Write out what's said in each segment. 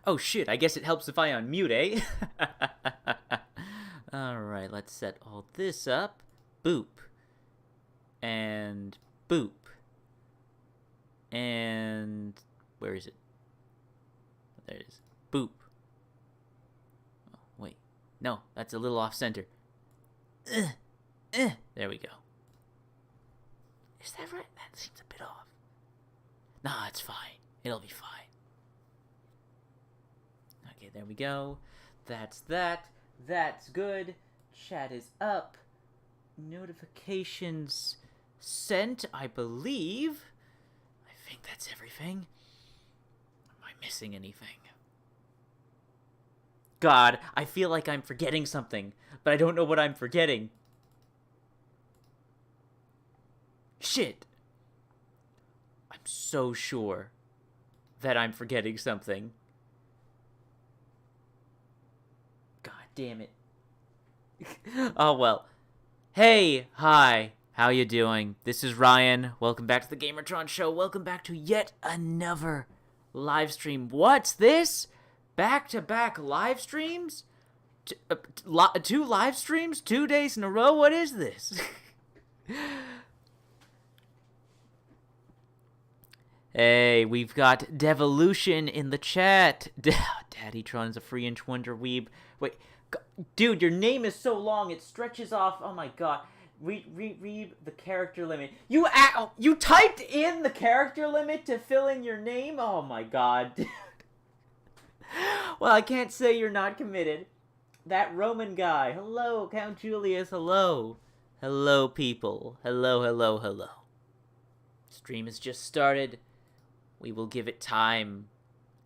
Oh shit, I guess it helps if I unmute, eh? Alright, let's set all this up. Boop. And boop. And where is it? There it is. Boop. Oh, wait. No, that's a little off center. There we go. Is that right? That seems a bit off. Nah, it's fine. It'll be fine. Okay, there we go. That's that. That's good. Chat is up. Notifications sent, I believe. I think that's everything. Am I missing anything? God, I feel like I'm forgetting something, but I don't know what I'm forgetting. Shit. I'm so sure that I'm forgetting something. God damn it. Oh well. Hey, hi. How you doing? This is Ryan. Welcome back to the Gamertron Show. Welcome back to yet another live stream. What's this? Back-to-back live streams? Two live streams? 2 days in a row? What is this? Hey, we've got Devolution in the chat. Daddytron's a free inch wonder weeb. Wait, dude, your name is so long it stretches off. Oh my god. Read the character limit. You typed in the character limit to fill in your name? Oh my god. Well, I can't say you're not committed. That Roman guy. Hello, Count Julius. Hello. Hello, people. Hello, hello, hello. Stream has just started. We will give it time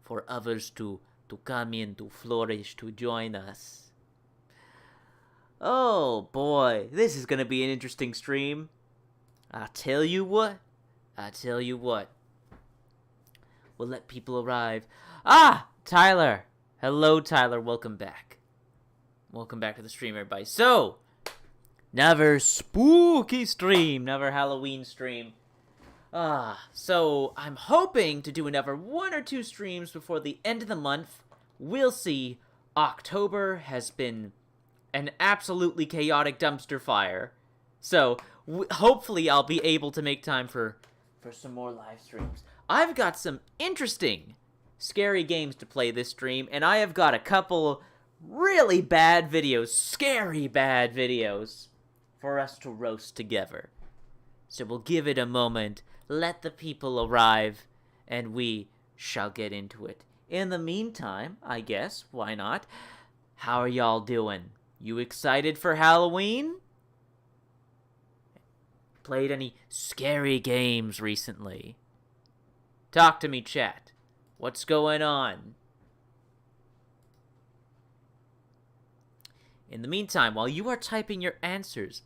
for others to come in, to flourish, to join us. Oh boy, this is gonna be an interesting stream. I'll tell you what. We'll let people arrive. Ah, Tyler. Hello, Tyler. Welcome back. Welcome back to the stream, everybody. So, another spooky stream, another Halloween stream. So I'm hoping to do another 1 or 2 streams before the end of the month. We'll see. October has been an absolutely chaotic dumpster fire. So hopefully I'll be able to make time for some more live streams. I've got some interesting, scary games to play this stream, and I have got a couple really bad videos, scary bad videos, for us to roast together. So we'll give it a moment, let the people arrive, and we shall get into it. In the meantime, I guess, why not? How are y'all doing? You excited for Halloween? Played any scary games recently? Talk to me, chat. What's going on? In the meantime, while you are typing your answers,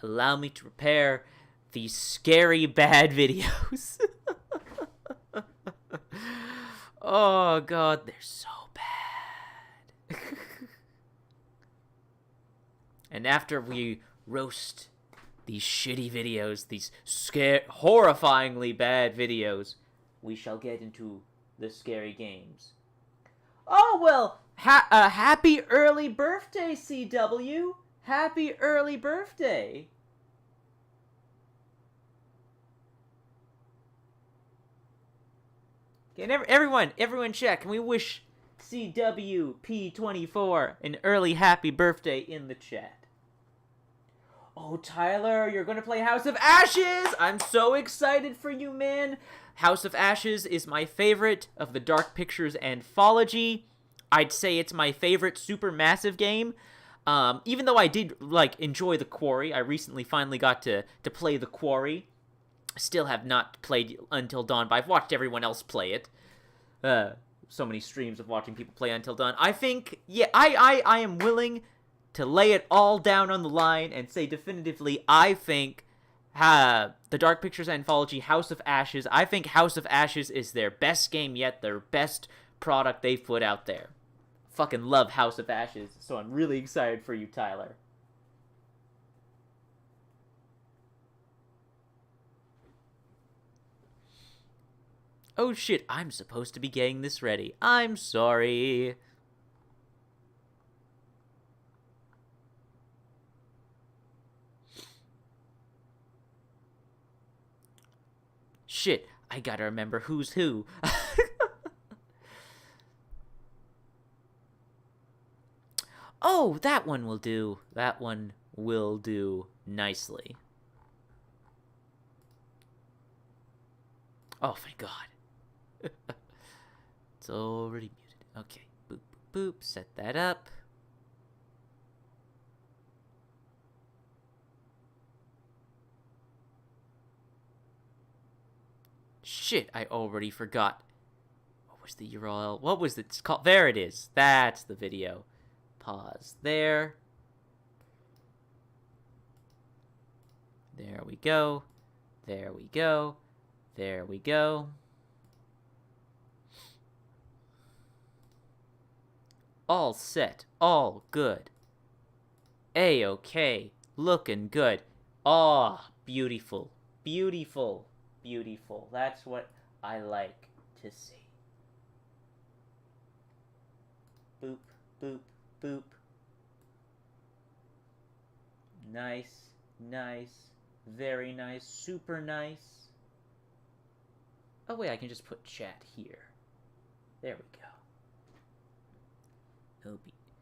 allow me to prepare these scary bad videos. Oh god, they're so bad. And after we roast these shitty videos, these horrifyingly bad videos, we shall get into the scary games. Oh well, happy early birthday, CW. Happy early birthday. Can everyone check. Can we wish CWP24 an early happy birthday in the chat? Oh, Tyler, you're gonna play House of Ashes! I'm so excited for you, man! House of Ashes is my favorite of the Dark Pictures anthology. I'd say it's my favorite supermassive game. Even though I did, enjoy The Quarry. I recently finally got to play The Quarry. Still have not played Until Dawn, but I've watched everyone else play it. So many streams of watching people play Until Dawn. I think, yeah, I am willing to lay it all down on the line and say definitively, I think the Dark Pictures anthology, House of Ashes, I think House of Ashes is their best game yet, their best product they've put out there. Fucking love House of Ashes, so I'm really excited for you, Tyler. Oh shit, I'm supposed to be getting this ready. I'm sorry. Shit, I gotta remember who's who. Oh, that one will do. That one will do nicely. Oh, thank God. It's already muted. Okay, boop, boop, boop. Set that up. Shit, I already forgot. What was the URL? What was it called? There it is. That's the video. Pause there. There we go. There we go. There we go. All set. All good. A-okay. Looking good. Oh, beautiful. Beautiful. Beautiful. That's what I like to see. Boop, boop, boop. Nice, nice, very nice, super nice. Oh wait, I can just put chat here. There we go.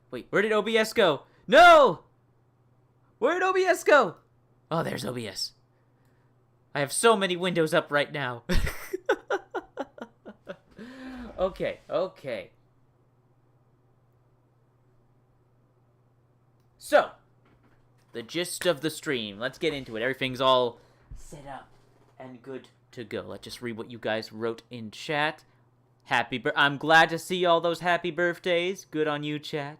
Wait, where did OBS go? No! Where did OBS go? Oh, there's OBS. I have so many windows up right now. Okay. So, the gist of the stream. Let's get into it. Everything's all set up and good to go. Let's just read what you guys wrote in chat. I'm glad to see all those happy birthdays. Good on you, chat.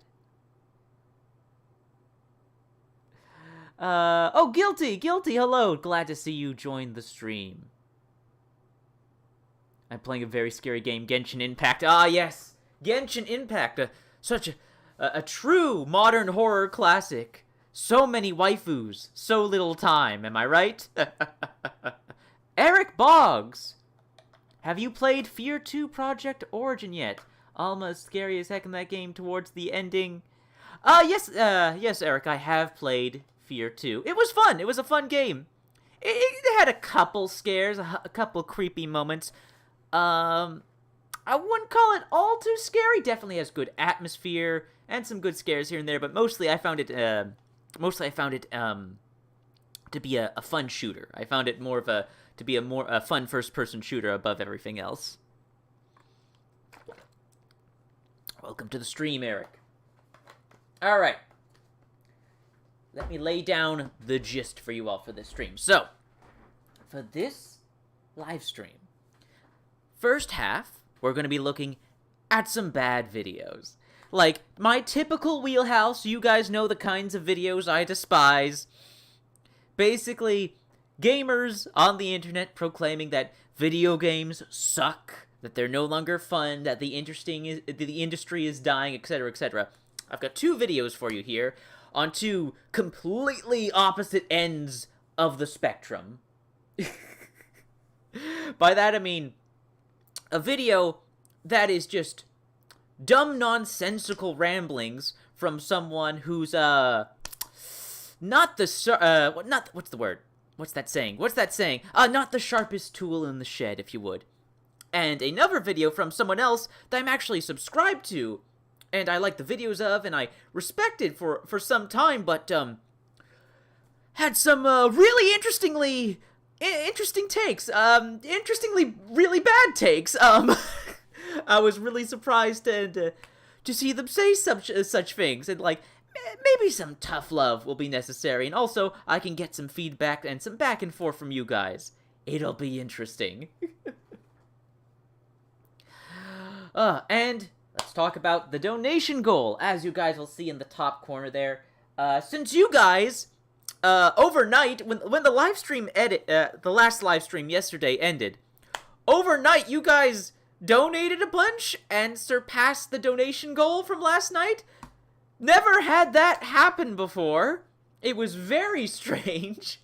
Oh, Guilty, hello. Glad to see you join the stream. I'm playing a very scary game, Genshin Impact. Ah, yes, Genshin Impact. Such a true modern horror classic. So many waifus, so little time, am I right? Eric Boggs! Have you played Fear 2 Project Origin yet? Almost scary as heck in that game towards the ending. Yes, Eric, I have played Fear 2. It was fun. It was a fun game. It had a couple scares, a couple creepy moments. I wouldn't call it all too scary. Definitely has good atmosphere and some good scares here and there, but mostly I found it to be a fun shooter. I found it to be a fun first-person shooter above everything else. Welcome to the stream, Eric. All right. Let me lay down the gist for you all for this stream. So, for this live stream, first half, we're going to be looking at some bad videos. Like, my typical wheelhouse, you guys know the kinds of videos I despise. Basically, gamers on the internet proclaiming that video games suck, that they're no longer fun, that the industry is dying, etc., etc. I've got two videos for you here on two completely opposite ends of the spectrum. By that I mean a video that is just dumb, nonsensical ramblings from someone who's not the sharpest tool in the shed, if you would. And another video from someone else that I'm actually subscribed to, and I like the videos of, and I respected for some time, but had some really interesting takes, interestingly really bad takes. I was really surprised to see them say such things, and like, maybe some tough love will be necessary, and also I can get some feedback and some back and forth from you guys. It'll be interesting. And let's talk about the donation goal, as you guys will see in the top corner there. Since you guys, overnight, when the live stream the last live stream yesterday ended, overnight you guys donated a bunch and surpassed the donation goal from last night. Never had that happen before. It was very strange.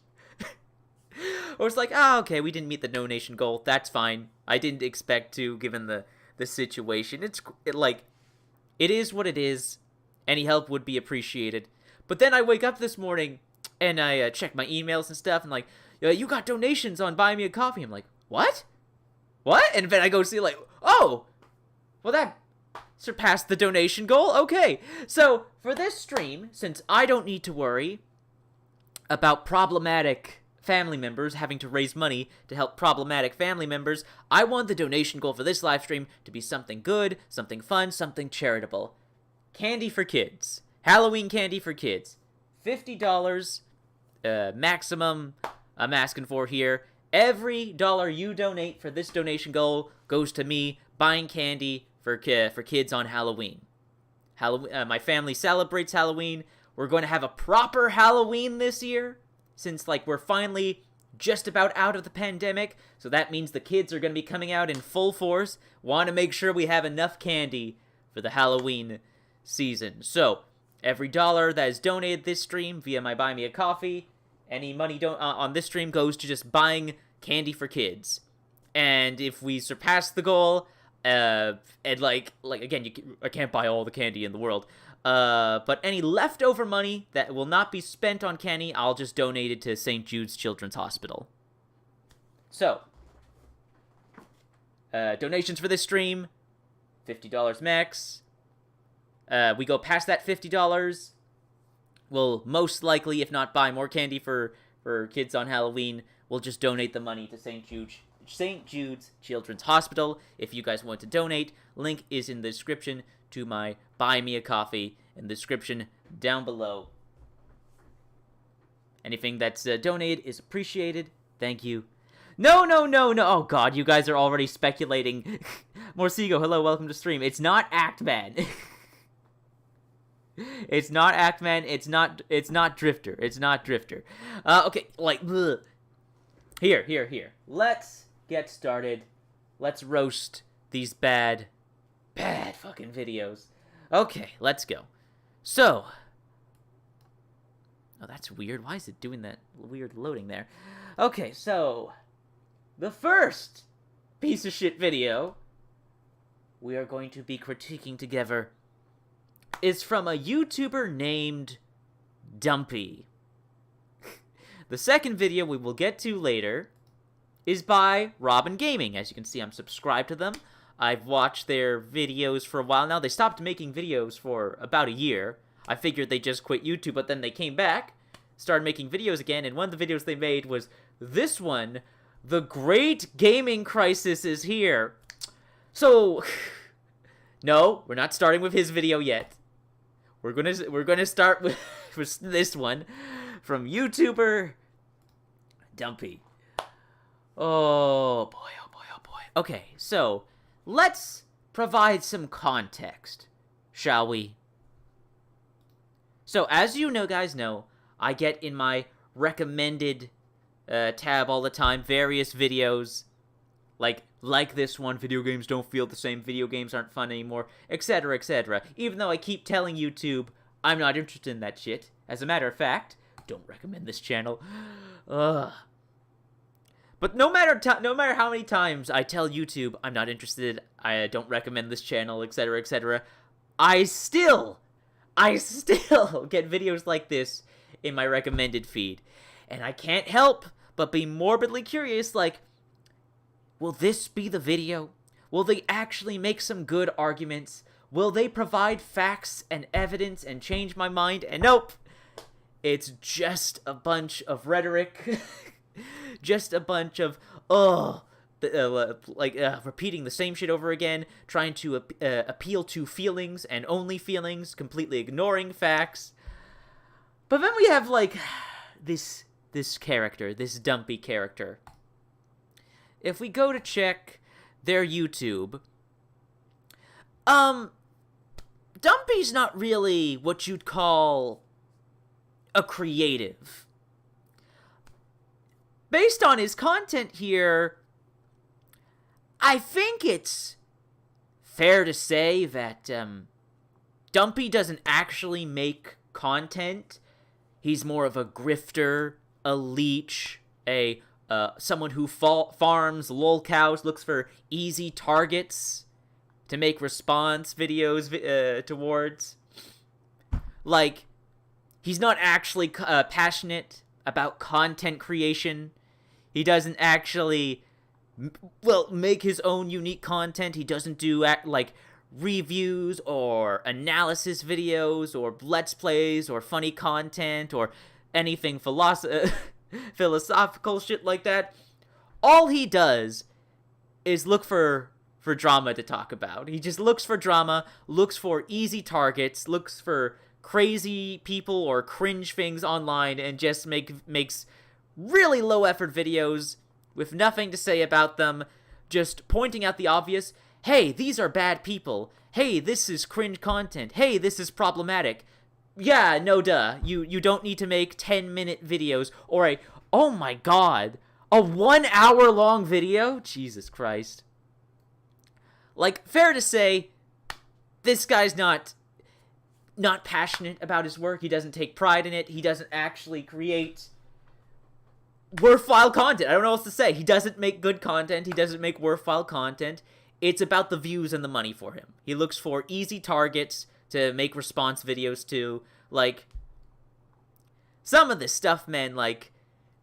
Or it's like, ah, okay, we didn't meet the donation goal. That's fine. I didn't expect to, given the situation. It is what it is. Any help would be appreciated. But then I wake up this morning and I check my emails and stuff, and like, you got donations on Buy Me a Coffee. I'm like, what? What? And then I go see, like, oh, well, that surpassed the donation goal. Okay, so for this stream, since I don't need to worry about problematic family members having to raise money to help problematic family members, I want the donation goal for this live stream to be something good, something fun, something charitable. Candy for kids. Halloween candy for kids. $50 maximum I'm asking for here. Every dollar you donate for this donation goal goes to me buying candy for kids on Halloween. My family celebrates Halloween. We're going to have a proper Halloween this year, since like we're finally just about out of the pandemic. So that means the kids are going to be coming out in full force. Want to make sure we have enough candy for the Halloween season. So every dollar that is donated this stream via my Buy Me a Coffee, any money on this stream goes to just buying candy for kids. And if we surpass the goal, and like again, I can't buy all the candy in the world. But any leftover money that will not be spent on candy, I'll just donate it to St. Jude's Children's Hospital. So, donations for this stream, $50 max. We go past that $50, we'll most likely, if not buy more candy for kids on Halloween, we'll just donate the money to St. Jude's Children's Hospital. If you guys want to donate, link is in the description to my Buy Me a Coffee in the description down below. Anything that's donated is appreciated. Thank you. No. Oh god, you guys are already speculating. Morsigo, hello, welcome to stream. It's not Actman. It's not Actman. It's not Drifter. It's not Drifter. Okay, like, bleh. Here. Let's get started. Let's roast these bad fucking videos. Okay, let's go. So, oh, that's weird. Why is it doing that weird loading there? Okay, so, the first piece of shit video we are going to be critiquing together is from a YouTuber named Dumpy. The second video we will get to later is by Robin Gaming. As you can see, I'm subscribed to them. I've watched their videos for a while now. They stopped making videos for about a year. I figured they just quit YouTube, but then they came back, started making videos again, and one of the videos they made was this one, The Great Gaming Crisis is Here. So, no, we're not starting with his video yet. We're gonna start with this one from YouTuber Dumpy. Oh boy. Okay, so let's provide some context, shall we? So as you guys know, I get in my recommended tab all the time various videos like this one, video games don't feel the same, video games aren't fun anymore, etc, etc. Even though I keep telling YouTube I'm not interested in that shit. As a matter of fact, don't recommend this channel. Ugh. But no matter how many times I tell YouTube I'm not interested, I don't recommend this channel, etc, etc, I still get videos like this in my recommended feed. And I can't help but be morbidly curious, like, will this be the video? Will they actually make some good arguments? Will they provide facts and evidence and change my mind? And nope, it's just a bunch of rhetoric. Just a bunch of, repeating the same shit over again, trying to appeal to feelings and only feelings, completely ignoring facts. But then we have, like, this character, this Dumpy character. If we go to check their YouTube, Dumpy's not really what you'd call a creative. Based on his content here, I think it's fair to say that Dumpy doesn't actually make content. He's more of a grifter, a leech, someone who farms lolcows, looks for easy targets to make response videos towards. Like, he's not actually passionate about content creation. He doesn't actually, make his own unique content. He doesn't do reviews or analysis videos or let's plays or funny content or anything philosophical shit like that. All he does is look for drama to talk about. He just looks for drama, looks for easy targets, looks for crazy people or cringe things online, and just makes really low effort videos with nothing to say about them, just pointing out the obvious. Hey, these are bad people. Hey, this is cringe content. Hey, this is problematic. Yeah, no duh. You don't need to make 10-minute videos or oh my god, a 1 hour long video? Jesus Christ. Like, fair to say, this guy's not passionate about his work. He doesn't take pride in it. He doesn't actually create worthwhile content. I don't know what else to say. He doesn't make good content. He doesn't make worthwhile content. It's about the views and the money for him. He looks for easy targets to make response videos to. Like, some of this stuff, man, like,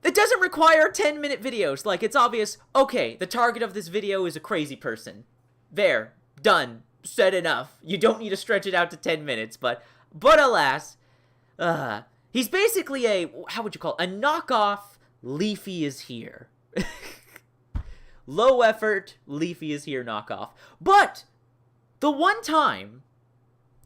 it doesn't require 10-minute videos. Like, it's obvious, okay, the target of this video is a crazy person. There. Done. Said enough. You don't need to stretch it out to 10 minutes, but alas, he's basically how would you call it? A knockoff Leafy is Here. Low effort, Leafy is Here knockoff. But the one time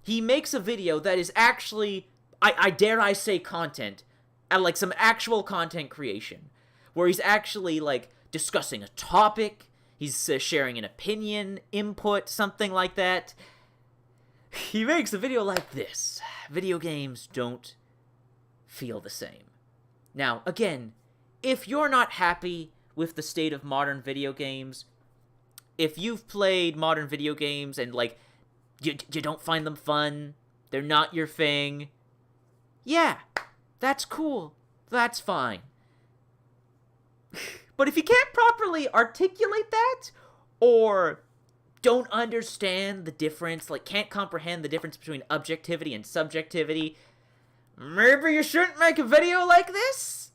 he makes a video that is actually, I dare I say, content, and like some actual content creation, where he's actually like discussing a topic, he's sharing an opinion, input, something like that. He makes a video like this. Video games don't feel the same. Now, again, if you're not happy with the state of modern video games, if you've played modern video games and, like, you don't find them fun, they're not your thing, yeah, that's cool. That's fine. But if you can't properly articulate that, or don't understand the difference, like can't comprehend the difference between objectivity and subjectivity, maybe you shouldn't make a video like this?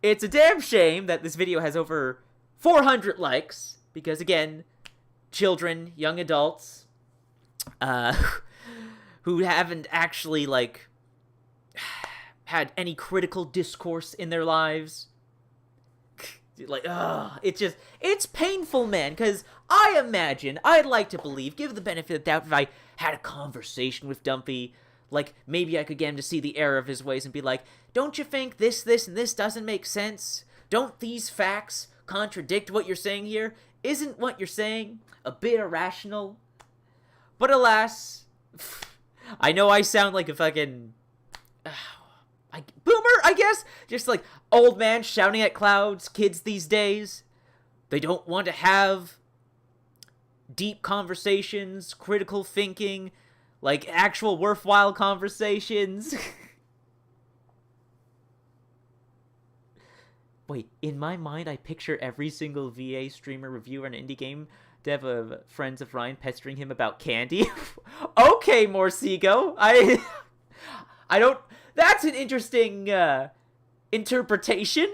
It's a damn shame that this video has over 400 likes, because again, children, young adults, who haven't actually, like, had any critical discourse in their lives. Like, it's painful, man, because I'd like to believe, give the benefit of the doubt, if I had a conversation with Dumpy, like, maybe I could get him to see the error of his ways and be like, don't you think this, and this doesn't make sense? Don't these facts contradict what you're saying here? Isn't what you're saying a bit irrational? But alas, I know I sound like a fucking boomer, I guess? Just like old man shouting at clouds. Kids these days, they don't want to have deep conversations, critical thinking, like actual worthwhile conversations. Wait, in my mind, I picture every single VA streamer, reviewer, and indie game dev of Friends of Ryan pestering him about candy. Okay, Morsigo. I don't... That's an interesting, interpretation.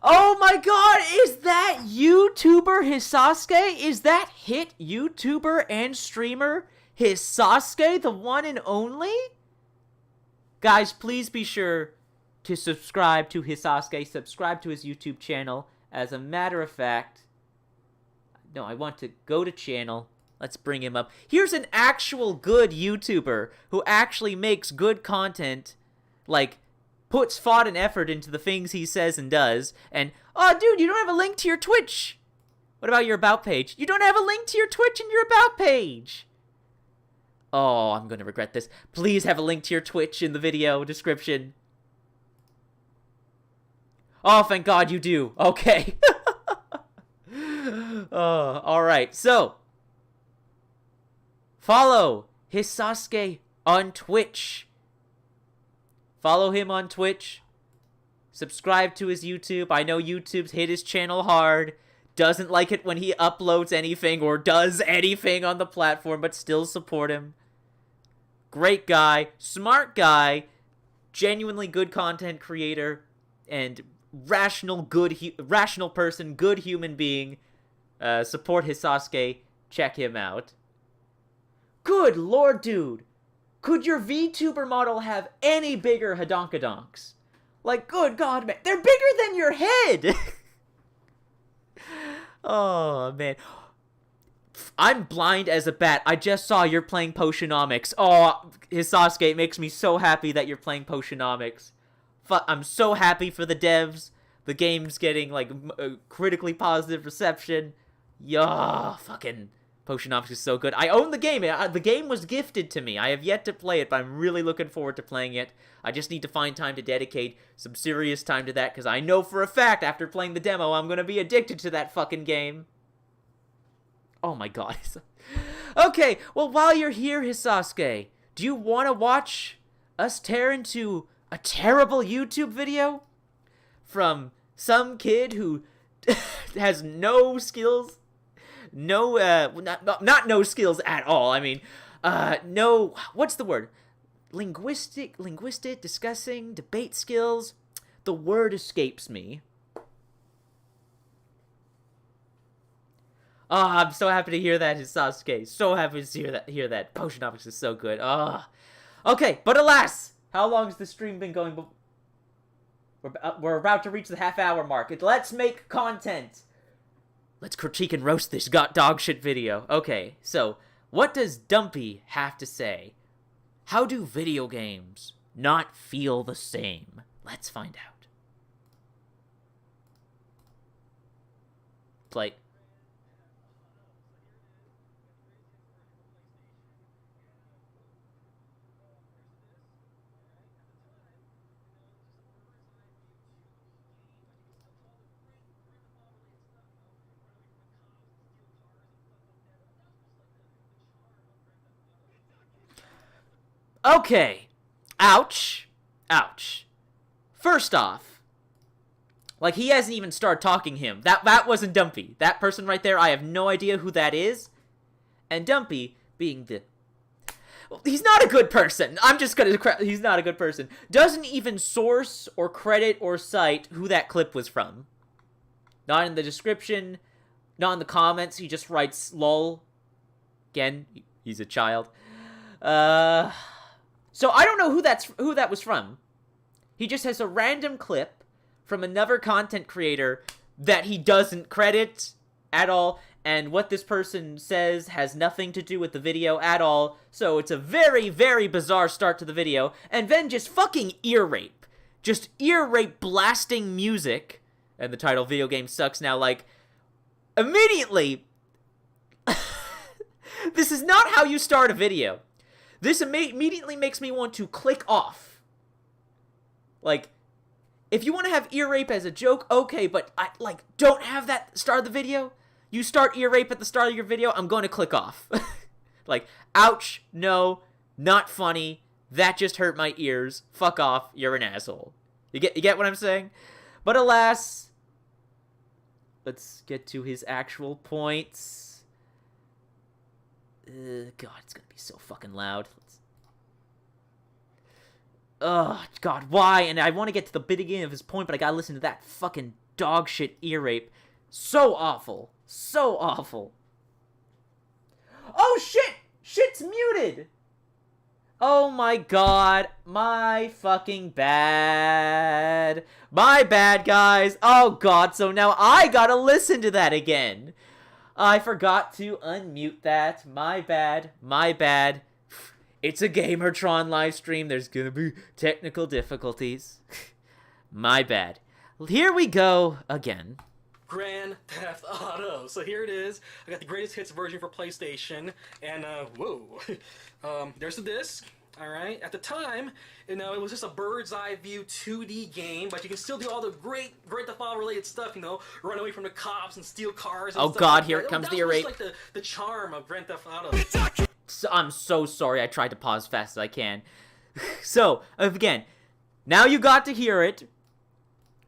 Oh my god, is that YouTuber Hisasuke? Is that hit YouTuber and streamer Hisasuke, the one and only? Guys, please be sure to subscribe to Hisasuke, subscribe to his YouTube channel. As a matter of fact, no, I want to go to channel. Let's bring him up. Here's an actual good YouTuber who actually makes good content, like, puts thought and effort into the things he says and does, and, oh, dude, you don't have a link to your Twitch. What about your About page? You don't have a link to your Twitch and your About page. Oh, I'm gonna regret this. Please have a link to your Twitch in the video description. Oh, thank God you do. Okay. Alright, so Follow Hisasuke on Twitch. Follow him on Twitch. Subscribe to his YouTube. I know YouTube's hit his channel hard. Doesn't like it when he uploads anything or does anything on the platform, but still support him. Great guy. Smart guy. Genuinely good content creator. And rational person. Good human being. Support Hisasuke. Check him out. Good lord, dude. Could your VTuber model have any bigger Hadonkadonks? Like, good god, man. They're bigger than your head! Oh, man. I'm blind as a bat. I just saw you're playing Potionomics. Oh, Hisasuke, it makes me so happy that you're playing Potionomics. I'm so happy for the devs. The game's getting, like, critically positive reception. Yeah, fucking Potionomics is so good. I own the game. The game was gifted to me. I have yet to play it, but I'm really looking forward to playing it. I just need to find time to dedicate some serious time to that, because I know for a fact after playing the demo, I'm going to be addicted to that fucking game. Oh my god. Okay, well, while you're here, Hisasuke, do you want to watch us tear into a terrible YouTube video from some kid who has no skills? No, not no skills at all. I mean, no, what's the word? Linguistic, discussing, debate skills. The word escapes me. Oh, I'm so happy to hear that, Hisasuke. So happy to hear that. Potionomics is so good. Oh. Okay, but alas, how long has the stream been going? We're about to reach the half-hour mark. Let's make content. Let's critique and roast this dog shit video. Okay, so what does Dumpy have to say? How do video games not feel the same? Let's find out. Play. Okay. Ouch. Ouch. First off, like, he hasn't even started talking him. That wasn't Dumpy. That person right there, I have no idea who that is. And Dumpy being the... Well, he's not a good person. I'm just gonna... He's not a good person. Doesn't even source or credit or cite who that clip was from. Not in the description. Not in the comments. He just writes lol. Again, he's a child. So I don't know who that was from. He just has a random clip from another content creator that he doesn't credit at all, and what this person says has nothing to do with the video at all, so it's a very, very bizarre start to the video, and then just fucking ear rape. Just ear rape blasting music, and the title Video Game Sucks now, like, immediately, this is not how you start a video. This immediately makes me want to click off. Like, if you want to have ear rape as a joke, okay, but don't have that start of the video. You start ear rape at the start of your video, I'm going to click off. Like, ouch, no, not funny, that just hurt my ears, fuck off, you're an asshole. You get what I'm saying? But alas, let's get to his actual points. God, it's gonna be so fucking loud. Oh, God, why? And I want to get to the beginning of his point, but I gotta listen to that fucking dog shit ear rape. So awful. So awful. Oh, shit! Shit's muted! Oh my god. My fucking bad. My bad, guys. Oh, God, so now I gotta listen to that again. I forgot to unmute that. My bad. My bad. It's a Gamertron live stream. There's gonna be technical difficulties. My bad. Here we go again. Grand Theft Auto. So here it is. I got the greatest hits version for PlayStation, and whoa, there's the disc. All right. At the time, it was just a bird's eye view 2D game, but you can still do all the great Theft Auto related stuff. Run away from the cops and steal cars. And oh stuff God, like here that. it comes That the was rape. like the charm of Grand Theft Auto. I'm so sorry. I tried to pause as fast as I can. So, again, now you got to hear it.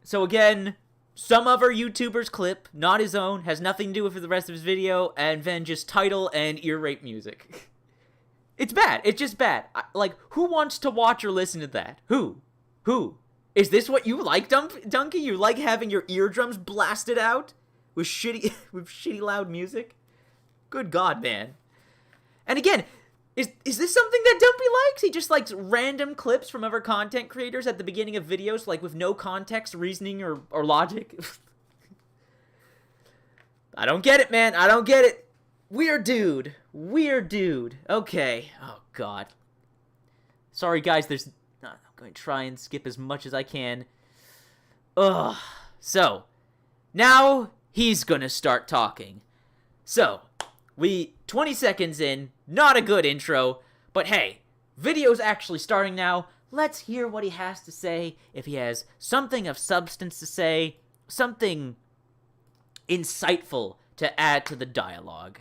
So again, some other YouTuber's clip, not his own, has nothing to do with the rest of his video, and then just title and ear rape music. It's bad. It's just bad. Like, who wants to watch or listen to that? Who? Is this what you like, Donkey? You like having your eardrums blasted out with shitty loud music? Good God, man. And again, is this something that Dumpy likes? He just likes random clips from other content creators at the beginning of videos, like with no context, reasoning, or logic? I don't get it, man. I don't get it. Weird dude. Okay. Oh, God. Sorry, guys. I'm going to try and skip as much as I can. Ugh. So, now he's going to start talking. So, 20 seconds in, not a good intro, but hey, video's actually starting now. Let's hear what he has to say. If he has something of substance to say, something insightful to add to the dialogue.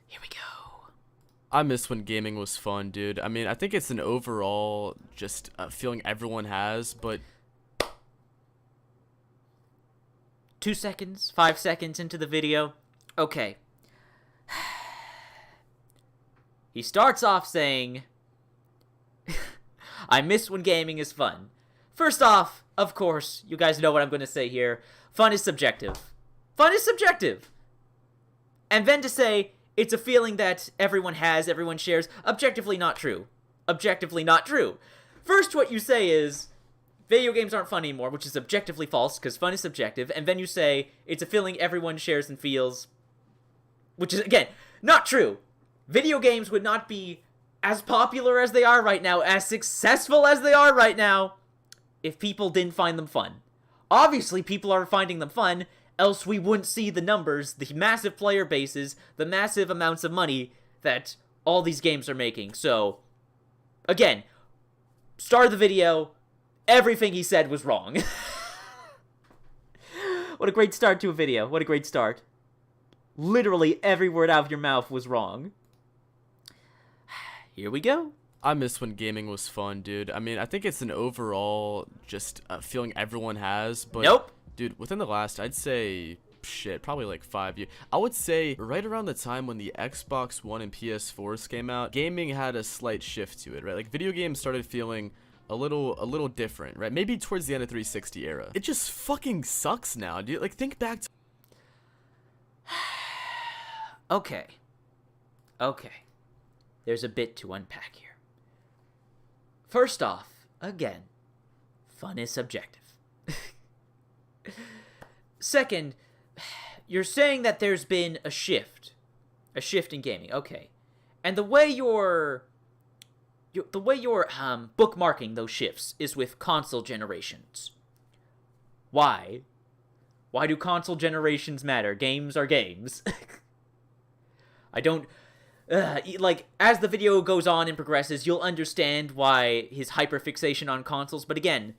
Here we go. I miss when gaming was fun, dude. I mean, I think it's an overall just feeling everyone has, but 2 seconds, 5 seconds into the video. Okay. He starts off saying, I miss when gaming is fun. First off, of course, you guys know what I'm going to say here. Fun is subjective. And then to say, it's a feeling that everyone has, everyone shares. Objectively not true. First, what you say is, video games aren't fun anymore, which is objectively false, because fun is subjective. And then you say, it's a feeling everyone shares and feels, which is, again, not true. Video games would not be as popular as they are right now, as successful as they are right now, if people didn't find them fun. Obviously, people are finding them fun, else we wouldn't see the numbers, the massive player bases, the massive amounts of money that all these games are making. So, again, start of the video, everything he said was wrong. What a great start to a video. What a great start. Literally every word out of your mouth was wrong. Here we go. I miss when gaming was fun, dude. I mean, I think it's an overall just feeling everyone has, but Nope. Dude, within the last, I'd say, probably like 5 years. I would say right around the time when the Xbox One and PS4s came out, gaming had a slight shift to it, right? Like, video games started feeling a little different, right? Maybe towards the end of 360 era. It just fucking sucks now, dude. Like, think back to... Okay. There's a bit to unpack here. First off, again, fun is subjective. Second, you're saying that there's been a shift in gaming. Okay. And the way you're bookmarking those shifts is with console generations. Why? Why do console generations matter? Games are games. I don't... like, as the video goes on and progresses, you'll understand why his hyperfixation on consoles, but again,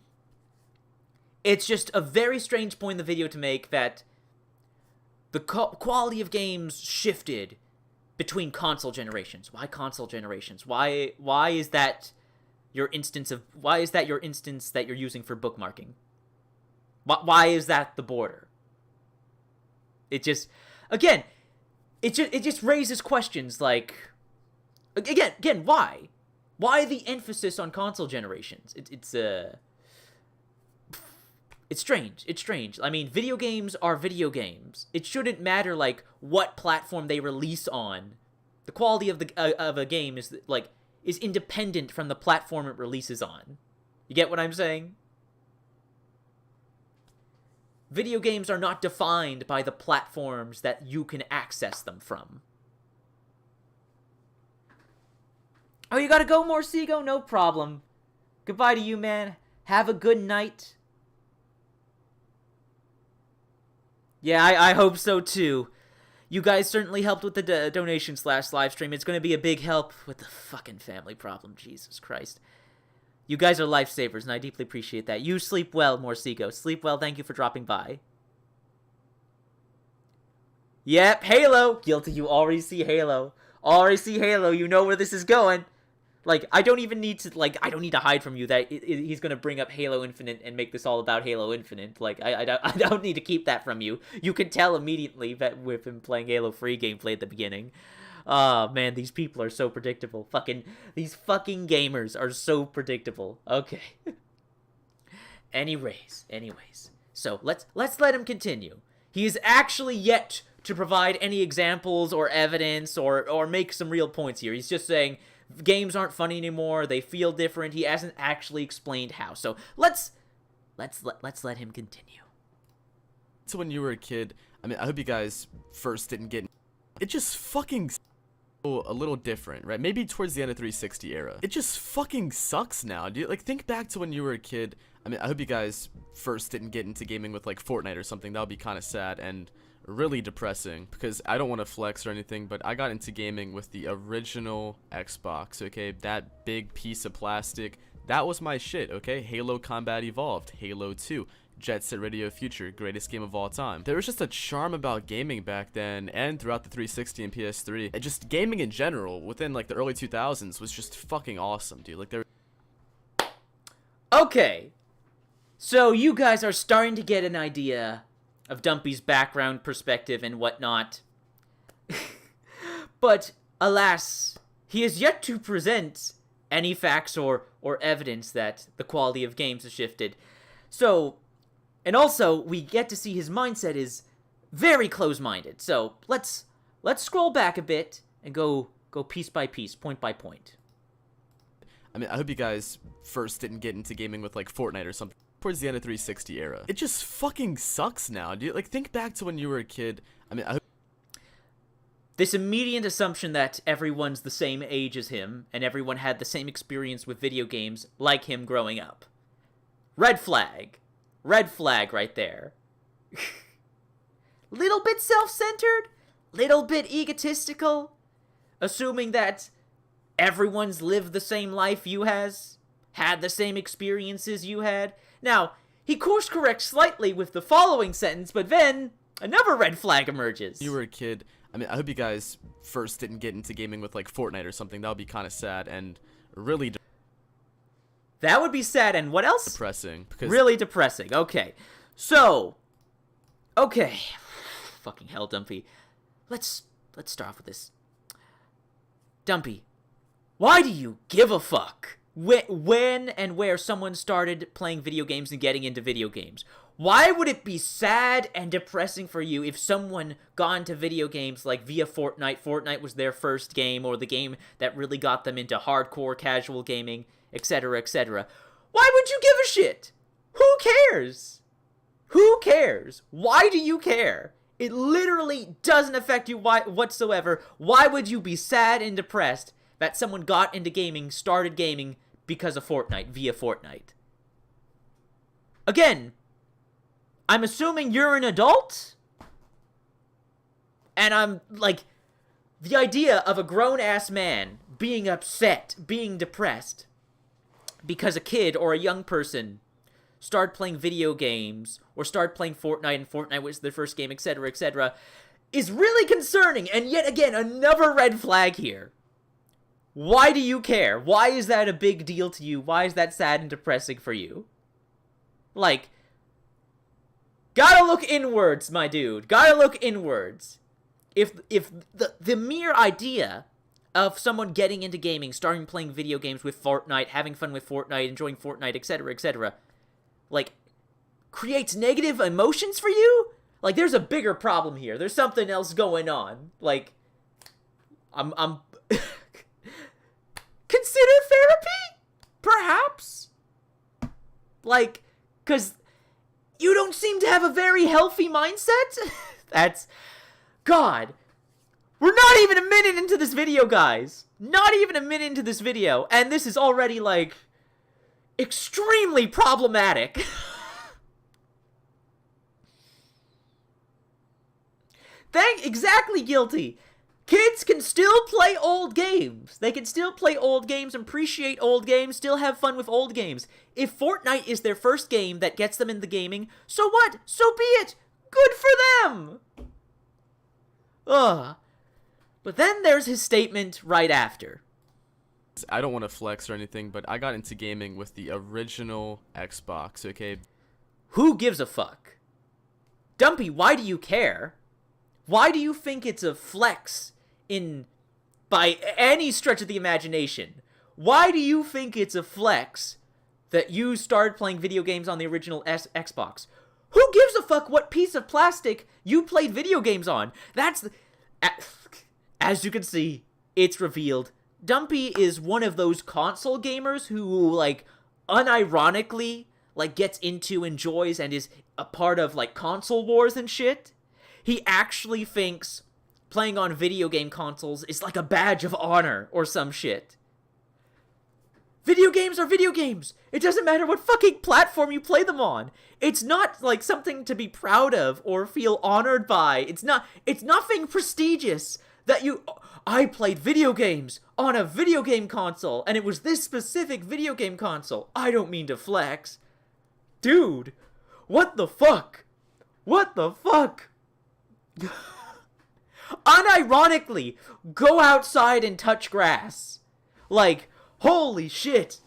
it's just a very strange point in the video to make that the quality of games shifted between console generations. Why console generations? Why is that your instance that you're using for bookmarking? Why is that the border? It just, again, it just raises questions like, again, why? Why the emphasis on console generations? It's strange. I mean, video games are video games. It shouldn't matter, like, what platform they release on. The quality of a game is independent from the platform it releases on. You get what I'm saying? Video games are not defined by the platforms that you can access them from. Oh, you gotta go, Morsigo? No problem. Goodbye to you, man. Have a good night. Yeah, I hope so, too. You guys certainly helped with the donation/livestream. It's going to be a big help with the fucking family problem. Jesus Christ. You guys are lifesavers, and I deeply appreciate that. You sleep well, Morsigo. Sleep well. Thank you for dropping by. Yep, Halo. Guilty, you already see Halo. already see Halo. You know where this is going. Like, I don't even need to, like, I don't need to hide from you that he's going to bring up Halo Infinite and make this all about Halo Infinite. Like, I don't need to keep that from you. You can tell immediately that with him playing Halo free gameplay at the beginning. Oh, man, these people are so predictable. These fucking gamers are so predictable. Okay. Anyways. So, let's let him continue. He is actually yet to provide any examples or evidence or make some real points here. He's just saying games aren't funny anymore. They feel different. He hasn't actually explained how. So let's let him continue. So when you were a kid, I mean, I hope you guys first didn't get it. Just fucking a little different, right? Maybe towards the end of 360 era. It just fucking sucks now, dude. Like, think back to when you were a kid. I mean, I hope you guys first didn't get into gaming with like Fortnite or something. That would be kind of sad and really depressing, because I don't want to flex or anything, but I got into gaming with the original Xbox, okay? That big piece of plastic, that was my shit, okay? Halo Combat Evolved, Halo 2, Jet Set Radio Future, greatest game of all time. There was just a charm about gaming back then and throughout the 360 and PS3. And just gaming in general within like the early 2000s was just fucking awesome, dude. Like, there. Okay. So you guys are starting to get an idea of Dumpy's background, perspective, and whatnot. But, alas, he has yet to present any facts or evidence that the quality of games has shifted. So, and also, we get to see his mindset is very close-minded. So, let's scroll back a bit and go piece by piece, point by point. I mean, I hope you guys first didn't get into gaming with like Fortnite or something towards the end of 360 era. It just fucking sucks now, dude. Like, think back to when you were a kid. I mean, this immediate assumption that everyone's the same age as him and everyone had the same experience with video games like him growing up. Red flag. Red flag right there. Little bit self-centered, little bit egotistical, assuming that everyone's lived the same life you has, had the same experiences you had. Now, he course corrects slightly with the following sentence, but then another red flag emerges. You were a kid. I mean, I hope you guys first didn't get into gaming with like Fortnite or something. That would be kind of sad and really that would be sad, and what else? Depressing. Because really depressing. Okay. So, okay. Fucking hell, Dumpy. Let's start off with this. Dumpy, why do you give a fuck when and where someone started playing video games and getting into video games? Why would it be sad and depressing for you if someone got into video games like via Fortnite? Fortnite was their first game, or the game that really got them into hardcore casual gaming, etc., etc. Why would you give a shit? Who cares? Who cares? Why do you care? It literally doesn't affect you whatsoever. Why would you be sad and depressed that someone got into gaming, started gaming because of Fortnite, via Fortnite? Again, I'm assuming you're an adult? And I'm, like, the idea of a grown-ass man being upset, being depressed, because a kid or a young person started playing video games, or started playing Fortnite, and Fortnite was their first game, etc., etc., is really concerning, and yet again, another red flag here. Why do you care? Why is that a big deal to you? Why is that sad and depressing for you? Like, gotta look inwards, my dude. Gotta look inwards. If the mere idea of someone getting into gaming, starting playing video games with Fortnite, having fun with Fortnite, enjoying Fortnite, etc., etc., like, creates negative emotions for you? Like, there's a bigger problem here. There's something else going on. Like, I'm consider therapy? Perhaps? Like, because you don't seem to have a very healthy mindset? That's... God. We're not even a minute into this video, guys. Not even a minute into this video. And this is already, like, extremely problematic. Exactly, Guilty. Kids can still play old games. They can still play old games, appreciate old games, still have fun with old games. If Fortnite is their first game that gets them into gaming, so what? So be it. Good for them. Ugh. But then there's his statement right after. I don't want to flex or anything, but I got into gaming with the original Xbox, okay? Who gives a fuck? Dumpy, why do you care? Why do you think it's a flex by any stretch of the imagination? Why do you think it's a flex that you started playing video games on the original Xbox? Who gives a fuck what piece of plastic you played video games on? As you can see, it's revealed. Dumpy is one of those console gamers who, like, unironically, like, gets into, enjoys, and is a part of, like, console wars and shit. He actually thinks playing on video game consoles is like a badge of honor or some shit. Video games are video games. It doesn't matter what fucking platform you play them on. It's not, like, something to be proud of or feel honored by. It's nothing prestigious that I played video games on a video game console, and it was this specific video game console. I don't mean to flex. Dude, what the fuck? What the fuck? Unironically, go outside and touch grass. Like, holy shit.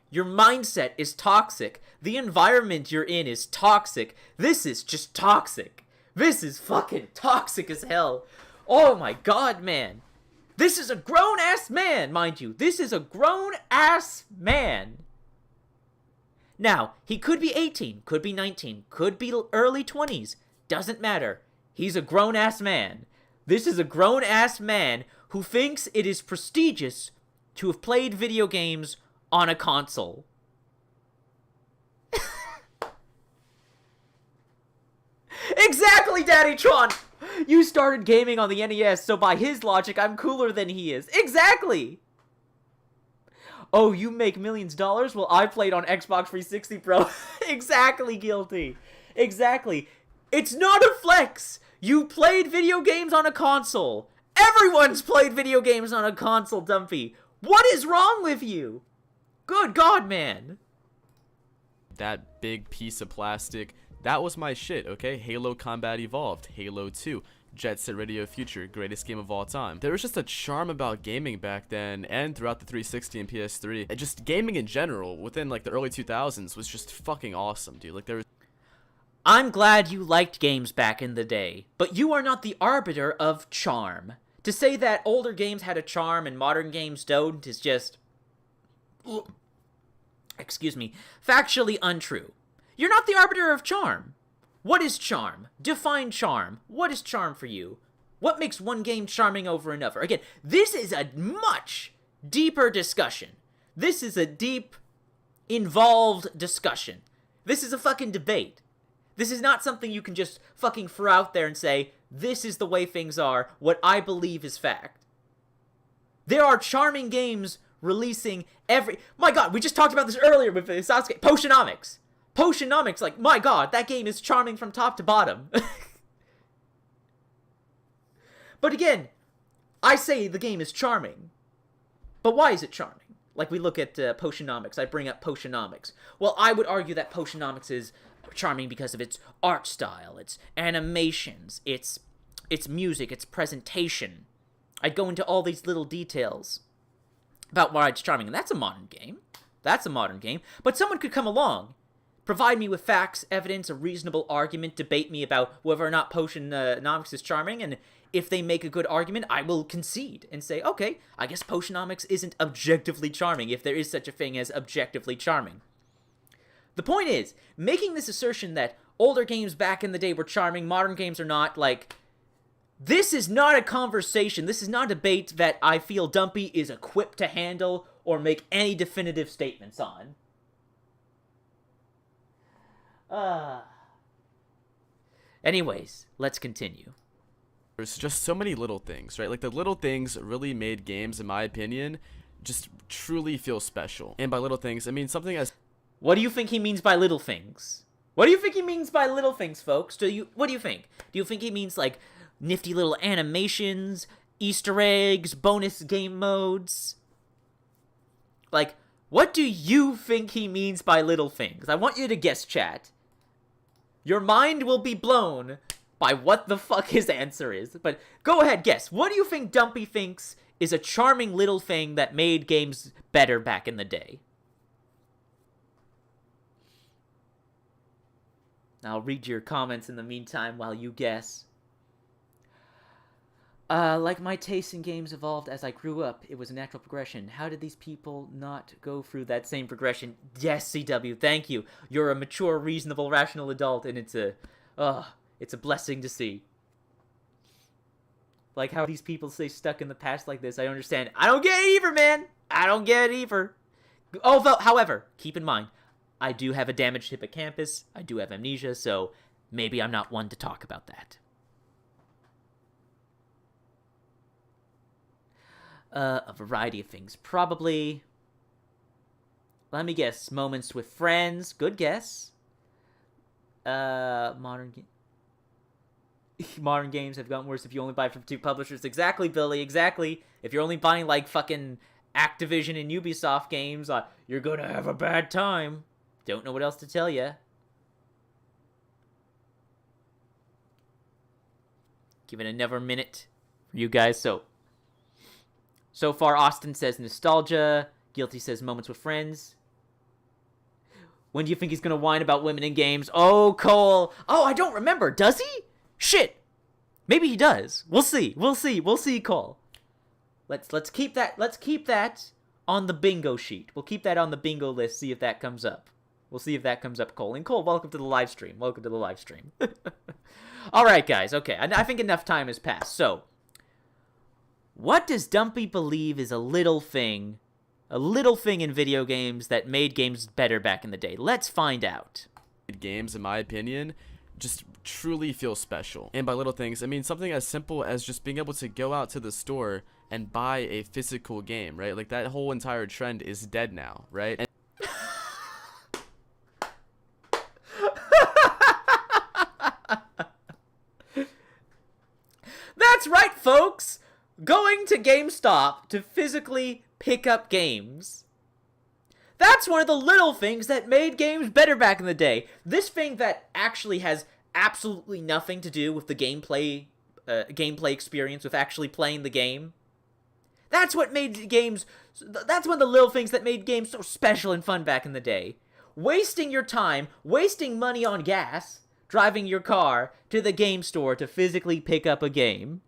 Your mindset is toxic. The environment you're in is toxic. This is just toxic. This is fucking toxic as hell. Oh my god, man. This is a grown-ass man, mind you. This is a grown-ass man. Now, he could be 18, could be 19, could be early 20s. Doesn't matter. He's a grown-ass man. This is a grown-ass man who thinks it is prestigious to have played video games on a console. Exactly, Daddy Tron! You started gaming on the NES, so by his logic, I'm cooler than he is. Exactly! Oh, you make millions of dollars? Well, I played on Xbox 360, bro. Exactly, Guilty. Exactly. It's not a flex! You played video games on a console. Everyone's played video games on a console, Dumpy. What is wrong with you? Good God, man. That big piece of plastic, that was my shit, okay? Halo Combat Evolved, Halo 2, Jet Set Radio Future, greatest game of all time. There was just a charm about gaming back then and throughout the 360 and PS3. And just gaming in general within like the early 2000s was just fucking awesome, dude. Like there was I'm glad you liked games back in the day, but you are not the arbiter of charm. To say that older games had a charm and modern games don't is just, excuse me, factually untrue. You're not the arbiter of charm. What is charm? Define charm. What is charm for you? What makes one game charming over another? Again, this is a much deeper discussion. This is a deep, involved discussion. This is a fucking debate. This is not something you can just fucking throw out there and say, this is the way things are, what I believe is fact. There are charming games releasing every... My god, we just talked about this earlier with Sasuke. Potionomics. Potionomics, like, my god, that game is charming from top to bottom. But again, I say the game is charming. But why is it charming? Like, we look at Potionomics. I bring up Potionomics. Well, I would argue that Potionomics is charming because of its art style, its animations, its music, its presentation. I'd go into all these little details about why it's charming, and that's a modern game. That's a modern game. But someone could come along, provide me with facts, evidence, a reasonable argument, debate me about whether or not Potionomics is charming, and if they make a good argument, I will concede and say, okay, I guess Potionomics isn't objectively charming, if there is such a thing as objectively charming. The point is, making this assertion that older games back in the day were charming, modern games are not, like, this is not a conversation, this is not a debate that I feel Dumpy is equipped to handle or make any definitive statements on. Anyways, let's continue. There's just so many little things, right? Like, the little things really made games, in my opinion, just truly feel special. And by little things, I mean something as... What do you think he means by little things? What do you think he means by little things, folks? What do you think? Do you think he means, like, nifty little animations, Easter eggs, bonus game modes? Like, what do you think he means by little things? I want you to guess, chat. Your mind will be blown by what the fuck his answer is. But go ahead, guess. What do you think Dumpy thinks is a charming little thing that made games better back in the day? I'll read your comments in the meantime while you guess. Like my taste in games evolved as I grew up, it was a natural progression. How did these people not go through that same progression? Yes, CW, thank you. You're a mature, reasonable, rational adult, and it's a blessing to see. Like how these people stay stuck in the past like this, I understand. I don't get it either, man! I don't get it either. Oh, however, keep in mind, I do have a damaged hippocampus, I do have amnesia, so maybe I'm not one to talk about that. A variety of things. Probably, let me guess, moments with friends. Good guess. Modern games have gotten worse if you only buy from 2 publishers. Exactly, Billy, exactly. If you're only buying, like, fucking Activision and Ubisoft games, you're gonna have a bad time. Don't know what else to tell you. Give it another minute for you guys. So far, Austin says nostalgia. Guilty says moments with friends. When do you think he's gonna whine about women in games? Oh, Cole. Oh, I don't remember. Does he? Shit. Maybe he does. We'll see. We'll see, Cole. Let's keep that on the bingo sheet. We'll keep that on the bingo list. See if that comes up. We'll see if that comes up, Cole. And Cole, welcome to the live stream. Welcome to the live stream. All right, guys. Okay, I think enough time has passed. So, what does Dumpy believe is a little thing in video games that made games better back in the day? Let's find out. Games, in my opinion, just truly feel special. And by little things, I mean something as simple as just being able to go out to the store and buy a physical game, right? Like, that whole entire trend is dead now, right? And that's right, folks! Going to GameStop to physically pick up games. That's one of the little things that made games better back in the day. This thing that actually has absolutely nothing to do with the gameplay experience, with actually playing the game. That's what made games... That's one of the little things that made games so special and fun back in the day. Wasting your time, wasting money on gas, driving your car to the game store to physically pick up a game.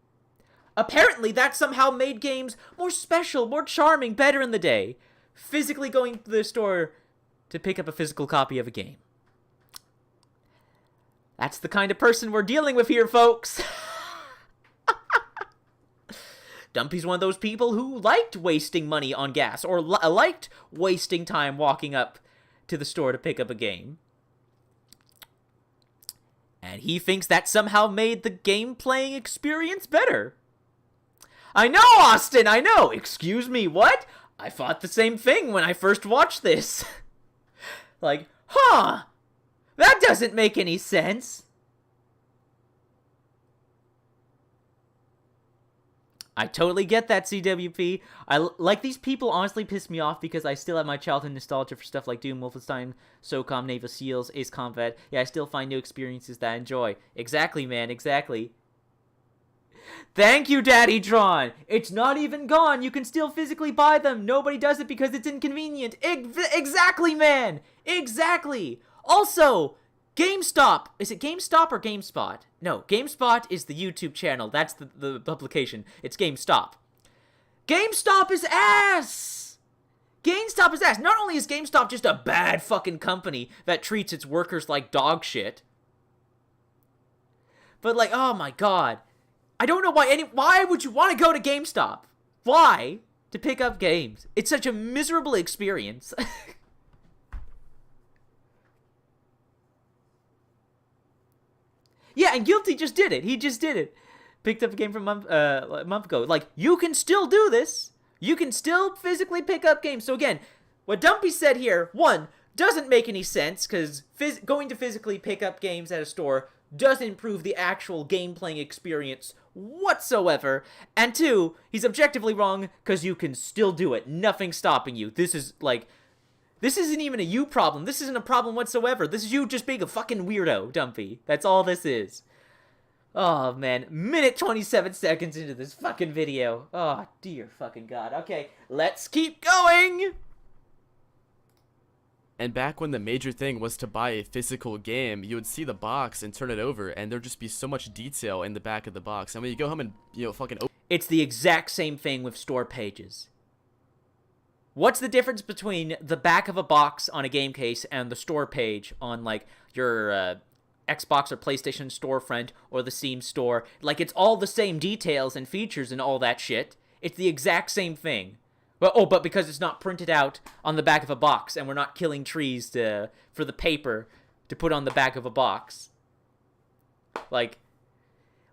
Apparently, that somehow made games more special, more charming, better in the day. Physically going to the store to pick up a physical copy of a game. That's the kind of person we're dealing with here, folks. Dumpy's one of those people who liked wasting money on gas, or liked wasting time walking up to the store to pick up a game. And he thinks that somehow made the game-playing experience better. I know, Austin, I know! Excuse me, what? I thought the same thing when I first watched this. Like, huh! That doesn't make any sense. I totally get that, CWP. Like, these people honestly piss me off because I still have my childhood nostalgia for stuff like Doom, Wolfenstein, SOCOM, Naval SEALs, Ace Combat. Yeah, I still find new experiences that I enjoy. Exactly, man, exactly. Thank you, Daddy Tron! It's not even gone! You can still physically buy them! Nobody does it because it's inconvenient! Exactly, man! Exactly! Also, GameStop! Is it GameStop or GameSpot? No, GameSpot is the YouTube channel. That's the publication. It's GameStop. GameStop is ass! GameStop is ass! Not only is GameStop just a bad fucking company that treats its workers like dog shit, but like, oh my god. I don't know why would you want to go to GameStop? Why? To pick up games. It's such a miserable experience. Yeah, and Guilty just did it. He just did it. Picked up a game from a month ago. Like, you can still do this. You can still physically pick up games. So again, what Dumpy said here, one, doesn't make any sense, because going to physically pick up games at a store doesn't improve the actual game-playing experience whatsoever. And two, he's objectively wrong, because you can still do it. Nothing's stopping you. This isn't even a you problem. This isn't a problem whatsoever. This is you just being a fucking weirdo, Dumpy. That's all this is. Oh, man. Minute 27 seconds into this fucking video. Oh, dear fucking God. Okay, let's keep going! And back when the major thing was to buy a physical game, you would see the box and turn it over, and there'd just be so much detail in the back of the box. And when you go home and, fucking open It's the exact same thing with store pages. What's the difference between the back of a box on a game case and the store page on, like, your Xbox or PlayStation storefront or the Steam store? Like, it's all the same details and features and all that shit. It's the exact same thing. But because it's not printed out on the back of a box and we're not killing trees for the paper to put on the back of a box. Like,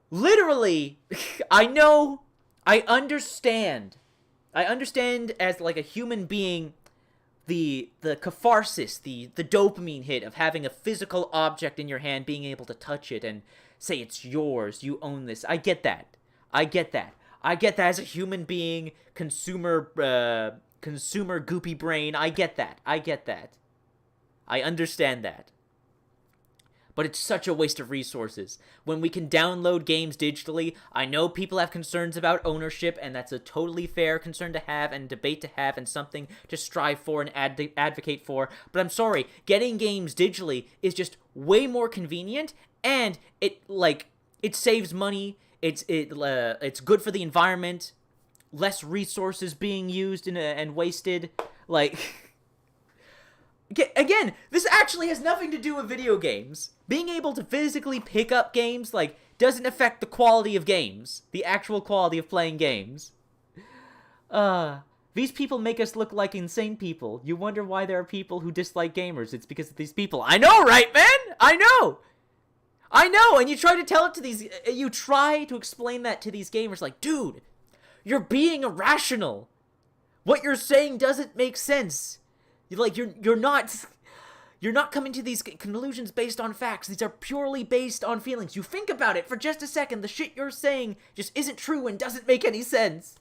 literally, I understand as, like, a human being, the catharsis, the dopamine hit of having a physical object in your hand, being able to touch it and say it's yours, you own this. I get that as a human being, consumer goopy brain. I get that. I understand that. But it's such a waste of resources. When we can download games digitally, I know people have concerns about ownership, and that's a totally fair concern to have and debate to have and something to strive for and advocate for. But I'm sorry, getting games digitally is just way more convenient, and it saves money. It's good for the environment. Less resources being used and wasted. Like, again, this actually has nothing to do with video games. Being able to physically pick up games, like, doesn't affect the quality of games. The actual quality of playing games. These people make us look like insane people. You wonder why there are people who dislike gamers. It's because of these people. I know, right, man? I know, and you try to tell it to you try to explain that to these gamers, like, dude, you're being irrational. What you're saying doesn't make sense. You're not coming to these conclusions based on facts. These are purely based on feelings. You think about it for just a second. The shit you're saying just isn't true and doesn't make any sense.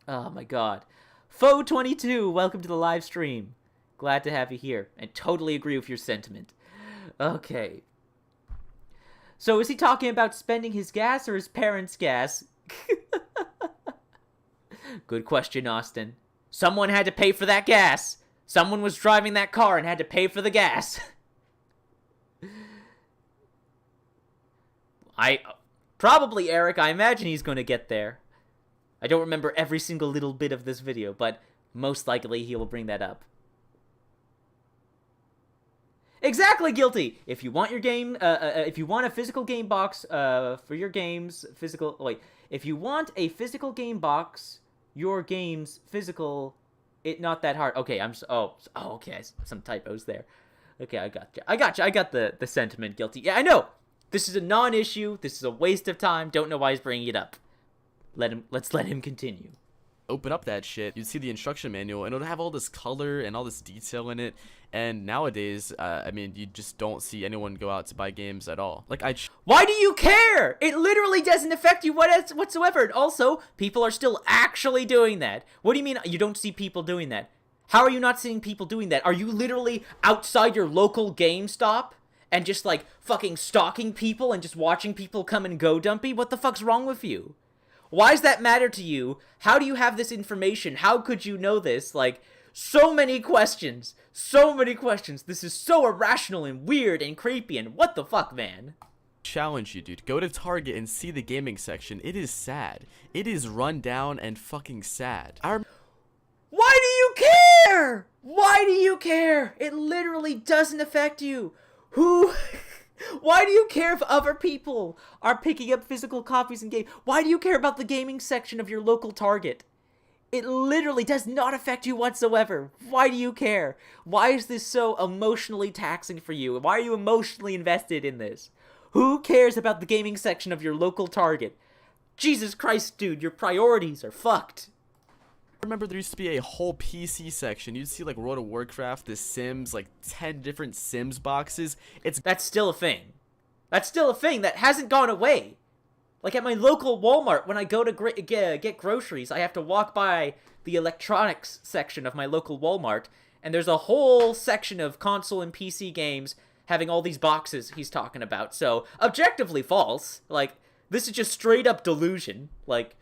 Oh my God. Foe22, welcome to the live stream. Glad to have you here, and totally agree with your sentiment. Okay. So is he talking about spending his gas or his parents' gas? Good question, Austin. Someone had to pay for that gas. Someone was driving that car and had to pay for the gas. Probably Eric. I imagine he's going to get there. I don't remember every single little bit of this video, but most likely he will bring that up. Exactly, Guilty. If you want your game, if you want a physical game box, for your games, if you want a physical game box, your games physical, not that hard. Okay, okay, some typos there. Okay, I got you. I got the sentiment, Guilty. Yeah, I know. This is a non-issue. This is a waste of time. Don't know why he's bringing it up. Let's let him continue. Open up that shit, you'd see the instruction manual, and it'll have all this color and all this detail in it. And nowadays, I mean, you just don't see anyone go out to buy games at all. Like, why do you care? It literally doesn't affect you whatsoever. And also, people are still actually doing that. What do you mean you don't see people doing that? How are you not seeing people doing that? Are you literally outside your local GameStop and just, like, fucking stalking people and just watching people come and go, Dumpy? What the fuck's wrong with you? Why does that matter to you? How do you have this information? How could you know this? Like, so many questions. So many questions. This is so irrational and weird and creepy and what the fuck, man? Challenge you, dude. Go to Target and see the gaming section. It is sad. It is run down and fucking sad. Why do you care? Why do you care? It literally doesn't affect you. Why do you care if other people are picking up physical copies and games? Why do you care about the gaming section of your local Target? It literally does not affect you whatsoever. Why do you care? Why is this so emotionally taxing for you? Why are you emotionally invested in this? Who cares about the gaming section of your local Target? Jesus Christ, dude, your priorities are fucked. I remember there used to be a whole PC section. You'd see, like, World of Warcraft, The Sims, like 10 different Sims boxes. That's still a thing. That's still a thing that hasn't gone away. Like, at my local Walmart, when I go to get groceries, I have to walk by the electronics section of my local Walmart, and there's a whole section of console and PC games having all these boxes he's talking about. So, objectively false. Like, this is just straight up delusion. Like,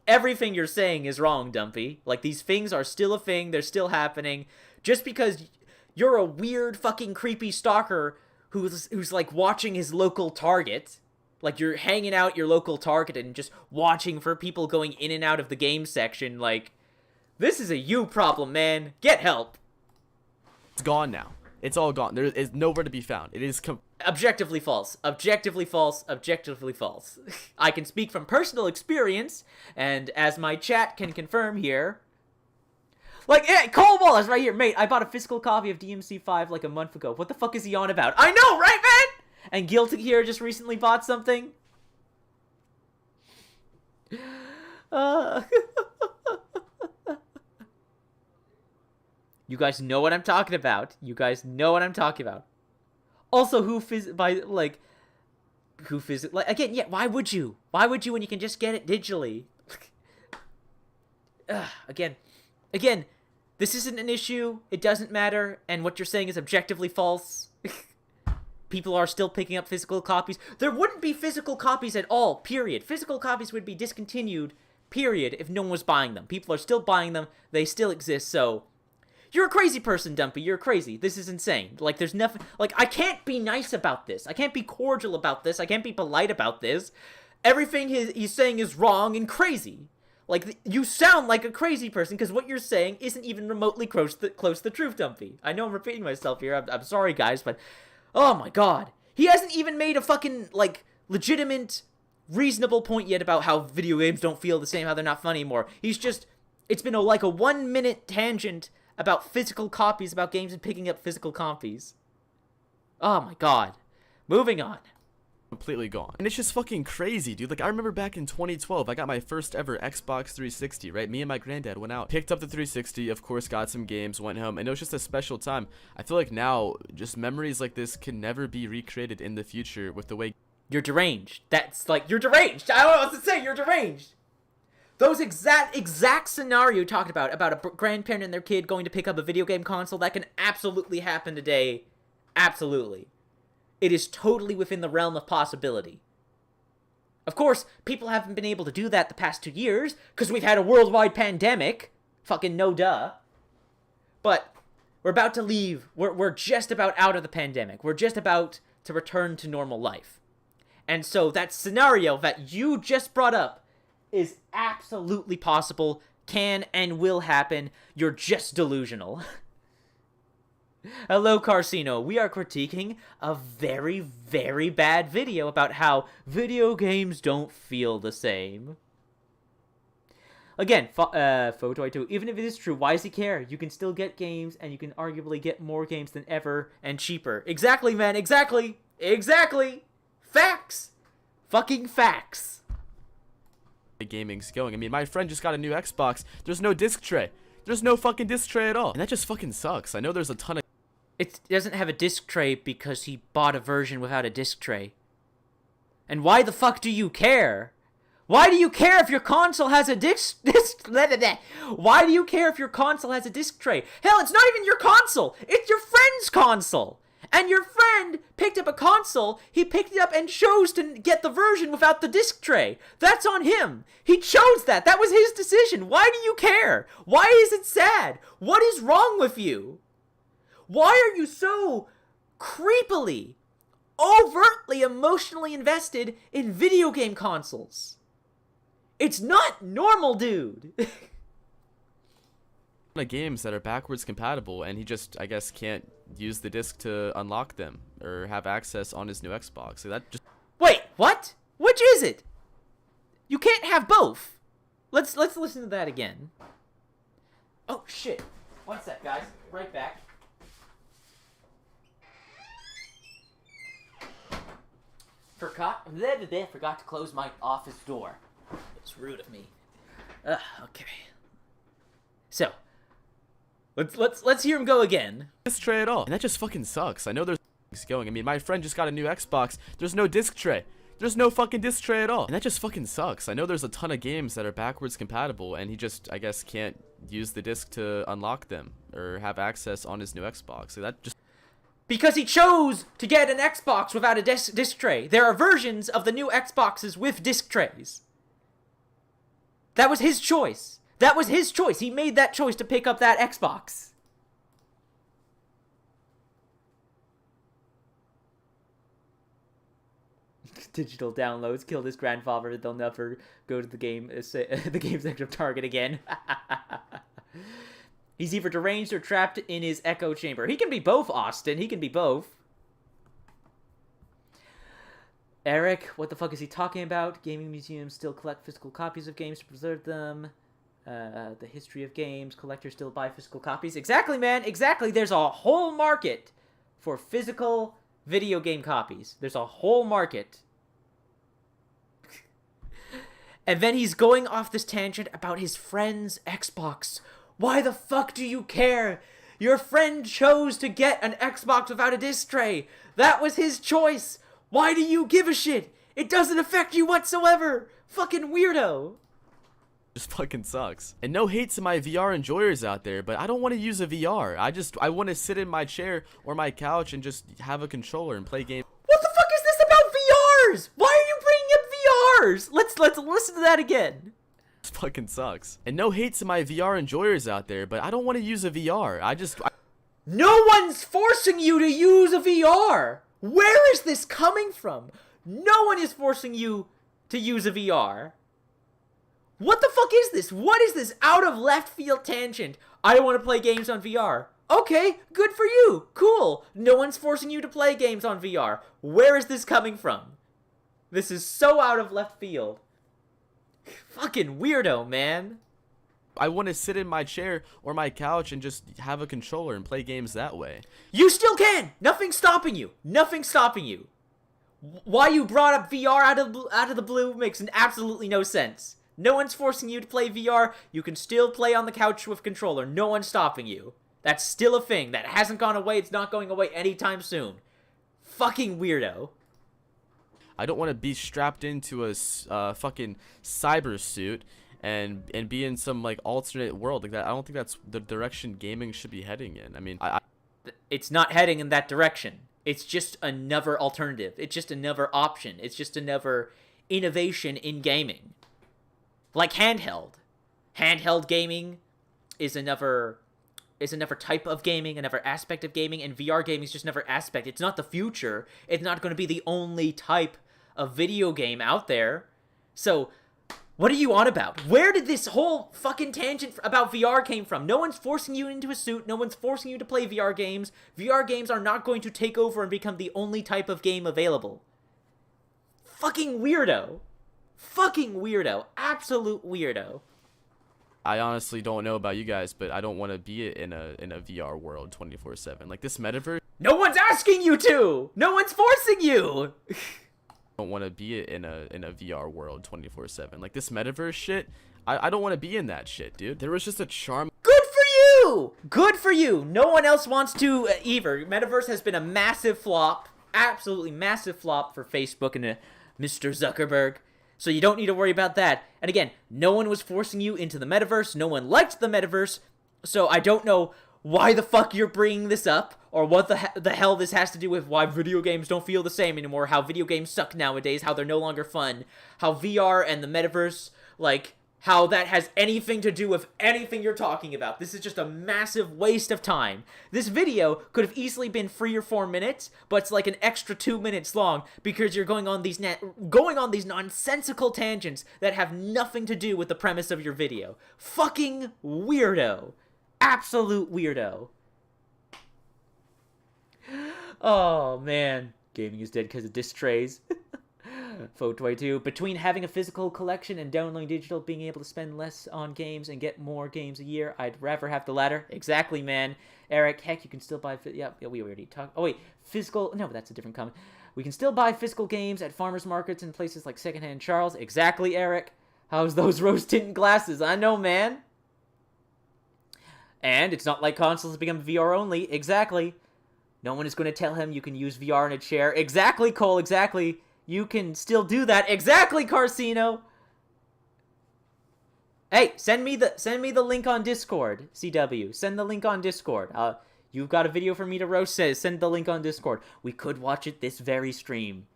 everything you're saying is wrong, Dumpy. Like, these things are still a thing, they're still happening. Just because you're a weird fucking creepy stalker who's like watching his local Target. Like, you're hanging out your local Target and just watching for people going in and out of the game section. Like, this is a you problem, man. Get help. It's gone now. It's all gone. There is nowhere to be found. It is Objectively false. Objectively false. Objectively false. I can speak from personal experience, and as my chat can confirm here... Like, yeah, Cole Wallace right here. Mate, I bought a physical copy of DMC5 like a month ago. What the fuck is he on about? I know, right, man? And Guilty here just recently bought something. You guys know what I'm talking about. You guys know what I'm talking about. Also, like, again, yeah, why would you? Why would you when you can just get it digitally? Again, this isn't an issue. It doesn't matter. And what you're saying is objectively false. People are still picking up physical copies. There wouldn't be physical copies at all, period. Physical copies would be discontinued, period, if no one was buying them. People are still buying them. They still exist, so... You're a crazy person, Dumpy. You're crazy. This is insane. Like, there's nothing... Like, I can't be nice about this. I can't be cordial about this. I can't be polite about this. Everything he's saying is wrong and crazy. Like, you sound like a crazy person because what you're saying isn't even remotely close to the truth, Dumpy. I know I'm repeating myself here. I'm sorry, guys, but... Oh, my God. He hasn't even made a fucking, like, legitimate, reasonable point yet about how video games don't feel the same, how they're not fun anymore. He's just... It's been like a 1-minute tangent about physical copies, about games and picking up physical copies. Oh, my God. Moving on. Completely gone. And it's just fucking crazy, dude. Like, I remember back in 2012, I got my first ever Xbox 360, right? Me and my granddad went out, picked up the 360, of course, got some games, went home, and it was just a special time. I feel like now, just memories like this can never be recreated in the future with the way... You're deranged. That's like, you're deranged. I don't know what to say. You're deranged. Those exact scenario you talked about a grandparent and their kid going to pick up a video game console, that can absolutely happen today. Absolutely. It is totally within the realm of possibility. Of course, people haven't been able to do that the past 2 years, because we've had a worldwide pandemic. Fucking no duh. But we're about to leave. We're just about out of the pandemic. We're just about to return to normal life. And so that scenario that you just brought up is absolutely possible, can and will happen. You're just delusional. Hello, Carcino. We are critiquing a very, very bad video about how video games don't feel the same. Again, Photo2, even if it is true, why does he care? You can still get games, and you can arguably get more games than ever, and cheaper. Exactly, man, exactly! Exactly! Facts! Fucking facts! Gaming's going. I mean, my friend just got a new Xbox. There's no disc tray. There's no fucking disc tray at all. And that just fucking sucks. I know there's a ton of... It doesn't have a disc tray because he bought a version without a disc tray. And why the fuck do you care? Why do you care if your console has a disc Why do you care if your console has a disc tray? Hell, it's not even your console. It's your friend's console. And your friend picked up a console, he picked it up and chose to get the version without the disc tray. That's on him. He chose that. That was his decision. Why do you care? Why is it sad? What is wrong with you? Why are you so creepily, overtly emotionally invested in video game consoles? It's not normal, dude. Games that are backwards compatible, and he just, I guess, can't use the disc to unlock them or have access on his new Xbox. So that just... Wait, what? Which is it? You can't have both. Let's listen to that again. Oh shit. One sec, guys. Right back. Forgot to close my office door. It's rude of me. Okay. So, let's hear him go again. Disc tray at all. And that just fucking sucks. I know there's going. I mean, my friend just got a new Xbox. There's no disc tray. There's no fucking disc tray at all. And that just fucking sucks. I know there's a ton of games that are backwards compatible, and he just, I guess, can't use the disc to unlock them or have access on his new Xbox. So that just... Because he chose to get an Xbox without a disc tray. There are versions of the new Xboxes with disc trays. That was his choice. That was his choice. He made that choice to pick up that Xbox. Digital downloads killed his grandfather. They'll never go to the game section of Target again. He's either deranged or trapped in his echo chamber. He can be both, Austin. He can be both. Eric, what the fuck is he talking about? Gaming museums still collect physical copies of games to preserve them. The history of games. Collectors still buy physical copies. Exactly, man. Exactly. There's a whole market for physical video game copies. There's a whole market. And then he's going off this tangent about his friend's Xbox. Why the fuck do you care? Your friend chose to get an Xbox without a disc tray. That was his choice. Why do you give a shit? It doesn't affect you whatsoever. Fucking weirdo. Just fucking sucks. And no hate to my VR enjoyers out there, but I don't want to use a VR. I want to sit in my chair or my couch and just have a controller and play games. What the fuck is this about VRs? Why are you bringing up VRs? Let's listen to that again. This fucking sucks. And no hate to my VR enjoyers out there, but I don't want to use a VR. No one's forcing you to use a VR. Where is this coming from? No one is forcing you to use a VR. What the fuck is this? What is this out of left field tangent? I don't want to play games on VR. Okay, good for you. Cool. No one's forcing you to play games on VR. Where is this coming from? This is so out of left field. Fucking weirdo, man. I want to sit in my chair or my couch and just have a controller and play games that way. You still can. Nothing's stopping you. Nothing's stopping you. Why you brought up VR out of the blue makes absolutely no sense. No one's forcing you to play VR. You can still play on the couch with a controller. No one's stopping you. That's still a thing. That hasn't gone away. It's not going away anytime soon. Fucking weirdo. I don't want to be strapped into a fucking cyber suit and be in some like alternate world like that. I don't think that's the direction gaming should be heading in. I mean, it's not heading in that direction. It's just another alternative. It's just another option. It's just another innovation in gaming. Like handheld. Handheld gaming is another type of gaming, another aspect of gaming, and VR gaming is just another aspect. It's not the future. It's not going to be the only type of video game out there. So, what are you on about? Where did this whole fucking tangent about VR came from? No one's forcing you into a suit. No one's forcing you to play VR games. VR games are not going to take over and become the only type of game available. Fucking weirdo. Fucking weirdo. Absolute weirdo. I honestly don't know about you guys, but I don't want to be in a VR world 24/7. Like this metaverse. No one's asking you to. No one's forcing you. Don't want to be in a VR world 24/7. Like this metaverse shit. I don't want to be in that shit, dude. There was just a charm. Good for you. Good for you. No one else wants to either. Metaverse has been a massive flop. Absolutely massive flop for Facebook and Mr. Zuckerberg. So you don't need to worry about that. And again, no one was forcing you into the metaverse. No one liked the metaverse. So I don't know why the fuck you're bringing this up, or what the hell this has to do with why video games don't feel the same anymore, how video games suck nowadays, how they're no longer fun, how VR and the metaverse, like, how that has anything to do with anything you're talking about. This is just a massive waste of time. This video could have easily been 3 or 4 minutes, but it's like an extra 2 minutes long because you're going on these nonsensical tangents that have nothing to do with the premise of your video. Fucking weirdo. Absolute weirdo. Oh, man. Gaming is dead because of disc trays. Photo22. Between having a physical collection and downloading digital, being able to spend less on games and get more games a year, I'd rather have the latter. Exactly, man. Eric, heck, you can still buy... Yeah, we already talked... Oh, wait. Physical... No, that's a different comment. We can still buy physical games at farmers markets and places like Secondhand Charles. Exactly, Eric. How's those rose-tinted glasses? I know, man. And it's not like consoles have become VR only. Exactly. No one is going to tell him you can use VR in a chair. Exactly, Cole. Exactly. You can still do that. Exactly, Carcino. Hey, send me the link on Discord, CW. Send the link on Discord. You've got a video for me to roast? Send the link on Discord. We could watch it this very stream.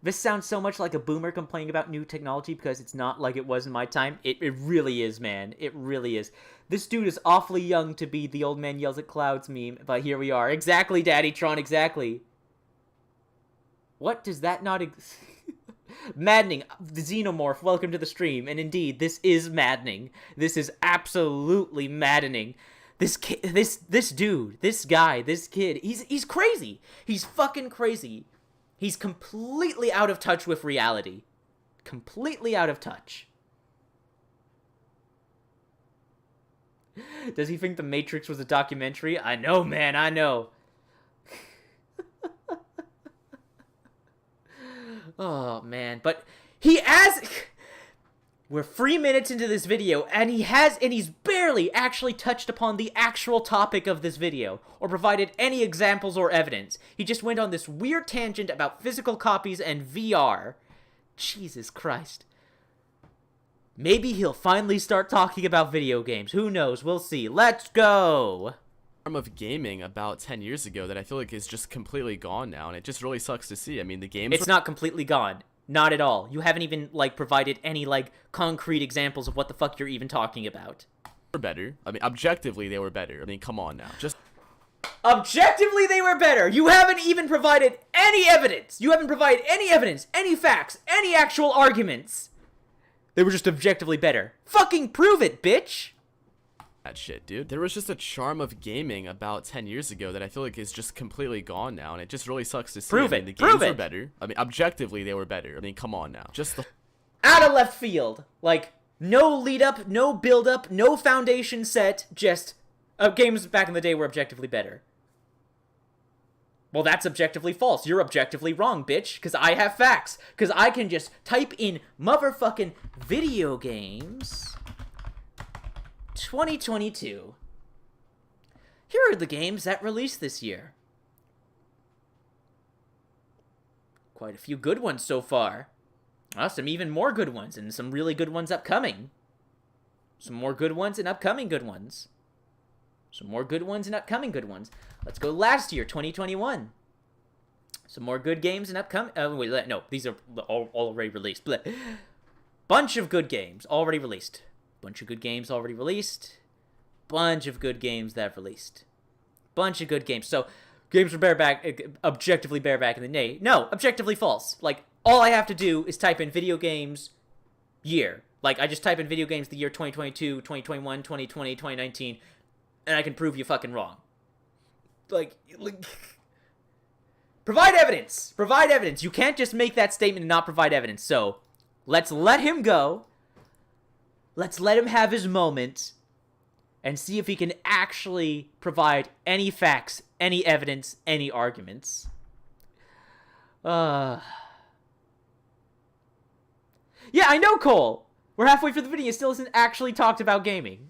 This sounds so much like a boomer complaining about new technology because it's not like it was in my time. It really is, man. It really is. This dude is awfully young to be the old man yells at clouds meme, but here we are. Exactly, Daddy Tron, exactly. What does that not... Maddening. The Xenomorph, welcome to the stream. And indeed, this is maddening. This is absolutely maddening. This kid, this dude, this guy, this kid, he's crazy. He's fucking crazy. He's completely out of touch with reality. Completely out of touch. Does he think The Matrix was a documentary? I know, man, I know. Oh, man. But he has... We're 3 minutes into this video, and he's barely actually touched upon the actual topic of this video, or provided any examples or evidence. He just went on this weird tangent about physical copies and VR. Jesus Christ. Maybe he'll finally start talking about video games. Who knows? We'll see. Let's go! Of gaming about 10 years ago that I feel like is just completely gone now, and it just really sucks to see. I mean, the games... It's not completely gone. Not at all. You haven't even, like, provided any, like, concrete examples of what the fuck you're even talking about. Were better. I mean, objectively, they were better. I mean, come on now. Just... Objectively, they were better! You haven't even provided any evidence! You haven't provided any evidence, any facts, any actual arguments! They were just objectively better. Fucking prove it, bitch! That shit, dude. There was just a charm of gaming about 10 years ago that I feel like is just completely gone now, and it just really sucks to see. Prove I mean, it. the games Prove were it. better. I mean, objectively, they were better. I mean, come on now. Just the... Out of left field. Like, no lead up, no build up, no foundation set, just... games back in the day were objectively better. Well, that's objectively false. You're objectively wrong, bitch. Because I have facts. Because I can just type in motherfucking video games... 2022. Here are the games that released this year. Quite a few good ones so far. Some even more good ones, and some really good ones upcoming. Some more good ones and upcoming good ones. Some more good ones and upcoming good ones. Let's go last year, 2021. Some more good games and upcoming... wait, no, these are all already released. Blech. Bunch of good games already released. Bunch of good games already released. Bunch of good games that have released. Bunch of good games. So, games were objectively better back in the day. No, objectively false. Like, all I have to do is type in video games year. Like, I just type in video games the year 2022, 2021, 2020, 2019, and I can prove you fucking wrong. Like provide evidence! Provide evidence! You can't just make that statement and not provide evidence. So, let's let him go. Let's let him have his moment and see if he can actually provide any facts, any evidence, any arguments. Yeah, I know, Cole. We're halfway through the video. Still hasn't actually talked about gaming.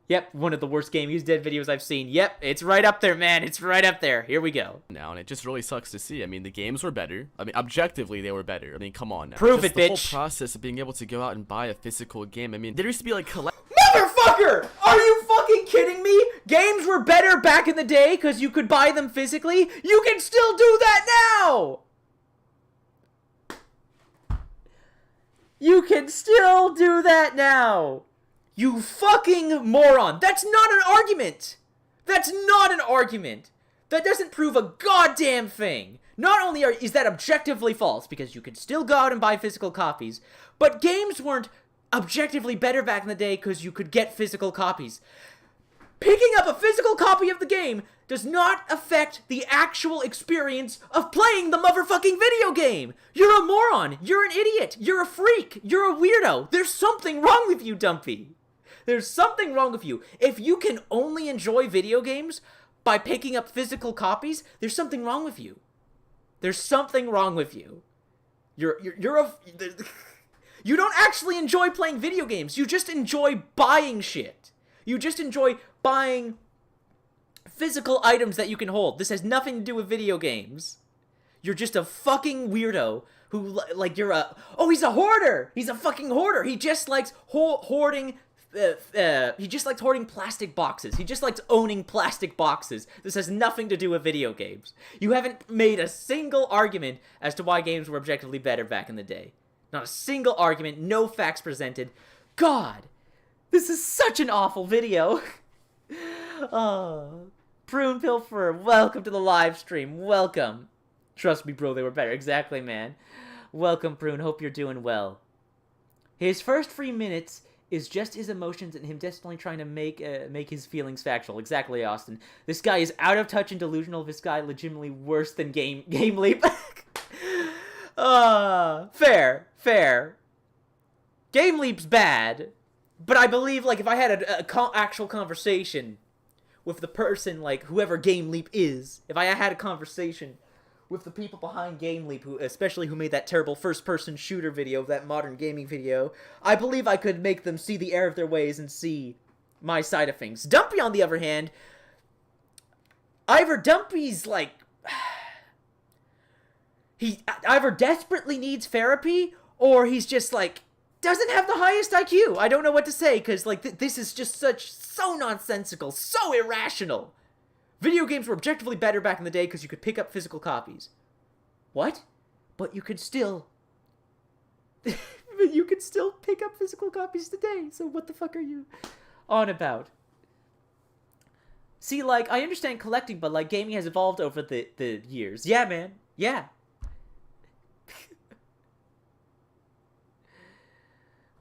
Yep, one of the worst Game Used Dead videos I've seen. Yep, it's right up there, man. It's right up there. Here we go. Now, and it just really sucks to see. I mean, the games were better. I mean, objectively, they were better. I mean, come on now. Prove just it, the bitch. whole process of being able to go out and buy a physical game. I mean, there used to be like Motherfucker! Are you fucking kidding me? Games were better back in the day because you could buy them physically? You can still do that now! You can still do that now! You fucking moron! That's not an argument! That's not an argument! That doesn't prove a goddamn thing! Not only is that objectively false, because you could still go out and buy physical copies, but games weren't objectively better back in the day because you could get physical copies. Picking up a physical copy of the game does not affect the actual experience of playing the motherfucking video game! You're a moron! You're an idiot! You're a freak! You're a weirdo! There's something wrong with you, Dumpy! There's something wrong with you. If you can only enjoy video games by picking up physical copies, there's something wrong with you. There's something wrong with you. You don't actually enjoy playing video games. You just enjoy buying shit. You just enjoy buying physical items that you can hold. This has nothing to do with video games. You're just a fucking weirdo who, like, he's a hoarder. He's a fucking hoarder. He just likes hoarding he just liked hoarding plastic boxes. He just likes owning plastic boxes. This has nothing to do with video games. You haven't made a single argument as to why games were objectively better back in the day. Not a single argument, no facts presented. God, this is such an awful video. Oh, Prune Pilfer, welcome to the live stream. Welcome. Trust me, bro, they were better. Exactly, man. Welcome, Prune. Hope you're doing well. His first 3 minutes is just his emotions and him desperately trying to make his feelings factual. Exactly, Austin. This guy is out of touch and delusional. This guy legitimately worse than Game Leap. Fair. Game Leap's bad, but I believe, like, if I had a actual conversation with the person, like, whoever Game Leap is, if I had a conversation with the people behind Game Leap, especially who made that terrible first-person shooter video, that modern gaming video, I believe I could make them see the error of their ways and see my side of things. Dumpy, on the other hand, either Dumpy's, like, he either desperately needs therapy, or he's just, like, doesn't have the highest IQ. I don't know what to say, because, like, this is just so nonsensical, so irrational. Video games were objectively better back in the day because you could pick up physical copies. What? But you could still... you could still pick up physical copies today, so what the fuck are you on about? See, like, I understand collecting, but, like, gaming has evolved over the years. Yeah, man. Yeah.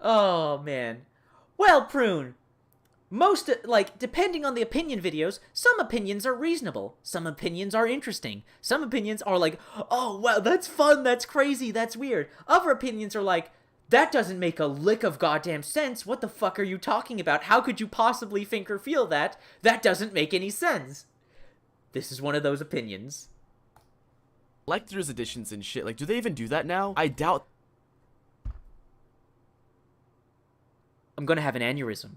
Oh, man. Well, Prune... Most, like, depending on the opinion videos, some opinions are reasonable. Some opinions are interesting. Some opinions are like, oh, wow, that's fun, that's crazy, that's weird. Other opinions are like, that doesn't make a lick of goddamn sense. What the fuck are you talking about? How could you possibly think or feel that? That doesn't make any sense. This is one of those opinions. Collector's editions and shit, like, do they even do that now? I doubt. I'm gonna have an aneurysm.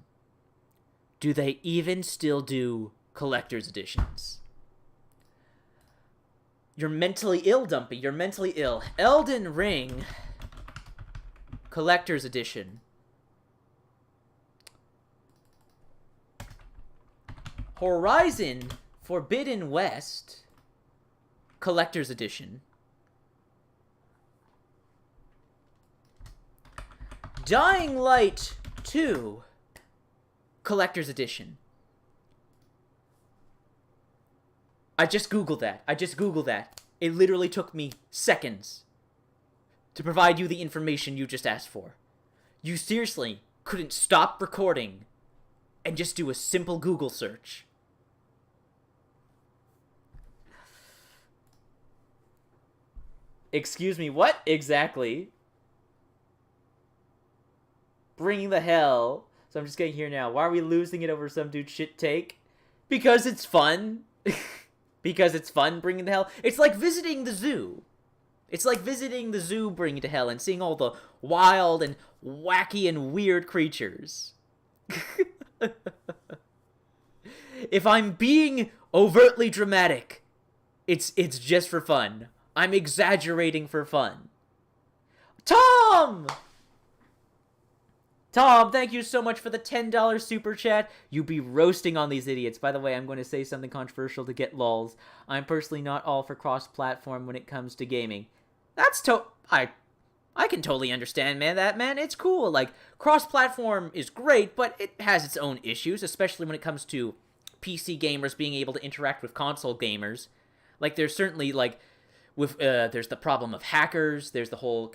Do they even still do collector's editions? You're mentally ill, Dumpy. You're mentally ill. Elden Ring collector's edition. Horizon Forbidden West collector's edition. Dying Light 2 collector's edition. I just googled that. It literally took me seconds to provide you the information you just asked for. You seriously couldn't stop recording and just do a simple Google search. Excuse me, what? Exactly. Bring the hell. So I'm just getting here now. Why are we losing it over some dude shit take? Because it's fun. Because it's fun bringing the hell. It's like visiting the zoo. It's like visiting the zoo bringing to hell and seeing all the wild and wacky and weird creatures. If I'm being overtly dramatic, it's just for fun. I'm exaggerating for fun. Tom! Tom, thank you so much for the $10 super chat. You be roasting on these idiots. By the way, I'm going to say something controversial to get lols. I'm personally not all for cross-platform when it comes to gaming. That's I can totally understand, man. It's cool. Like, cross-platform is great, but it has its own issues, especially when it comes to PC gamers being able to interact with console gamers. Like, there's certainly, like, with there's the problem of hackers, there's the whole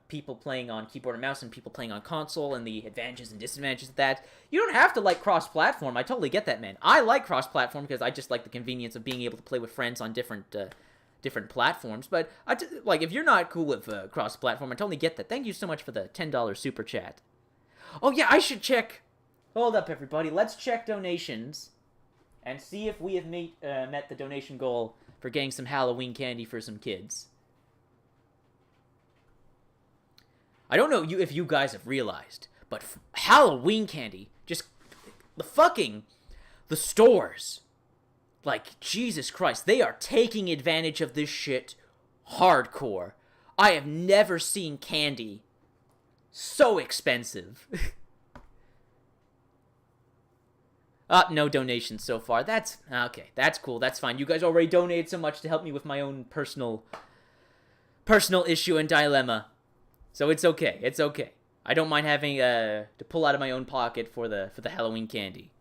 people playing on keyboard and mouse and people playing on console and the advantages and disadvantages of that. You don't have to like cross-platform. I totally get that, man. I like cross-platform because I just like the convenience of being able to play with friends on different platforms. But like, if you're not cool with cross-platform, I totally get that. Thank you so much for the $10 super chat. Oh yeah, I should check. Hold up, everybody. Let's check donations and see if we have met the donation goal for getting some Halloween candy for some kids. I don't know if you guys have realized, but Halloween candy, just the stores, like, Jesus Christ, they are taking advantage of this shit hardcore. I have never seen candy so expensive. No donations so far. That's okay. That's cool. That's fine. You guys already donated so much to help me with my own personal issue and dilemma. So it's okay. It's okay. I don't mind having to pull out of my own pocket for the Halloween candy.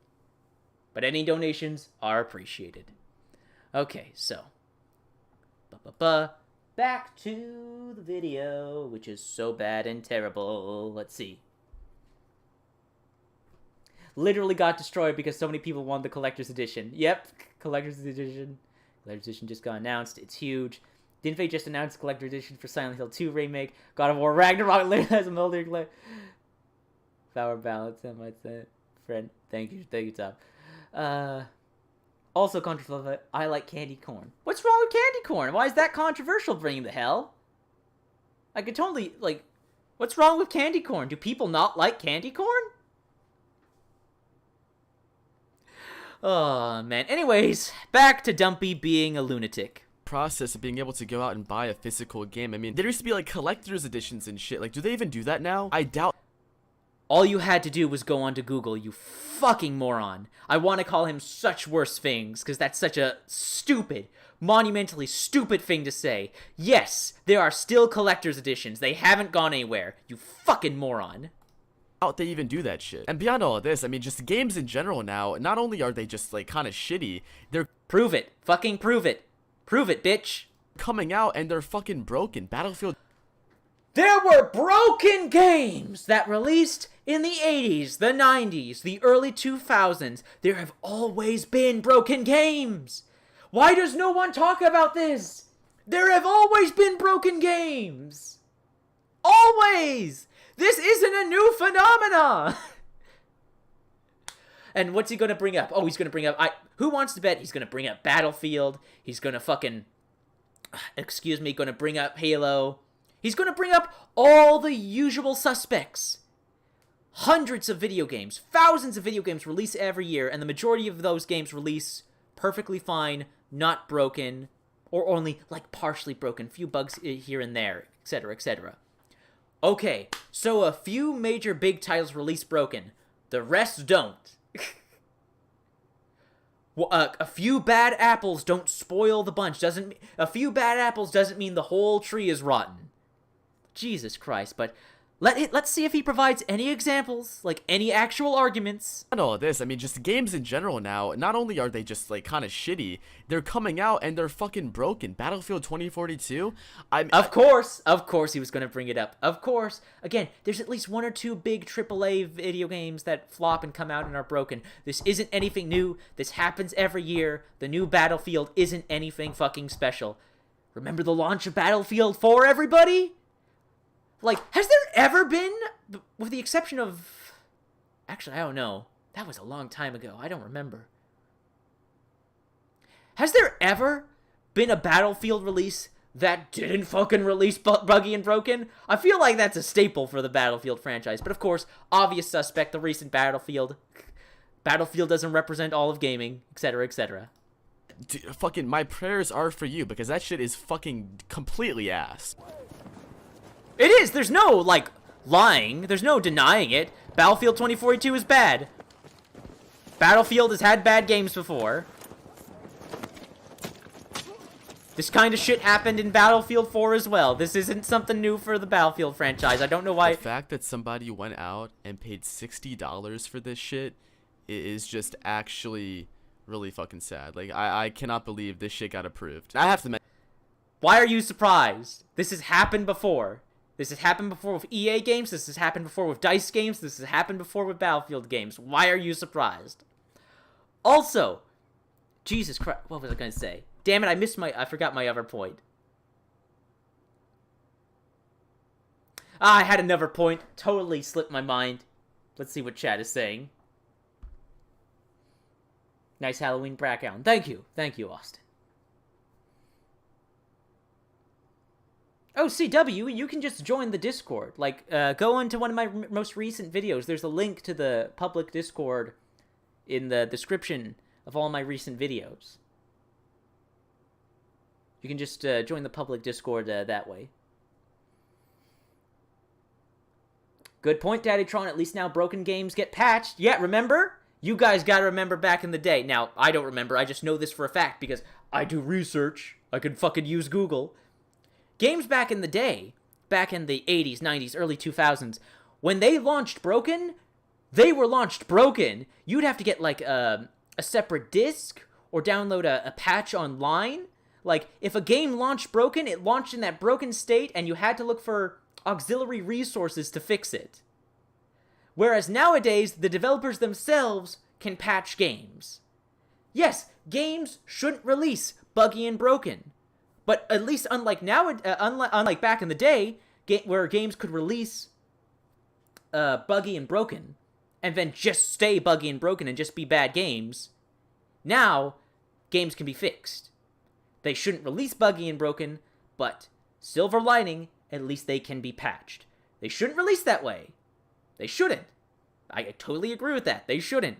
But any donations are appreciated. Okay, so back to the video, which is so bad and terrible. Let's see. Literally got destroyed because so many people wanted the collector's edition. Yep, collector's edition. Collector's edition just got announced. It's huge. Didn't they just announce collector's edition for Silent Hill 2 remake? God of War Ragnarok literally has a Mulder Clay. Power balance, I might say. Friend, thank you, Tom. Also controversial, I like candy corn. What's wrong with candy corn? Why is that controversial, bringing the hell? I could totally, like, what's wrong with candy corn? Do people not like candy corn? Oh, man. Anyways, back to Dumpy being a lunatic. Process of being able to go out and buy a physical game. I mean, there used to be like collector's editions and shit. Like, do they even do that now? I doubt. All you had to do was go onto Google, you fucking moron. I want to call him such worse things, because that's such a stupid, monumentally stupid thing to say. Yes, there are still collector's editions. They haven't gone anywhere. You fucking moron. They even do that shit. And beyond all of this, I mean, just games in general now, not only are they just like kind of shitty, they're prove it. Fucking prove it. Prove it, bitch. Coming out and they're fucking broken. Battlefield. There were broken games that released in the 80s, the 90s, the early 2000s. There have always been broken games. Why does no one talk about this? There have always been broken games. Always. This isn't a new phenomena. And what's he going to bring up? Oh, he's going to bring up... Who wants to bet he's going to bring up Battlefield? He's going to fucking... going to bring up Halo. He's going to bring up all the usual suspects. Hundreds of video games, thousands of video games release every year, and the majority of those games release perfectly fine, not broken, or only, like, partially broken, few bugs here and there, etc., etc. Okay, so a few major big titles release broken. The rest don't. A few bad apples don't spoil the bunch. A few bad apples doesn't mean the whole tree is rotten. Jesus Christ, but let's see if he provides any examples, like any actual arguments. And all of this, I mean, just games in general now, not only are they just like kind of shitty, they're coming out and they're fucking broken. Battlefield 2042, Of course he was going to bring it up. Of course. Again, there's at least one or two big AAA video games that flop and come out and are broken. This isn't anything new. This happens every year. The new Battlefield isn't anything fucking special. Remember the launch of Battlefield 4, everybody? Like, has there ever been, with the exception of... Actually, I don't know. That was a long time ago. I don't remember. Has there ever been a Battlefield release that didn't fucking release buggy and broken? I feel like that's a staple for the Battlefield franchise. But of course, obvious suspect, the recent Battlefield. Battlefield doesn't represent all of gaming, etc., etc. Dude, fucking, my prayers are for you, because that shit is fucking completely ass. It is! There's no, like, lying. There's no denying it. Battlefield 2042 is bad. Battlefield has had bad games before. This kind of shit happened in Battlefield 4 as well. This isn't something new for the Battlefield franchise. I don't know why... The fact that somebody went out and paid $60 for this shit is just actually really fucking sad. Like, I cannot believe this shit got approved. I have to mention... Why are you surprised? This has happened before. This has happened before with EA games. This has happened before with DICE games. This has happened before with Battlefield games. Why are you surprised? Also, Jesus Christ, what was I going to say? Damn it, I forgot my other point. I had another point. Totally slipped my mind. Let's see what chat is saying. Nice Halloween background. Thank you, Austin. Oh, CW, you can just join the Discord. Like, go into one of my most recent videos. There's a link to the public Discord in the description of all my recent videos. You can just join the public Discord that way. Good point, Daddytron. At least now broken games get patched. Yeah, remember? You guys gotta remember back in the day. Now, I don't remember. I just know this for a fact because I do research. I could fucking use Google. Games back in the day, back in the 80s, 90s, early 2000s, when they launched broken, they were launched broken. You'd have to get, like, a separate disc or download a patch online. Like, if a game launched broken, it launched in that broken state, and you had to look for auxiliary resources to fix it. Whereas nowadays, the developers themselves can patch games. Yes, games shouldn't release buggy and broken. But at least unlike back in the day, where games could release buggy and broken, and then just stay buggy and broken and just be bad games, now, games can be fixed. They shouldn't release buggy and broken, but silver lining, at least they can be patched. They shouldn't release that way. They shouldn't. I totally agree with that. They shouldn't.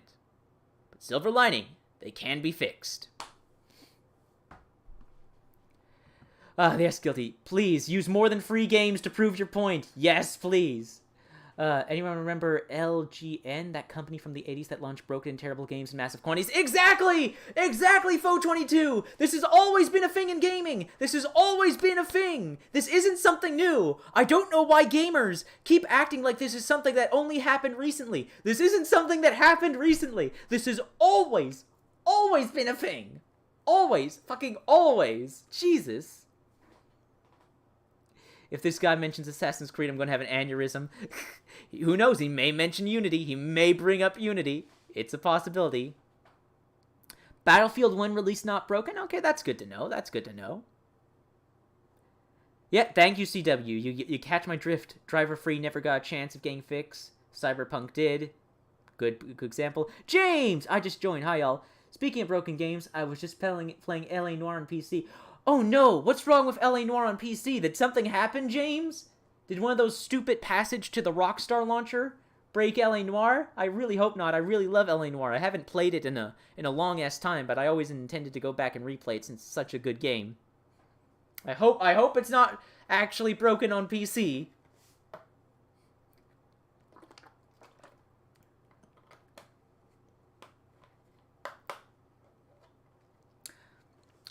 But silver lining, they can be fixed. Yes, Guilty. Please, use more than free games to prove your point. Yes, please. Anyone remember LGN, that company from the 80s that launched broken and terrible games in massive quantities? Exactly! Exactly, Fo22! This has always been a thing in gaming! This has always been a thing! This isn't something new! I don't know why gamers keep acting like this is something that only happened recently. This isn't something that happened recently. This has always been a thing. Always. Fucking always. Jesus. If this guy mentions Assassin's Creed, I'm going to have an aneurysm. Who knows? He may mention Unity. He may bring up Unity. It's a possibility. Battlefield 1 release not broken? Okay, that's good to know. That's good to know. Yeah, thank you, CW. You catch my drift. Driver Free never got a chance of getting fixed. Cyberpunk did. Good example. James! I just joined. Hi, y'all. Speaking of broken games, I was just playing LA Noire on PC. Oh no, what's wrong with LA Noire on PC? Did something happen, James? Did one of those stupid passage to the Rockstar launcher break LA Noire? I really hope not. I really love LA Noire. I haven't played it in a long-ass time, but I always intended to go back and replay it since it's such a good game. I hope it's not actually broken on PC.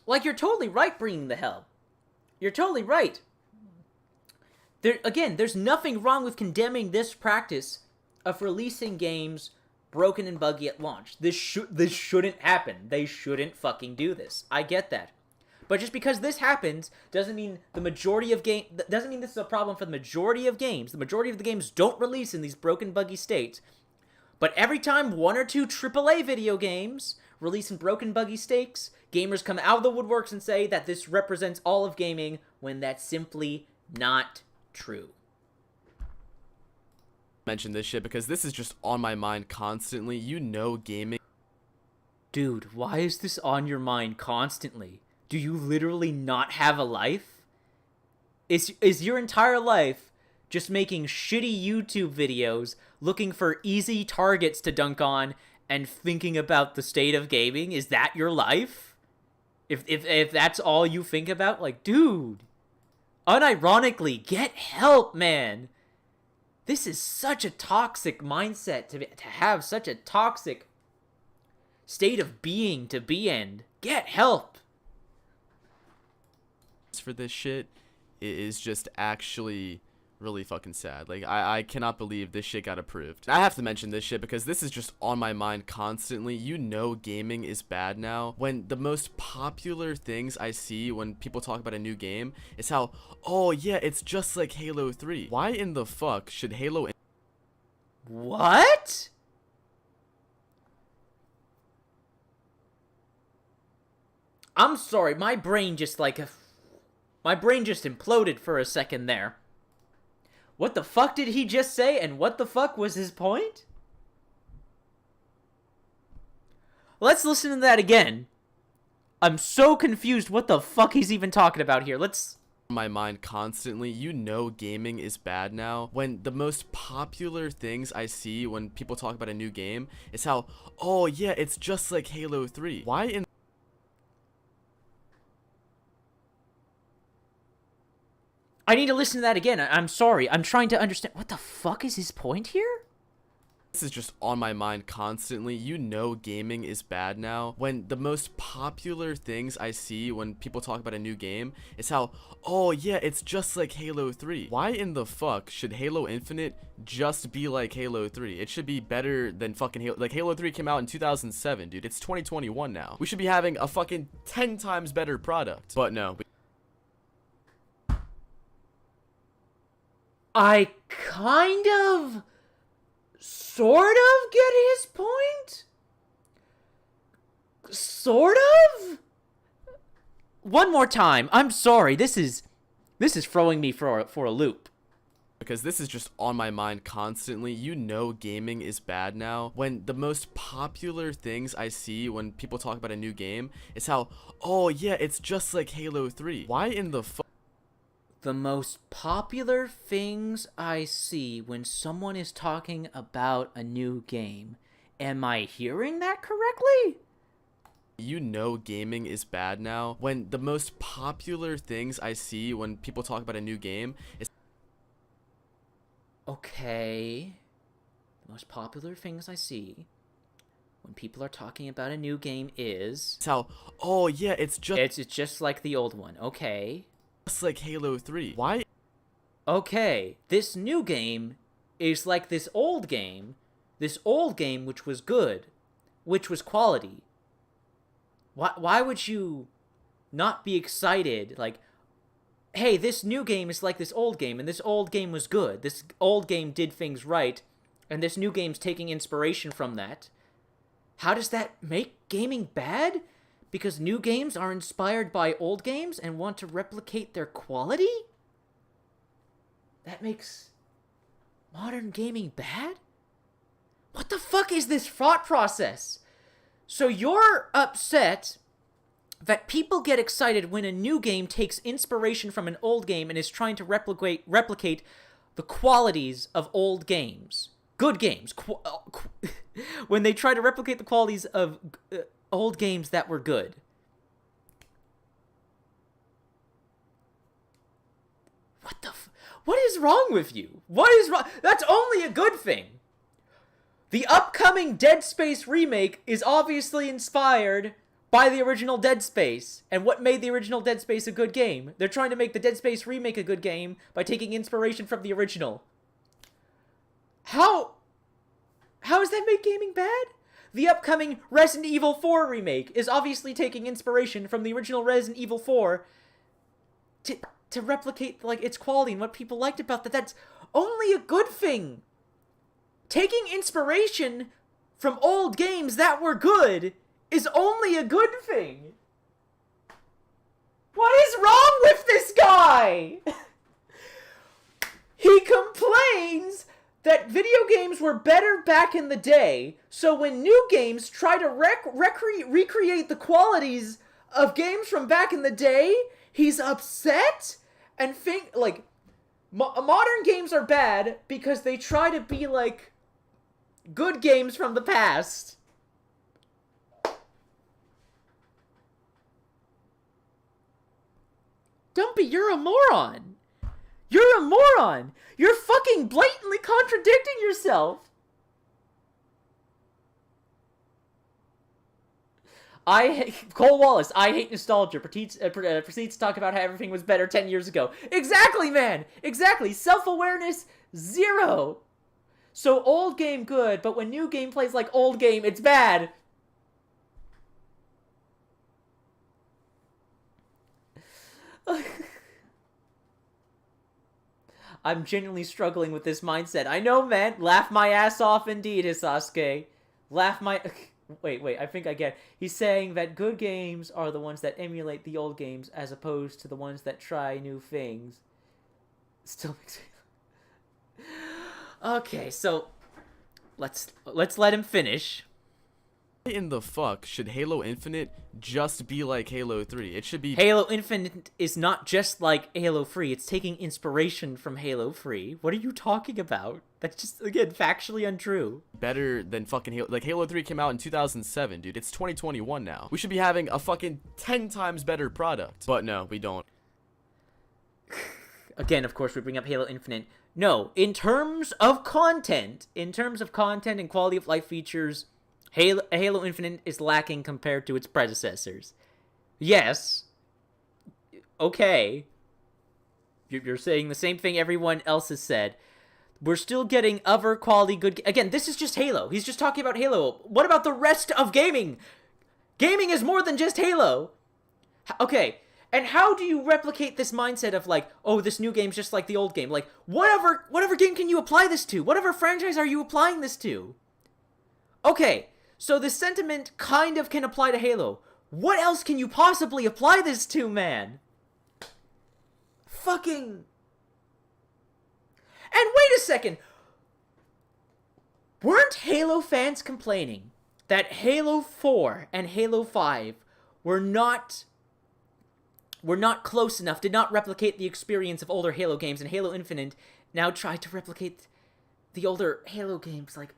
Like, you're totally right bringing the hell. You're totally right. There's nothing wrong with condemning this practice of releasing games broken and buggy at launch. This shouldn't happen. They shouldn't fucking do this. I get that. But just because this happens doesn't mean doesn't mean this is a problem for the majority of games. The majority of the games don't release in these broken, buggy states. But every time one or two AAA video games release in broken, buggy states, gamers come out of the woodworks and say that this represents all of gaming, when that's simply not true. Mention this shit because this is just on my mind constantly. You know, gaming. Dude, why is this on your mind constantly? Do you literally not have a life? Is your entire life just making shitty YouTube videos, looking for easy targets to dunk on, and thinking about the state of gaming? Is that your life? If that's all you think about, like, dude, unironically, get help, man. This is such a toxic mindset to have, such a toxic state of being to be in. Get help. For this shit is just actually really fucking sad. Like, I cannot believe this shit got approved. I have to mention this shit because this is just on my mind constantly. You know, gaming is bad now when the most popular things I see when people talk about a new game is how, oh yeah, it's just like Halo 3. Why in the fuck should Halo... What? I'm sorry, my brain just imploded for a second there. What the fuck did he just say, and what the fuck was his point? Let's listen to that again. I'm so confused what the fuck he's even talking about here. Let's... My mind constantly. You know, gaming is bad now when the most popular things I see when people talk about a new game is how, oh yeah, it's just like Halo 3. Why in... I need to listen to that again. I'm sorry. I'm trying to understand. What the fuck is his point here? this is just on my mind constantly. You know gaming is bad now when the most popular things I see when people talk about a new game is how, oh yeah, it's just like Halo 3. Why in the fuck should Halo Infinite just be like Halo 3? It should be better than fucking Halo. Like, Halo 3 came out in 2007, dude. It's 2021 now. We should be having a fucking 10 times better product. But no. I kind of, sort of get his point? Sort of? One more time. I'm sorry. This is throwing me for a loop. Because this is just on my mind constantly. You know gaming is bad now when the most popular things I see when people talk about a new game is how, oh yeah, it's just like Halo 3. Why in the fuck? The most popular things I see when someone is talking about a new game. Am I hearing that correctly? You know gaming is bad now when the most popular things I see when people talk about a new game is... Okay. The most popular things I see when people are talking about a new game is... It's how, oh yeah, it's just like the old one. Okay. Just like Halo 3. Why? Okay, this new game is like this old game which was good, which was quality. Why would you not be excited? Like, hey, this new game is like this old game, and this old game was good. This old game did things right, and this new game's taking inspiration from that. How does that make gaming bad? Because new games are inspired by old games and want to replicate their quality? That makes modern gaming bad? What the fuck is this thought process? So you're upset that people get excited when a new game takes inspiration from an old game and is trying to replicate the qualities of old games. Good games. When they try to replicate the qualities of... old games that were good. What is wrong with you? What is wrong? That's only a good thing. The upcoming Dead Space remake is obviously inspired by the original Dead Space. And what made the original Dead Space a good game? They're trying to make the Dead Space remake a good game by taking inspiration from the original. How does that make gaming bad? The upcoming Resident Evil 4 remake is obviously taking inspiration from the original Resident Evil 4 to replicate, like, its quality and what people liked about that. That's only a good thing. Taking inspiration from old games that were good is only a good thing. What is wrong with this guy? He complains that video games were better back in the day, so when new games try to recreate the qualities of games from back in the day, he's upset and think, like, modern games are bad because they try to be like good games from the past. Dumpy, you're a moron. You're a moron. You're fucking blatantly contradicting yourself. Cole Wallace, I hate nostalgia. Proceeds to talk about how everything was better 10 years ago. Exactly, man. Exactly. Self-awareness, 0. So old game good, but when new game plays like old game, it's bad. I'm genuinely struggling with this mindset. I know, man. Laugh my ass off indeed, Hisasuke. Laugh my... Wait, I think I get it. He's saying that good games are the ones that emulate the old games as opposed to the ones that try new things. Still makes me... Okay, so... Let's let him finish. Why in the fuck should Halo Infinite just be like Halo 3? It should be... Halo Infinite is not just like Halo 3. It's taking inspiration from Halo 3. What are you talking about? That's just, again, factually untrue. Better than fucking Halo... Like, Halo 3 came out in 2007, dude. It's 2021 now. We should be having a fucking 10 times better product. But no, we don't. Again, of course, we bring up Halo Infinite. No, in terms of content and quality of life features, Halo Infinite is lacking compared to its predecessors. Yes. Okay. You're saying the same thing everyone else has said. We're still getting other quality good... Again, this is just Halo. He's just talking about Halo. What about the rest of gaming? Gaming is more than just Halo. Okay, and how do you replicate this mindset of like, oh, this new game's just like the old game? Like, whatever game can you apply this to? Whatever franchise are you applying this to? Okay, so this sentiment kind of can apply to Halo. What else can you possibly apply this to, man? Fucking... And wait a second! Weren't Halo fans complaining that Halo 4 and Halo 5 were not close enough, did not replicate the experience of older Halo games, and Halo Infinite now tried to replicate the older Halo games? Like,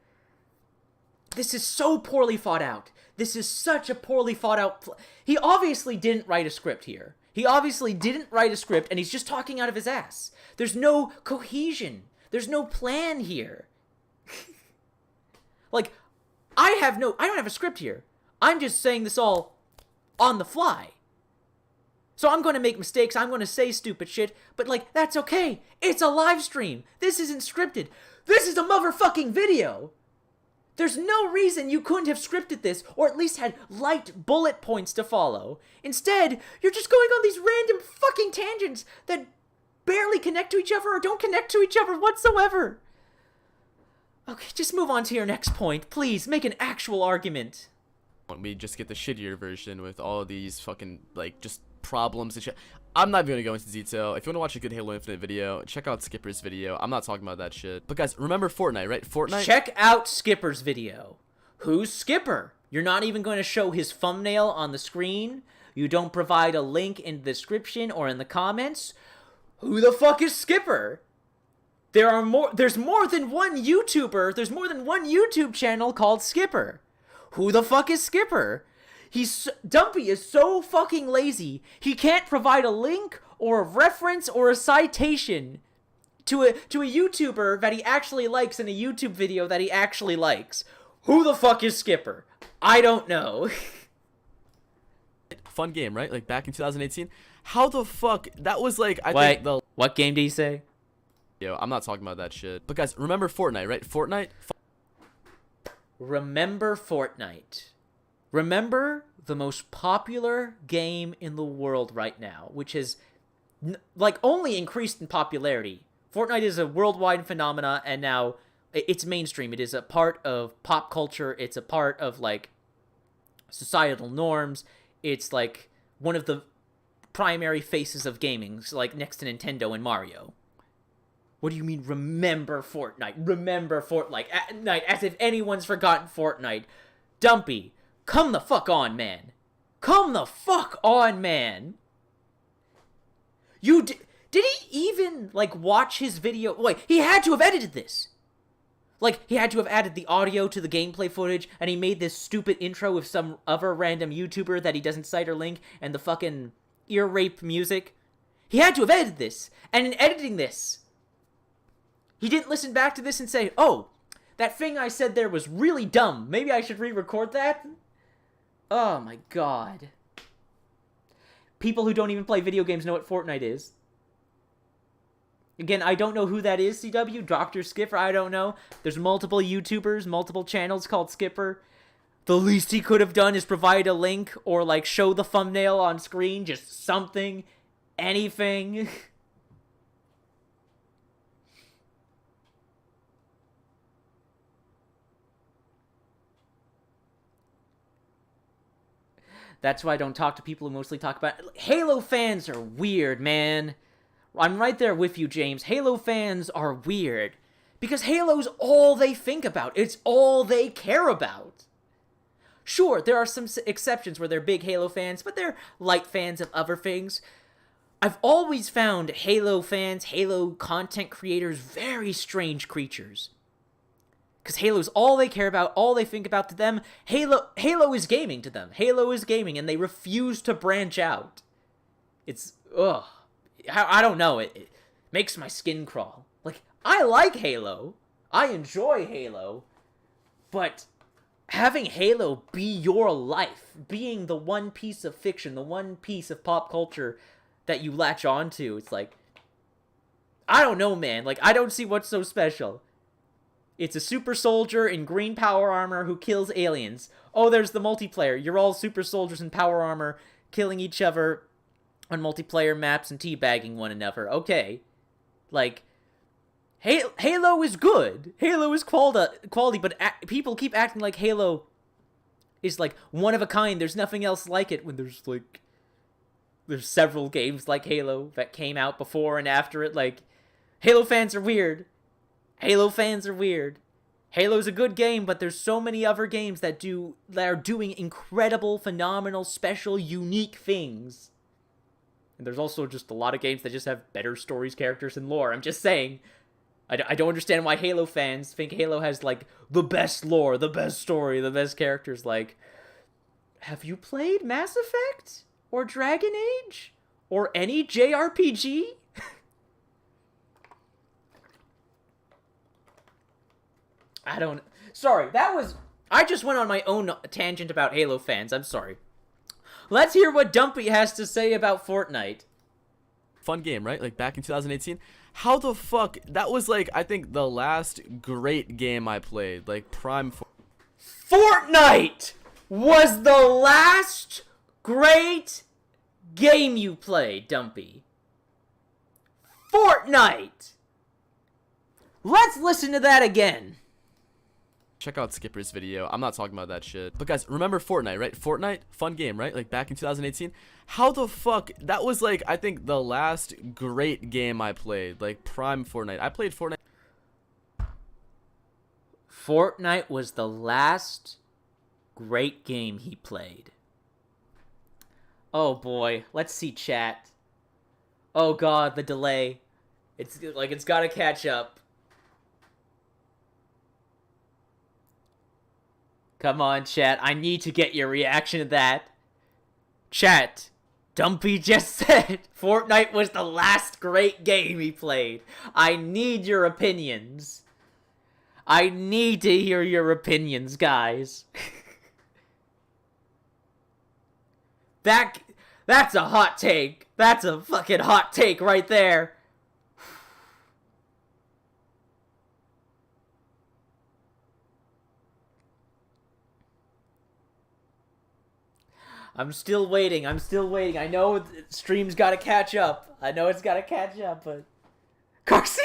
this is so poorly thought out. This is such a poorly thought out... He obviously didn't write a script here. He obviously didn't write a script, and he's just talking out of his ass. There's no cohesion. There's no plan here. Like, I don't have a script here. I'm just saying this all on the fly. So I'm going to make mistakes, I'm going to say stupid shit, but like, that's okay. It's a live stream. This isn't scripted. This is a motherfucking video. There's no reason you couldn't have scripted this, or at least had light bullet points to follow. Instead, you're just going on these random fucking tangents that barely connect to each other or don't connect to each other whatsoever. Okay, just move on to your next point. Please, make an actual argument. We just get the shittier version with all of these fucking, like, just problems and shit. I'm not even gonna go into detail. If you want to watch a good Halo Infinite video, check out Skipper's video. I'm not talking about that shit. But guys, remember Fortnite, right? Fortnite? Check out Skipper's video. Who's Skipper? You're not even going to show his thumbnail on the screen. You don't provide a link in the description or in the comments. Who the fuck is Skipper? There's more than one YouTuber. There's more than one YouTube channel called Skipper. Who the fuck is Skipper? Dumpy is so fucking lazy, he can't provide a link or a reference or a citation to a YouTuber that he actually likes in a YouTube video that he actually likes. Who the fuck is Skipper? I don't know. Fun game, right? Like back in 2018. How the fuck? That was like, I Wait, think the... what game did he say? Yo, I'm not talking about that shit. But guys, remember Fortnite, right? Fortnite? Remember Fortnite. Remember the most popular game in the world right now, which has, like, only increased in popularity. Fortnite is a worldwide phenomena, and now it's mainstream. It is a part of pop culture. It's a part of, like, societal norms. It's, like, one of the primary faces of gaming, so, like, next to Nintendo and Mario. What do you mean, remember Fortnite? Remember Fortnite. As if anyone's forgotten Fortnite. Dumpy. Come the fuck on, man. Come the fuck on, man. Did he even, like, watch his video? Wait, he had to have edited this. Like, he had to have added the audio to the gameplay footage, and he made this stupid intro with some other random YouTuber that he doesn't cite or link, and the fucking ear rape music. He had to have edited this. And in editing this, he didn't listen back to this and say, oh, that thing I said there was really dumb. Maybe I should re-record that? Oh my god. People who don't even play video games know what Fortnite is. Again, I don't know who that is, CW. Dr. Skipper, I don't know. There's multiple YouTubers, multiple channels called Skipper. The least he could have done is provide a link or, like, show the thumbnail on screen. Just something. Anything. That's why I don't talk to people who mostly talk about... Halo fans are weird, man. I'm right there with you, James. Halo fans are weird. Because Halo's all they think about. It's all they care about. Sure, there are some exceptions where they're big Halo fans, but they're light fans of other things. I've always found Halo fans, Halo content creators, very strange creatures. Because Halo's all they care about, all they think about. To them, Halo is gaming to them. Halo is gaming, and they refuse to branch out. It's, ugh. I don't know. makes my skin crawl. Like, I like Halo. I enjoy Halo. But having Halo be your life, being the one piece of fiction, the one piece of pop culture that you latch onto, it's like, I don't know, man. Like, I don't see what's so special. It's a super soldier in green power armor who kills aliens. Oh, there's the multiplayer. You're all super soldiers in power armor killing each other on multiplayer maps and teabagging one another. Okay. Like, Halo is good. Halo is quality, but people keep acting like Halo is, like, one of a kind. There's nothing else like it when there's several games like Halo that came out before and after it. Like, Halo fans are weird. Halo fans are weird. Halo's a good game, but there's so many other games that are doing incredible, phenomenal, special, unique things. And there's also just a lot of games that just have better stories, characters, and lore. I'm just saying. I don't understand why Halo fans think Halo has, like, the best lore, the best story, the best characters. Like, have you played Mass Effect? Or Dragon Age? Or any JRPG? Sorry, I just went on my own tangent about Halo fans. I'm sorry. Let's hear what Dumpy has to say about Fortnite. Fun game, right? Like, back in 2018. How the fuck? That was, like, I think the last great game I played. Like, Prime... Fortnite was the last great game you played, Dumpy. Fortnite! Let's listen to that again. Check out Skipper's video. I'm not talking about that shit. But guys, remember Fortnite, right? Fortnite, fun game, right? Like, back in 2018. How the fuck? That was, like, I think the last great game I played. Like, Prime Fortnite. I played Fortnite. Fortnite was the last great game he played. Oh boy, let's see chat. Oh god, the delay. It's gotta catch up. Come on, chat. I need to get your reaction to that. Chat, Dumpy just said Fortnite was the last great game he played. I need your opinions. I need to hear your opinions, guys. That's a hot take. That's a fucking hot take right there. I'm still waiting. I know stream's gotta catch up. I know it's gotta catch up, but... Carcino! ...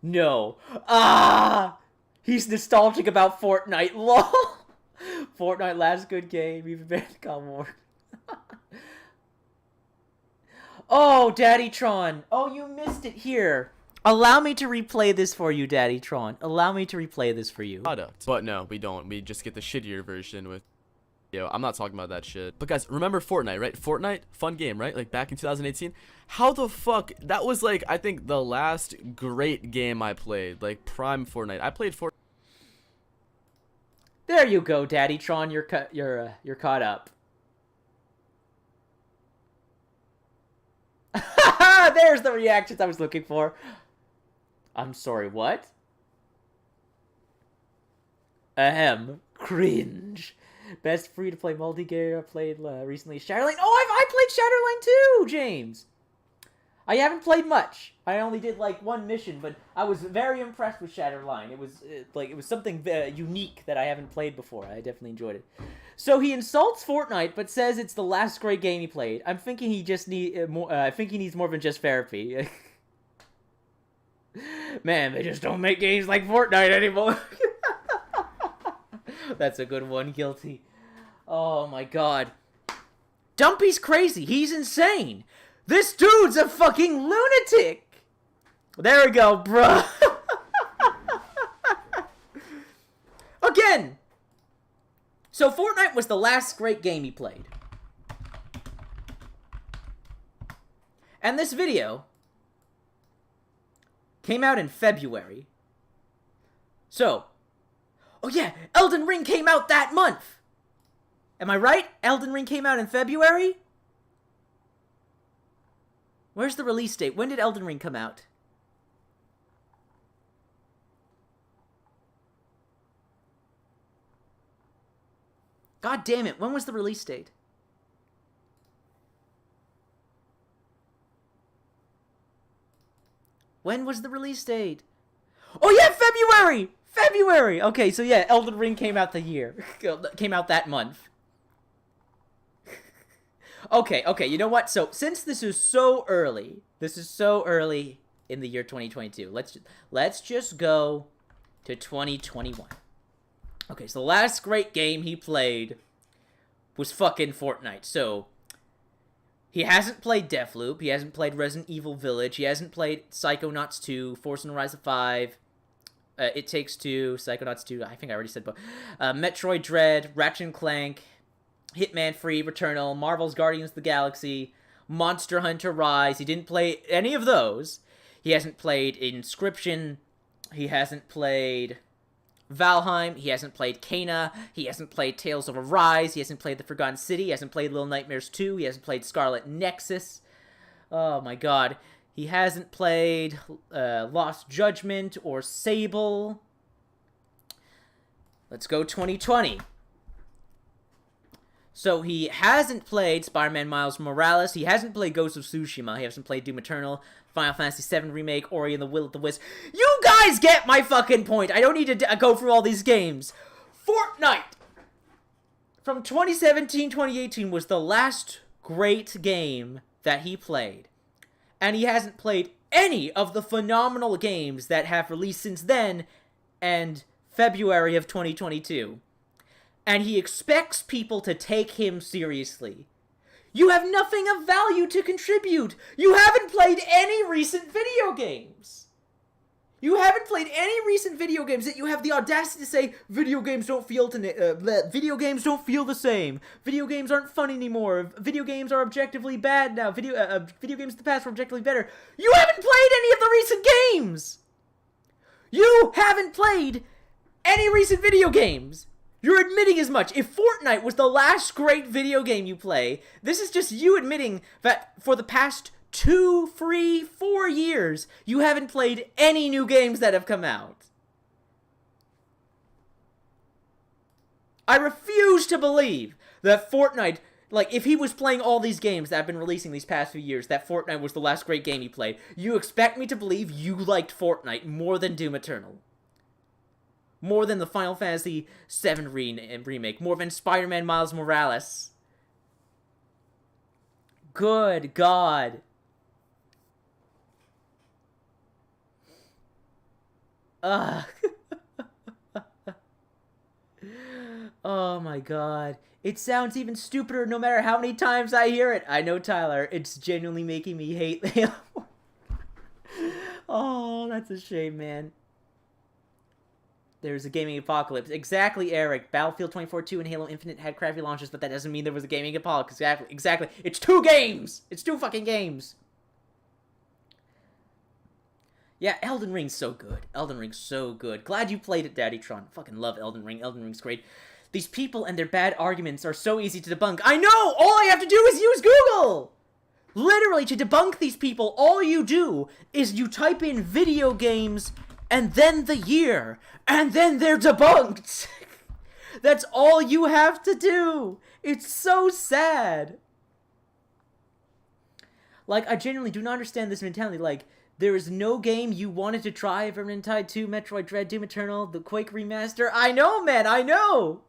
No. Ah! He's nostalgic about Fortnite. LOL! Fortnite, last good game. Even better than God of War. Oh, Daddy Tron. Oh, you missed it here. Allow me to replay this for you, Daddy Tron. Allow me to replay this for you. Product. But no, we don't. We just get the shittier version with... Yo, I'm not talking about that shit. But guys, remember Fortnite, right? Fortnite, fun game, right? Like, back in 2018. How the fuck? That was, like, I think the last great game I played. Like, Prime Fortnite. I played Fortnite. There you go, Daddy Tron. You're caught up. There's the reactions I was looking for. I'm sorry, what? Ahem. Cringe. Best free-to-play multiplayer I played recently. Shatterline. Oh, I played Shatterline too, James. I haven't played much. I only did like one mission, but I was very impressed with Shatterline. It was something unique that I haven't played before. I definitely enjoyed it. So he insults Fortnite, but says it's the last great game he played. I'm thinking he just I think he needs more than just therapy. Man, they just don't make games like Fortnite anymore. That's a good one, Guilty. Oh my god. Dumpy's crazy. He's insane. This dude's a fucking lunatic. There we go, bruh. Again. So Fortnite was the last great game he played. And this video came out in February. So, oh yeah, Elden Ring came out that month. Am I right? Elden Ring came out in February? Where's the release date? When did Elden Ring come out? God damn it, when was the release date? When was the release date? Oh yeah, February! February! Okay, so yeah, Elden Ring came out came out that month. Okay, you know what? So, since this is so early in the year 2022, let's just go to 2021. Okay, so the last great game he played was fucking Fortnite. So, he hasn't played Deathloop, he hasn't played Resident Evil Village, he hasn't played Psychonauts 2, Forza Horizon 5, It Takes Two, Psychonauts 2, I think I already said, but Metroid Dread, Ratchet & Clank, Hitman Free, Returnal, Marvel's Guardians of the Galaxy, Monster Hunter Rise. He didn't play any of those. He hasn't played Inscription. He hasn't played Valheim. He hasn't played Kena. He hasn't played Tales of Arise. He hasn't played The Forgotten City. He hasn't played Little Nightmares 2. He hasn't played Scarlet Nexus. Oh my god. He hasn't played Lost Judgment or Sable. Let's go 2020. So he hasn't played Spider-Man Miles Morales. He hasn't played Ghost of Tsushima. He hasn't played Doom Eternal, Final Fantasy VII Remake, Ori and the Will of the Wisp. You guys get my fucking point. I don't need to go through all these games. Fortnite from 2017-2018 was the last great game that he played. And he hasn't played any of the phenomenal games that have released since then and February of 2022. And he expects people to take him seriously. You have nothing of value to contribute. You haven't played any recent video games. You haven't played any recent video games that you have the audacity to say video games don't feel video games don't feel the same. Video games aren't fun anymore. Video games are objectively bad now. Video games of the past were objectively better. You haven't played any of the recent games. You haven't played any recent video games. You're admitting as much. If Fortnite was the last great video game you play, this is just you admitting that for the past 2, 3, 4 years, you haven't played any new games that have come out. I refuse to believe that Fortnite, like, if he was playing all these games that have been releasing these past few years, that Fortnite was the last great game he played. You expect me to believe you liked Fortnite more than Doom Eternal. More than the Final Fantasy VII remake. More than Spider-Man Miles Morales. Good God. Oh my god. It sounds even stupider no matter how many times I hear it. I know, Tyler. It's genuinely making me hate Halo. Oh, that's a shame, man. There's a gaming apocalypse. Exactly, Eric. Battlefield 2042 and Halo Infinite had crappy launches, but that doesn't mean there was a gaming apocalypse. Exactly. It's 2 games! It's 2 fucking games! Yeah, Elden Ring's so good. Elden Ring's so good. Glad you played it, Daddy Tron. Fucking love Elden Ring. Elden Ring's great. These people and their bad arguments are so easy to debunk. I know! All I have to do is use Google! Literally, to debunk these people, all you do is you type in video games and then the year, and then they're debunked. That's all you have to do. It's so sad. Like, I genuinely do not understand this mentality. Like, there is no game you wanted to try ever in Tide 2, Metroid Dread, Doom Eternal, the Quake remaster. I know, man, I know.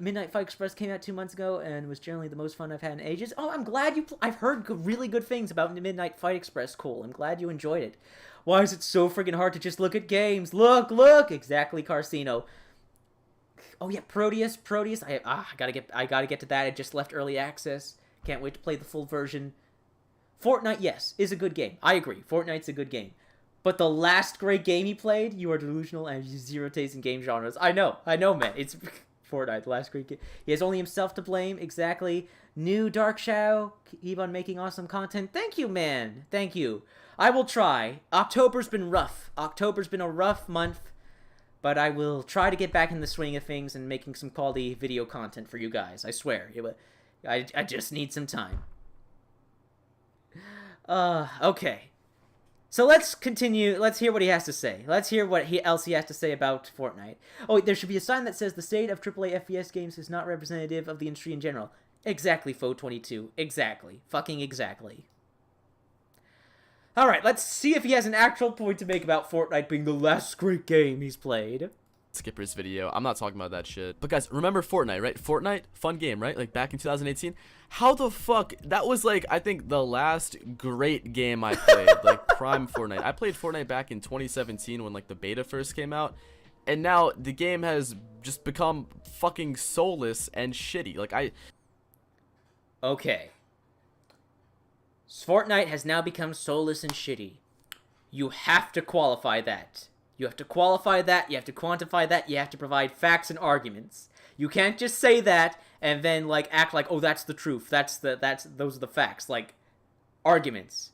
Midnight Fight Express came out 2 months ago and was generally the most fun I've had in ages. Oh, I'm glad you... I've heard really good things about Midnight Fight Express. Cool. I'm glad you enjoyed it. Why is it so freaking hard to just look at games? Look! Exactly, Carcino. Oh yeah, Proteus. I gotta get to that. I just left early access. Can't wait to play the full version. Fortnite, yes, is a good game. I agree. Fortnite's a good game. But the last great game he played, you are delusional and you zero taste in game genres. I know, man. It's Fortnite, the last great game. He has only himself to blame. Exactly. New Dark Shadow. Keep on making awesome content. Thank you, man. Thank you. I will try. October's been rough. October's been a rough month. But I will try to get back in the swing of things and making some quality video content for you guys. I swear. I just need some time. Okay. So let's continue. Let's hear what he has to say. Let's hear what else he has to say about Fortnite. Oh, wait, there should be a sign that says the state of AAA FPS games is not representative of the industry in general. Exactly, Fo22. Exactly. Fucking exactly. Alright, let's see if he has an actual point to make about Fortnite being the last great game he's played. Skipper's video. I'm not talking about that shit. But guys, remember Fortnite, right? Fortnite, fun game, right? Like back in 2018. How the fuck? That was like, I think the last great game I played. Like prime Fortnite. I played Fortnite back in 2017 when like the beta first came out. And now the game has just become fucking soulless and shitty. Like Okay. Fortnite has now become soulless and shitty. You have to qualify that. You have to qualify that, you have to quantify that, you have to provide facts and arguments. You can't just say that and then like act like, oh, that's the truth. Those are the facts. Like arguments.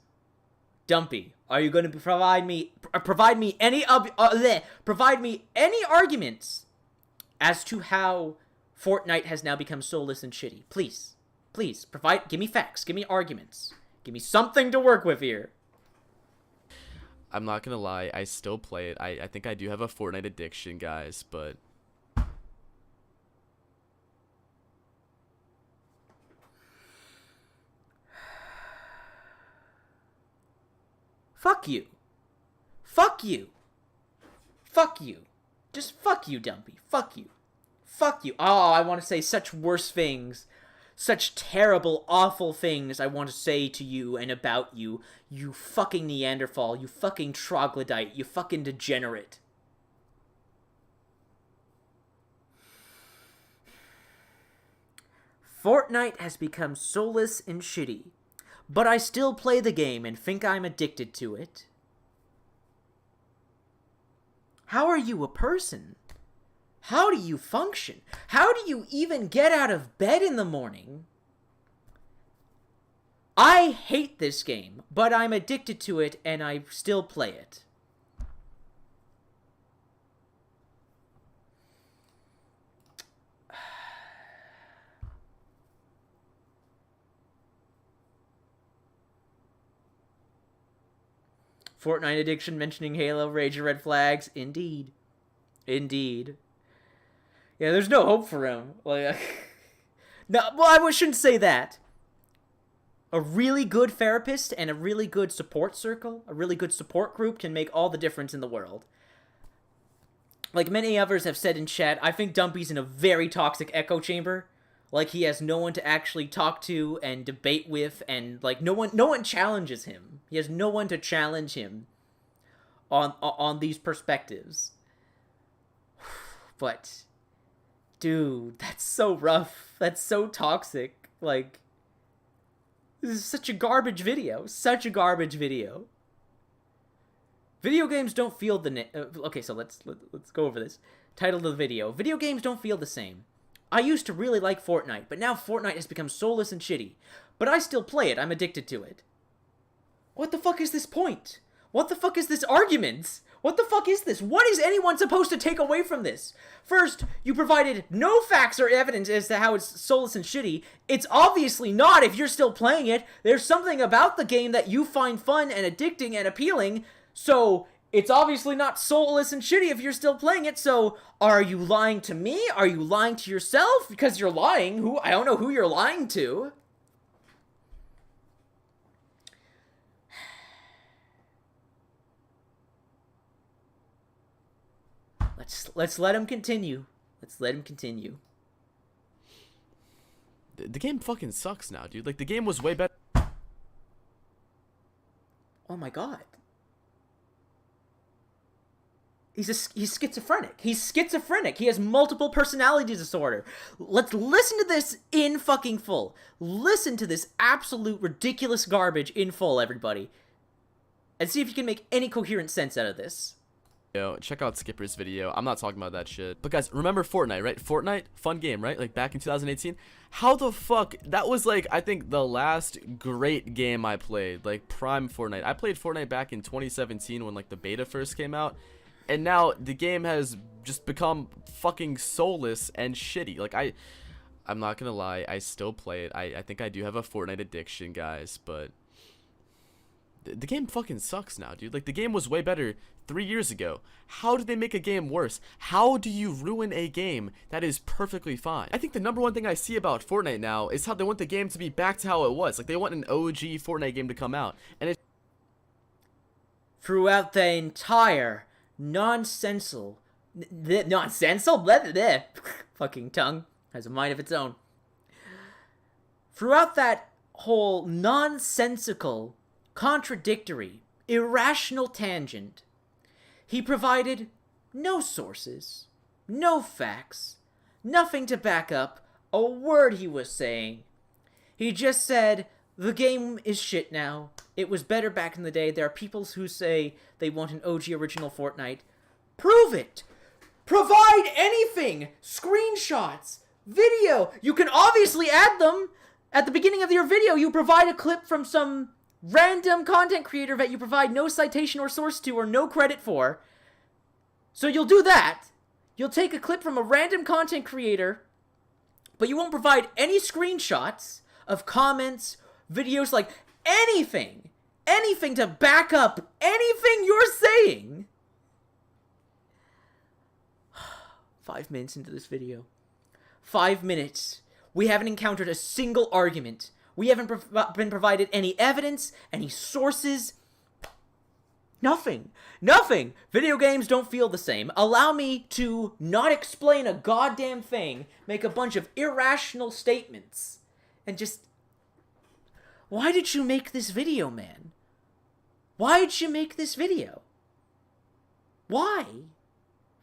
Dumpy, are you going to provide me any arguments as to how Fortnite has now become soulless and shitty? Please give me facts, give me arguments. Give me something to work with here. I'm not gonna lie, I still play it. I think I do have a Fortnite addiction, guys, but fuck you. Fuck you. Fuck you. Just fuck you, Dumpy. Fuck you. Fuck you. Oh, I want to say such worse things. Such terrible, awful things I want to say to you and about you. You fucking Neanderthal. You fucking troglodyte. You fucking degenerate. Fortnite has become soulless and shitty. But I still play the game and think I'm addicted to it. How are you a person? How do you function? How do you even get out of bed in the morning? I hate this game, but I'm addicted to it and I still play it. Fortnite addiction mentioning Halo, Rage and Red Flags. Indeed. Indeed. Yeah, there's no hope for him. Like, no, well, I shouldn't say that. A really good therapist and a really good support circle, a really good support group can make all the difference in the world. Like many others have said in chat, I think Dumpy's in a very toxic echo chamber. Like he has no one to actually talk to and debate with, and like no one challenges him. He has no one to challenge him on these perspectives. But dude, that's so rough. That's so toxic. Like, this is such a garbage video. Such a garbage video. Video games don't feel the... okay, so let's go over this. Title of the video. Video games don't feel the same. I used to really like Fortnite, but now Fortnite has become soulless and shitty. But I still play it. I'm addicted to it. What the fuck is this point? What the fuck is this argument? What the fuck is this? What is anyone supposed to take away from this? First, you provided no facts or evidence as to how it's soulless and shitty. It's obviously not if you're still playing it. There's something about the game that you find fun and addicting and appealing. So, it's obviously not soulless and shitty if you're still playing it. So, are you lying to me? Are you lying to yourself? Because you're lying. I don't know who you're lying to. Let's let him continue. Let's let him continue. The game fucking sucks now, dude. Like, the game was way better. Oh my god. He's schizophrenic. He's schizophrenic. He has multiple personality disorder. Let's listen to this in fucking full. Listen to this absolute ridiculous garbage in full, everybody. And see if you can make any coherent sense out of this. Check out Skipper's video. I'm not talking about that shit. But guys, remember Fortnite, right? Fortnite, fun game, right? Like back in 2018. How the fuck? That was like, I think the last great game I played. Like prime Fortnite. I played Fortnite back in 2017 when like the beta first came out. And now the game has just become fucking soulless and shitty. Like I'm not gonna lie, I still play it. I think I do have a Fortnite addiction, guys, but the game fucking sucks now, dude. Like, the game was way better 3 years ago. How did they make a game worse? How do you ruin a game that is perfectly fine? I think the number one thing I see about Fortnite now is how they want the game to be back to how it was. Like, they want an OG Fortnite game to come out, and it's Throughout the entire nonsensical, fucking tongue has a mind of its own. Throughout that whole nonsensical, contradictory, irrational tangent, he provided no sources, no facts, nothing to back up a word he was saying. He just said, the game is shit now. It was better back in the day. There are people who say they want an OG original Fortnite. Prove it! Provide anything! Screenshots! Video! You can obviously add them! At the beginning of your video, you provide a clip from some random content creator that you provide no citation or source to or no credit for. So you'll do that. You'll take a clip from a random content creator, but you won't provide any screenshots of comments, videos, like anything. Anything to back up anything you're saying. 5 minutes into this video. 5 minutes. We haven't encountered a single argument. We haven't been provided any evidence, any sources. Nothing. Nothing. Video games don't feel the same. Allow me to not explain a goddamn thing, make a bunch of irrational statements, and just... Why did you make this video, man? Why did you make this video? Why?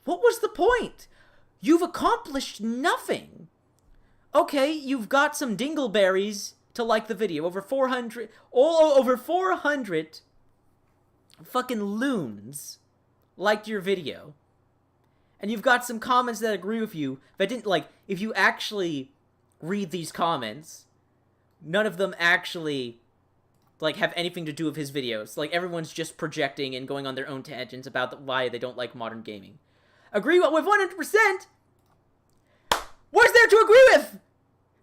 What was the point? You've accomplished nothing. Okay, you've got some dingleberries to like the video. Over 400 fucking loons liked your video. And you've got some comments that agree with you that didn't, like, if you actually read these comments, none of them actually, like, have anything to do with his videos. Like, everyone's just projecting and going on their own tangents about why they don't like modern gaming. Agree with 100%? What's there to agree with?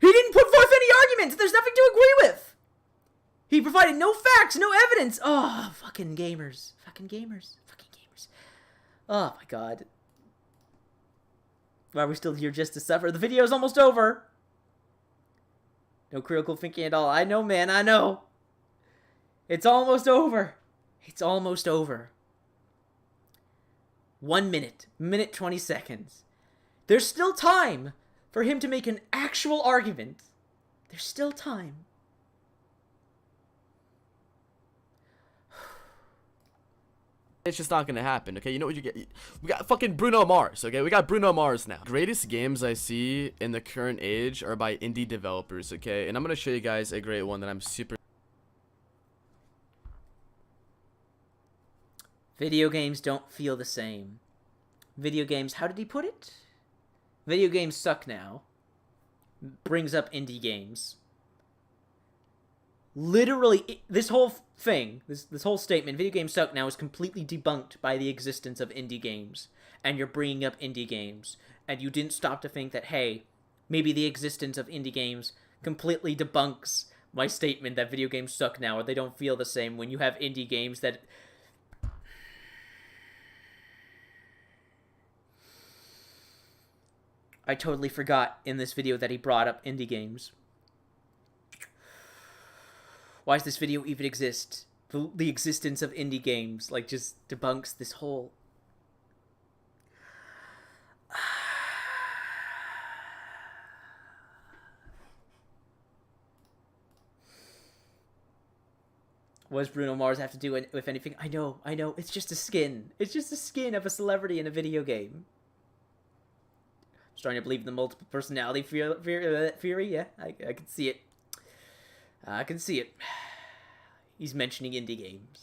He didn't put forth any arguments. There's nothing to agree with. He provided no facts, no evidence. Oh, fucking gamers. Fucking gamers. Fucking gamers. Oh, my God. Why are we still here just to suffer? The video's almost over. No critical thinking at all. I know, man. I know. It's almost over. It's almost over. 1 minute. Minute 20 seconds. There's still time for him to make an actual argument. There's still time. It's just not gonna happen, okay? You know what you get? We got fucking Bruno Mars, okay? We got Bruno Mars now. Greatest games I see in the current age are by indie developers, okay? And I'm gonna show you guys a great one that I'm super... Video games don't feel the same. Video games, how did he put it? Video games suck now. Brings up indie games. Literally, this whole thing, this whole statement, video games suck now, is completely debunked by the existence of indie games. And you're bringing up indie games. And you didn't stop to think that, hey, maybe the existence of indie games completely debunks my statement that video games suck now, or they don't feel the same when you have indie games that... I totally forgot in this video that he brought up indie games. Why does this video even exist? The existence of indie games, like, just debunks this whole... What does Bruno Mars have to do with anything? I know, it's just a skin. It's just a skin of a celebrity in a video game. Starting to believe in the multiple personality theory, yeah, I can see it. I can see it. He's mentioning indie games.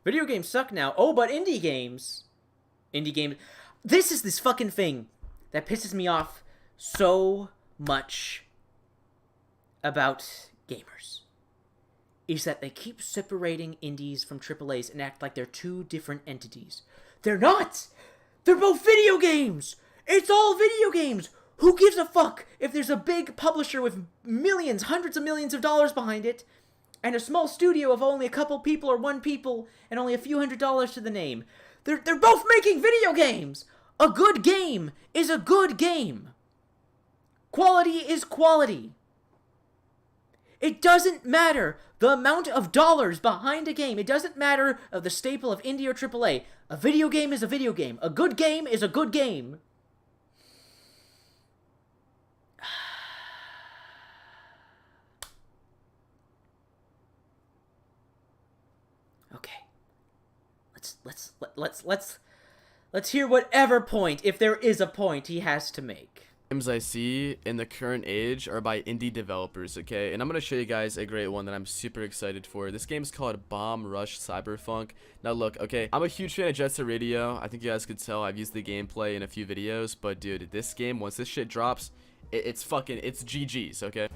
Video games suck now. Oh, but indie games. Indie games. This is this fucking thing that pisses me off so much about gamers. Is that they keep separating indies from AAAs and act like they're two different entities. They're not! They're both video games! It's all video games! Who gives a fuck if there's a big publisher with millions, hundreds of millions of dollars behind it, and a small studio of only a couple people or one people and only a few $100s to the name. They're both making video games. A good game is a good game. Quality is quality. It doesn't matter the amount of dollars behind a game. It doesn't matter of the staple of indie or AAA. A video game is a video game. A good game is a good game. Okay. Let's hear whatever point, if there is a point, he has to make. Games I see in the current age are by indie developers, okay? And I'm going to show you guys a great one that I'm super excited for. This game's called Bomb Rush Cyberpunk. Now look, okay, I'm a huge fan of Jet Set Radio. I think you guys could tell I've used the gameplay in a few videos, but dude, this game, once this shit drops, it's GG's, okay?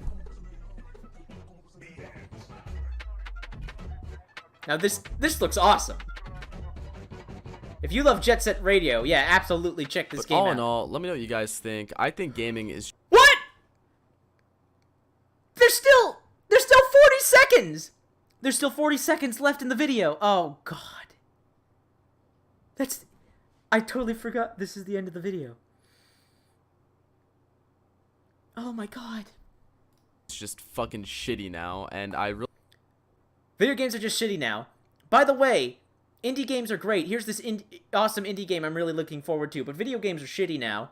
Now this looks awesome. If you love Jet Set Radio, yeah, absolutely check this game out. All in all, let me know what you guys think. I think gaming is... What? There's still 40 seconds. There's still 40 seconds left in the video. Oh god. I totally forgot this is the end of the video. Oh my god. It's just fucking shitty now, and I really... Video games are just shitty now. By the way, indie games are great. Here's this awesome indie game I'm really looking forward to, but video games are shitty now.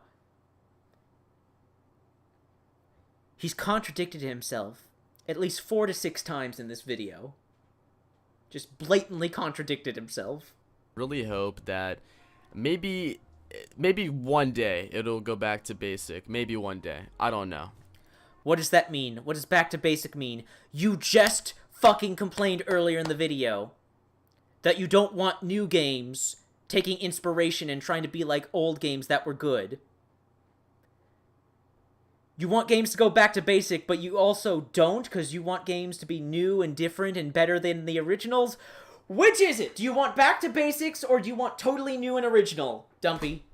He's contradicted himself at least 4 to 6 times in this video. Just blatantly contradicted himself. really hope that maybe one day it'll go back to basic. Maybe one day. I don't know. What does that mean? What does back to basic mean? You just fucking complained earlier in the video that you don't want new games taking inspiration and trying to be like old games that were good. You want games to go back to basic, but you also don't because you want games to be new and different and better than the originals. Which is it? Do you want back to basics or do you want totally new and original, Dumpy?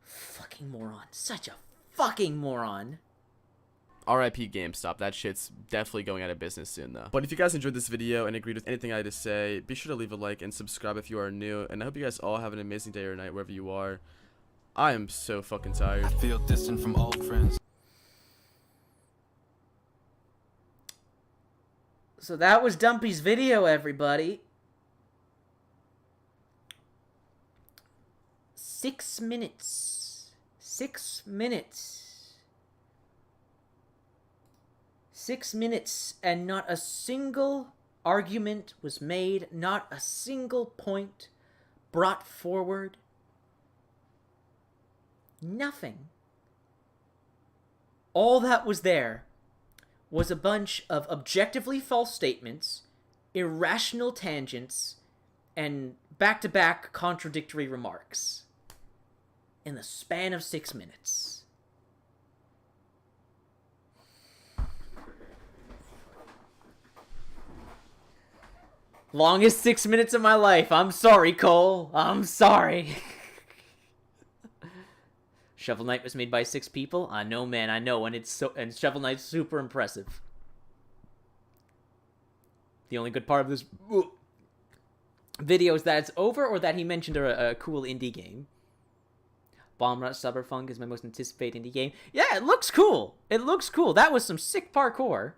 Fucking moron. Such a fucking moron. RIP GameStop. That shit's definitely going out of business soon, though. But if you guys enjoyed this video and agreed with anything I had to say, be sure to leave a like and subscribe if you are new. And I hope you guys all have an amazing day or night wherever you are. I am so fucking tired. I feel distant from old friends. So that was Dumpy's video, everybody. 6 minutes. 6 minutes. 6 minutes, and not a single argument was made, not a single point brought forward. Nothing. All that was there was a bunch of objectively false statements, irrational tangents, and back-to-back contradictory remarks in the span of 6 minutes. Longest 6 minutes of my life. I'm sorry, Cole. I'm sorry. Shovel Knight was made by 6 people? I know, man, I know, and Shovel Knight's super impressive. The only good part of this video is that it's over, or that he mentioned a cool indie game. Bomb Rush Cyberpunk is my most anticipated indie game. Yeah, it looks cool. It looks cool. That was some sick parkour.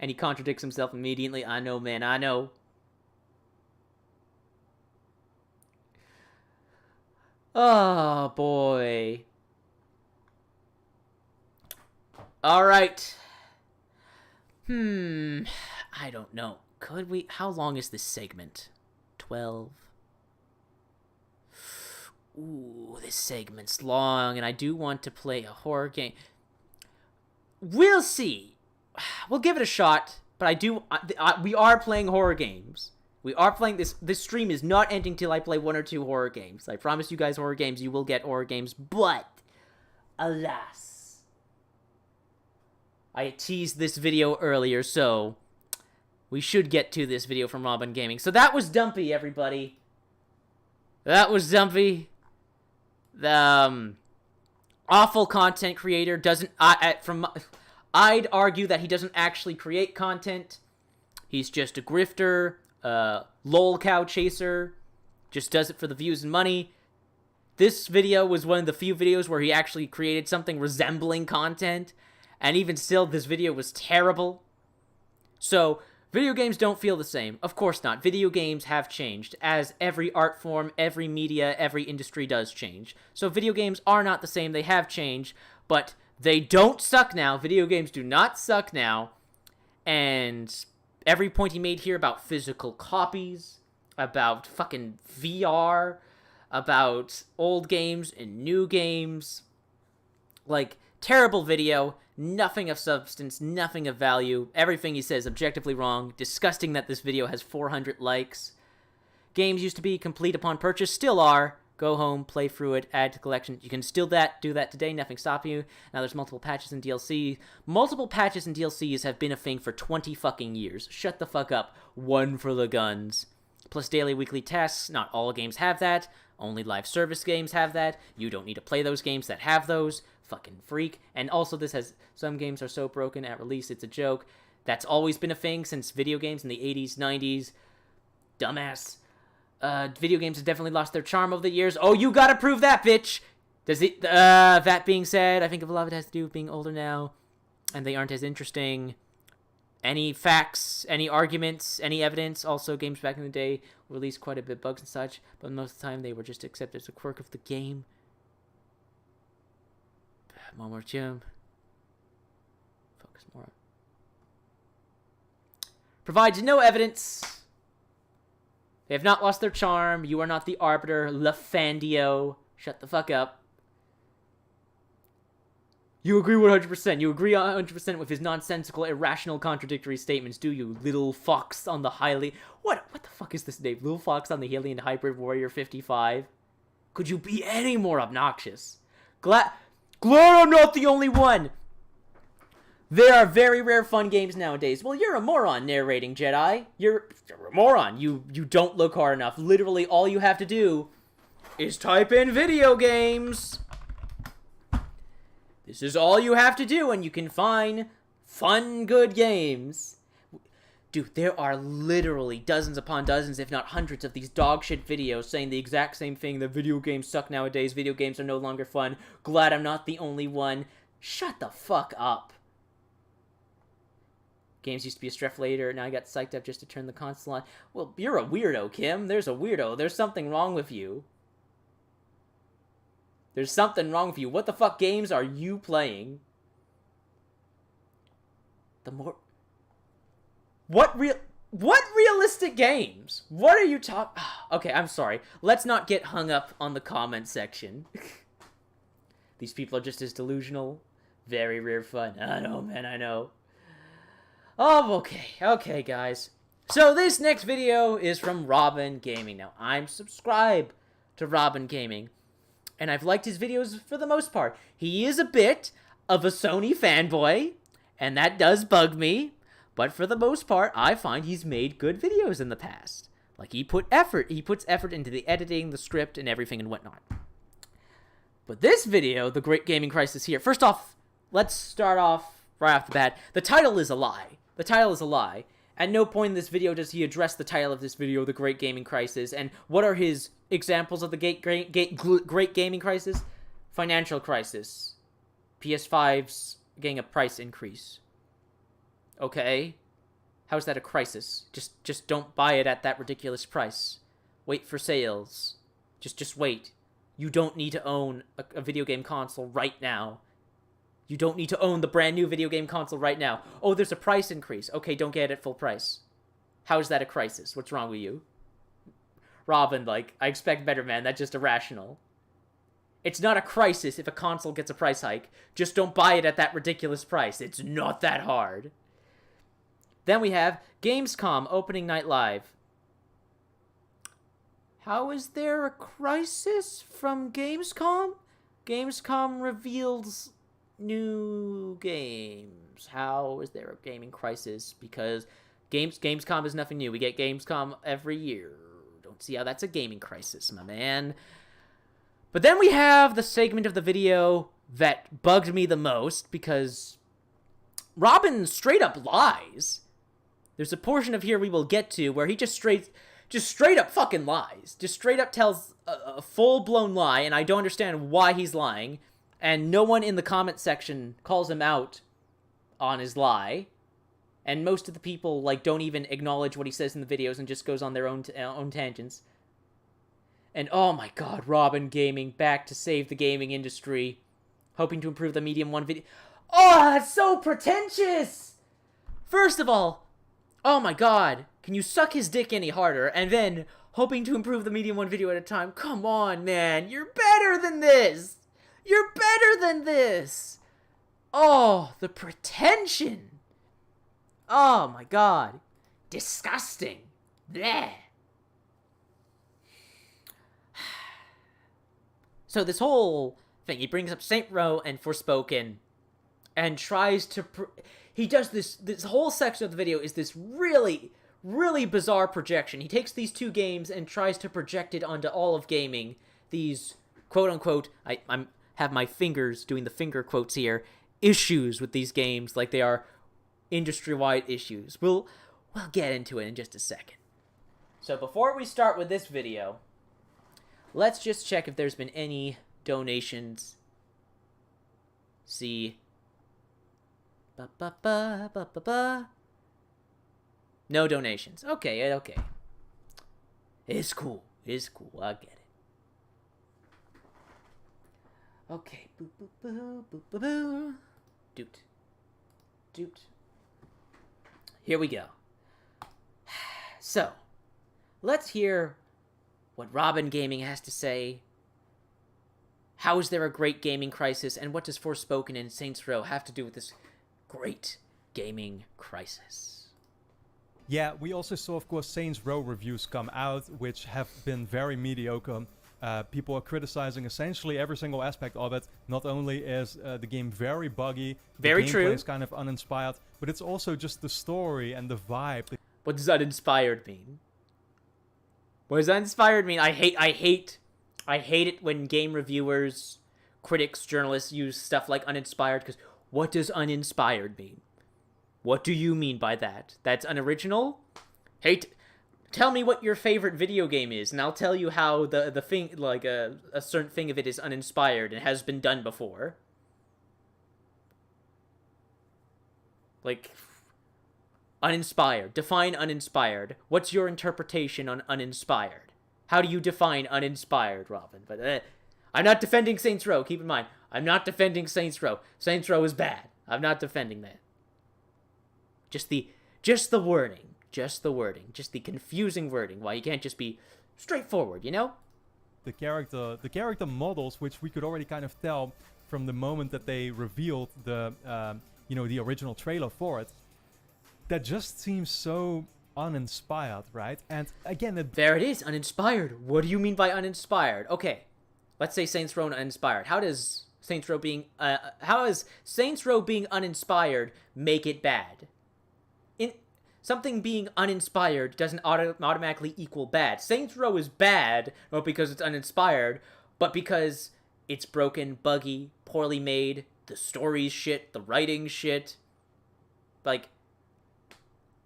And he contradicts himself immediately. I know, man, I know. Oh, boy. Alright. I don't know. Could we... How long is this segment? 12? Ooh, this segment's long, and I do want to play a horror game. We'll see. We'll give it a shot, but we are playing horror games. We are playing this stream is not ending till I play 1 or 2 horror games. I promise you guys horror games, you will get horror games, but alas. I teased this video earlier, so we should get to this video from Robin Gaming. So that was Dumpy, everybody. That was Dumpy. The awful content creator doesn't I'd argue that he doesn't actually create content. He's just a grifter, lol cow chaser, just does it for the views and money. This video was one of the few videos where he actually created something resembling content, and even still, this video was terrible. So, video games don't feel the same. Of course not. Video games have changed, as every art form, every media, every industry does change. So, video games are not the same. They have changed, but they don't suck now. Video games do not suck now. And every point he made here about physical copies, about fucking VR, about old games and new games, like, terrible video, nothing of substance, nothing of value, everything he says objectively wrong, disgusting that this video has 400 likes. Games used to be complete upon purchase, still are. Go home, play through it, add to collection. You can still do that today, nothing stopping you. Now there's multiple patches and DLC. Multiple patches and DLCs have been a thing for 20 fucking years. Shut the fuck up. One for the guns. Plus daily, weekly tasks. Not all games have that. Only live service games have that. You don't need to play those games that have those. Fucking freak. And also this has, some games are so broken at release, it's a joke. That's always been a thing since video games in the 80s, 90s. Dumbass. Video games have definitely lost their charm over the years. Oh, you gotta prove that, bitch! That being said, I think a lot of it has to do with being older now, and they aren't as interesting. Any facts, any arguments, any evidence? Also, games back in the day released quite a bit of bugs and such, but most of the time they were just accepted as a quirk of the game. More Jim. Focus more. Provides no evidence. They have not lost their charm. You are not the arbiter. Lefandio. Shut the fuck up. You agree 100%. You agree 100% with his nonsensical, irrational, contradictory statements, do you? Little Fox on the highly... What the fuck is this name? Little Fox on the Alien Hybrid Warrior 55? Could you be any more obnoxious? Glad I'm not the only one! There are very rare fun games nowadays. Well, you're a moron narrating, Jedi. You're a moron. You don't look hard enough. Literally, all you have to do is type in video games. This is all you have to do, and you can find fun, good games. Dude, there are literally dozens upon dozens, if not hundreds, of these dogshit videos saying the exact same thing. The video games suck nowadays. Video games are no longer fun. Glad I'm not the only one. Shut the fuck up. Games used to be a stress later, now I got psyched up just to turn the console on. Well, you're a weirdo, Kim. There's a weirdo. There's something wrong with you. There's something wrong with you. What the fuck games are you playing? What realistic games? What are you talking... Okay, I'm sorry. Let's not get hung up on the comment section. These people are just as delusional. Very rare fun. I know, man, I know. Oh, okay, guys. So this next video is from Robin Gaming. Now, I'm subscribed to Robin Gaming, and I've liked his videos for the most part. He is a bit of a Sony fanboy, and that does bug me, but for the most part, I find he's made good videos in the past. Like, he puts effort into the editing, the script, and everything and whatnot. But this video, The Great Gaming Crisis here, first off, let's start off right off the bat. The title is a lie. The title is a lie. At no point in this video does he address the title of this video, The Great Gaming Crisis, and what are his examples of the Great Gaming Crisis? Financial crisis. PS5's getting a price increase. Okay. How's that a crisis? Just don't buy it at that ridiculous price. Wait for sales. Just wait. You don't need to own a video game console right now. You don't need to own the brand new video game console right now. Oh, there's a price increase. Okay, don't get it at full price. How is that a crisis? What's wrong with you? Robin, like, I expect better, man. That's just irrational. It's not a crisis if a console gets a price hike. Just don't buy it at that ridiculous price. It's not that hard. Then we have Gamescom opening night live. How is there a crisis from Gamescom? Gamescom reveals new games. How is there a gaming crisis? Because Gamescom is nothing new. We get Gamescom every year. Don't see how that's a gaming crisis, my man. But then we have the segment of the video that bugged me the most because Robin straight up lies. There's a portion of here we will get to where he just straight up fucking lies. Just straight up tells a full-blown lie, and I don't understand why he's lying. And no one in the comment section calls him out on his lie. And most of the people, like, don't even acknowledge what he says in the videos and just goes on their own tangents. And oh my god, Robin Gaming back to save the gaming industry. Hoping to improve the Medium 1 video. Oh, that's so pretentious! First of all, oh my god, can you suck his dick any harder? And then, hoping to improve the Medium 1 video at a time. Come on, man, you're better than this! You're better than this! Oh, the pretension! Oh my god. Disgusting. Bleh. So this whole thing, he brings up Saint Row and Forspoken and tries to... he does this whole section of the video is this really, really bizarre projection. He takes these two games and tries to project it onto all of gaming. These, quote-unquote, I'm have my fingers doing the finger quotes here, issues with these games like they are industry-wide issues. We'll get into it in just a second. So before we start with this video, let's just check if there's been any donations. See. No donations. Okay. It's cool. I get it. Okay. Doot. Here we go. So, let's hear what Robin Gaming has to say. How is there a great gaming crisis, and what does Forspoken and Saints Row have to do with this great gaming crisis? Yeah, we also saw, of course, Saints Row reviews come out, which have been very mediocre. People are criticizing essentially every single aspect of it. Not only is the game very buggy, very the true, gameplay is kind of uninspired, but it's also just the story and the vibe. What does uninspired mean? What does uninspired mean? I hate it when game reviewers, critics, journalists use stuff like uninspired, because what does uninspired mean? What do you mean by that? That's unoriginal? Tell me what your favorite video game is, and I'll tell you how the thing, like a certain thing of it is uninspired and has been done before. Like, uninspired. Define uninspired. What's your interpretation on uninspired? How do you define uninspired, Robin? But I'm not defending Saints Row. Keep in mind, I'm not defending Saints Row. Saints Row is bad. I'm not defending that. Just the wording. Just the confusing wording. Why you can't just be straightforward, you know? The character models, which we could already kind of tell from the moment that they revealed the the original trailer for it, that just seems so uninspired, right? And again, there it is, uninspired. What do you mean by uninspired? Okay, let's say Saints Row uninspired. How is Saints Row being uninspired make it bad? Something being uninspired doesn't automatically equal bad. Saints Row is bad, not because it's uninspired, but because it's broken, buggy, poorly made, the story's shit, the writing's shit. Like,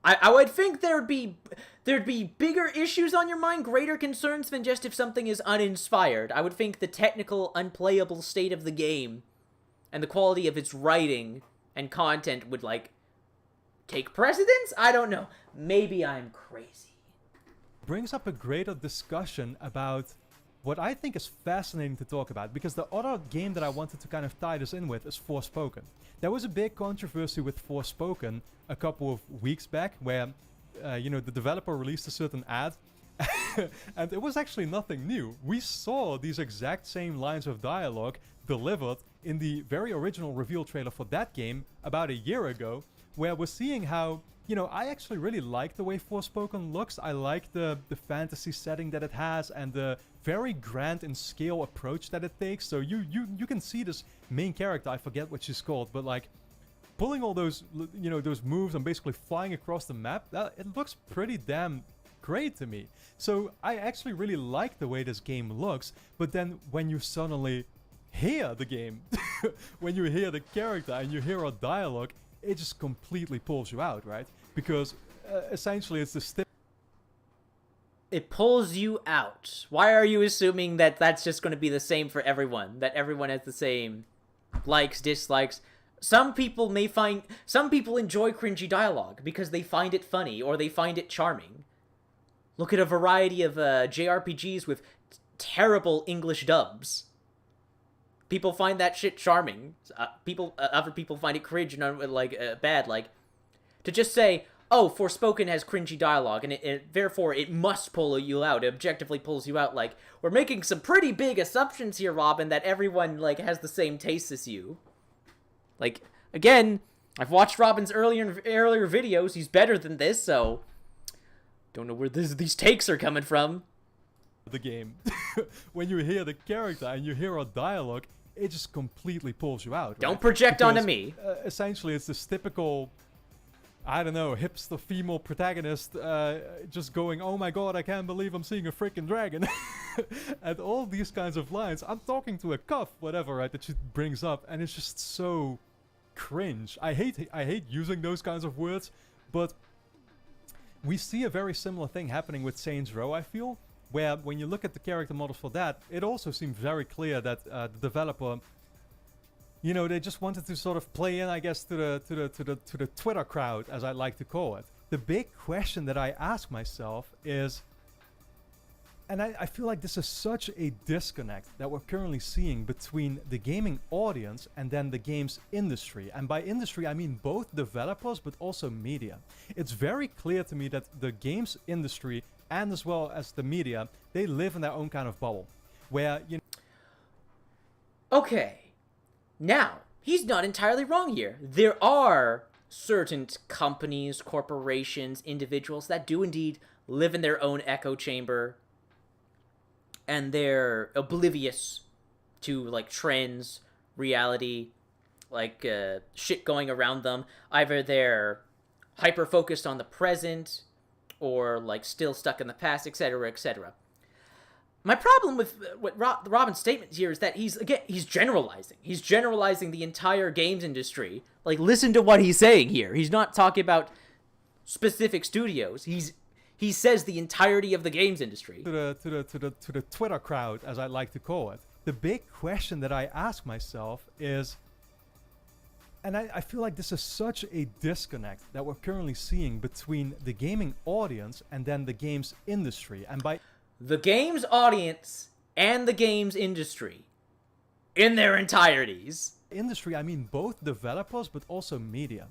I would think there'd be bigger issues on your mind, greater concerns than just if something is uninspired. I would think the technical, unplayable state of the game and the quality of its writing and content would, like, take precedence? I don't know. Maybe I'm crazy. Brings up a greater discussion about what I think is fascinating to talk about, because the other game that I wanted to kind of tie this in with is Forspoken. There was a big controversy with Forspoken a couple of weeks back where, the developer released a certain ad and it was actually nothing new. We saw these exact same lines of dialogue delivered in the very original reveal trailer for that game about a year ago, where we're seeing how, I actually really like the way Forspoken looks. I like the fantasy setting that it has and the very grand in scale approach that it takes. So you can see this main character, I forget what she's called, but like pulling all those, those moves and basically flying across the map, it looks pretty damn great to me. So I actually really like the way this game looks, but then when you suddenly hear the game, when you hear the character and you hear her dialogue, it just completely pulls you out, right? Because essentially it's the It pulls you out. Why are you assuming that that's just going to be the same for everyone? That everyone has the same likes, dislikes? Some people enjoy cringy dialogue because they find it funny or they find it charming. Look at a variety of JRPGs with terrible English dubs. People find that shit charming. Other people find it cringe and bad. Like, to just say, oh, Forspoken has cringy dialogue, and therefore it must pull you out. It objectively pulls you out. Like, we're making some pretty big assumptions here, Robin, that everyone like has the same taste as you. Like, again, I've watched Robin's earlier videos. He's better than this, so don't know where these takes are coming from. the game. When you hear the character and you hear a dialogue, it just completely pulls you out. Don't right? project onto Because, me. Essentially, it's this typical, I don't know, hipster female protagonist just going, oh my god, I can't believe I'm seeing a freaking dragon. And all these kinds of lines. I'm talking to a cuff, whatever, right, that she brings up, and it's just so cringe. I hate using those kinds of words, but we see a very similar thing happening with Saints Row, I feel, where when you look at the character models for that, it also seems very clear that the developer, you know, they just wanted to sort of play in, I guess, to the Twitter crowd, as I like to call it. The big question that I ask myself is, and I feel like this is such a disconnect that we're currently seeing between the gaming audience and then the games industry. And by industry, I mean both developers, but also media. It's very clear to me that the games industry and as well as the media, they live in their own kind of bubble. Where, you know, Okay. Now, he's not entirely wrong here. There are certain companies, corporations, individuals that do indeed live in their own echo chamber, and they're oblivious to, like, trends, reality, like, shit going around them. Either they're hyper-focused on the present, or, like, still stuck in the past, etc., etc. My problem with Robin's statement here is that he's generalizing. He's generalizing the entire games industry. Like, listen to what he's saying here. He's not talking about specific studios. He says the entirety of the games industry. to the Twitter crowd, as I like to call it. The big question that I ask myself is, and I feel like this is such a disconnect that we're currently seeing between the gaming audience and then the games industry. And by The games audience and the games industry in their entireties. industry, I mean both developers, but also media.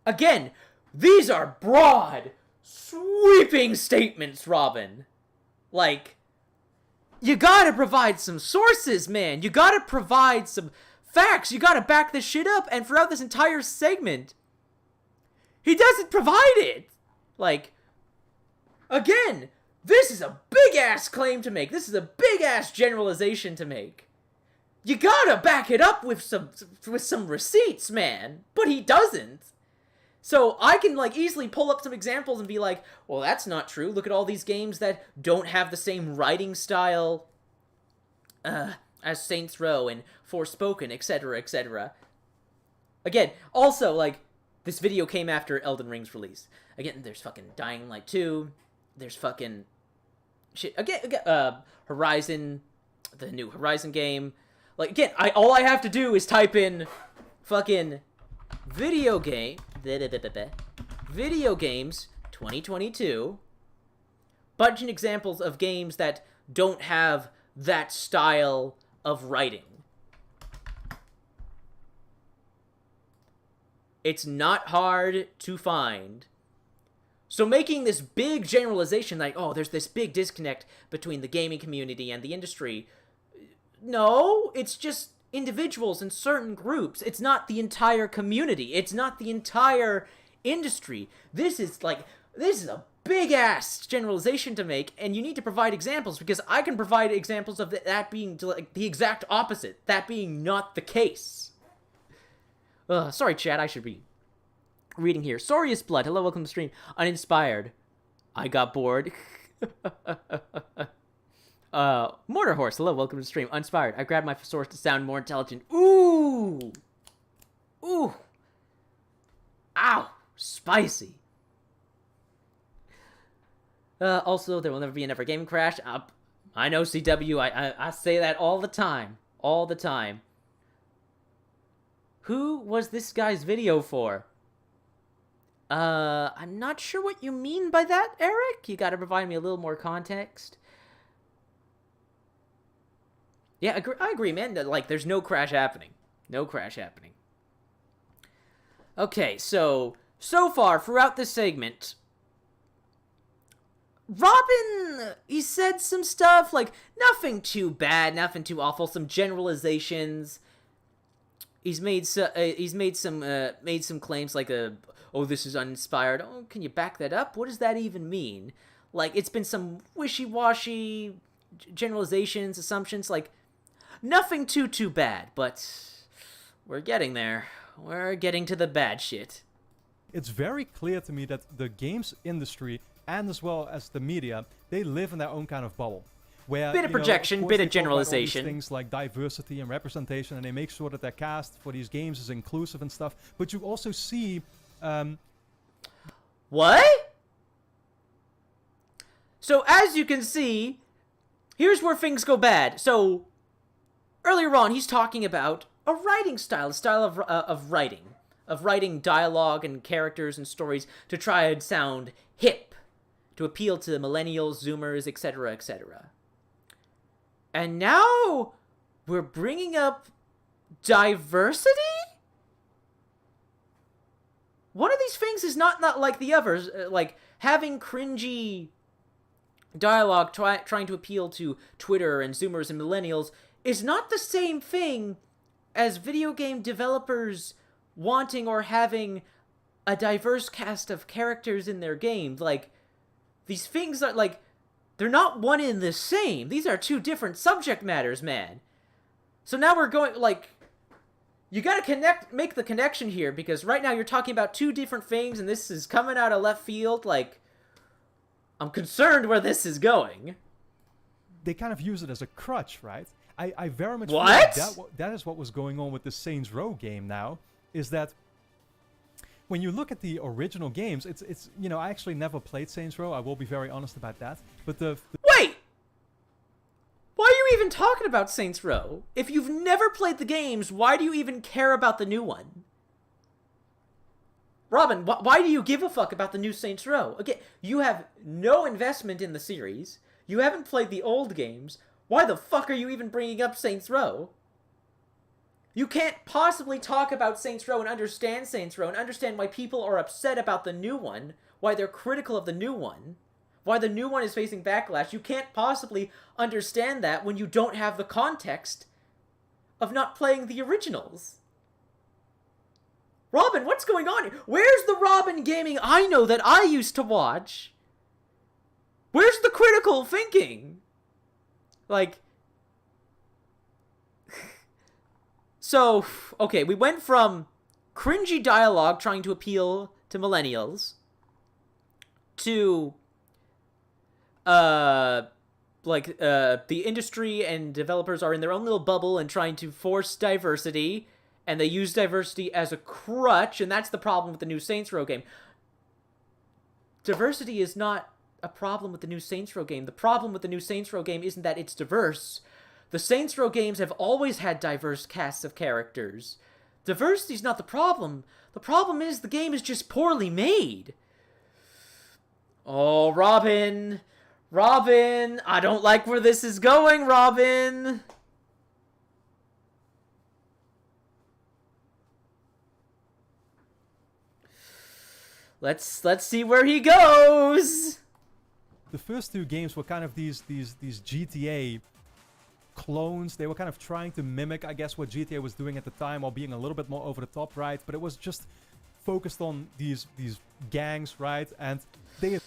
Again, these are broad, sweeping statements, Robin. Like, you gotta provide some sources, man. You gotta provide some facts. You gotta back this shit up. And throughout this entire segment, he doesn't provide it. Like, again, this is a big-ass claim to make. This is a big-ass generalization to make. You gotta back it up with some receipts, man. But he doesn't. So I can, like, easily pull up some examples and be like, well, that's not true. Look at all these games that don't have the same writing style as Saints Row and Forspoken, etc., etc. Again, also, like, this video came after Elden Ring's release. Again, there's fucking Dying Light 2. There's fucking shit. Again, Horizon, the new Horizon game. Like, again, all I have to do is type in fucking video games 2022. Bunch of examples of games that don't have that style of writing. It's not hard to find. So making this big generalization like, oh, there's this big disconnect between the gaming community and the industry. No, it's just individuals in certain groups. It's not the entire community. It's not the entire industry. This is a big-ass generalization to make, and you need to provide examples, because I can provide examples of that being like the exact opposite. That being not the case. Sorry, chat, I should be reading here. Sorious Blood, hello, welcome to the stream. Uninspired. I got bored. Mortar Horse, hello, welcome to the stream. Uninspired. I grabbed my source to sound more intelligent. Ooh! Ooh! Spicy. Also, there will never be another game crash. I know, CW. I say that all the time. All the time. Who was this guy's video for? I'm not sure what you mean by that, Eric. You gotta provide me a little more context. Yeah, I agree, man. Like, there's no crash happening. No crash happening. Okay, so far, throughout this segment, Robin, he said some stuff, like, nothing too bad, nothing too awful, some generalizations. He's made some claims like, oh, this is uninspired. Oh, can you back that up? What does that even mean? Like, it's been some wishy-washy generalizations, assumptions, like, nothing too bad, but we're getting there. We're getting to the bad shit. It's very clear to me that the games industry, and as well as the media, they live in their own kind of bubble. Where, bit of projection, bit of generalization. Things like diversity and representation, and they make sure that their cast for these games is inclusive and stuff. But you also see... What? So, as you can see, here's where things go bad. So, earlier on, he's talking about a writing style, a style of writing dialogue and characters and stories to try and sound hip, to appeal to millennials, Zoomers, etc., etc. And now we're bringing up diversity? One of these things is not like the others. Like, having cringy dialogue trying to appeal to Twitter and Zoomers and millennials is not the same thing as video game developers wanting or having a diverse cast of characters in their games. Like, these things are, like, they're not one and the same. These are two different subject matters, man. So now we're going, like, you gotta make the connection here, because right now you're talking about two different things, and this is coming out of left field. Like, I'm concerned where this is going. They kind of use it as a crutch, right? I very much What? feel like that is what was going on with the Saints Row game now, is that when you look at the original games, it's you know, I actually never played Saints Row, I will be very honest about that, but Wait! Why are you even talking about Saints Row? If you've never played the games, why do you even care about the new one? Robin, why do you give a fuck about the new Saints Row? Again, you have no investment in the series, you haven't played the old games, why the fuck are you even bringing up Saints Row? You can't possibly talk about Saints Row and understand Saints Row and understand why people are upset about the new one, why they're critical of the new one, why the new one is facing backlash. You can't possibly understand that when you don't have the context of not playing the originals. Robin, what's going on here? Where's the Robin gaming I know that I used to watch? Where's the critical thinking? Like... So, okay, we went from cringy dialogue trying to appeal to millennials to, the industry and developers are in their own little bubble and trying to force diversity, and they use diversity as a crutch, and that's the problem with the new Saints Row game. Diversity is not a problem with the new Saints Row game. The problem with the new Saints Row game isn't that it's diverse. The Saints Row games have always had diverse casts of characters. Diversity's not the problem. The problem is the game is just poorly made. Oh, Robin. Robin, I don't like where this is going, Robin. Let's see where he goes. the first two games were kind of these GTA clones. They were kind of trying to mimic, I guess, what GTA was doing at the time, while being a little bit more over the top, right? But it was just focused on these gangs, right? And they...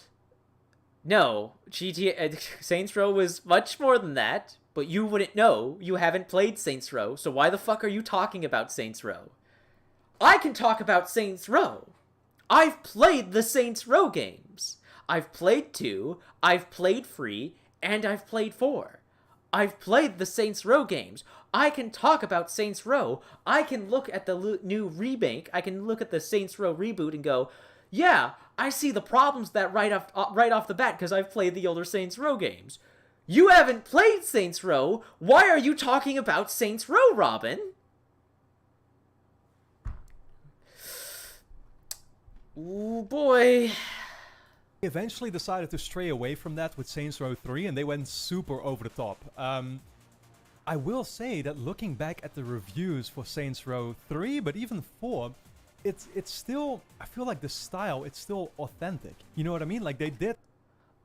No, GTA Saints Row was much more than that, but you wouldn't know. You haven't played Saints Row, so why the fuck are you talking about Saints Row? I can talk about Saints Row. I've played the Saints Row games. I've played 2, I've played 3, and I've played 4. I've played the Saints Row games. I can talk about Saints Row. I can look at the new remake. I can look at the Saints Row reboot and go, Yeah, I see the problems that right off the bat because I've played the older Saints Row games. You haven't played Saints Row. Why are you talking about Saints Row, Robin? Ooh, boy. Eventually decided to stray away from that with Saints Row 3, and they went super over the top. I will say that looking back at the reviews for Saints Row 3, but even 4, it's still, I feel like the style, it's still authentic. You know what I mean? Like, they did...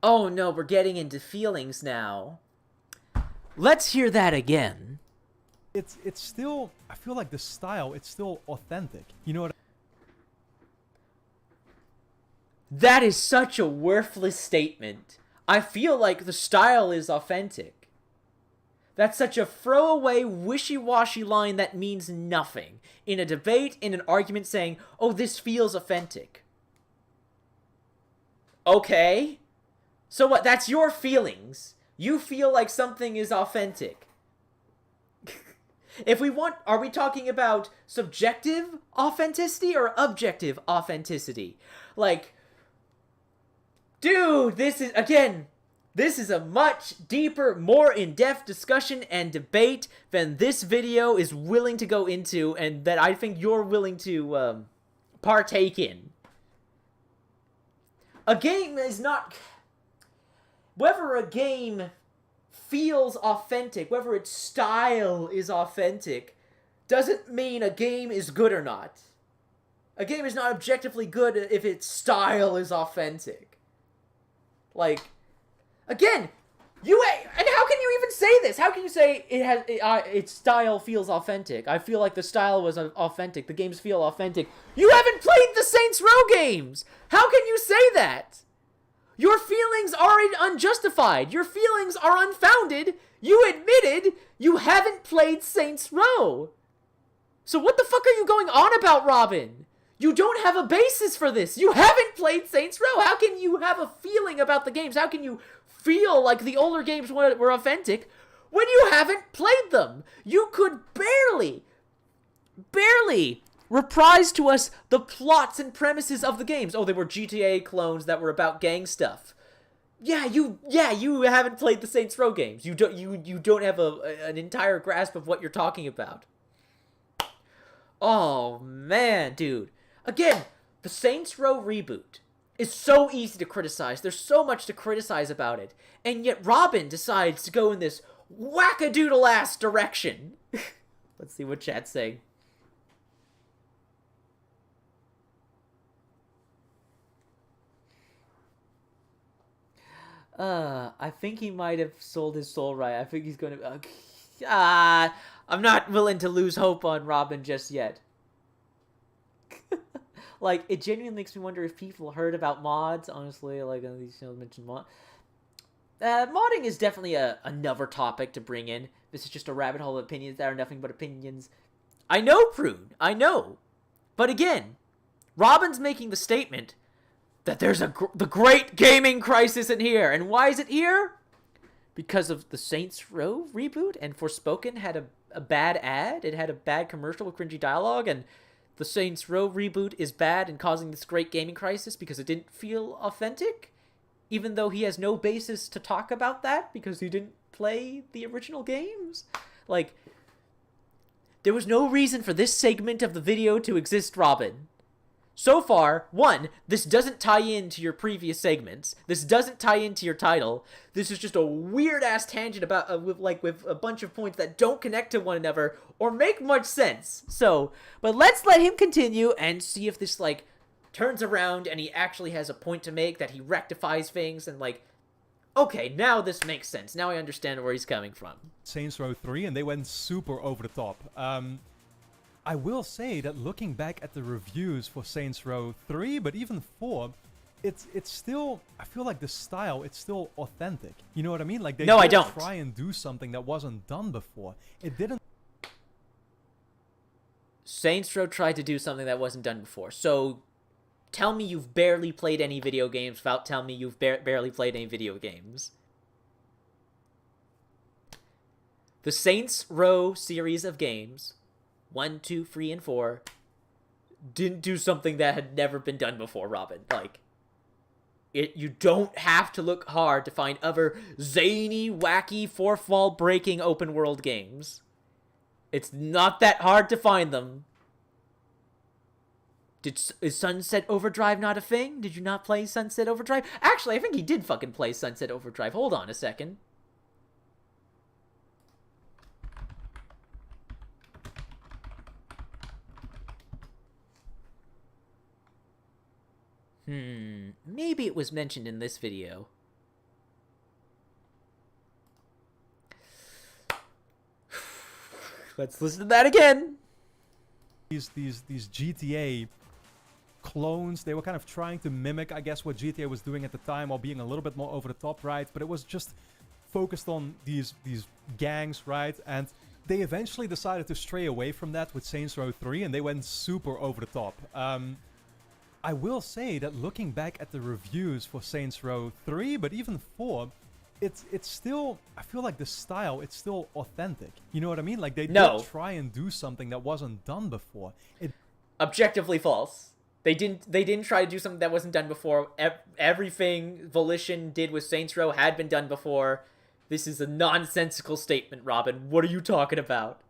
Oh no, we're getting into feelings now. Let's hear that again. It's still, I feel like the style, it's still authentic. You know what I That is such a worthless statement. I feel like the style is authentic. That's such a throwaway, wishy-washy line that means nothing. In a debate, in an argument saying, oh, this feels authentic. Okay. So what, that's your feelings. You feel like something is authentic. If we want, are we talking about subjective authenticity or objective authenticity? Like, dude, this is a much deeper, more in-depth discussion and debate than this video is willing to go into and that I think you're willing to partake in. A game is not... Whether a game feels authentic, whether its style is authentic, doesn't mean a game is good or not. A game is not objectively good if its style is authentic. Like, again, and how can you even say this? How can you say its style feels authentic? I feel like the style was authentic. The games feel authentic. You haven't played the Saints Row games. How can you say that? Your feelings are unjustified. Your feelings are unfounded. You admitted you haven't played Saints Row. So what the fuck are you going on about, Robin? You don't have a basis for this. You haven't played Saints Row. How can you have a feeling about the games? How can you feel like the older games were authentic when you haven't played them? You could barely reprise to us the plots and premises of the games. Oh, they were GTA clones that were about gang stuff. Yeah, you haven't played the Saints Row games. You don't have an entire grasp of what you're talking about. Oh man, dude. Again, the Saints Row reboot is so easy to criticize. There's so much to criticize about it. And yet Robin decides to go in this wackadoodle-ass direction. Let's see what chat's saying. I think he might have sold his soul right. I think he's going to... I'm not willing to lose hope on Robin just yet. Like, it genuinely makes me wonder if people heard about mods, honestly, like, these channels mentioned mod. Modding is definitely another topic to bring in. This is just a rabbit hole of opinions that are nothing but opinions. I know, Prune, I know. But again, Robin's making the statement that there's the great gaming crisis in here. And why is it here? Because of the Saints Row reboot, and Forspoken had a bad ad. It had a bad commercial with cringy dialogue, and the Saints Row reboot is bad and causing this great gaming crisis because it didn't feel authentic, even though he has no basis to talk about that because he didn't play the original games. Like, there was no reason for this segment of the video to exist, Robin. So far, one, this doesn't tie into your previous segments. This doesn't tie into your title. This is just a weird-ass tangent about with a bunch of points that don't connect to one another or make much sense. So, but let's let him continue and see if this, like, turns around and he actually has a point to make, that he rectifies things and, like, okay, now this makes sense. Now I understand where he's coming from. Saints Row 3, and they went super over the top. I will say that looking back at the reviews for Saints Row 3, but even 4, it's still, I feel like the style, it's still authentic. You know what I mean? Like, they I didn't don't. try and do something that wasn't done before. It didn't... Saints Row tried to do something that wasn't done before. So, tell me you've barely played any video games without telling me you've barely played any video games. The Saints Row series of games, 1, 2, 3, and 4, didn't do something that had never been done before, Robin. Like, you don't have to look hard to find other zany, wacky, fourth wall breaking open world games. It's not that hard to find them. Is Sunset Overdrive not a thing? Did you not play Sunset Overdrive? Actually, I think he did fucking play Sunset Overdrive. Hold on a second. Maybe it was mentioned in this video. Let's listen to that again. These GTA clones, they were kind of trying to mimic, I guess, what GTA was doing at the time, while being a little bit more over the top, right? But it was just focused on these gangs, right? And they eventually decided to stray away from that with Saints Row 3, and they went super over the top. I will say that looking back at the reviews for Saints Row 3, but even 4, it's still, I feel like the style, it's still authentic. You know what I mean? Like, they did try and do something that wasn't done before. Objectively false. They didn't try to do something that wasn't done before. Everything Volition did with Saints Row had been done before. This is a nonsensical statement, Robin. What are you talking about?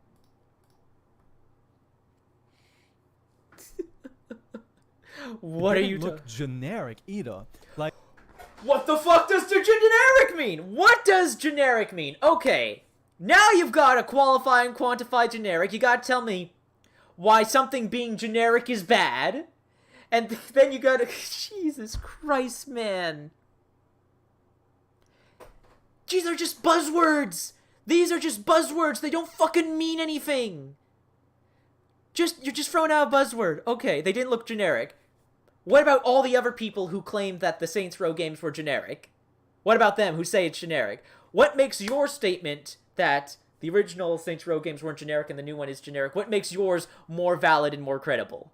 What are you talking? Look generic either. Like, what the fuck does generic mean? What does generic mean? Okay, now you've got to qualify and quantify generic. You got to tell me why something being generic is bad. And then you gotta... Jesus Christ, man. These are just buzzwords. These are just buzzwords. They don't fucking mean anything. You're just throwing out a buzzword. Okay, they didn't look generic. What about all the other people who claimed that the Saints Row games were generic? What about them who say it's generic? What makes your statement that the original Saints Row games weren't generic and the new one is generic, what makes yours more valid and more credible?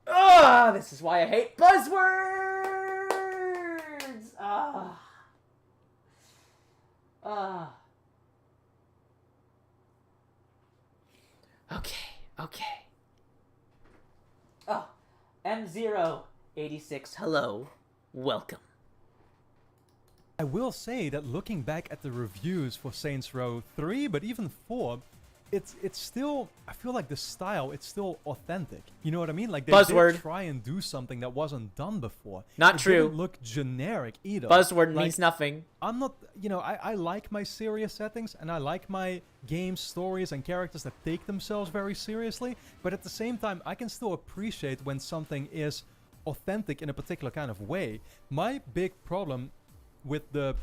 Ah, this is why I hate buzzwords! Okay. Oh, M086, hello. Welcome. I will say that looking back at the reviews for Saints Row 3, but even 4, it's still, I feel like the style, it's still authentic. You know what I mean? Like, they did try and do something that wasn't done before. Not true. It didn't look generic either. Buzzword means nothing. I'm not, you know, I like my serious settings, and I like my game stories and characters that take themselves very seriously, but at the same time, I can still appreciate when something is authentic in a particular kind of way. My big problem with the,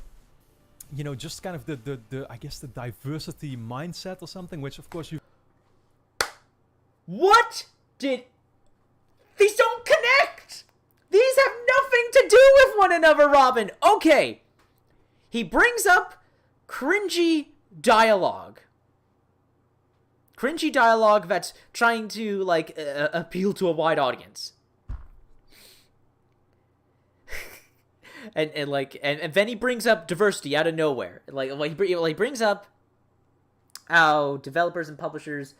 you know, just kind of the I guess the diversity mindset or something, which of course you... What did... These don't connect! These have nothing to do with one another, Robin! Okay. He brings up cringy dialogue. Cringy dialogue that's trying to, like, appeal to a wide audience. And then he brings up diversity out of nowhere. He brings up how developers and publishers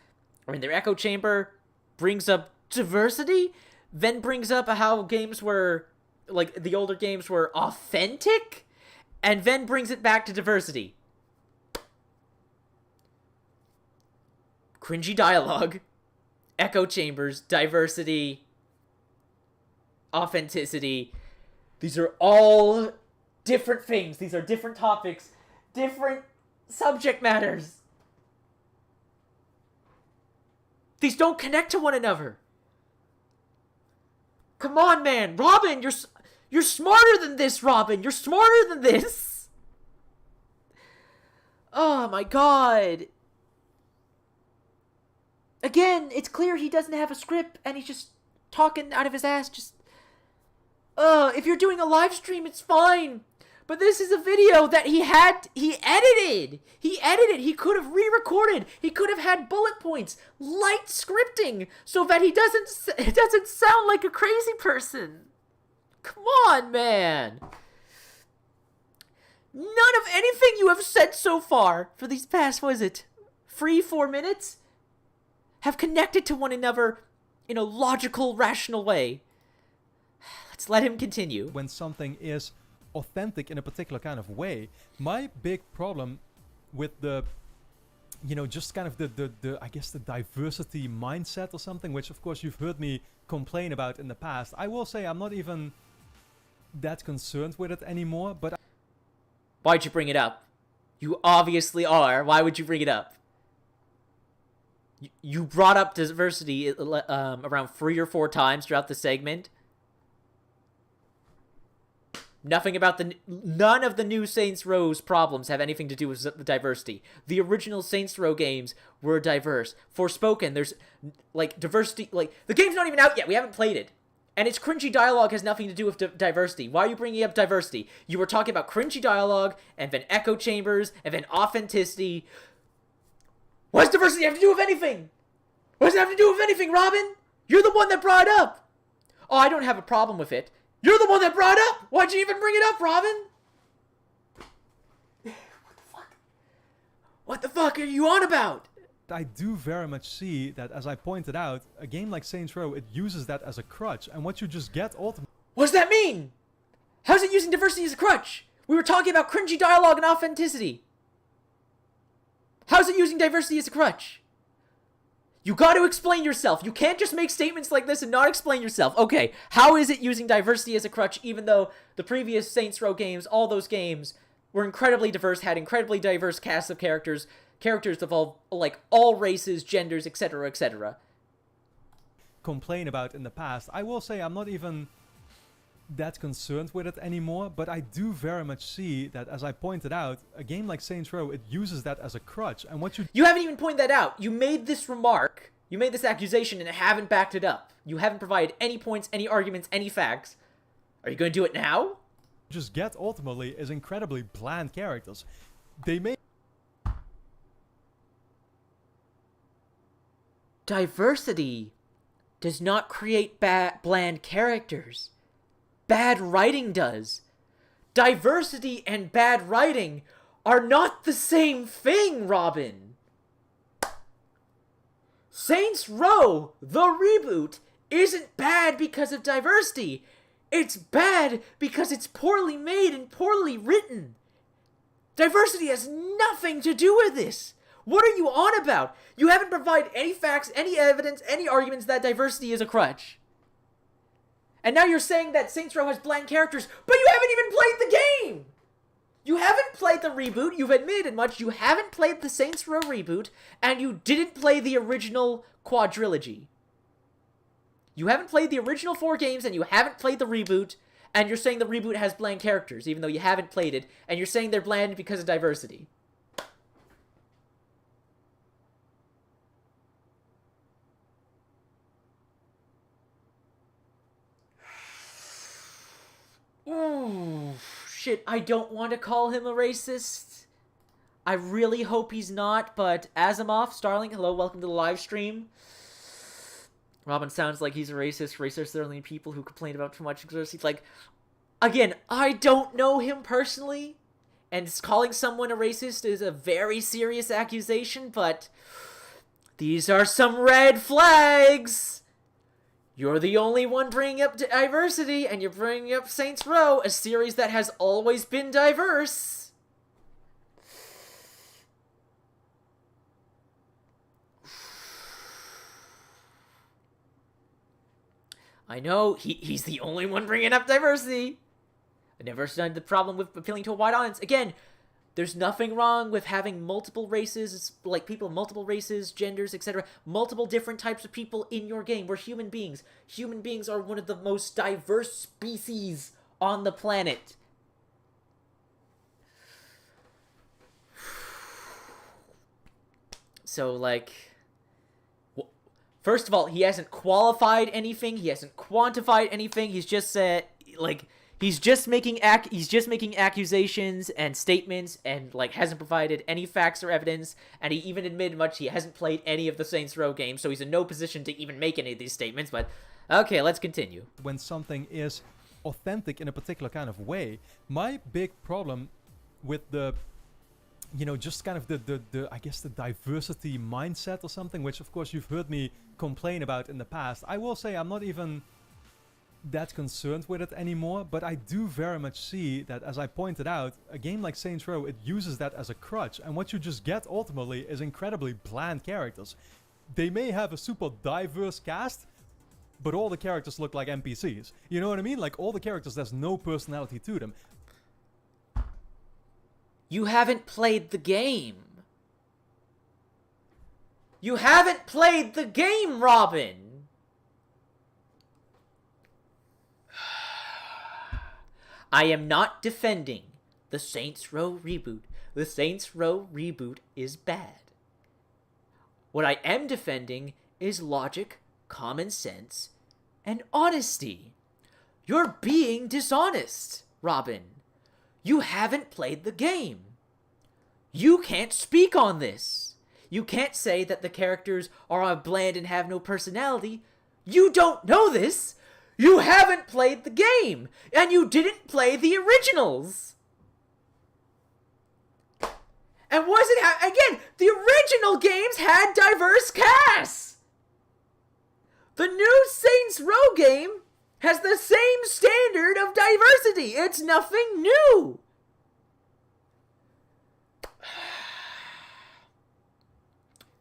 are in their echo chamber, brings up diversity, then brings up how games were, like, the older games were authentic, and then brings it back to diversity. Cringy dialogue, echo chambers, diversity, authenticity. These are all different things. These are different topics, different subject matters. These don't connect to one another. Come on, man. Robin, you're smarter than this, Robin. You're smarter than this. Oh, my God. Again, it's clear he doesn't have a script, and he's just talking out of his ass, just... if you're doing a live stream, it's fine. But this is a video that he edited. He could have re-recorded. He could have had bullet points, light scripting, so that it doesn't sound like a crazy person. Come on, man. None of anything you have said so far for these past, 4 minutes, have connected to one another in a logical, rational way. Let's let him continue. when something is authentic in a particular kind of way. My big problem with the, just kind of the I guess the diversity mindset or something, which of course you've heard me complain about in the past. I will say I'm not even that concerned with it anymore, but Why'd you bring it up? You obviously are. Why would you bring it up? You brought up diversity around 3 or 4 times throughout the segment. None of the new Saints Row's problems have anything to do with the diversity. The original Saints Row games were diverse. Forspoken, there's diversity. The game's not even out yet. We haven't played it. And its cringy dialogue has nothing to do with diversity. Why are you bringing up diversity? You were talking about cringy dialogue, and then echo chambers, and then authenticity. What does diversity have to do with anything? What does it have to do with anything, Robin? You're the one that brought it up. Oh, I don't have a problem with it. You're the one that brought it up. Why'd you even bring it up, Robin? What the fuck? What the fuck are you on about? I do very much see that, as I pointed out, a game like Saints Row, it uses that as a crutch, and what you just get ultimately What does that mean? How's it using diversity as a crutch? We were talking about cringy dialogue and authenticity. How's it using diversity as a crutch? You got to explain yourself. You can't just make statements like this and not explain yourself. Okay, how is it using diversity as a crutch, even though the previous Saints Row games, all those games, were incredibly diverse, had incredibly diverse casts of characters of all races, genders, etc., etc. complain about in the past. I will say I'm not even that concerned with it anymore, but I do very much see that, as I pointed out, a game like Saints Row, it uses that as a crutch, and what You haven't even pointed that out. You made this remark, you made this accusation, and haven't backed it up. You haven't provided any points, any arguments, any facts. Are you going to do it now? just get ultimately is incredibly bland characters. They may Diversity does not create bland characters. Bad writing does. Diversity and bad writing are not the same thing, Robin. Saints Row, the reboot, isn't bad because of diversity. It's bad because it's poorly made and poorly written. Diversity has nothing to do with this. What are you on about? You haven't provided any facts, any evidence, any arguments that diversity is a crutch. And now you're saying that Saints Row has bland characters, but you haven't even played the game! You haven't played the reboot, you've admitted much, you haven't played the Saints Row reboot, and you didn't play the original quadrilogy. You haven't played the original 4 games, and you haven't played the reboot, and you're saying the reboot has bland characters, even though you haven't played it, and you're saying they're bland because of diversity. Ooh, shit, I don't want to call him a racist. I really hope he's not, but Asimov, Starling, hello, welcome to the live stream. Robin sounds like he's a racist. Racists are only people who complain about too much diversity. Like, again, I don't know him personally, and calling someone a racist is a very serious accusation, but these are some red flags. You're the only one bringing up diversity, and you're bringing up Saints Row, a series that has always been diverse. I know, he's the only one bringing up diversity. I never understood the problem with appealing to a wide audience. Again, there's nothing wrong with having multiple races, like people of multiple races, genders, etc. Multiple different types of people in your game. We're human beings. Human beings are one of the most diverse species on the planet. So, like, first of all, he hasn't qualified anything. He hasn't quantified anything. He's just said, he's just making accusations and statements, and hasn't provided any facts or evidence. And he even admitted much he hasn't played any of the Saints Row games, so he's in no position to even make any of these statements. But okay, let's continue. when something is authentic in a particular kind of way. My big problem with the you know, just kind of the I guess the diversity mindset or something, which of course you've heard me complain about in the past. I will say I'm not even that concerned with it anymore, but I do very much see that, as I pointed out, a game like Saints Row, it uses that as a crutch, and what you just get ultimately is incredibly bland characters. They may have a super diverse cast, but all the characters look like NPCs. You know what I mean? Like, all the characters, there's no personality to them. You haven't played the game. You haven't played the game, Robin! I am not defending the Saints Row reboot. The Saints Row reboot is bad. What I am defending is logic, common sense, and honesty. You're being dishonest, Robin. You haven't played the game. You can't speak on this. You can't say that the characters are bland and have no personality. You don't know this. You haven't played the game, and you didn't play the originals. And again, the original games had diverse casts. The new Saints Row game has the same standard of diversity. It's nothing new.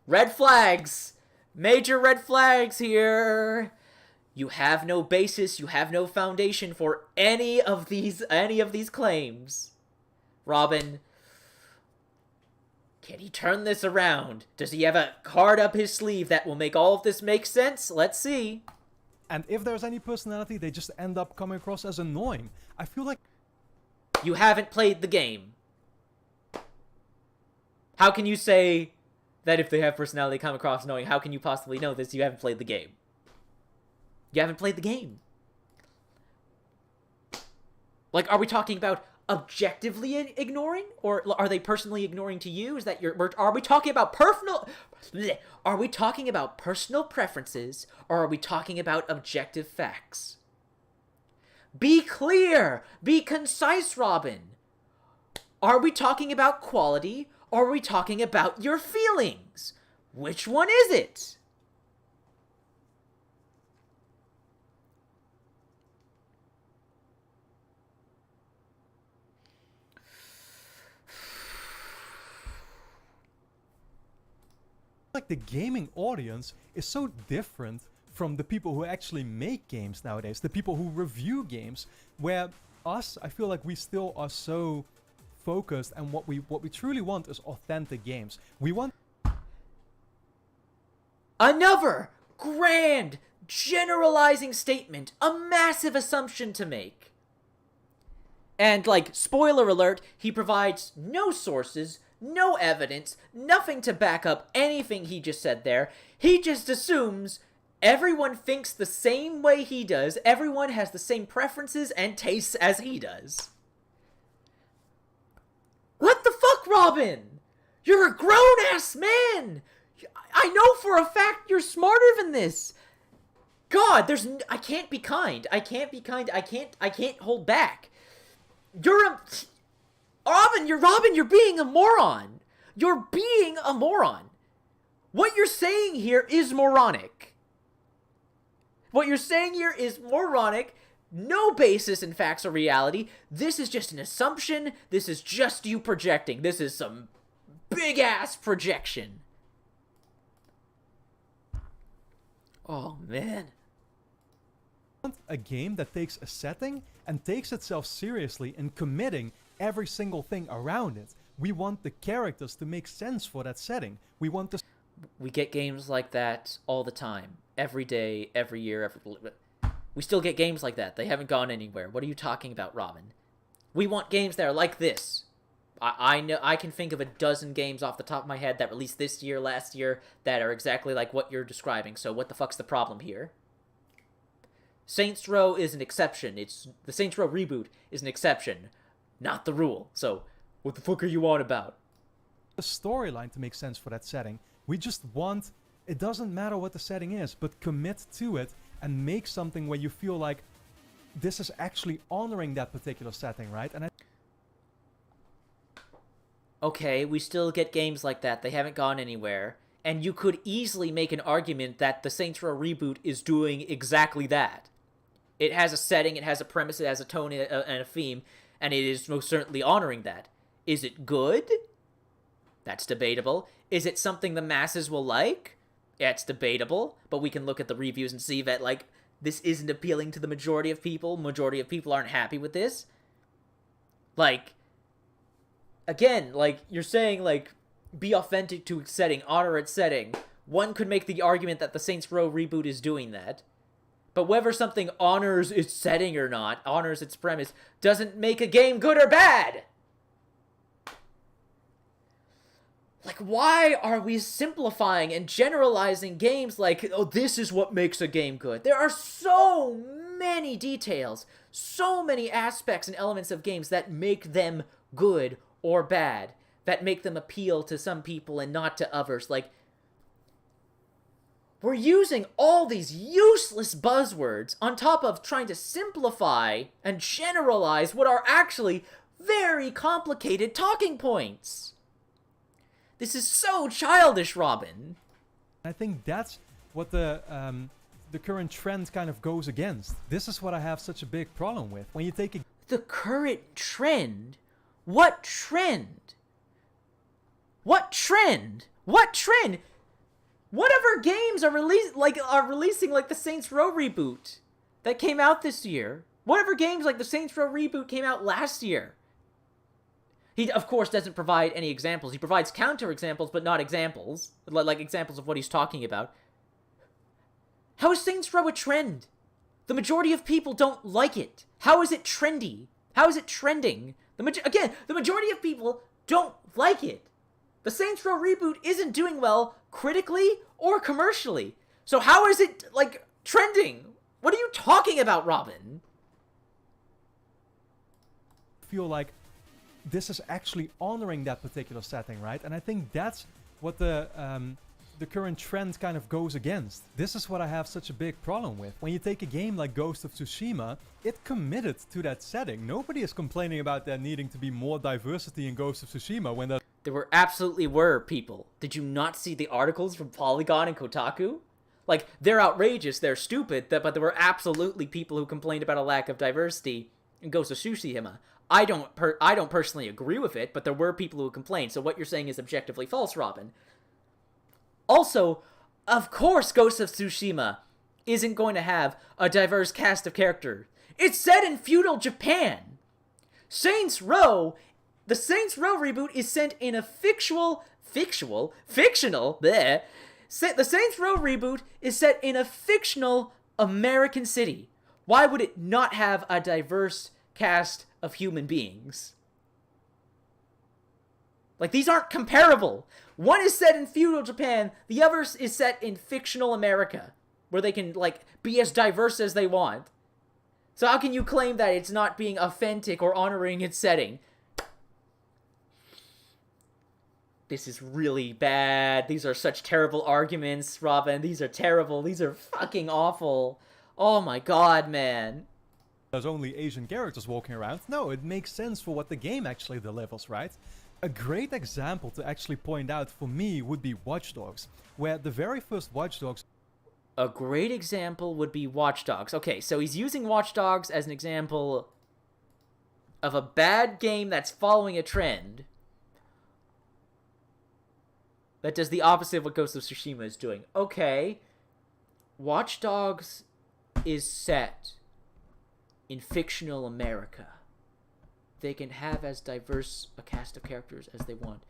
Red flags. Major red flags here. You have no basis, you have no foundation for any of these claims. Robin, can he turn this around? Does he have a card up his sleeve that will make all of this make sense? Let's see. And if there's any personality, they just end up coming across as annoying. I feel like... You haven't played the game. How can you say that if they have personality come across annoying? How can you possibly know this? You haven't played the game. You haven't played the game. Like, are we talking about objectively ignoring, or are they personally ignoring to you? Is that are we talking about are we talking about personal preferences, or are we talking about objective facts? Be clear, be concise, Robin. Are we talking about quality, or are we talking about your feelings? Which one is it? Like, the gaming audience is so different from the people who actually make games nowadays, the people who review games, where I feel like we still are so focused, and what we truly want is authentic games. We want another grand generalizing statement, a massive assumption to make. And, like, spoiler alert, he provides no sources, no evidence, nothing to back up anything he just said there. He just assumes everyone thinks the same way he does, everyone has the same preferences and tastes as he does. What the fuck, Robin? You're a grown-ass man! I know for a fact you're smarter than this! God, I can't be kind. I can't be kind. I can't hold back. Robin, you're being a moron. You're being a moron. What you're saying here is moronic. What you're saying here is moronic. No basis in facts or reality. This is just an assumption. This is just you projecting. This is some big-ass projection. Oh, man. a game that takes a setting and takes itself seriously in committing every single thing around it. We want the characters to make sense for that setting. We get games like that all the time. Every day, every year, we still get games like that. They haven't gone anywhere. What are you talking about, Robin? We want games that are like this. I know I can think of a dozen games off the top of my head that released this year, last year, that are exactly like what you're describing. So what the fuck's the problem here? Saints Row is an exception. The Saints Row reboot is an exception, not the rule. So what the fuck are you on about? The storyline to make sense for that setting. We just want, it doesn't matter what the setting is, but commit to it and make something where you feel like this is actually honoring that particular setting, right? And Okay, we still get games like that. They haven't gone anywhere. And you could easily make an argument that the Saints Row reboot is doing exactly that. It has a setting, it has a premise, it has a tone and a theme, and it is most certainly honoring that. Is it good? That's debatable. Is it something the masses will like? It's debatable, but we can look at the reviews and see that, like, this isn't appealing to the majority of people. Majority of people aren't happy with this. Like, again, like, you're saying, like, be authentic to its setting, honor its setting. One could make the argument that the Saints Row reboot is doing that. But whether something honors its setting or not, honors its premise, doesn't make a game good or bad! Like, why are we simplifying and generalizing games like, oh, this is what makes a game good? There are so many details, so many aspects and elements of games that make them good or bad, that make them appeal to some people and not to others. Like, we're using all these useless buzzwords on top of trying to simplify and generalize what are actually very complicated talking points. This is so childish, Robin. I think that's what the current trend kind of goes against. This is what I have such a big problem with. When you take a The current trend? What trend? What trend? What trend? Whatever games are releasing like the Saints Row reboot that came out this year. Whatever games like the Saints Row reboot came out last year. He, of course, doesn't provide any examples. He provides counter-examples, but not examples. Like examples of what he's talking about. How is Saints Row a trend? The majority of people don't like it. How is it trendy? How is it trending? Again, the majority of people don't like it. The Saints Row reboot isn't doing well critically or commercially. So how is it, like, trending? What are you talking about, Robin? feel like this is actually honoring that particular setting, right? And I think that's what the current trend kind of goes against. This is what I have such a big problem with. When you take a game like Ghost of Tsushima, it committed to that setting. Nobody is complaining about there needing to be more diversity in Ghost of Tsushima when There absolutely were people. Did you not see the articles from Polygon and Kotaku? Like, they're outrageous, they're stupid, but there were absolutely people who complained about a lack of diversity in Ghost of Tsushima. I don't personally agree with it, but there were people who complained, so what you're saying is objectively false, Robin. Also, of course Ghost of Tsushima isn't going to have a diverse cast of characters. It's set in feudal Japan. The Saints Row reboot is set in a fictional, bleh. The Saints Row reboot is set in a fictional American city. Why would it not have a diverse cast of human beings? Like, these aren't comparable. One is set in feudal Japan, the other is set in fictional America, where they can, like, be as diverse as they want. So how can you claim that it's not being authentic or honoring its setting? This is really bad. These are such terrible arguments, Robin. These are terrible. These are fucking awful. Oh my god, man. there's only Asian characters walking around. No, it makes sense for what the game actually delivers, right? A great example to actually point out for me would be Watch Dogs, where the very first Watch Dogs... A great example would be Watch Dogs. Okay, so he's using Watch Dogs as an example of a bad game that's following a trend that does the opposite of what Ghost of Tsushima is doing. Okay, Watch Dogs is set in fictional America. They can have as diverse a cast of characters as they want.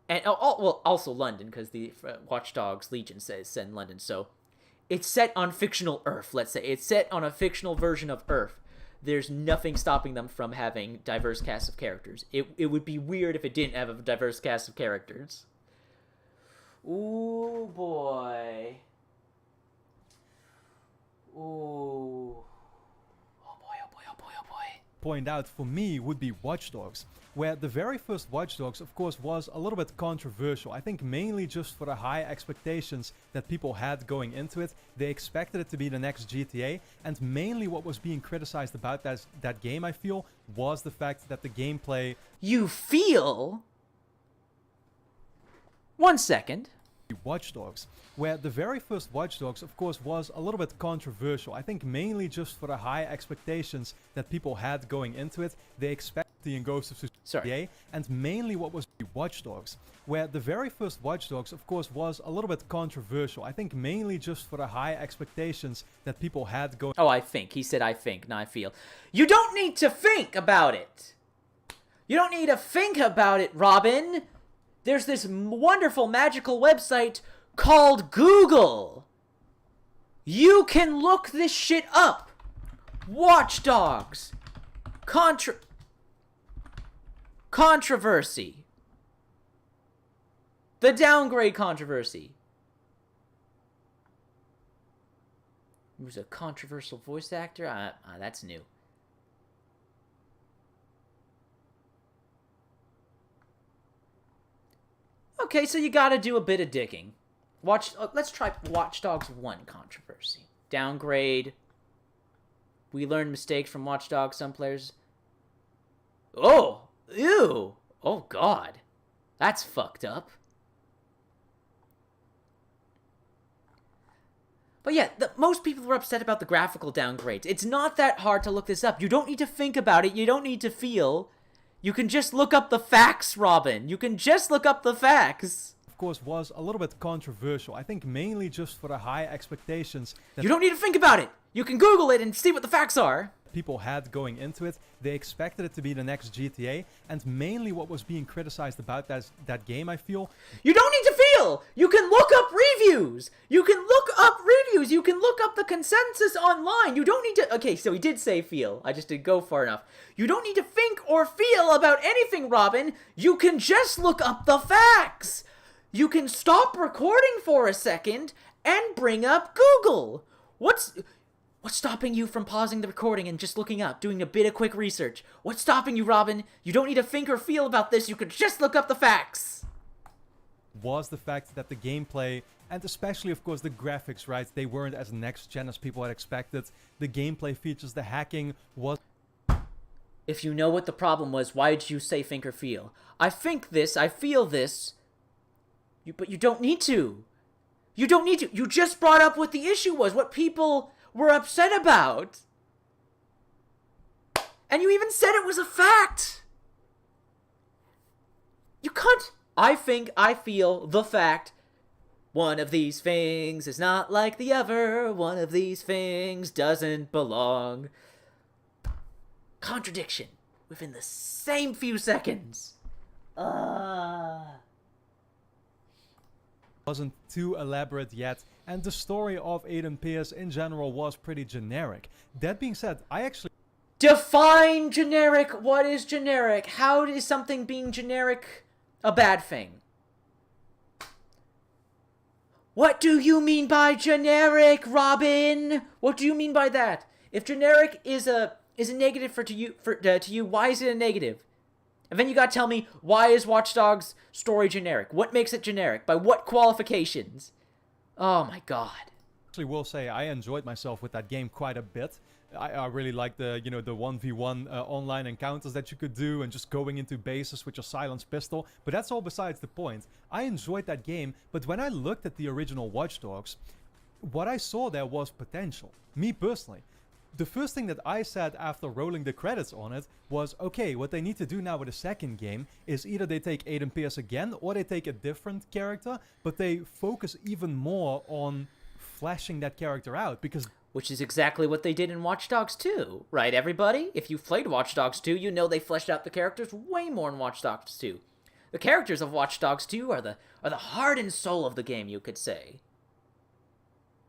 And, well, also London, because the Watch Dogs Legion says set in London, so... It's set on fictional Earth, let's say. It's set on a fictional version of Earth. There's nothing stopping them from having diverse cast of characters. It would be weird if it didn't have a diverse cast of characters. Ooh, boy. Ooh. Oh boy, oh boy, oh boy, oh boy. point out for me would be Watch Dogs, where the very first Watch Dogs, of course, was a little bit controversial. I think mainly just for the high expectations that people had going into it. They expected it to be the next GTA, and mainly what was being criticized about that game, I feel, was the fact that the gameplay... You feel? 1 second. Watch Dogs, where the very first Watch Dogs, of course, was a little bit controversial. I think mainly just for the high expectations that people had going into it. They expected the Ghost of Tsushima, and mainly what was Watch Dogs, where the very first Watch Dogs, of course, was a little bit controversial. I think mainly just for the high expectations that people had going. Oh, I think. He said I think, not I feel. You don't need to think about it. You don't need to think about it, Robin. There's this wonderful magical website called Google. You can look this shit up. Watch Dogs. Controversy. The downgrade controversy. He was a controversial voice actor? That's new. Okay, so you gotta do a bit of digging. Let's try Watch Dogs 1 controversy. Downgrade. We learned mistakes from Watch Dogs, some players. Oh! Ew! Oh, God. That's fucked up. But yeah, most people were upset about the graphical downgrades. It's not that hard to look this up. You don't need to think about it. You don't need to feel. You can just look up the facts, Robin. You can just look up the facts. Of course, was a little bit controversial. I think mainly just for the high expectations that you don't need to think about it. You can Google it and see what the facts are. People had going into it. They expected it to be the next GTA, and mainly what was being criticized about that game, I feel. You don't need to feel! You can look up reviews! You can look up reviews! You can look up the consensus online! You don't need to... Okay, so he did say feel. I just didn't go far enough. You don't need to think or feel about anything, Robin! You can just look up the facts! You can stop recording for a second and bring up Google! What's stopping you from pausing the recording and just looking up, doing a bit of quick research? What's stopping you, Robin? You don't need to think or feel about this. You can just look up the facts. Was the fact that the gameplay, and especially, of course, the graphics, right? They weren't as next-gen as people had expected. The gameplay features, the hacking was... If you know what the problem was, why did you say think or feel? I think this, I feel this. But you don't need to. You don't need to. You just brought up what the issue was, what people were upset about. And you even said it was a fact. You can't. I think, I feel, the fact. One of these things is not like the other. One of these things doesn't belong. Contradiction within the same few seconds. Wasn't too elaborate yet, and the story of Aiden Pierce in general was pretty generic. That being said, I actually... Define generic. What is generic? How is something being generic a bad thing? What do you mean by generic, Robin? What do you mean by that? If generic is a negative to you, why is it a negative? And then you gotta tell me, why is Watch Dogs' story generic? What makes it generic? By what qualifications? Oh my god. Actually will say I enjoyed myself with that game quite a bit. I really like the, the 1v1 online encounters that you could do and just going into bases with your silenced pistol. But that's all besides the point. I enjoyed that game, but when I looked at the original Watch Dogs, what I saw there was potential. Me personally. The first thing that I said after rolling the credits on it was, okay, what they need to do now with the second game is either they take Aiden Pierce again or they take a different character, but they focus even more on fleshing that character out, because... Which is exactly what they did in Watch Dogs 2, right, everybody? If you've played Watch Dogs 2, you know they fleshed out the characters way more in Watch Dogs 2. The characters of Watch Dogs 2 are the heart and soul of the game, you could say.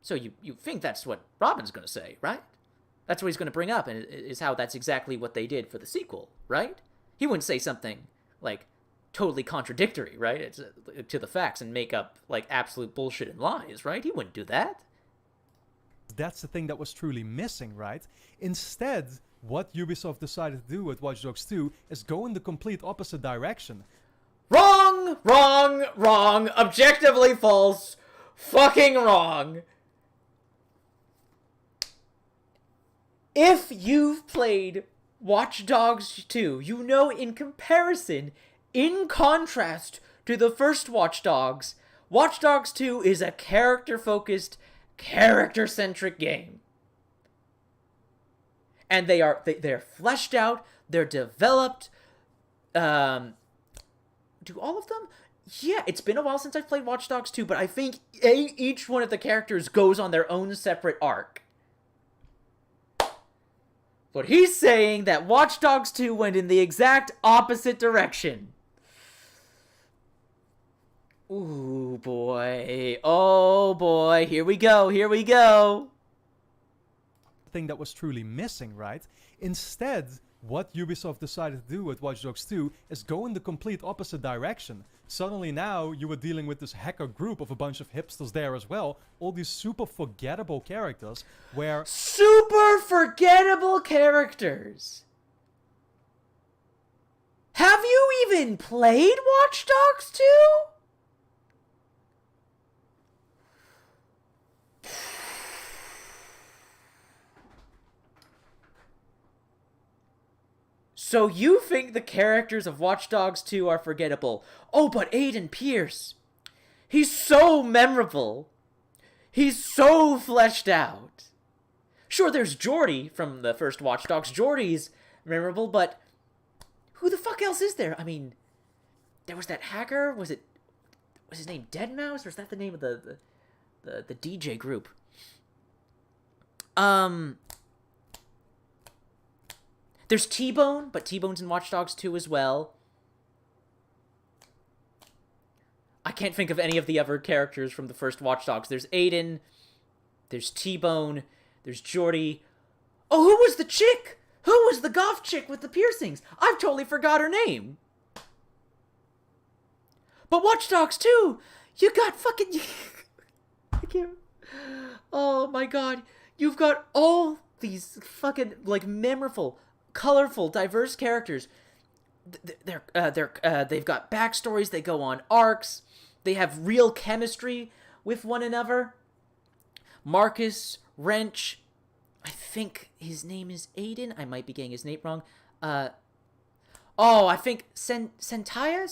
So you think that's what Robin's going to say, right? That's what he's going to bring up, and is how that's exactly what they did for the sequel, right? He wouldn't say something, like, totally contradictory, right? It's, to the facts and make up, like, absolute bullshit and lies, right? He wouldn't do that. That's the thing that was truly missing, right? Instead, what Ubisoft decided to do with Watch Dogs 2 is go in the complete opposite direction. Wrong! Wrong! Wrong! Objectively false! Fucking wrong! If you've played Watch Dogs 2, you know in comparison, in contrast to the first Watch Dogs, Watch Dogs 2 is a character-focused, character-centric game. And they're fleshed out, they're developed. Do all of them? Yeah, it's been a while since I've played Watch Dogs 2, but I think each one of the characters goes on their own separate arc. But he's saying that Watch Dogs 2 went in the exact opposite direction. Ooh, boy. Oh, boy. Here we go. Here we go. Thing that was truly missing, right? Instead, what Ubisoft decided to do with Watch Dogs 2 is go in the complete opposite direction. Suddenly now you were dealing with this hacker group of a bunch of hipsters there as well. All these super forgettable characters where... Super forgettable characters! Have you even played Watch Dogs 2? So you think the characters of Watch Dogs 2 are forgettable? Oh, but Aiden Pierce, he's so memorable. He's so fleshed out. Sure, there's Jordy from the first Watch Dogs. Jordy's memorable, but who the fuck else is there? I mean, there was that hacker. Was his name Deadmau5, or is that the name of the DJ group? There's T-Bone, but T-Bone's in Watch Dogs 2 as well. I can't think of any of the other characters from the first Watch Dogs. There's Aiden, there's T-Bone, there's Jordy. Oh, who was the chick? Who was the goth chick with the piercings? I've totally forgot her name. But Watch Dogs 2, you got fucking... I can't... Oh my god. You've got all these fucking, like, memorable... colorful, diverse characters. They've got backstories. They go on arcs. They have real chemistry with one another. Marcus, Wrench, I think his name is Aiden. I might be getting his name wrong. I think Centuria.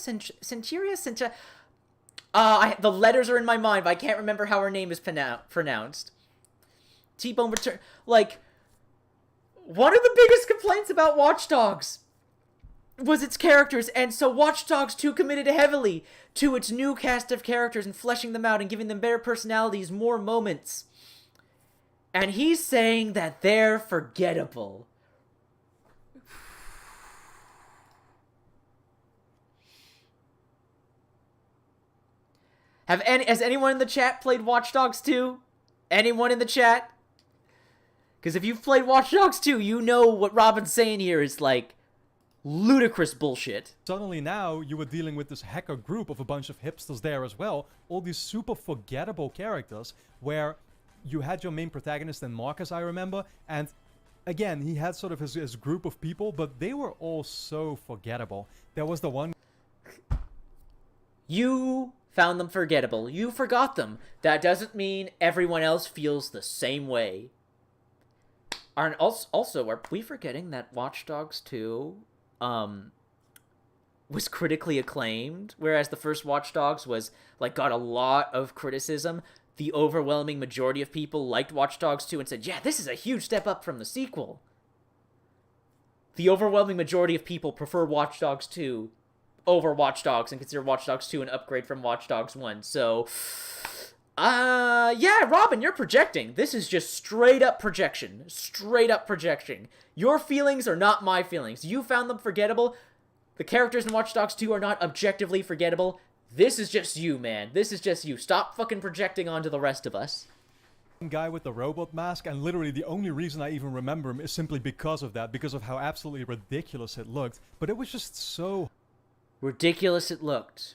The letters are in my mind, but I can't remember how her name is pronounced. T-Bone return. Like, one of the biggest complaints about Watch Dogs was its characters, and so Watch Dogs 2 committed heavily to its new cast of characters and fleshing them out and giving them better personalities, more moments. And he's saying that they're forgettable. Has anyone in the chat played Watch Dogs 2? Anyone in the chat? Because if you've played Watch Dogs 2, you know what Robin's saying here is, like, ludicrous bullshit. Suddenly now you were dealing with this hacker group of a bunch of hipsters there as well. All these super forgettable characters where you had your main protagonist in Marcus, I remember, and again, he had sort of his group of people, but they were all so forgettable. There was the one... You found them forgettable. You forgot them. That doesn't mean everyone else feels the same way. And also, are we forgetting that Watch Dogs 2 was critically acclaimed, whereas the first Watch Dogs was, like, got a lot of criticism? The overwhelming majority of people liked Watch Dogs 2 and said, yeah, this is a huge step up from the sequel. The overwhelming majority of people prefer Watch Dogs 2 over Watch Dogs and consider Watch Dogs 2 an upgrade from Watch Dogs 1. So, yeah, Robin, you're projecting. This is just straight up projection. Straight up projection. Your feelings are not my feelings. You found them forgettable. The characters in Watch Dogs 2 are not objectively forgettable. This is just you, man. This is just you. Stop fucking projecting onto the rest of us. Guy with the robot mask, and literally the only reason I even remember him is simply because of that, because of how absolutely ridiculous it looked. But it was just so... ridiculous it looked.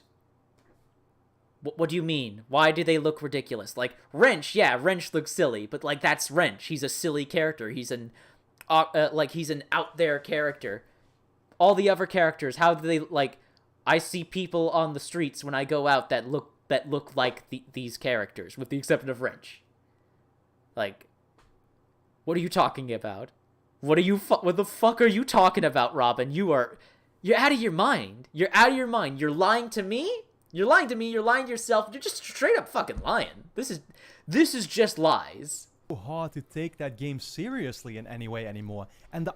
What do you mean? Why do they look ridiculous? Like, Wrench, yeah, Wrench looks silly, but, like, that's Wrench. He's a silly character. He's an, he's an out-there character. All the other characters, how do they, like... I see people on the streets when I go out that look like these characters, with the exception of Wrench. Like, what are you talking about? What the fuck are you talking about, Robin? You're out of your mind. You're out of your mind. You're lying to me? You're lying to me, you're lying to yourself, you're just straight up fucking lying. This is just lies. hard to take that game seriously in any way anymore. And the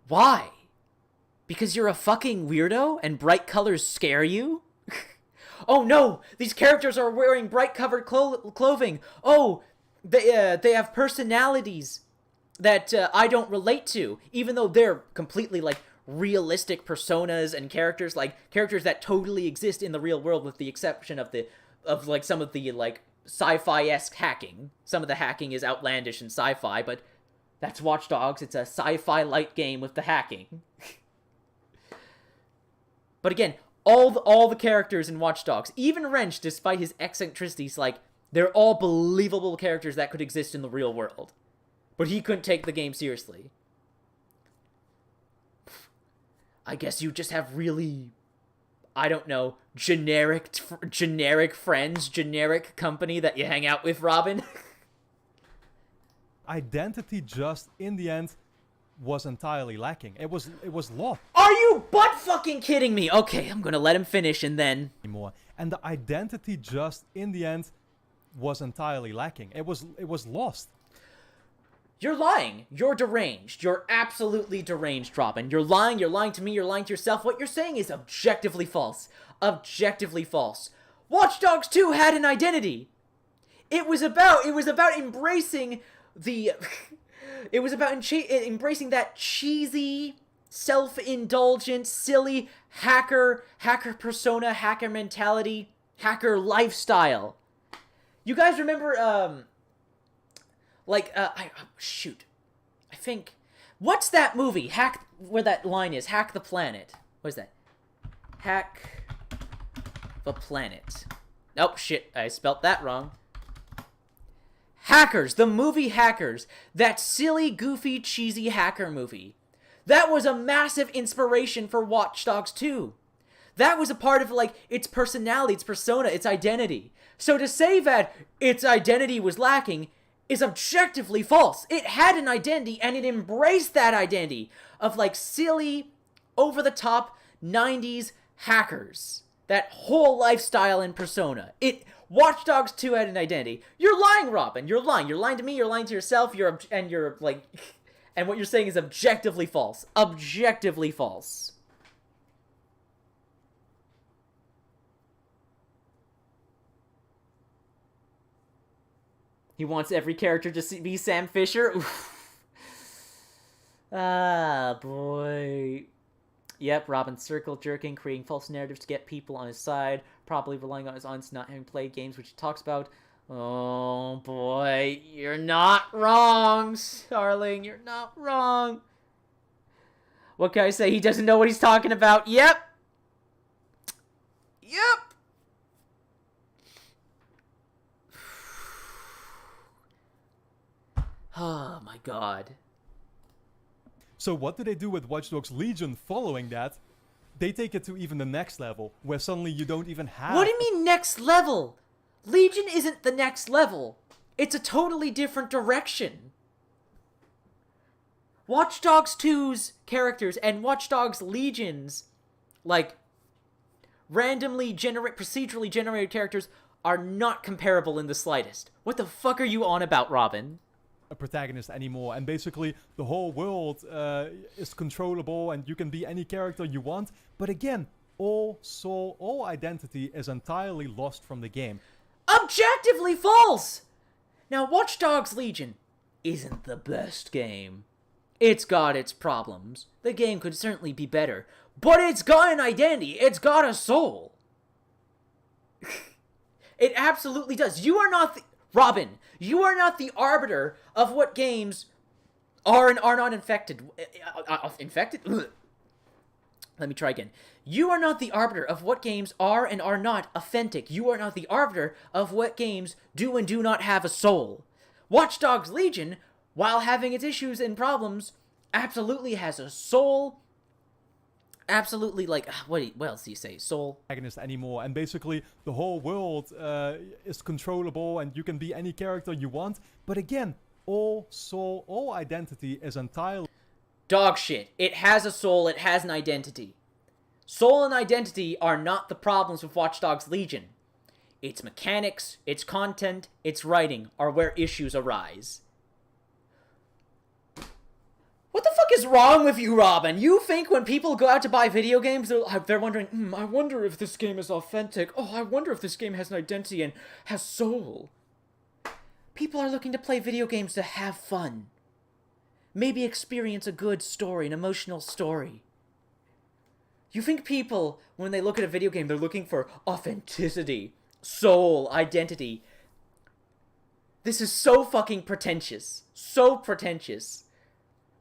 Why? Because you're a fucking weirdo and bright colors scare you? Oh no, these characters are wearing bright covered clothing. Oh, they have personalities that I don't relate to, even though they're completely like realistic personas and characters, like characters that totally exist in the real world, with the exception of like some of the like sci-fi-esque hacking. Some of the hacking is outlandish and sci-fi, but that's Watch Dogs. It's a sci-fi light game with the hacking. But again, all the characters in Watch Dogs, even Wrench, despite his eccentricities, like, they're all believable characters that could exist in the real world. But he couldn't take the game seriously. I guess you just have really, I don't know, generic friends, generic company that you hang out with, Robin. identity just, in the end, was entirely lacking. It was lost Are you butt fucking kidding me? Okay, I'm gonna let him finish and then... anymore. And the identity just, in the end, was entirely lacking. It was lost. You're lying. You're deranged. You're absolutely deranged, Robin. You're lying to me, you're lying to yourself. What you're saying is objectively false. Objectively false. Watch Dogs 2 had an identity. It was about embracing the... It was about embracing that cheesy, self-indulgent, silly hacker persona, hacker mentality, hacker lifestyle. You guys remember, shoot. I think, what's that movie? Where that line is, Hack the Planet. What is that? Hack the Planet. Nope, shit, I spelt that wrong. Hackers, the movie Hackers. That silly, goofy, cheesy hacker movie. That was a massive inspiration for Watch Dogs 2. That was a part of, like, its personality, its persona, its identity. So to say that its identity was lacking is objectively false. It had an identity, and it embraced that identity of, like, silly, over-the-top 90s hackers. That whole lifestyle and persona. Watch Dogs 2 had an identity. You're lying, Robin. You're lying. You're lying to me. You're lying to yourself. And what you're saying is objectively false. Objectively false. He wants every character to be Sam Fisher. Oof. Ah, boy. Yep, Robin's circle jerking, creating false narratives to get people on his side, probably relying on his aunts not having played games, which he talks about. Oh boy, you're not wrong, Starling, you're not wrong. What can I say? He doesn't know what he's talking about. Yep. Yep. Oh my god. So what do they do with Watch Dogs Legion following that? They take it to even the next level, where suddenly you don't even have... What do you mean next level? Legion isn't the next level. It's a totally different direction. Watch Dogs 2's characters and Watch Dogs Legion's, like, procedurally generated characters are not comparable in the slightest. What the fuck are you on about, Robin? a protagonist anymore, and basically the whole world is controllable and you can be any character you want. But again, all soul, all identity is entirely lost from the game. Objectively false! Now, Watch Dogs Legion isn't the best game. It's got its problems. The game could certainly be better. But it's got an identity. It's got a soul. It absolutely does. You are not the... Robin, you are not the arbiter of what games are and are not infected. Infected? Ugh. Let me try again. You are not the arbiter of what games are and are not authentic. You are not the arbiter of what games do and do not have a soul. Watch Dogs Legion, while having its issues and problems, absolutely has a soul. Absolutely, like, what else do you say? Soul? Protagonist anymore, and basically the whole world is controllable and you can be any character you want. But again, all soul, all identity is entirely... Dog shit. It has a soul, it has an identity. Soul and identity are not the problems with Watch Dogs Legion. Its mechanics, its content, its writing are where issues arise. What the fuck is wrong with you, Robin? You think when people go out to buy video games, they're wondering, I wonder if this game is authentic. Oh, I wonder if this game has an identity and has soul. People are looking to play video games to have fun. Maybe experience a good story, an emotional story. You think people, when they look at a video game, they're looking for authenticity, soul, identity. This is so fucking pretentious. So pretentious.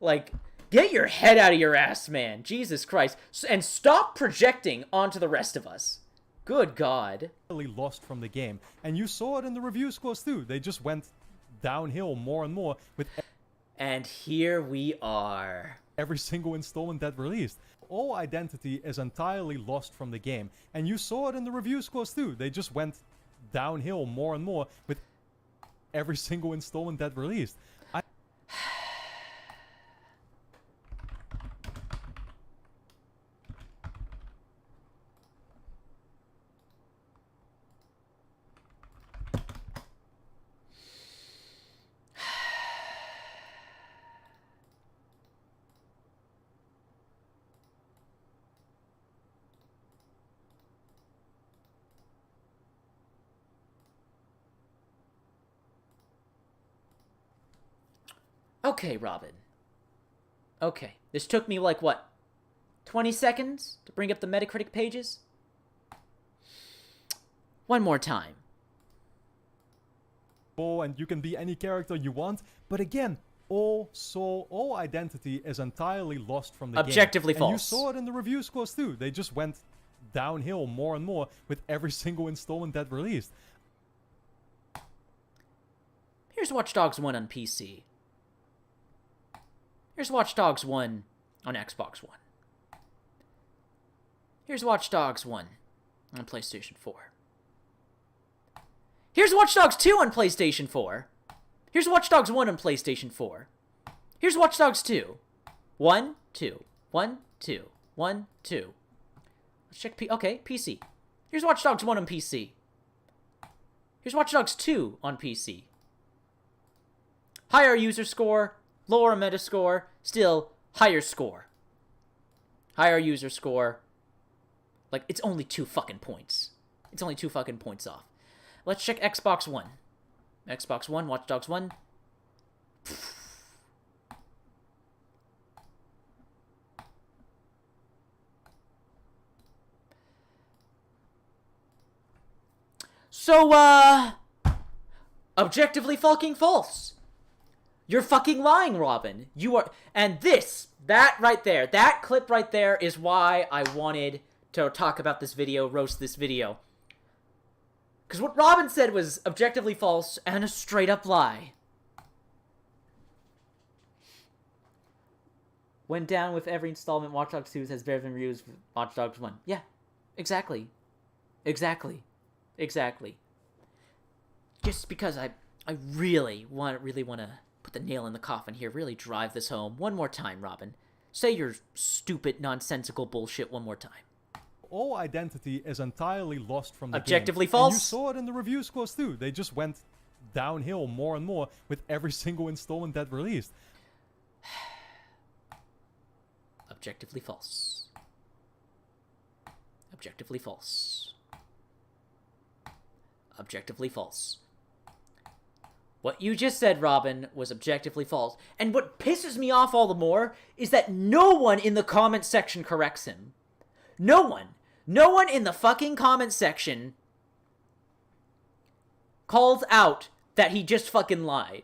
Like, get your head out of your ass, man. Jesus Christ. And stop projecting onto the rest of us. Good God. Really lost from the game. And you saw it in the review scores too. They just went downhill more and more with And here we are. every single installment that released. All identity is entirely lost from the game. And you saw it in the review scores too. They just went downhill more and more with every single installment that released. Okay, Robin. Okay. This took me, like, what? 20 seconds to bring up the Metacritic pages? One more time. And you can be any character you want, but again, all soul, all identity is entirely lost from the Objectively game. And you false. saw it in the review scores too. They just went downhill more and more with every single installment that released. Here's Watch Dogs 1 on PC. Here's Watch Dogs 1 on Xbox One. Here's Watch Dogs 1 on PlayStation 4. Here's Watch Dogs 2 on PlayStation 4. Here's Watch Dogs 1 on PlayStation 4. Here's Watch Dogs 2. 1, 2. 1, 2. 1, 2. Let's check okay, PC. Here's Watch Dogs 1 on PC. Here's Watch Dogs 2 on PC. Higher user score, lower metascore, still higher score. Higher user score. Like, it's only 2 fucking points. It's only 2 fucking points off. Let's check Xbox One. Xbox One, Watch Dogs 1. So, objectively fucking false. You're fucking lying, Robin. You are, and that right there, that clip right there is why I wanted to talk about this video, roast this video. Because what Robin said was objectively false and a straight up lie. Went down with every installment. Watch Dogs 2 has better than reviews for Watch Dogs 1. Yeah, exactly. Exactly. Exactly. Just because I really want to put the nail in the coffin here, really drive this home. One more time, Robin. Say your stupid, nonsensical bullshit one more time. All identity is entirely lost from the Objectively game. false? And you saw it in the review scores too. They just went downhill more and more with every single installment that released. Objectively false. Objectively false. Objectively false. What you just said, Robin, was objectively false. And what pisses me off all the more is that no one in the comment section corrects him. No one. No one in the fucking comment section calls out that he just fucking lied.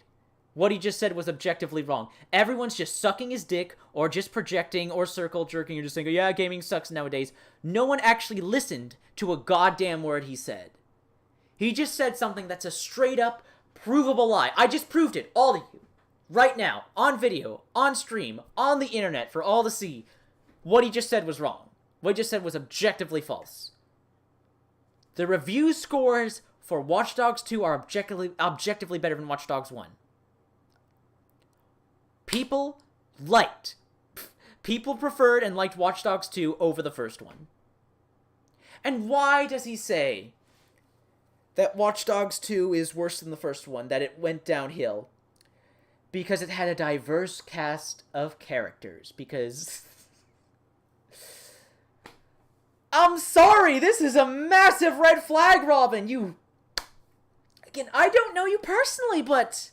What he just said was objectively wrong. Everyone's just sucking his dick, or just projecting, or circle jerking, or just saying, oh, yeah, gaming sucks nowadays. No one actually listened to a goddamn word he said. He just said something that's a straight up, provable lie. I just proved it, all of you. Right now, on video, on stream, on the internet, for all to see. What he just said was wrong. What he just said was objectively false. The review scores for Watch Dogs 2 are objectively better than Watch Dogs 1. People preferred and liked Watch Dogs 2 over the first one. And why does he say that Watch Dogs 2 is worse than the first one, that it went downhill? Because it had a diverse cast of characters. Because... I'm sorry, this is a massive red flag, Robin. You... Again, I don't know you personally, but...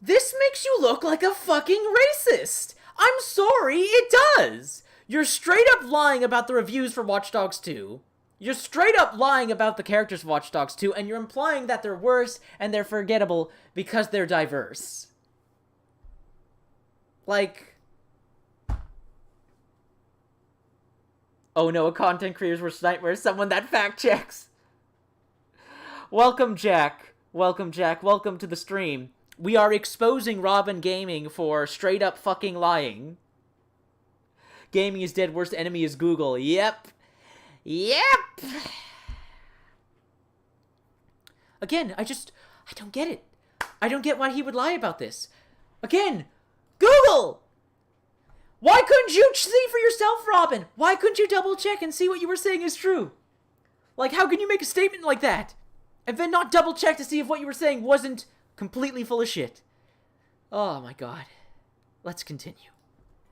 This makes you look like a fucking racist. I'm sorry, it does. You're straight up lying about the reviews for Watch Dogs 2. You're straight up lying about the characters of Watch Dogs 2, and you're implying that they're worse and they're forgettable because they're diverse. Like... Oh no, a content creator's worst nightmare, someone that fact checks. Welcome, Jack. Welcome, Jack. Welcome to the stream. We are exposing Robin Gaming for straight up fucking lying. Gaming is dead, worst enemy is Google. Yep. Yep! Again, I don't get it. I don't get why he would lie about this. Again, Google! Why couldn't you see for yourself, Robin? Why couldn't you double check and see what you were saying is true? Like, how can you make a statement like that? And then not double check to see if what you were saying wasn't completely full of shit. Oh my god. Let's continue.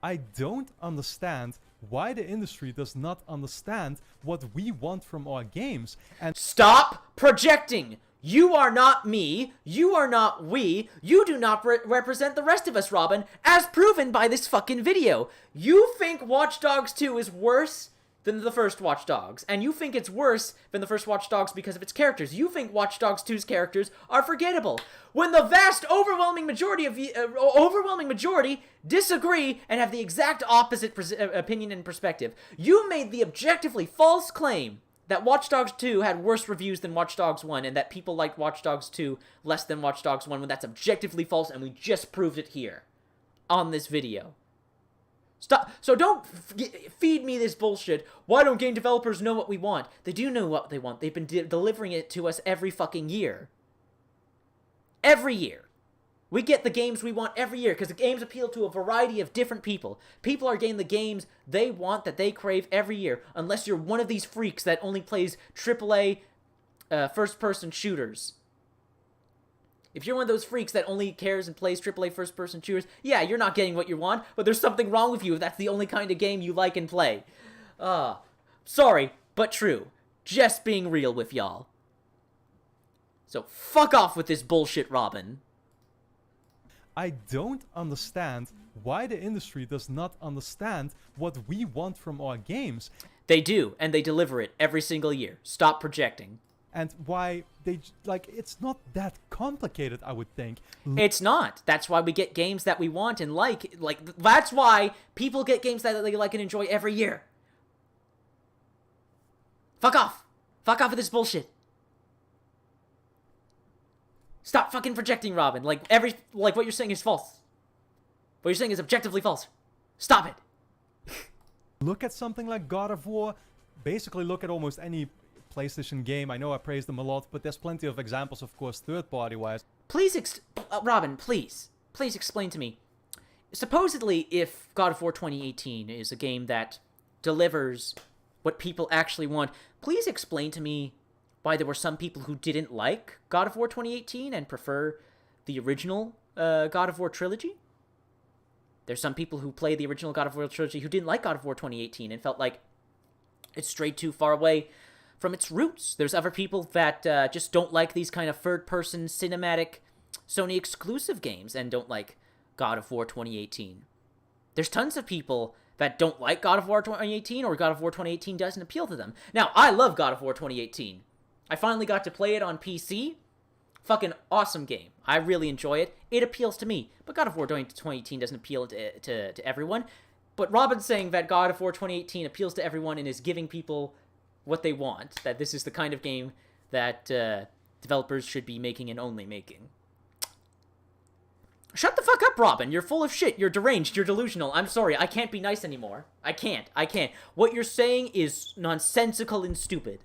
I don't understand why the industry does not understand what we want from our games. And Stop projecting! You are not me, you are not we, you do not represent the rest of us, Robin, as proven by this fucking video. You think Watch Dogs 2 is worse than the first Watch Dogs, and you think it's worse than the first Watch Dogs because of its characters. You think Watch Dogs 2's characters are forgettable, when the vast overwhelming majority disagree and have the exact opposite opinion and perspective. You made the objectively false claim that Watch Dogs 2 had worse reviews than Watch Dogs 1, and that people liked Watch Dogs 2 less than Watch Dogs 1, when that's objectively false, and we just proved it here on this video. Stop. So don't feed me this bullshit. Why don't game developers know what we want? They do know what they want. They've been delivering it to us every fucking year. Every year. We get the games we want every year, because the games appeal to a variety of different people. People are getting the games they want, that they crave every year, unless you're one of these freaks that only plays AAA first-person shooters. If you're one of those freaks that only cares and plays AAA first-person shooters, yeah, you're not getting what you want, but there's something wrong with you if that's the only kind of game you like and play. Sorry, but true. Just being real with y'all. So fuck off with this bullshit, Robin. I don't understand why the industry does not understand what we want from our games. They do, and they deliver it every single year. Stop projecting. And why they, like, it's not that complicated, I would think. It's not. That's why we get games that we want and like. Like, that's why people get games that they like and enjoy every year. Fuck off. Fuck off with this bullshit. Stop fucking projecting, Robin. Like, what you're saying is false. What you're saying is objectively false. Stop it. Look at something like God of War. Basically, look at almost any PlayStation game. I know I praise them a lot, but there's plenty of examples, of course, third-party wise. Please, Robin, please explain to me. Supposedly, if God of War 2018 is a game that delivers what people actually want, please explain to me why there were some people who didn't like God of War 2018 and prefer the original God of War trilogy. There's some people who played the original God of War trilogy who didn't like God of War 2018 and felt like it strayed too far away from its roots. There's other people that just don't like these kind of third-person cinematic Sony exclusive games and don't like God of War 2018. There's tons of people that don't like God of War 2018 or God of War 2018 doesn't appeal to them. Now, I love God of War 2018. I finally got to play it on PC. Fucking awesome game. I really enjoy it. It appeals to me. But God of War 2018 doesn't appeal to everyone. But Robin's saying that God of War 2018 appeals to everyone and is giving people what they want. That this is the kind of game that developers should be making and only making. Shut the fuck up, Robin. You're full of shit. You're deranged. You're delusional. I'm sorry. I can't be nice anymore. I can't. What you're saying is nonsensical and stupid.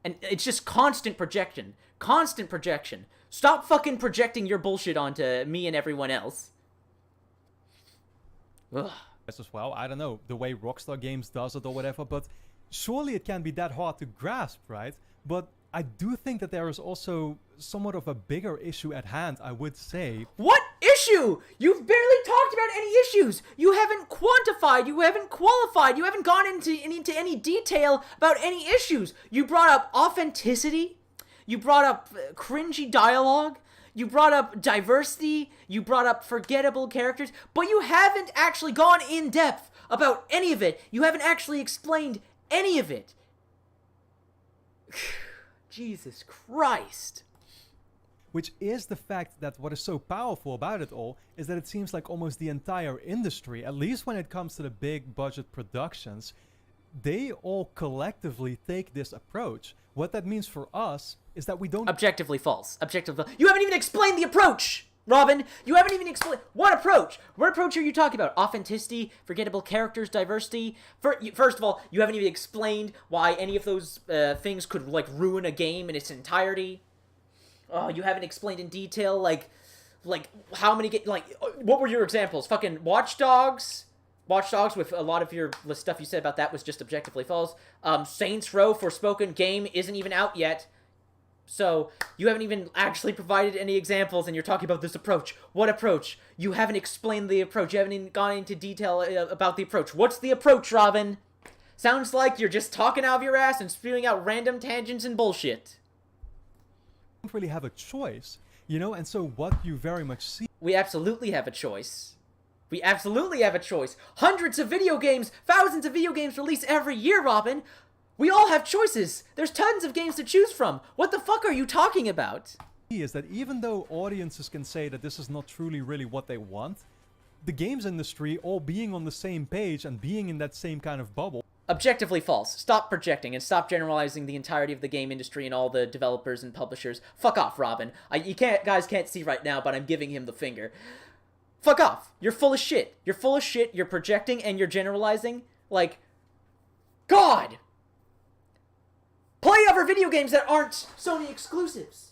And it's just constant projection. Constant projection. Stop fucking projecting your bullshit onto me and everyone else. Ugh. As well, I don't know, the way Rockstar Games does it or whatever, but surely it can't be that hard to grasp, right? But I do think that there is also somewhat of a bigger issue at hand, I would say. What issue? You've barely talked about any issues. You haven't quantified, you haven't qualified, you haven't gone into any detail about any issues. You brought up authenticity, you brought up cringy dialogue, you brought up diversity, you brought up forgettable characters, but you haven't actually gone in depth about any of it. You haven't actually explained any of it. Jesus Christ. Which is the fact that what is so powerful about it all is that it seems like almost the entire industry, at least when it comes to the big budget productions, they all collectively take this approach. What that means for us is that we don't... Objectively false. Objectively false. You haven't even explained the approach, Robin. You haven't even explained... What approach? What approach are you talking about? Authenticity, forgettable characters, diversity? First of all, you haven't even explained why any of those things could, like, ruin a game in its entirety. You haven't explained in detail, like how many what were your examples? Fucking Watch Dogs? Watch Dogs, with a lot of your stuff you said about that was just objectively false. Saints Row Forspoken game isn't even out yet. So, you haven't even actually provided any examples, and you're talking about this approach. What approach? You haven't explained the approach. You haven't even gone into detail about the approach. What's the approach, Robin? Sounds like you're just talking out of your ass and spewing out random tangents and bullshit. don't really have a choice, you know? And so what you very much see... We absolutely have a choice. We absolutely have a choice. Hundreds of video games, thousands of video games release every year, Robin. We all have choices. There's tons of games to choose from. What the fuck are you talking about? ...is that even though audiences can say that this is not truly really what they want, the games industry all being on the same page and being in that same kind of bubble... Objectively false. Stop projecting and stop generalizing the entirety of the game industry and all the developers and publishers. Fuck off, Robin. Guys can't see right now, but I'm giving him the finger. Fuck off. You're full of shit. You're full of shit. You're projecting and you're generalizing. Like, God! Play other video games that aren't Sony exclusives.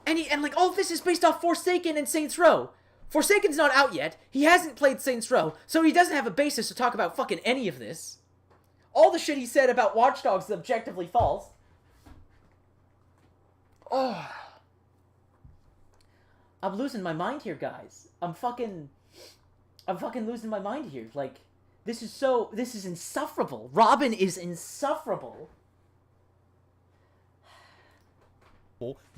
And like, all of this is based off Forsaken and Saints Row. Forsaken's not out yet. He hasn't played Saints Row, so he doesn't have a basis to talk about fucking any of this. All the shit he said about Watch Dogs is objectively false. Oh. I'm losing my mind here, guys. I'm fucking losing my mind here. Like, this is insufferable. Robin is insufferable.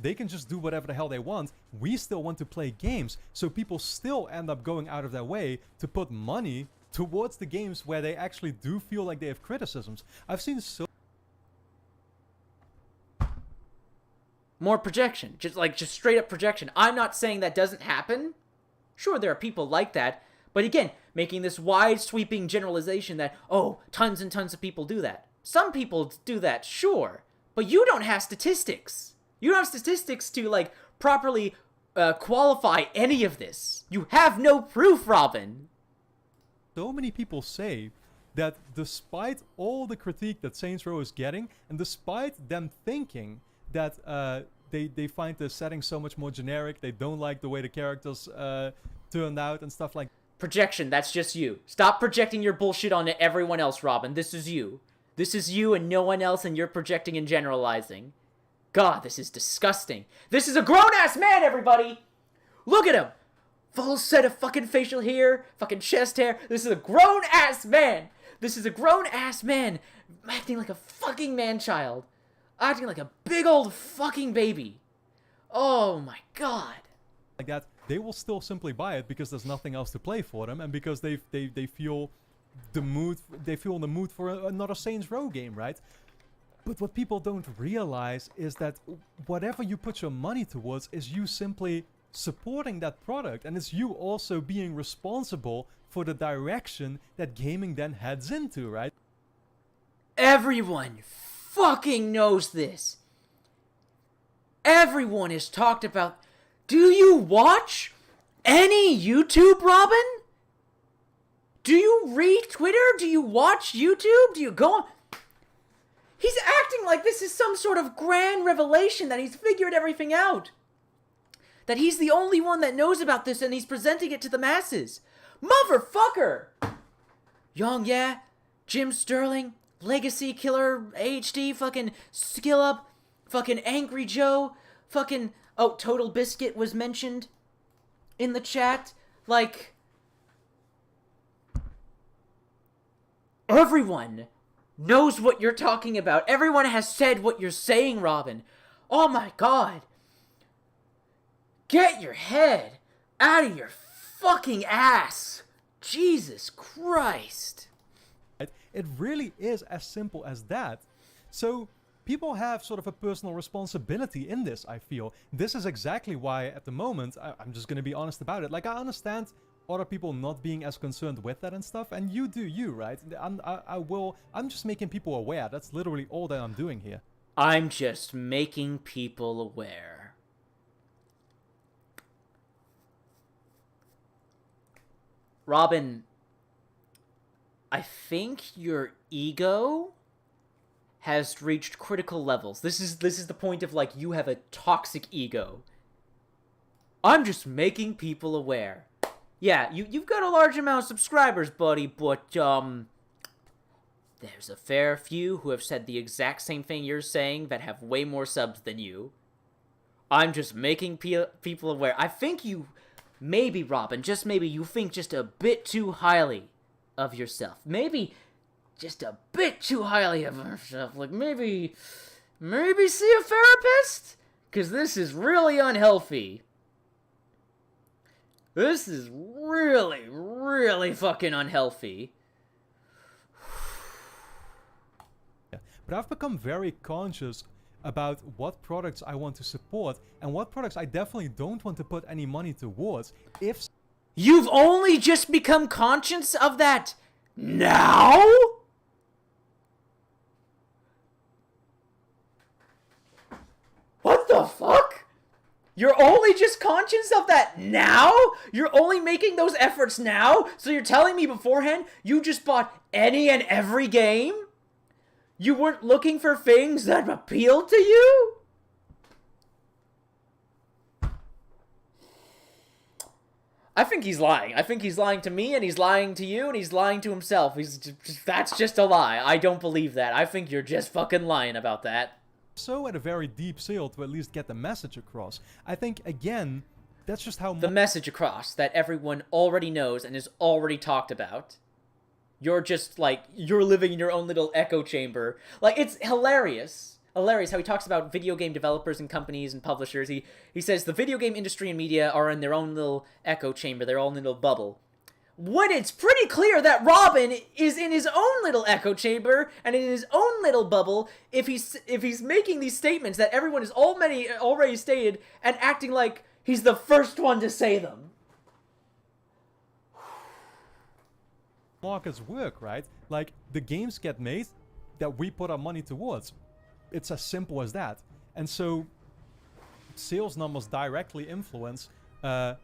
They can just do whatever the hell they want. We still want to play games, so people still end up going out of their way to put money towards the games where they actually do feel like they have criticisms. I've seen so... More projection. Just straight up projection. I'm not saying that doesn't happen. Sure, there are people like that. But again, making this wide sweeping generalization that, oh, tons and tons of people do that. Some people do that, sure. But you don't have statistics. You don't have statistics to, like, properly qualify any of this. You have no proof, Robin. So many people say that despite all the critique that Saints Row is getting, and despite them thinking that they find the setting so much more generic, they don't like the way the characters turned out and stuff like that. Projection, that's just you. Stop projecting your bullshit onto everyone else, Robin. This is you. This is you and no one else, and you're projecting and generalizing. God, this is disgusting. This is a grown-ass man, everybody! Look at him! Full set of fucking facial hair, fucking chest hair. This is a grown-ass man! This is a grown-ass man acting like a fucking man-child. Acting like a big old fucking baby. Oh my God. Like that, they will still simply buy it because there's nothing else to play for them, and because they feel the mood, they feel in the mood for another Saints Row game, right? But what people don't realize is that whatever you put your money towards is you simply supporting that product, and it's you also being responsible for the direction that gaming then heads into, right? Everyone fucking knows this. Everyone has talked about... Do you watch any YouTube, Robin? Do you read Twitter? Do you watch YouTube? Do you go on... He's acting like this is some sort of grand revelation, that he's figured everything out. That he's the only one that knows about this and he's presenting it to the masses. Motherfucker! Young, yeah. Jim Sterling. Legacy Killer HD, fucking Skill Up, fucking Angry Joe, fucking... Oh, Total Biscuit was mentioned in the chat. Like... Everyone knows what you're talking about. Everyone has said what you're saying, Robin. Oh my god. Get your head out of your fucking ass. Jesus Christ. It really is as simple as that. So people have sort of a personal responsibility in this, I feel. This is exactly why at the moment, I'm just going to be honest about it. Like, I understand other people not being as concerned with that and stuff, and you do you, right? I'm just making people aware. That's literally all that I'm doing here. I'm just making people aware. Robin, I think your ego has reached critical levels. This is the point of, like, you have a toxic ego. I'm just making people aware. Yeah, you've got a large amount of subscribers, buddy, but, there's a fair few who have said the exact same thing you're saying that have way more subs than you. I'm just making people aware. I think you, maybe, Robin, just maybe, you think just a bit too highly of yourself. Maybe just a bit too highly of yourself. Like, maybe see a therapist? Because this is really unhealthy. This is really, really fucking unhealthy. But I've become very conscious about what products I want to support and what products I definitely don't want to put any money towards. If You've only just become conscious of that now? What the fuck? You're only just conscious of that now? You're only making those efforts now? So you're telling me beforehand you just bought any and every game? You weren't looking for things that appealed to you? I think he's lying. I think he's lying to me, and he's lying to you, and he's lying to himself. That's just a lie. I don't believe that. I think you're just fucking lying about that. so, at a very deep seal to at least get the message across. I think, again, that's just how... The message across that everyone already knows and is already talked about. You're just, like, you're living in your own little echo chamber. Like, it's hilarious. Hilarious how he talks about video game developers and companies and publishers. He says the video game industry and media are in their own little echo chamber, their own little bubble. When it's pretty clear that Robin is in his own little echo chamber and in his own little bubble if he's making these statements that everyone has already stated and acting like he's the first one to say them. Markets work, right? Like, the games get made that we put our money towards. It's as simple as that. And so sales numbers directly influence the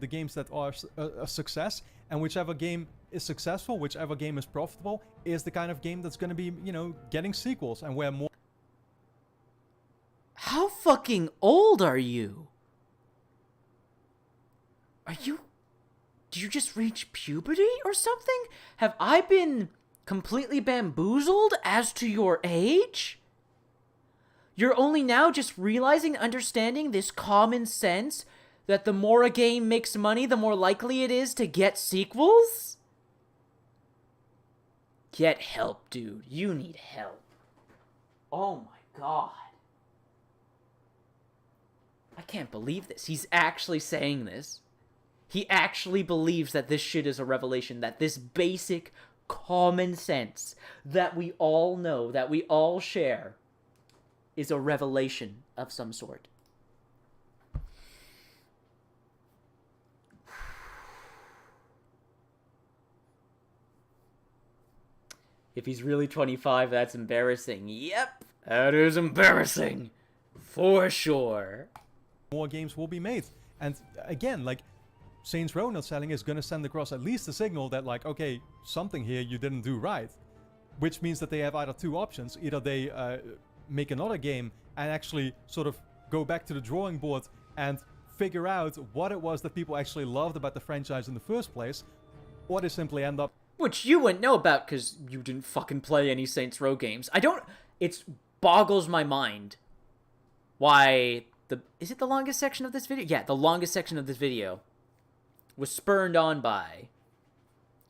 games that are a success, and whichever game is successful, whichever game is profitable, is the kind of game that's going to be, getting sequels and where more... How fucking old are you? Did you just reach puberty or something? Have I been completely bamboozled as to your age? You're only now just realizing, understanding this common sense that the more a game makes money, the more likely it is to get sequels? Get help, dude. You need help. Oh my god. I can't believe this. He's actually saying this. He actually believes that this shit is a revelation, that this basic common sense that we all know, that we all share, is a revelation of some sort. If he's really 25, that's embarrassing. Yep, that is embarrassing. For sure. More games will be made. And again, like, Saints Row not selling is going to send across at least a signal that, like, okay, something here you didn't do right. Which means that they have either two options. Either they make another game and actually sort of go back to the drawing board and figure out what it was that people actually loved about the franchise in the first place, or they simply end up... Which you wouldn't know about because you didn't fucking play any Saints Row games. It boggles my mind why is it the longest section of this video? Yeah, the longest section of this video was spurned on by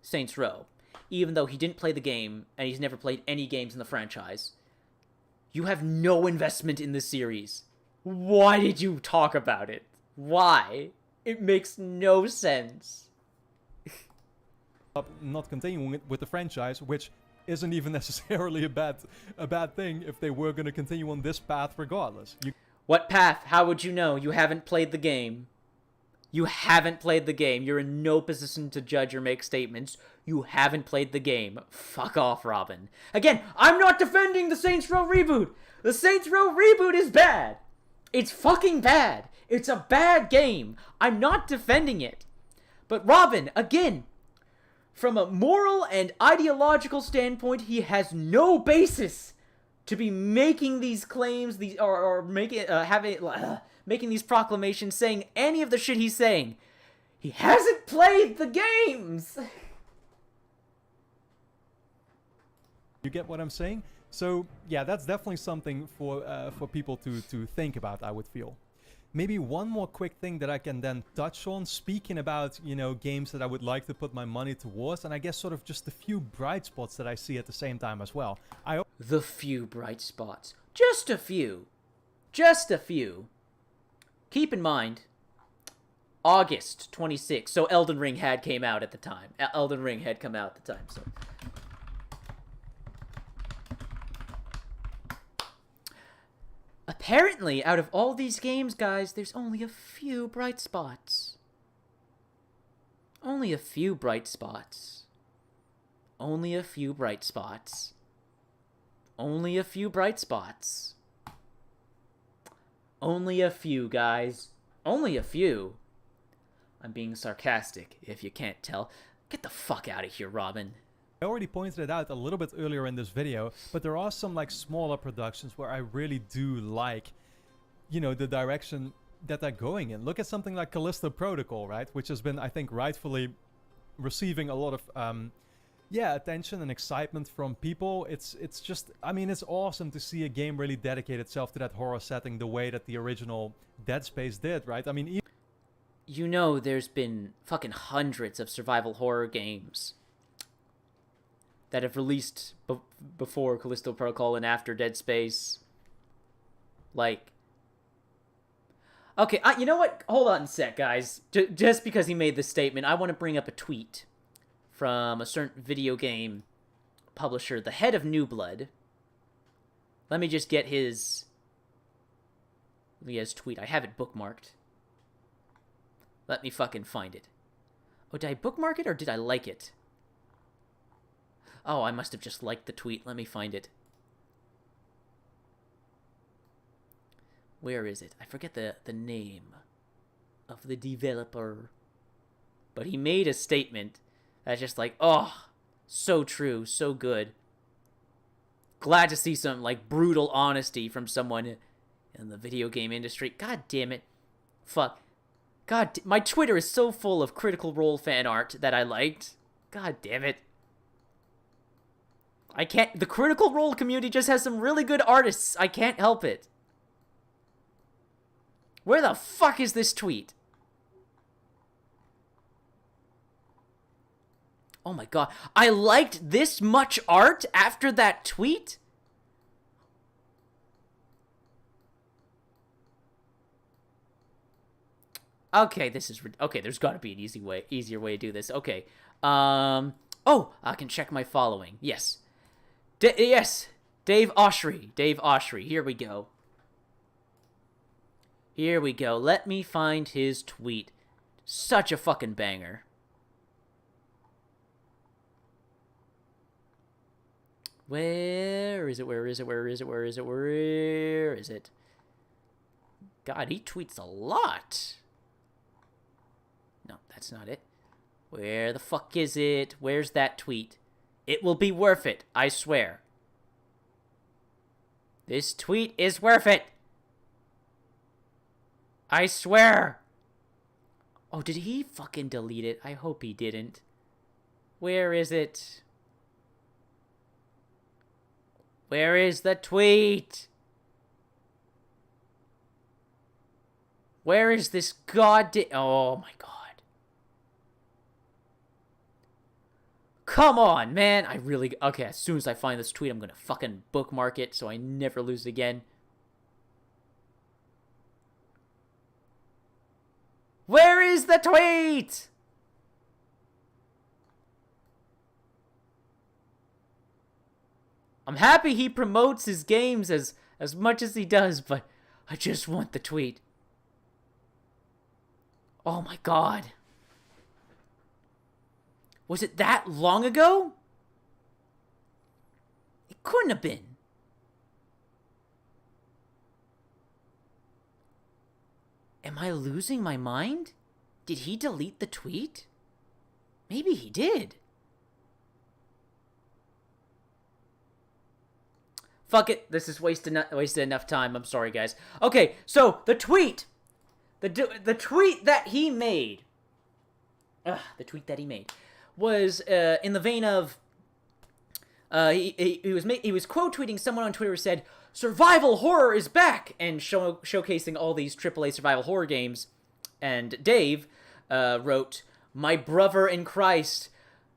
Saints Row. Even though he didn't play the game, and he's never played any games in the franchise. You have no investment in this series. Why did you talk about it? Why? It makes no sense. Up not continuing with the franchise, which isn't even necessarily a bad thing if they were going to continue on this path regardless. What path? How would you know? You haven't played the game. You haven't played the game. You're in no position to judge or make statements. You haven't played the game. Fuck off, Robin. Again, I'm not defending the Saints Row reboot. The Saints Row reboot is bad. It's fucking bad. It's a bad game. I'm not defending it. But Robin, again, from a moral and ideological standpoint, he has no basis to be making these claims, making these proclamations, saying any of the shit he's saying. He hasn't played the games. You get what I'm saying? So yeah, that's definitely something for people to think about, I would feel. Maybe one more quick thing that I can then touch on, speaking about, you know, games that I would like to put my money towards, and I guess sort of just a few bright spots that I see at the same time as well. The few bright spots. Just a few. Just a few. Keep in mind, August 26th, so Elden Ring had came out at the time. Elden Ring had come out at the time, so... Apparently, out of all these games, guys, there's only a few bright spots. Only a few bright spots. Only a few bright spots. Only a few bright spots. Only a few, guys. Only a few. I'm being sarcastic, if you can't tell. Get the fuck out of here, Robin. I already pointed it out a little bit earlier in this video, but there are some like smaller productions where I really do like, you know, the direction that they're going in. Look at something like Callisto Protocol, right? Which has been, I think, rightfully receiving a lot of, attention and excitement from people. It's just, I mean, it's awesome to see a game really dedicate itself to that horror setting the way that the original Dead Space did, right? I mean, you know there's been fucking hundreds of survival horror games that have released before Callisto Protocol and after Dead Space. Like... Okay, you know what? Hold on a sec, guys. Just because he made this statement, I want to bring up a tweet from a certain video game publisher, the head of New Blood. Let me just get his tweet. I have it bookmarked. Let me fucking find it. Oh, did I bookmark it or did I like it? Oh, I must have just liked the tweet. Let me find it. Where is it? I forget the name of the developer. But he made a statement that's just like, oh, so true, so good. Glad to see some, like, brutal honesty from someone in the video game industry. God damn it. Fuck. God, my Twitter is so full of Critical Role fan art that I liked. God damn it. I can't... The Critical Role community just has some really good artists. I can't help it. Where the fuck is this tweet? Oh my god. I liked this much art after that tweet? Okay, this is... Okay, there's gotta be an easier way to do this. Okay. Oh, I can check my following. Yes. Yes, Dave Oshry. Dave Oshry. Here we go. Here we go. Let me find his tweet. Such a fucking banger. Where is it? Where is it? Where is it? Where is it? Where is it? God, he tweets a lot. No, that's not it. Where the fuck is it? Where's that tweet? It will be worth it, I swear. This tweet is worth it. I swear. Oh, did he fucking delete it? I hope he didn't. Where is it? Where is the tweet? Where is this goddamn... Oh my god. Come on, man. I really... Okay, as soon as I find this tweet, I'm gonna fucking bookmark it so I never lose it again. Where is the tweet? I'm happy he promotes his games as much as he does, but I just want the tweet. Oh my god. Was it that long ago? It couldn't have been. Am I losing my mind? Did he delete the tweet? Maybe he did. Fuck it. This is wasted enough time. I'm sorry, guys. Okay, so the tweet. The tweet that he made. The tweet that he made was in the vein of he was quote tweeting someone on Twitter who said survival horror is back and showcasing all these AAA survival horror games, and Dave wrote, my brother in Christ,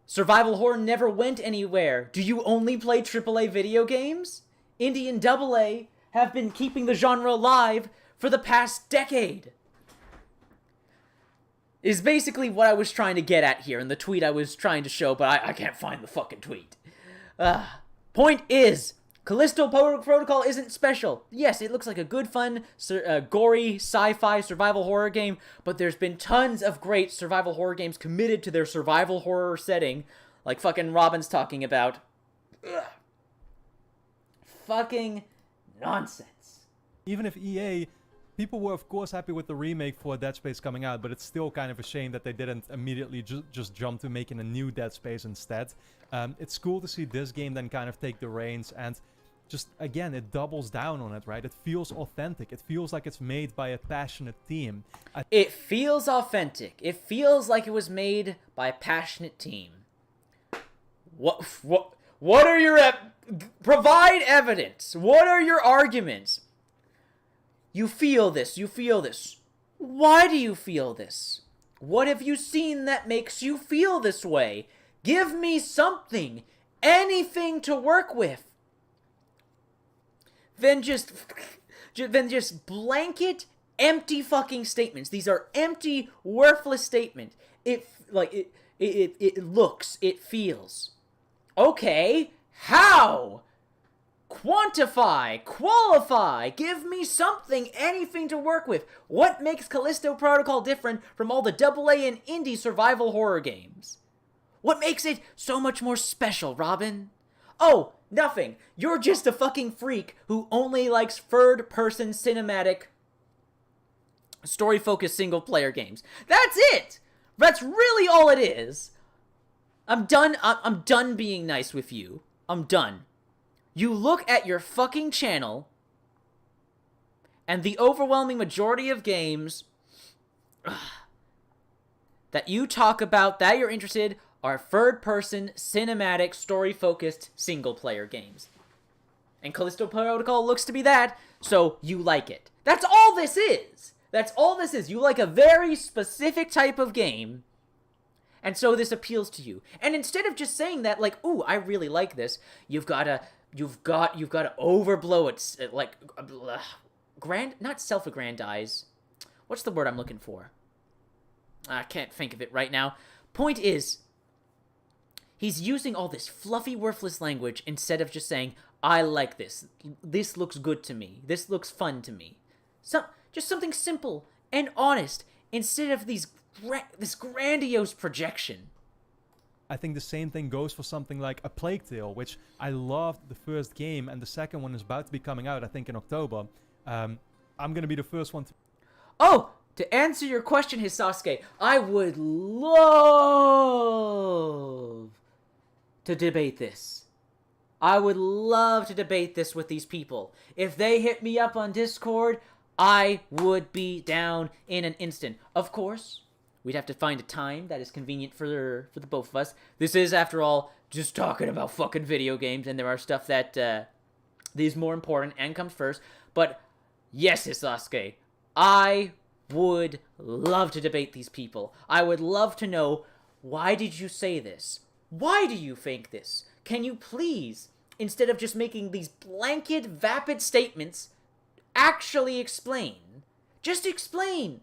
survival horror never went anywhere. Do you only play AAA video games? Indie and AA have been keeping the genre alive for the past decade. Is basically what I was trying to get at here in the tweet I was trying to show, but I can't find the fucking tweet. Point is, Callisto Protocol isn't special. Yes, it looks like a good, fun, gory, sci-fi survival horror game, but there's been tons of great survival horror games committed to their survival horror setting, like fucking Robin's talking about. Fucking nonsense. Even if EA, people were of course happy with the remake for Dead Space coming out, but it's still kind of a shame that they didn't immediately just jump to making a new Dead Space instead. It's cool to see this game then kind of take the reins and just, again, it doubles down on it, right? It feels authentic. It feels like it's made by a passionate team. It feels authentic. It feels like it was made by a passionate team. What are your... Provide evidence. What are your arguments? You feel this. You feel this. Why do you feel this? What have you seen that makes you feel this way? Give me something. Anything to work with. Then just blanket empty fucking statements. These are empty, worthless statements. It looks, it feels. Okay, how? Quantify, qualify, give me something, anything to work with. What makes Callisto Protocol different from all the AA and indie survival horror games? What makes it so much more special, Robin? Oh, nothing. You're just a fucking freak who only likes third-person cinematic story-focused single-player games. That's it! That's really all it is. I'm done being nice with you. I'm done. You look at your fucking channel, and the overwhelming majority of games that you talk about, that you're interested, are third-person, cinematic, story-focused, single-player games. And Callisto Protocol looks to be that, so you like it. That's all this is! That's all this is. You like a very specific type of game, and so this appeals to you. And instead of just saying that, like, ooh, I really like this, you've got to overblow it, like, not self-aggrandize. What's the word I'm looking for? I can't think of it right now. Point is, he's using all this fluffy, worthless language instead of just saying, I like this. This looks good to me. This looks fun to me. Just something simple and honest instead of this grandiose projection. I think the same thing goes for something like A Plague Tale, which I loved the first game, and the second one is about to be coming out, I think, in October. I'm going to be the first one to... Oh! To answer your question, Hisasuke, I would love to debate this. I would love to debate this with these people. If they hit me up on Discord, I would be down in an instant. Of course, We'd have to find a time that is convenient for the both of us. This is, after all, just talking about fucking video games, and there are stuff that is more important and comes first. But yes, Sasuke, I would love to debate these people. I would love to know, why did you say this? Why do you think this? Can you please, instead of just making these blanket, vapid statements, actually explain? Just explain.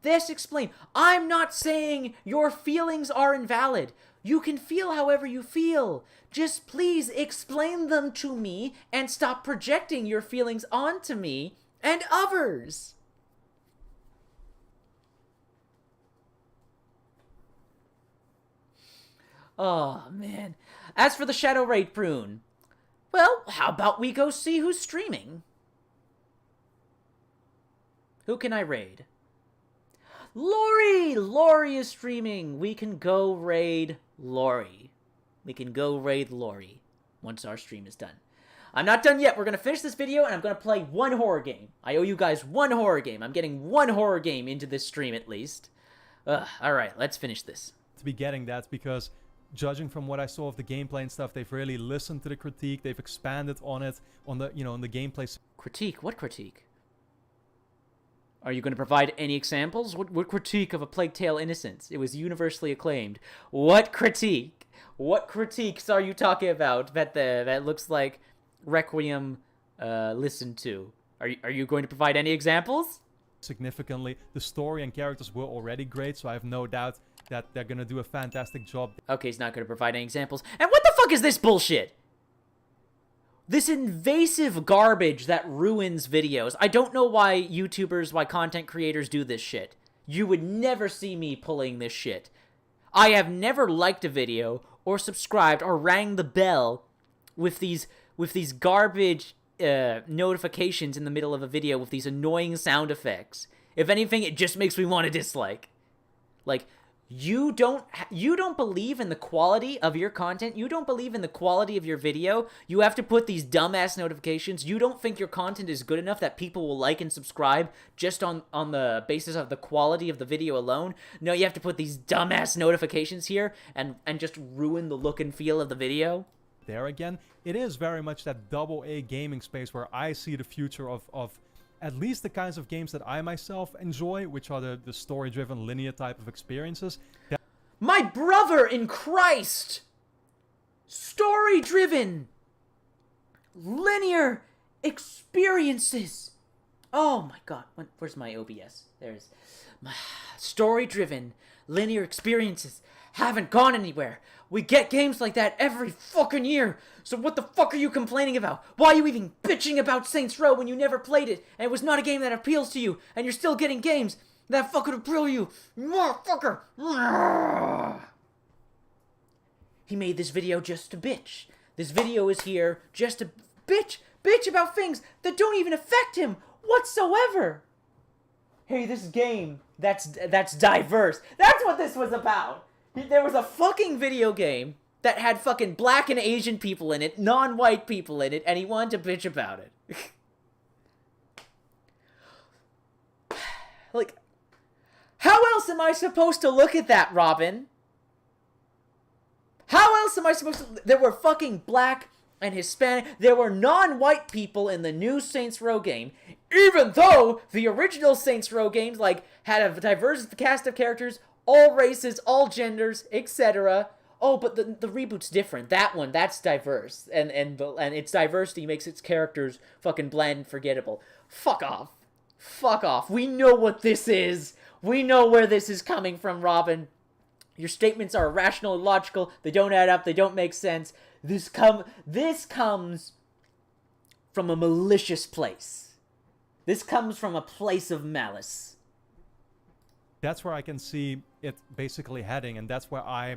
This explain. I'm not saying your feelings are invalid. You can feel however you feel. Just please explain them to me and stop projecting your feelings onto me and others. Oh, man. As for the Shadow Raid Prune, well, how about we go see who's streaming? Who can I raid? Lori! Lori is streaming. We can go raid Lori. We can go raid Lori once our stream is done. I'm not done yet. We're going to finish this video, and I'm going to play one horror game. I owe you guys one horror game. I'm getting one horror game into this stream, at least. Alright, let's finish this. To be getting that, because judging from what I saw of the gameplay and stuff, they've really listened to the critique. They've expanded on it, on the, on the gameplay. Critique? What critique? Are you going to provide any examples? What critique of A Plague Tale: Innocence? It was universally acclaimed. What critique? What critiques are you talking about that looks like Requiem listened to? Are you going to provide any examples? Significantly, the story and characters were already great, so I have no doubt that they're going to do a fantastic job. Okay, he's not going to provide any examples. And what the fuck is this bullshit? This invasive garbage that ruins videos. I don't know why YouTubers, why content creators do this shit. You would never see me pulling this shit. I have never liked a video or subscribed or rang the bell with these garbage notifications in the middle of a video with these annoying sound effects. If anything, it just makes me want to dislike. Like, you don't believe in the quality of your content. You don't believe in the quality of your video. You have to put these dumbass notifications. You don't think your content is good enough that people will like and subscribe just on the basis of the quality of the video alone. No, you have to put these dumbass notifications here and just ruin the look and feel of the video. There again, it is very much that AA gaming space where I see the future of at least the kinds of games that I myself enjoy, which are the story-driven, linear type of experiences. My brother in Christ! Story-driven, linear experiences. Oh my god, where's my OBS? There's my story-driven, linear experiences. Haven't gone anywhere. We get games like that every fucking year. So what the fuck are you complaining about? Why are you even bitching about Saints Row when you never played it and it was not a game that appeals to you and you're still getting games that fucking appeal you? Motherfucker! He made this video just to bitch. This video is here just to bitch about things that don't even affect him whatsoever. Hey, this game that's diverse. That's what this was about. There was a fucking video game that had fucking black and Asian people in it, non-white people in it, and he wanted to bitch about it. Like, how else am I supposed to look at that, Robin? How else am I supposed to... There were fucking black and Hispanic... There were non-white people in the new Saints Row game, even though the original Saints Row games, like, had a diverse cast of characters, all races, all genders, etc. Oh, but the reboot's different. That one, that's diverse. And its diversity makes its characters fucking bland and forgettable. Fuck off. Fuck off. We know what this is. We know where this is coming from, Robin. Your statements are irrational and logical. They don't add up. They don't make sense. This comes from a malicious place. This comes from a place of malice. That's where I can see it basically heading, and that's where I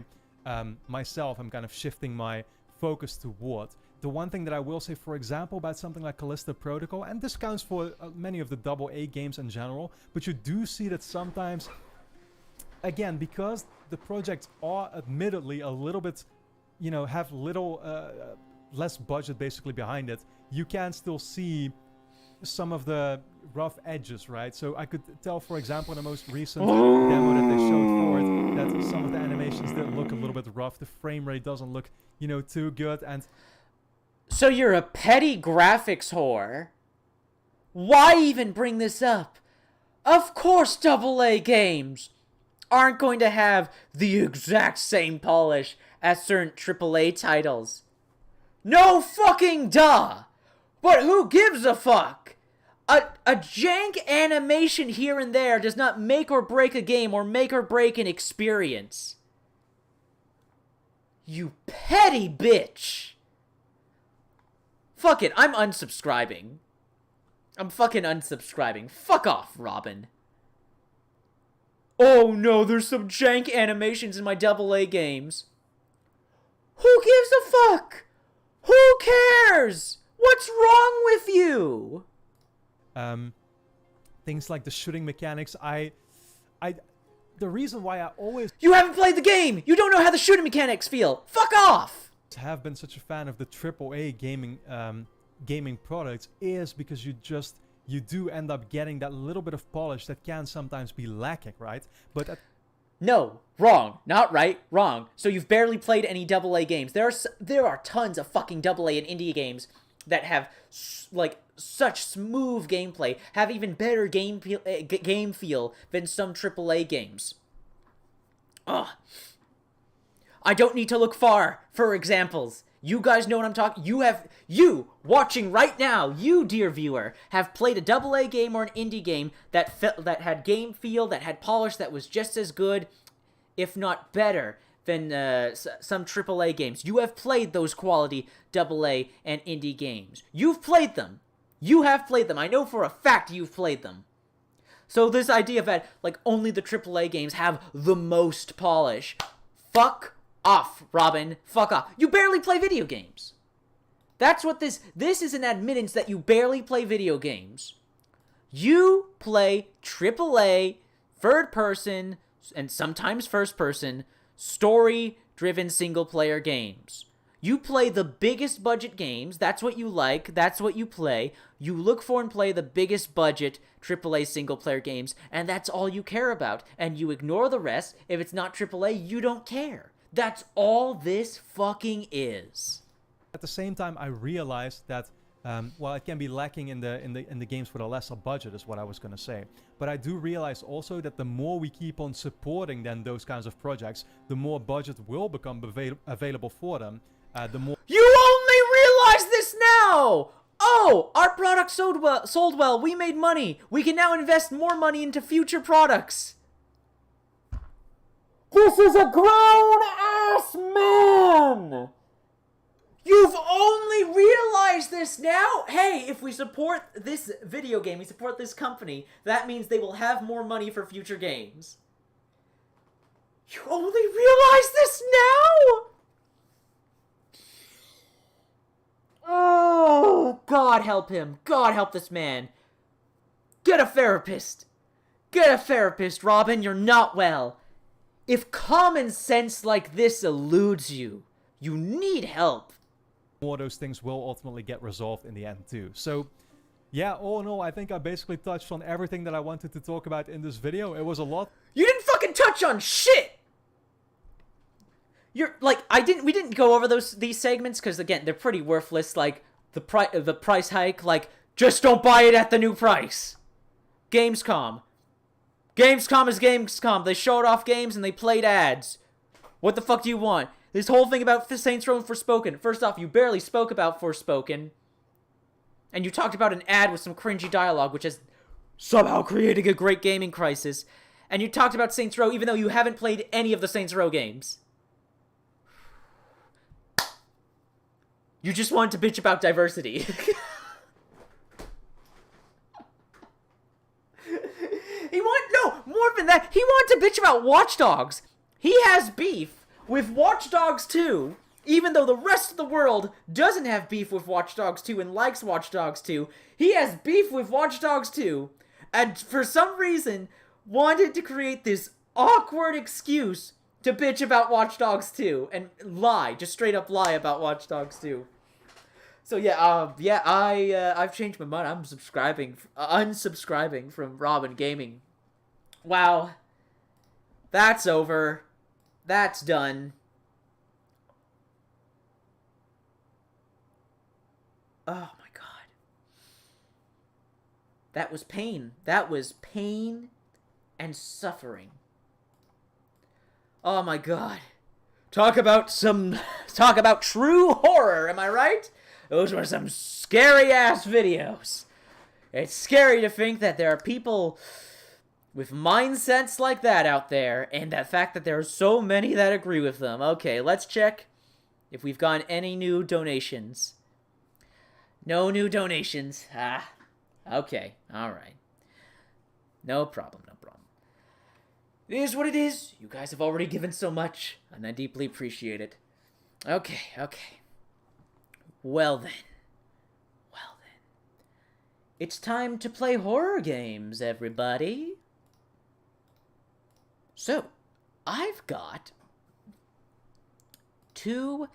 myself am kind of shifting my focus toward. The one thing that I will say, for example, about something like Callisto Protocol, and this counts for many of the AA games in general, but you do see that sometimes, again, because the projects are admittedly a little bit, have little less budget basically behind it, you can still see some of the rough edges, right? So I could tell, for example, in the most recent demo that they showed for it, that some of the animations did look a little bit rough. The frame rate doesn't look, too good. And So you're a petty graphics whore. Why even bring this up? Of course AA games aren't going to have the exact same polish as certain AAA titles. No fucking duh! But who gives a fuck? A jank animation here and there does not make or break a game or make or break an experience. You petty bitch! Fuck it, I'm unsubscribing. I'm fucking unsubscribing. Fuck off, Robin. Oh no, there's some jank animations in my AA games. Who gives a fuck? Who cares? What's wrong with you? things like the shooting mechanics, the reason why I always You haven't played the game! You don't know how the shooting mechanics feel! Fuck off! have been such a fan of the AAA gaming products is because you do end up getting that little bit of polish that can sometimes be lacking, right? But No, wrong. Not right, wrong. So you've barely played any AA games. There are tons of fucking AA and indie games that have such smooth gameplay, have even better game feel than some AAA games. Ugh. I don't need to look far for examples. You guys know what I'm talking. You watching right now, you dear viewer, have played a AA game or an indie game that had game feel, that had polish, that was just as good, if not better, than some AAA games. You have played those quality AA and indie games. You've played them. You have played them. I know for a fact you've played them. So this idea that only the AAA games have the most polish, fuck off, Robin. Fuck off. You barely play video games. That's what this is, an admittance that you barely play video games. You play AAA, third person, and sometimes first person, story-driven single-player games. You play the biggest budget games. That's what you like. That's what you play. You look for and play the biggest budget AAA single-player games, and that's all you care about. And you ignore the rest. If it's not AAA, you don't care. That's all this fucking is. at the same time, I realized that it can be lacking in the games with a lesser budget, is what I was gonna say. But I do realize also that the more we keep on supporting then those kinds of projects, the more budget will become available for them. The more You only realize this now! Oh, our product sold well. We made money. We can now invest more money into future products. This is a grown-ass man! You've only realized this now? Hey, if we support this video game, we support this company, that means they will have more money for future games. You only realize this now? Oh, God help him. God help this man. Get a therapist. Get a therapist, Robin. You're not well. If common sense like this eludes you, you need help. more those things will ultimately get resolved in the end too. So yeah, all in all, I think I basically touched on everything that I wanted to talk about in this video. It was a lot. You didn't fucking touch on shit! We didn't go over these segments because again, they're pretty worthless, the price hike, just don't buy it at the new price. Gamescom. Gamescom is Gamescom. They showed off games and they played ads. What the fuck do you want? This whole thing about Saints Row and Forspoken. First off, you barely spoke about Forspoken. And you talked about an ad with some cringy dialogue, which is somehow creating a great gaming crisis. And you talked about Saints Row even though you haven't played any of the Saints Row games. You just wanted to bitch about diversity. More than that, he wanted to bitch about Watch Dogs. He has beef with Watch Dogs 2, even though the rest of the world doesn't have beef with Watch Dogs 2 and likes Watch Dogs 2. He has beef with Watch Dogs 2, and for some reason wanted to create this awkward excuse to bitch about Watch Dogs 2 and lie, just straight up lie about Watch Dogs 2. So yeah, I've changed my mind. I'm unsubscribing from Robin Gaming. Wow. That's over. That's done. Oh my god. That was pain. That was pain and suffering. Oh my god. Talk about true horror, am I right? Those were some scary ass videos. It's scary to think that there are people with mindsets like that out there, and the fact that there are so many that agree with them. Okay, let's check if we've gotten any new donations. No new donations. Ah, okay, alright. No problem, no problem. It is what it is. You guys have already given so much, and I deeply appreciate it. Okay. Well then. It's time to play horror games, everybody. So, I've got 2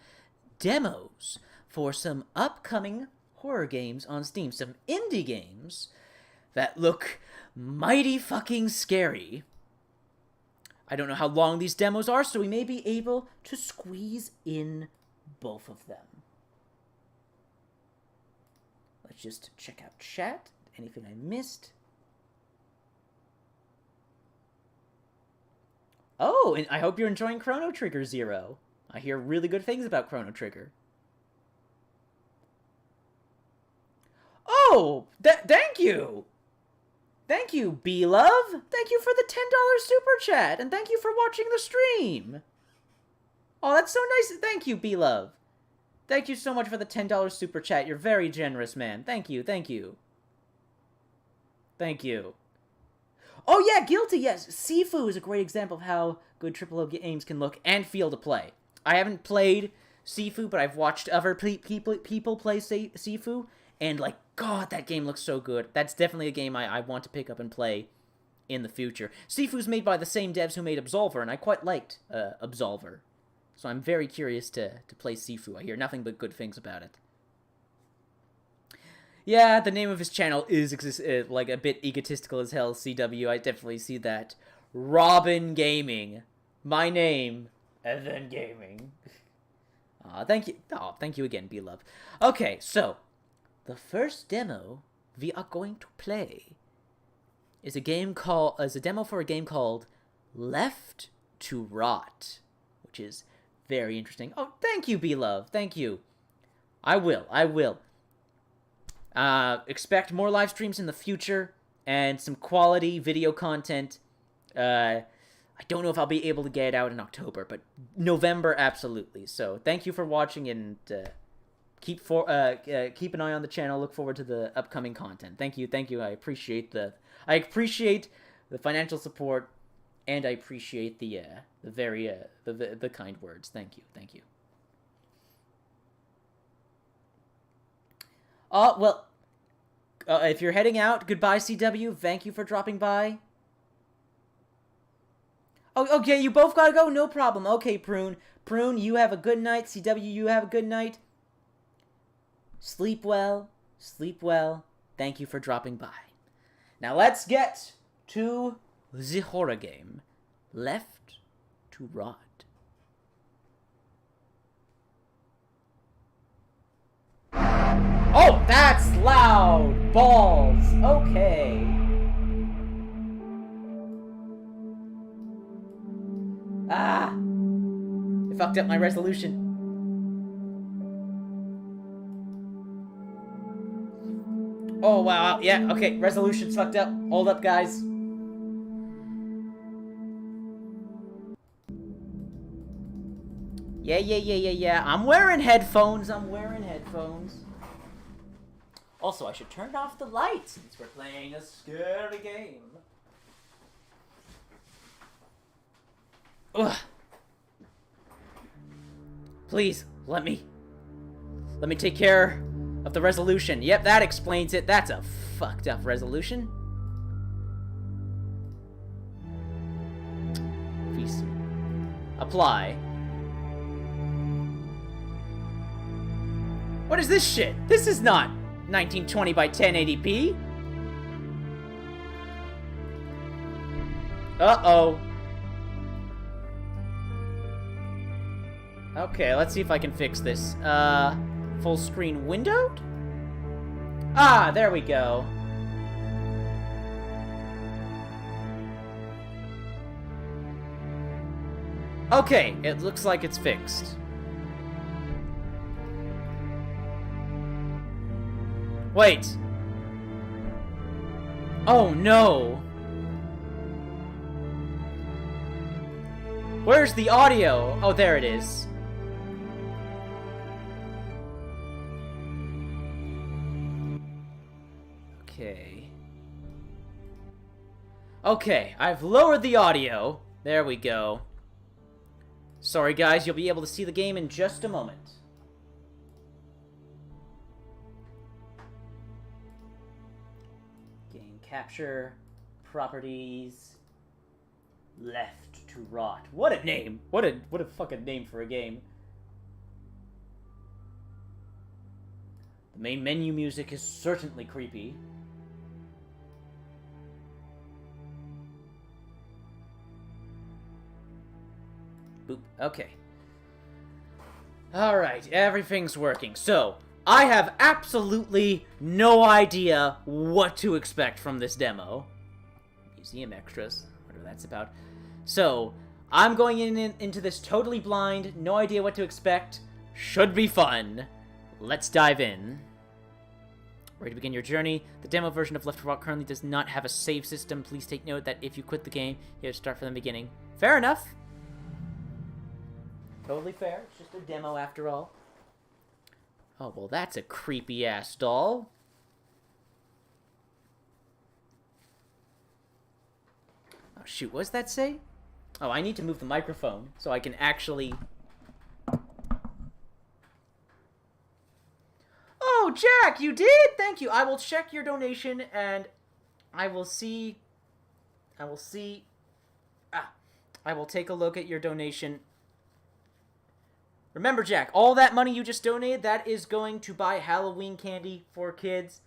demos for some upcoming horror games on Steam. Some indie games that look mighty fucking scary. I don't know how long these demos are, so we may be able to squeeze in both of them. Let's just check out chat. Anything I missed? Oh, and I hope you're enjoying Chrono Trigger Zero. I hear really good things about Chrono Trigger. Oh, thank you! Thank you, B-Love! Thank you for the $10 super chat, and thank you for watching the stream! Oh, that's so nice. Thank you, B-Love. Thank you so much for the $10 super chat. You're very generous, man. Thank you, thank you. Thank you. Oh yeah, Guilty, yes. Sifu is a great example of how good AAA games can look and feel to play. I haven't played Sifu, but I've watched other people play Sifu, and like, God, that game looks so good. That's definitely a game I want to pick up and play in the future. Sifu's made by the same devs who made Absolver, and I quite liked Absolver. So I'm very curious to play Sifu. I hear nothing but good things about it. Yeah, the name of his channel is like a bit egotistical as hell, CW. I definitely see that. Robin Gaming. My name, and then gaming. Thank you. Oh, thank you again, B-Love. Okay, so the first demo we are going to play is a demo for a game called Left to Rot, which is very interesting. Oh, thank you, B-Love. Thank you. I will. Expect more live streams in the future and some quality video content. I don't know if I'll be able to get it out in October, but November, absolutely. So thank you for watching, and keep an eye on the channel. Look forward to the upcoming content. Thank you. I appreciate the financial support, and I appreciate the kind words. Thank you. Well, if you're heading out, goodbye, CW. Thank you for dropping by. Oh, okay, you both gotta go? No problem. Okay, Prune. Prune, you have a good night. CW, you have a good night. Sleep well. Thank you for dropping by. Now let's get to the horror game. Left to Rot. Oh, that's loud! Balls! Okay. Ah! I fucked up my resolution. Oh, wow. Yeah, okay. Resolution's fucked up. Hold up, guys. Yeah. I'm wearing headphones. Also, I should turn off the lights since we're playing a scary game. Ugh. Please, let me take care of the resolution. Yep, that explains it. That's a fucked up resolution. Apply. What is this shit? This is not 1920 by 1080p. Uh-oh. Okay, let's see if I can fix this. Full screen windowed? Ah, there we go. Okay, it looks like it's fixed. Wait. Oh no. Where's the audio? Oh, there it is. Okay. Okay, I've lowered the audio. There we go. Sorry guys, you'll be able to see the game in just a moment. Game capture, properties, left to rot. What a name! What a fucking name for a game. The main menu music is certainly creepy. Boop. Okay. Alright, everything's working. So, I have absolutely no idea what to expect from this demo. Museum extras, whatever that's about. So, I'm going into this totally blind, no idea what to expect. Should be fun. Let's dive in. Ready to begin your journey. The demo version of Left 4 Dead currently does not have a save system. Please take note that if you quit the game, you have to start from the beginning. Fair enough. Totally fair. It's just a demo after all. Oh, well, that's a creepy-ass doll. Oh, shoot. What does that say? Oh, I need to move the microphone so I can actually... Oh, Jack, you did? Thank you. I will check your donation, and I will see... I will take a look at your donation. Remember, Jack, all that money you just donated, that is going to buy Halloween candy for kids.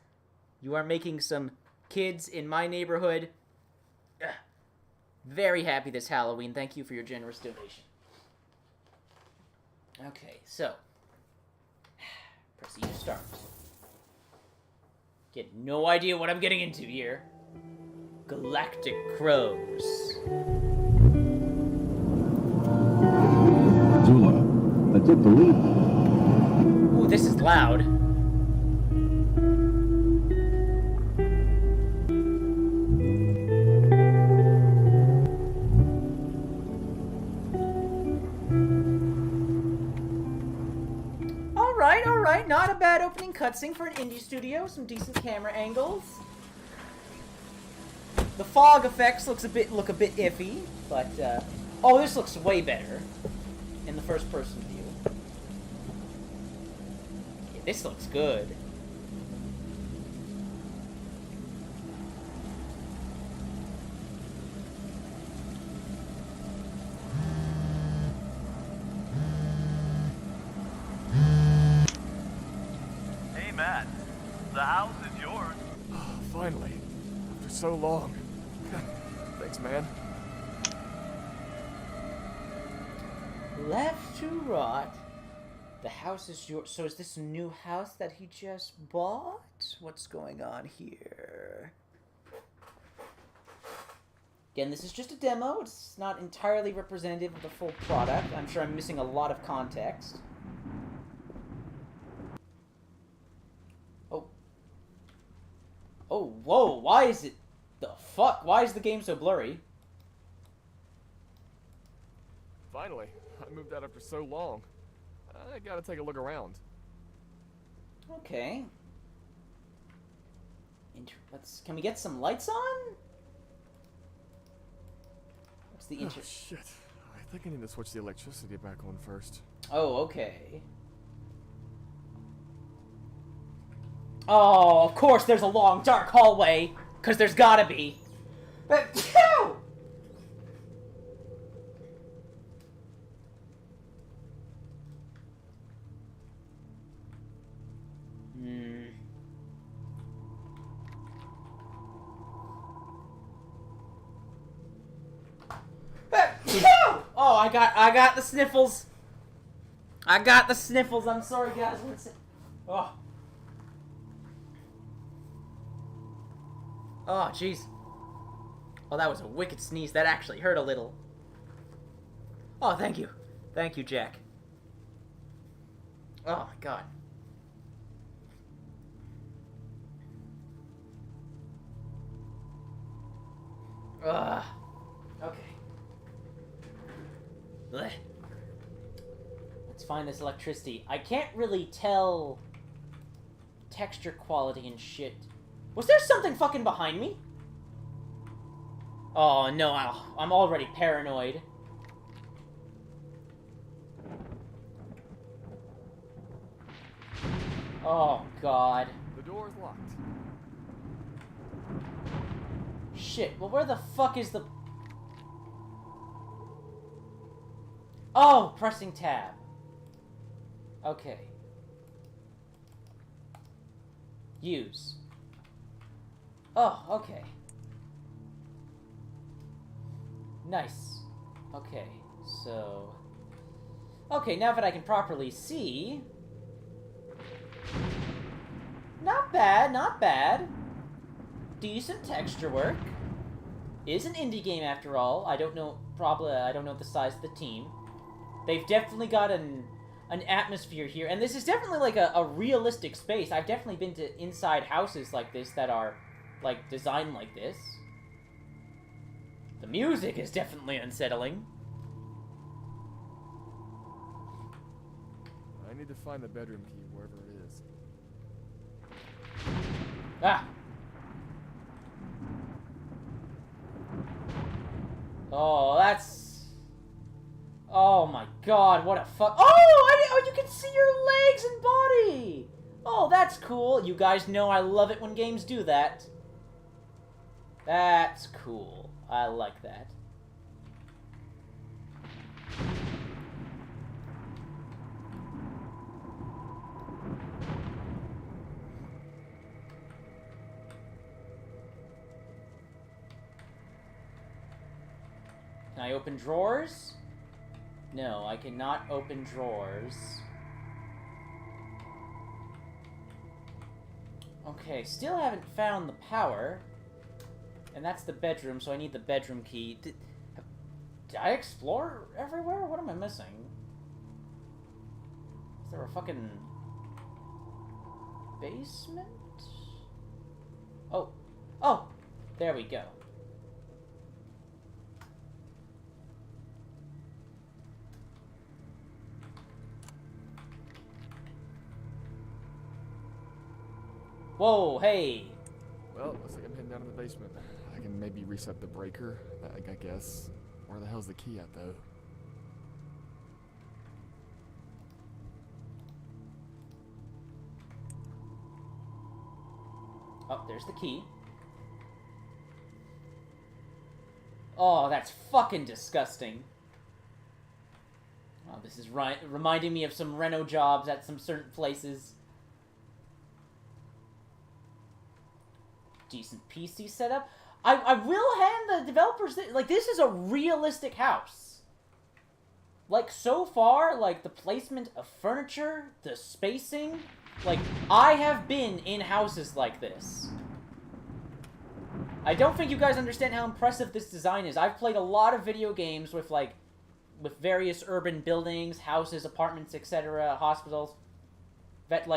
You are making some kids in my neighborhood very happy this Halloween. Thank you for your generous donation. Okay, so... proceed to start. Get no idea what I'm getting into here. Galactic Crows. Zula, attempt to leave. Ooh, this is loud. Alright, not a bad opening cutscene for an indie studio. Some decent camera angles. The fog effects look a bit iffy, but oh, this looks way better in the first person view. Yeah, this looks good. Hey, Matt. The house is yours. Finally. After so long. Thanks, man. Left to rot. The house is yours. So is this a new house that he just bought? What's going on here? Again, this is just a demo. It's not entirely representative of the full product. I'm sure I'm missing a lot of context. Oh. Oh, whoa. Why is it... the fuck? Why is the game so blurry? Finally. I moved out after so long. I gotta take a look around. Okay. Can we get some lights on? What's the Oh, shit. I think I need to switch the electricity back on first. Oh, okay. Oh, of course there's a long, dark hallway. Because there's gotta be. Phew! Oh, I got the sniffles. I got the sniffles. I'm sorry, guys. One sec. Oh. Oh, jeez. Oh, that was a wicked sneeze. That actually hurt a little. Oh, thank you. Thank you, Jack. Oh, my God. Ugh. Okay. Blech. Let's find this electricity. I can't really tell texture quality and shit. Was there something fucking behind me? Oh, no, I'm already paranoid. Oh, God. The door is locked. Shit, well, where the fuck is the... Oh, pressing tab. Okay. Use. Oh, okay. Nice. Okay, so... Okay, now that I can properly see... Not bad, not bad. Decent texture work. Is an indie game after all. I don't know, probably, I don't know the size of the team. They've definitely got an atmosphere here, and this is definitely like a realistic space. I've definitely been to inside houses like this that are, like, designed like this. The music is definitely unsettling. I need to find the bedroom key wherever it is. Ah! Oh, that's... Oh my God, what a fuck... Oh, you can see your legs and body! Oh, that's cool. You guys know I love it when games do that. That's cool. I like that. Can I open drawers? No, I cannot open drawers. Okay, still haven't found the power. And that's the bedroom, so I need the bedroom key. Did I explore everywhere? What am I missing? Is there a fucking... basement? Oh. Oh! There we go. Whoa, hey! Well, looks like I'm heading down to the basement. I can maybe reset the breaker, I guess. Where the hell's the key at, though? Oh, there's the key. Oh, that's fucking disgusting. Oh, this is reminding me of some reno jobs at some certain places. Decent PC setup. I will hand the developers like, this is a realistic house. Like, so far, like, the placement of furniture, the spacing, like, I have been in houses like this. I don't think you guys understand how impressive this design is. I've played a lot of video games with, like, with various urban buildings, houses, apartments, etc., hospitals, that,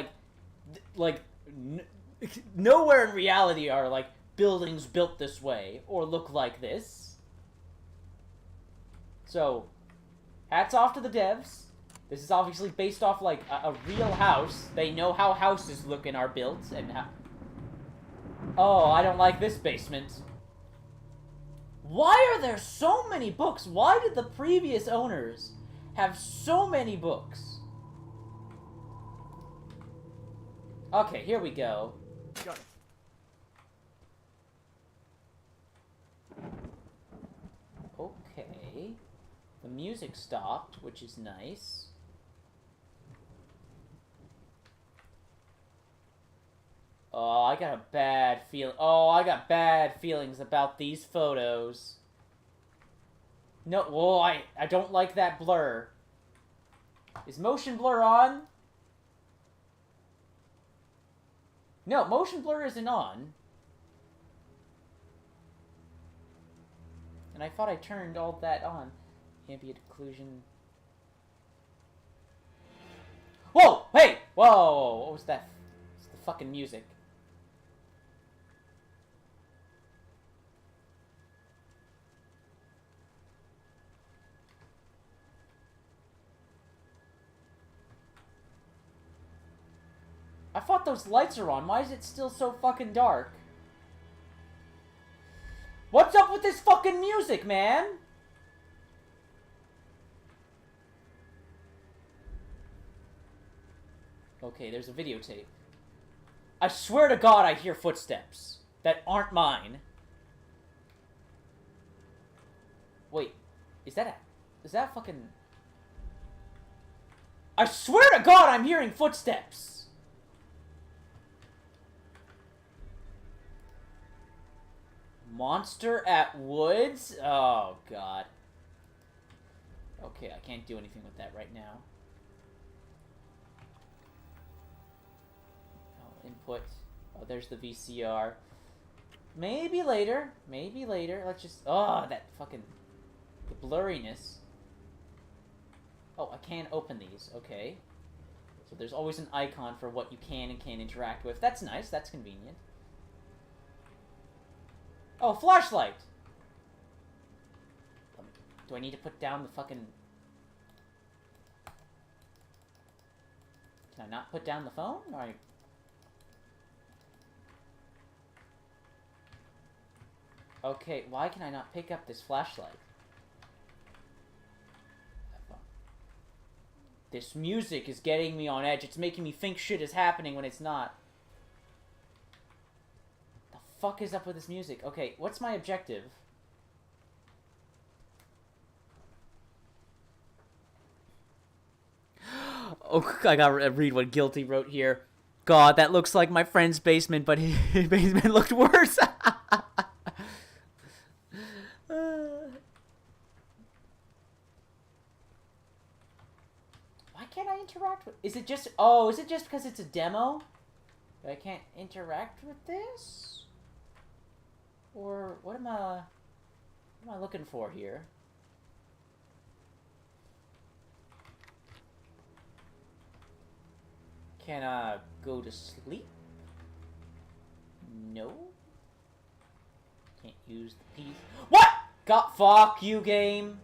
nowhere in reality are, like, buildings built this way, or look like this. So, hats off to the devs. This is obviously based off, like, a real house. They know how houses look and are built, and how... Oh, I don't like this basement. Why are there so many books? Why did the previous owners have so many books? Okay, here we go. Got it. Okay. The music stopped, which is nice. Oh, I got a bad feel. Oh, I got bad feelings about these photos. No, whoa, I don't like that blur. Is motion blur on? No, motion blur isn't on. And I thought I turned all that on. Ambient occlusion. Whoa! Hey! Whoa! What was that? It's the fucking music. I thought those lights are on. Why is it still so fucking dark? What's up with this fucking music, man? Okay, there's a videotape. I swear to God I hear footsteps that aren't mine. Wait, is that fucking... I swear to God I'm hearing footsteps! Monster at Woods? Oh, God. Okay, I can't do anything with that right now. Oh, input. Oh, there's the VCR. Maybe later. Maybe later. Let's just... Oh, that fucking... The blurriness. Oh, I can open these. Okay. So there's always an icon for what you can and can't interact with. That's nice. That's convenient. Oh, flashlight! Do I need to put down the fucking... Can I not put down the phone? Or Okay, why can I not pick up this flashlight? This music is getting me on edge. It's making me think shit is happening when it's not. Fuck is up with this music? Okay, what's my objective? Oh, I gotta read what Guilty wrote here. God, that looks like my friend's basement, but his basement looked worse. Why can't I interact with... Is it just... Oh, is it just because it's a demo? That I can't interact with this? Or what am I looking for here? Can I go to sleep? No. Can't use the piece. What? God, fuck you, game.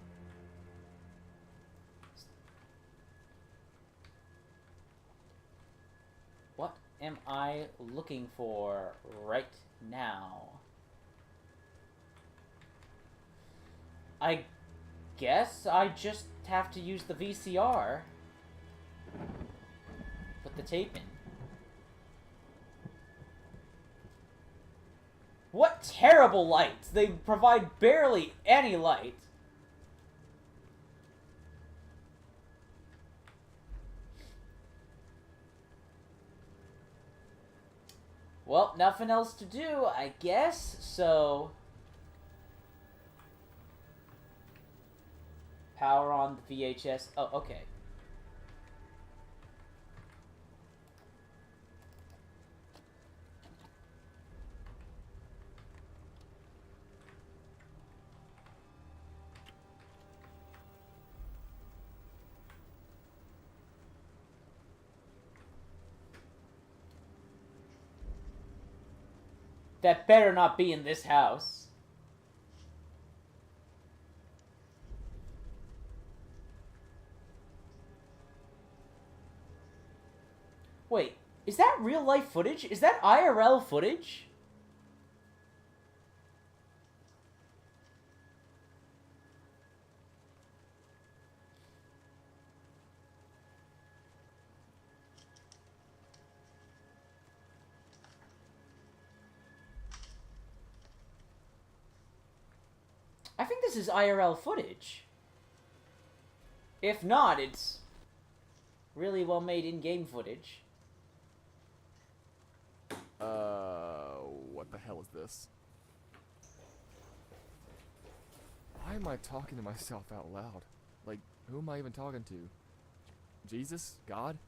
What am I looking for right now? I guess I just have to use the VCR. Put the tape in. What terrible lights! They provide barely any light. Well, nothing else to do, I guess, so... Power on the VHS. Oh, okay. That better not be in this house. Wait, is that real life footage? Is that IRL footage? I think this is IRL footage. If not, it's really well made in-game footage. What the hell is this? Why am I talking to myself out loud? Like, who am I even talking to? Jesus? God?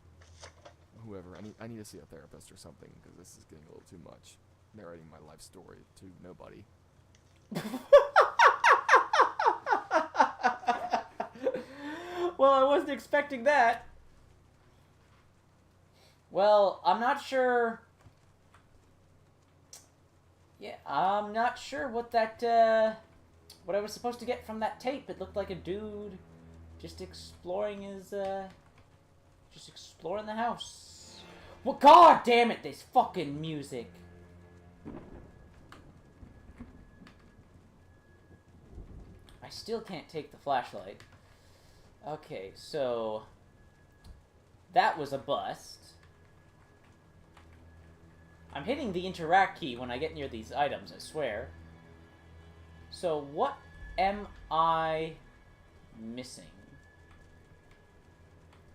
Whoever. I need to see a therapist or something, because this is getting a little too much. Narrating my life story to nobody. Well, I wasn't expecting that. Well, I'm not sure. Yeah, I'm not sure what that, what I was supposed to get from that tape. It looked like a dude just exploring his, just exploring the house. Well, god damn it, this fucking music. I still can't take the flashlight. Okay, so that was a bust. I'm hitting the interact key when I get near these items, I swear. So what am I missing?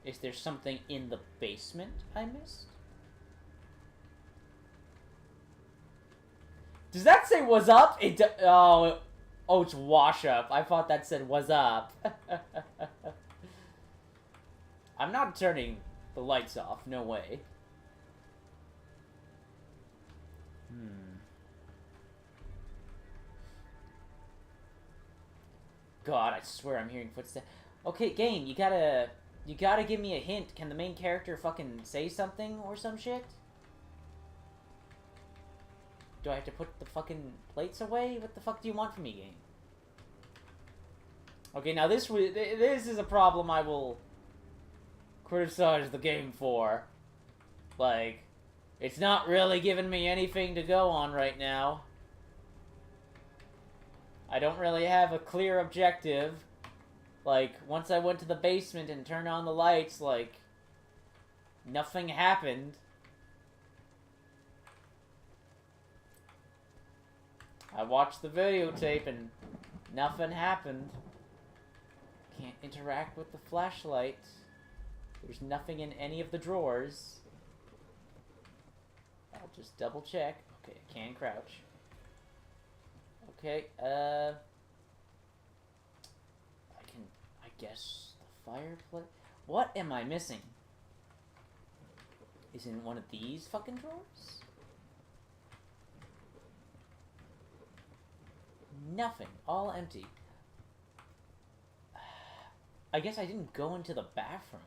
Is there something in the basement I missed? Does that say "was up"? Oh, it's wash up. I thought that said "was up." I'm not turning the lights off. No way. God, I swear I'm hearing footsteps. Okay, game, you gotta give me a hint. Can the main character fucking say something or some shit? Do I have to put the fucking plates away? What the fuck do you want from me, game? Okay, now this is a problem I will criticize the game for. Like, it's not really giving me anything to go on right now. I don't really have a clear objective. Like, once I went to the basement and turned on the lights, like, nothing happened. I watched the videotape and nothing happened. Can't interact with the flashlight. There's nothing in any of the drawers. I'll just double check. Okay, I can crouch. Okay, I guess the fireplace. What am I missing? Is in one of these fucking drawers? Nothing. All empty. I guess I didn't go into the bathroom.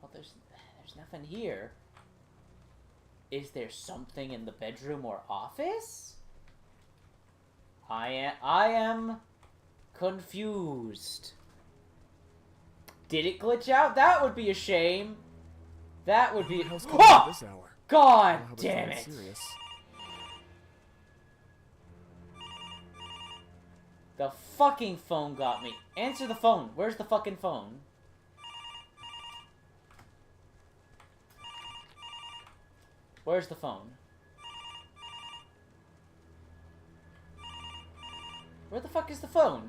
Well, there's nothing here. Is there something in the bedroom or office? I am confused. Did it glitch out? That would be a shame. That would be. How's Oh! this hour? God I hope it's damn not it! serious. The fucking phone got me. Answer the phone. Where's the fucking phone? Where's the phone? Where the fuck is the phone?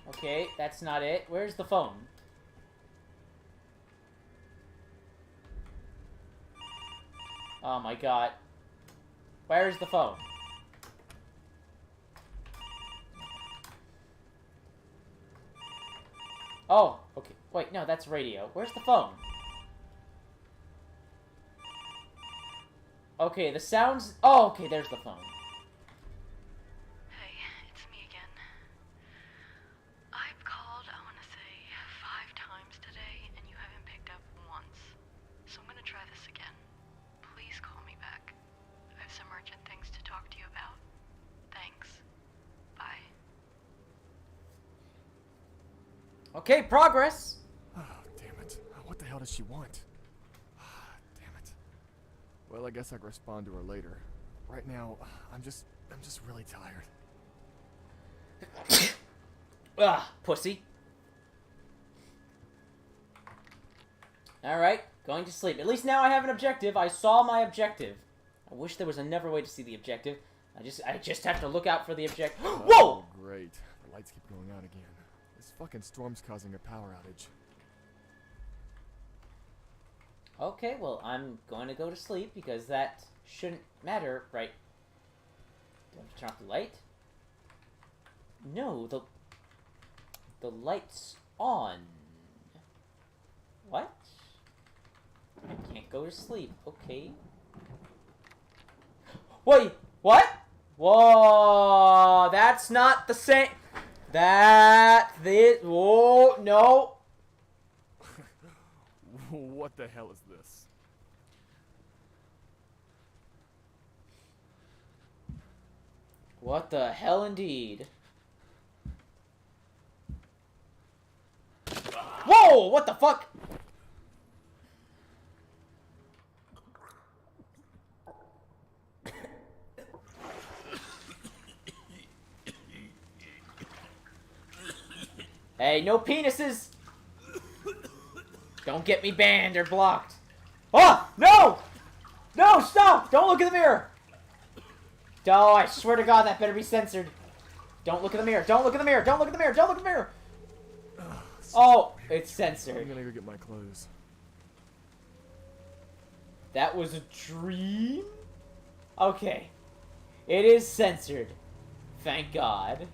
Okay, that's not it. Where's the phone? Oh my god. Where's the phone? Oh, okay. Wait, no, that's radio. Where's the phone? Okay, the sounds... Oh, okay, there's the phone. Hey, it's me again. I've called, I want to say, 5 times today, and you haven't picked up once. So I'm gonna try this again. Please call me back. I have some urgent things to talk to you about. Thanks. Bye. Okay, progress! Oh, damn it. What the hell does she want? Damn it. Well, I guess I can respond to her later. Right now, I'm just really tired. Ah, pussy. Alright, going to sleep. At least now I have an objective. I saw my objective. I wish there was another way to see the objective. I just have to look out for the objective. Whoa! Oh, great. The lights keep going out again. This fucking storm's causing a power outage. Okay, well, I'm going to go to sleep because that shouldn't matter, right? Do I have to turn off the light? No, the light's on. What? I can't go to sleep. Okay. Wait, what? Whoa, that's not the same. Whoa, no. What the hell is this? What the hell indeed. Whoa, what the fuck? Hey, no penises! Don't get me banned or blocked. Oh, no! No, stop! Don't look in the mirror! Oh, I swear to God, that better be censored. Don't look in the mirror. Don't look in the mirror. Don't look in the mirror. Don't look in the mirror. Oh, it's censored. I'm gonna go get my clothes. That was a dream? Okay. It is censored. Thank God.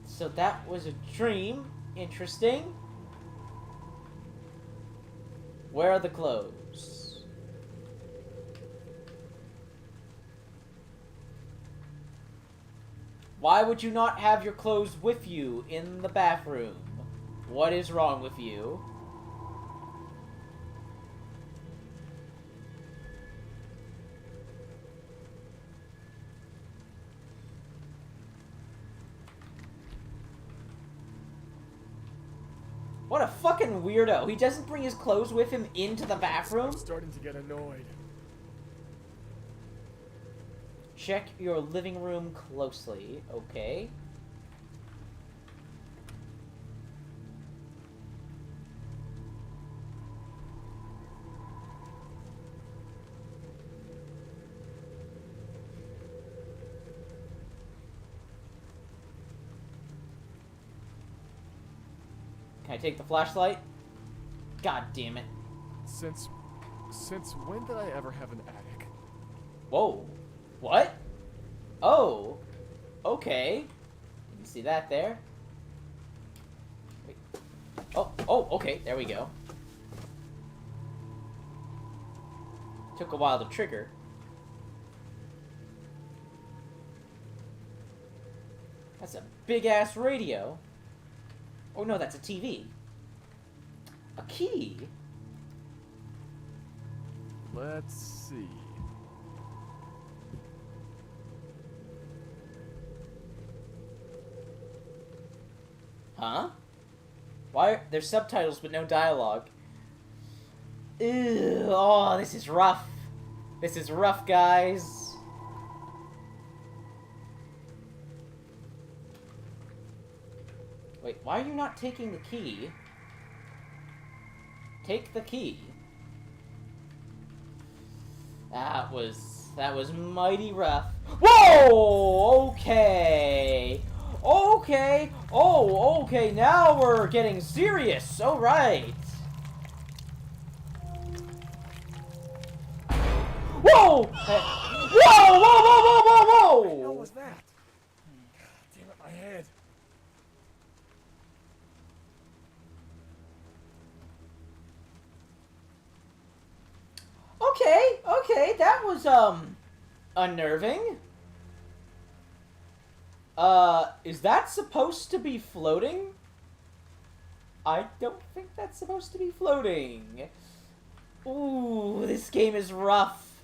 So that was a dream. Interesting. Where are the clothes? Why would you not have your clothes with you in the bathroom? What is wrong with you? What a fucking weirdo. He doesn't bring his clothes with him into the bathroom? I'm starting to get annoyed. Check your living room closely. Okay. Can I take the flashlight? God damn it. Since when did I ever have an attic? Whoa. What? Oh. Okay. Didn't see that there. Wait. Oh, okay. There we go. Took a while to trigger. That's a big-ass radio. Oh no, that's a TV. A key? Let's see. Huh? Why? There's subtitles but no dialogue. Ew, oh, this is rough. This is rough, guys. Wait, why are you not taking the key? Take the key. That was mighty rough. Whoa! Okay. Okay. Oh, okay. Now we're getting serious. All right. Whoa! Whoa! Whoa! Whoa! Whoa! Whoa! Whoa! What the hell was that? Damn it, my head. Okay, that was, unnerving. Is that supposed to be floating? I don't think that's supposed to be floating. Ooh, this game is rough.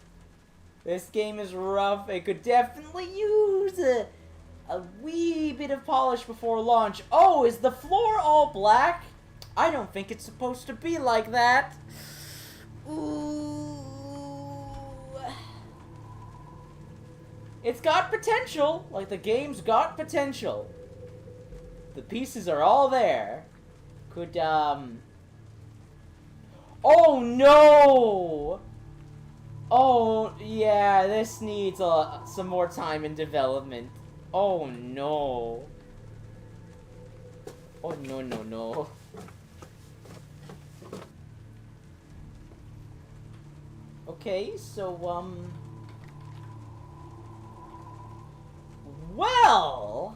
This game is rough. It could definitely use a wee bit of polish before launch. Oh, is the floor all black? I don't think it's supposed to be like that. Ooh. It's got potential. Like, the game's got potential. The pieces are all there. Could, Oh, no! Oh, yeah, this needs some more time in development. Oh, no. Oh, no, no, no. Okay, so, well...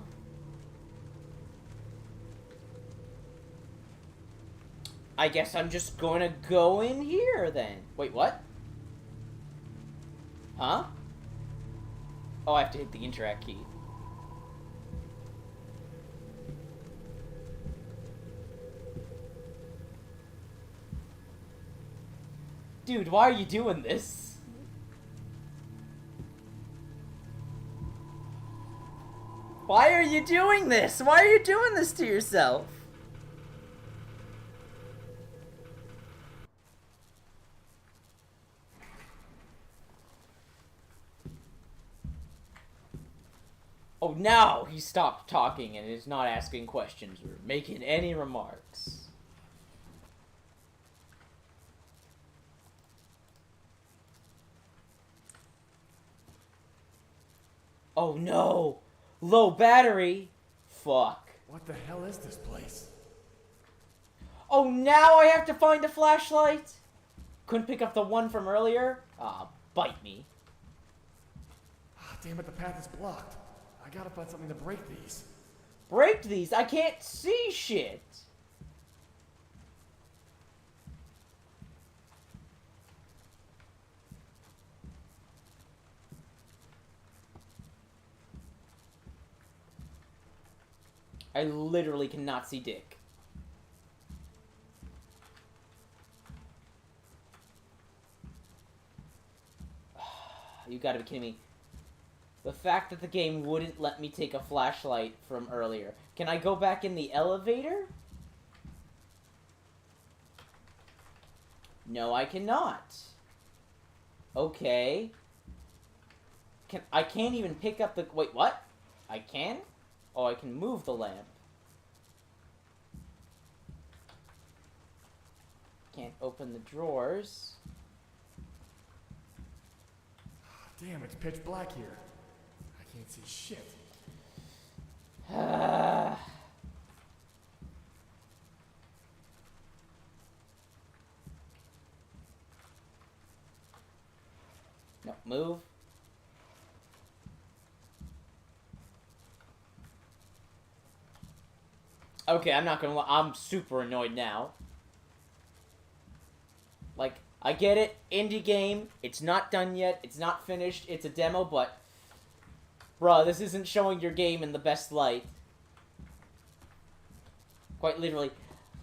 I guess I'm just gonna go in here, then. Wait, what? Huh? Oh, I have to hit the interact key. Dude, why are you doing this? Why are you doing this? Why are you doing this to yourself? Oh, now he stopped talking and is not asking questions or making any remarks. Oh no! Low battery! Fuck. What the hell is this place? Oh, now I have to find a flashlight? Couldn't pick up the one from earlier? Ah, bite me. Ah, damn it, the path is blocked. I gotta find something to break these. Break these? I can't see shit! I literally cannot see dick. You gotta be kidding me. The fact that the game wouldn't let me take a flashlight from earlier. Can I go back in the elevator? No, I cannot. Okay. I can't even pick up the... Wait, what? I can? Oh, I can move the lamp. Can't open the drawers. Damn, it's pitch black here. I can't see shit. No, move. Okay, I'm not gonna lie. I'm super annoyed now. Like, I get it. Indie game. It's not done yet. It's not finished. It's a demo, but... Bruh, this isn't showing your game in the best light. Quite literally.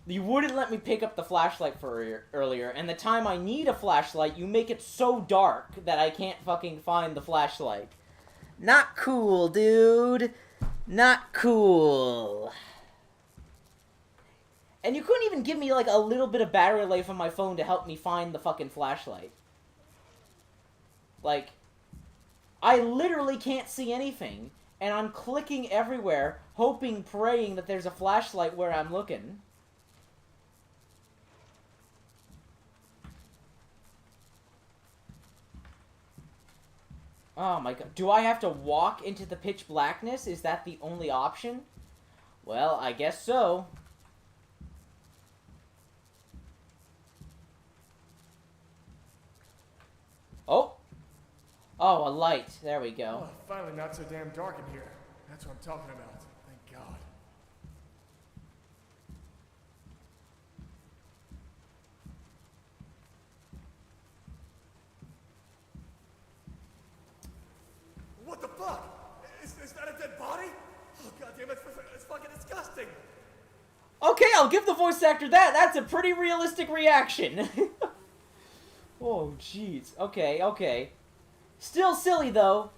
You wouldn't let me pick up the flashlight for earlier, and the time I need a flashlight, you make it so dark that I can't fucking find the flashlight. Not cool, dude. Not cool. And you couldn't even give me, like, a little bit of battery life on my phone to help me find the fucking flashlight. Like, I literally can't see anything, and I'm clicking everywhere, hoping, praying that there's a flashlight where I'm looking. Oh my god. Do I have to walk into the pitch blackness? Is that the only option? Well, I guess so. Oh! Oh, a light. There we go. Oh, finally not so damn dark in here. That's what I'm talking about. Thank God. What the fuck? Is that a dead body? Oh, God damn it. It's fucking disgusting. Okay, I'll give the voice actor that. That's a pretty realistic reaction. Oh, jeez. Okay, okay. Still silly, though.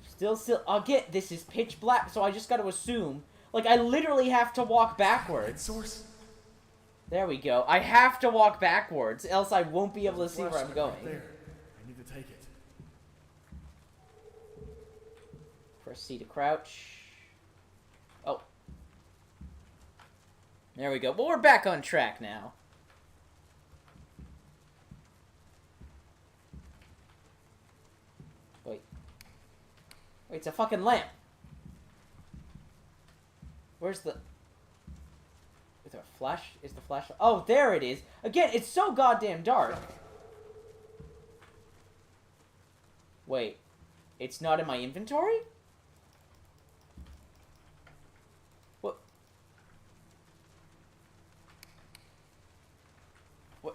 Still silly. I'll get this is pitch black, so I just gotta assume. Like, I literally have to walk backwards. Source. There we go. I have to walk backwards, else I won't be able to see where I'm going. Right there. I need to take it. Press C to crouch. Oh. There we go. Well, we're back on track now. Wait. Wait, it's a fucking lamp. Where's the... Is there a Is the flash? Oh, there it is. Again, it's so goddamn dark. Wait, it's not in my inventory? What?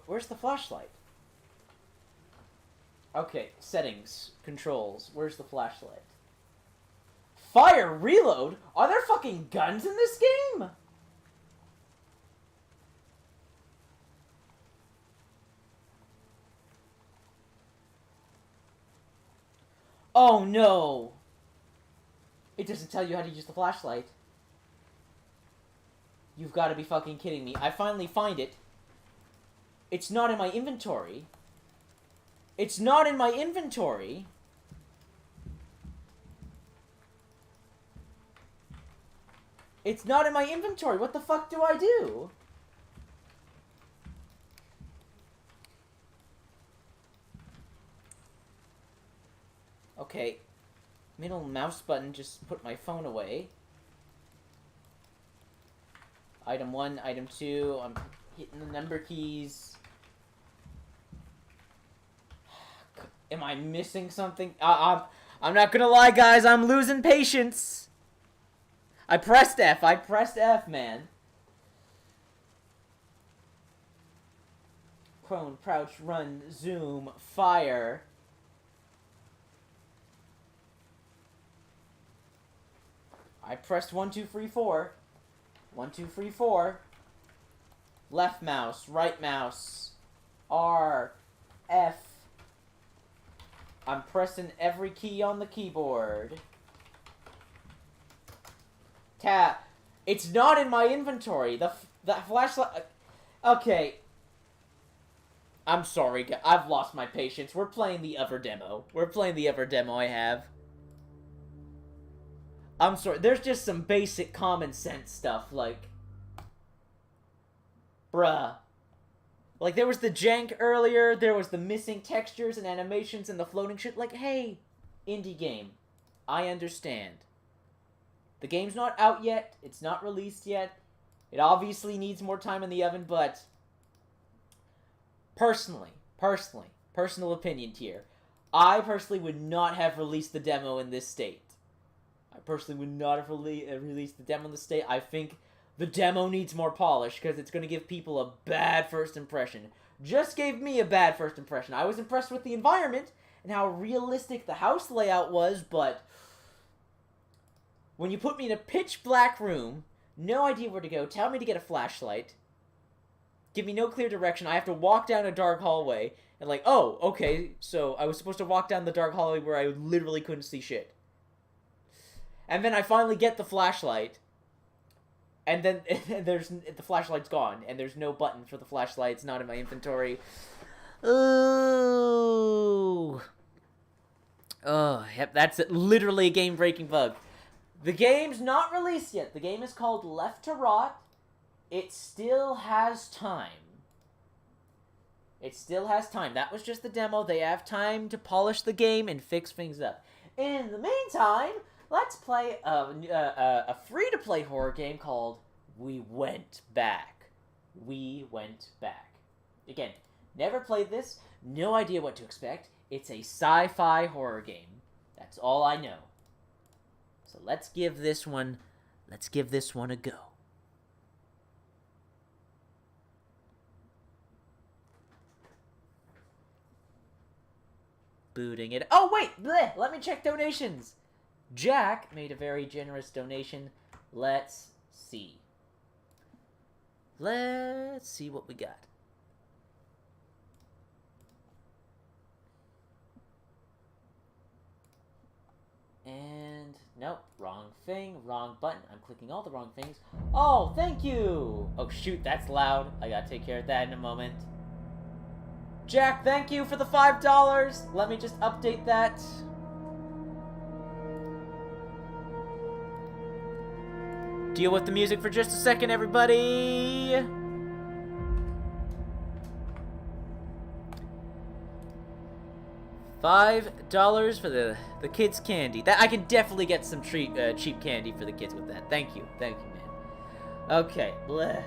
Where's the flashlight? Okay, settings, controls. Where's the flashlight? Fire, reload? Are there fucking guns in this game? Oh no! It doesn't tell you how to use the flashlight. You've got to be fucking kidding me. I finally find it. It's not in my inventory. It's not in my inventory. It's not in my inventory. What the fuck do I do? Okay. Middle mouse button just put my phone away. Item 1, item 2. I'm hitting the number keys. Am I missing something? I'm not gonna lie, guys. I'm losing patience. I pressed F, man. Prone, crouch, run, zoom, fire. I pressed 1, 2, 3, 4. 1, 2, 3, 4. Left mouse, right mouse. R, F. I'm pressing every key on the keyboard. Tap. It's not in my inventory. The flashlight. Okay. I'm sorry. I've lost my patience. We're playing the other demo. I have. I'm sorry. There's just some basic common sense stuff like, bruh. Like, there was the jank earlier, there was the missing textures and animations and the floating shit. Like, hey, indie game, I understand. The game's not out yet, it's not released yet, it obviously needs more time in the oven, but personal opinion here, I personally would not have released the demo in this state. I think the demo needs more polish, because it's going to give people a bad first impression. Just gave me a bad first impression. I was impressed with the environment, and how realistic the house layout was, but when you put me in a pitch black room, no idea where to go, tell me to get a flashlight, give me no clear direction, I have to walk down a dark hallway, and like, oh, okay, so I was supposed to walk down the dark hallway where I literally couldn't see shit. And then I finally get the flashlight, and then the flashlight's gone, and there's no button for the flashlight. It's not in my inventory. Ooh. Oh, yep, that's literally a game-breaking bug. The game's not released yet. The game is called Left to Rot. It still has time. That was just the demo. They have time to polish the game and fix things up. In the meantime, let's play a free-to-play horror game called We Went Back. Again, never played this, no idea what to expect. It's a sci-fi horror game. That's all I know. So let's give this one a go. Booting it. Oh, wait! Bleh, let me check donations. Jack made a very generous donation. Let's see. Let's see what we got. And, nope, wrong thing, wrong button. I'm clicking all the wrong things. Oh, thank you! Oh, shoot, that's loud. I gotta take care of that in a moment. Jack, thank you for the $5. Let me just update that. Deal with the music for just a second, everybody. $5 for the kids' candy. That I can definitely get some cheap candy for the kids with that. Thank you, man. Okay, bleh.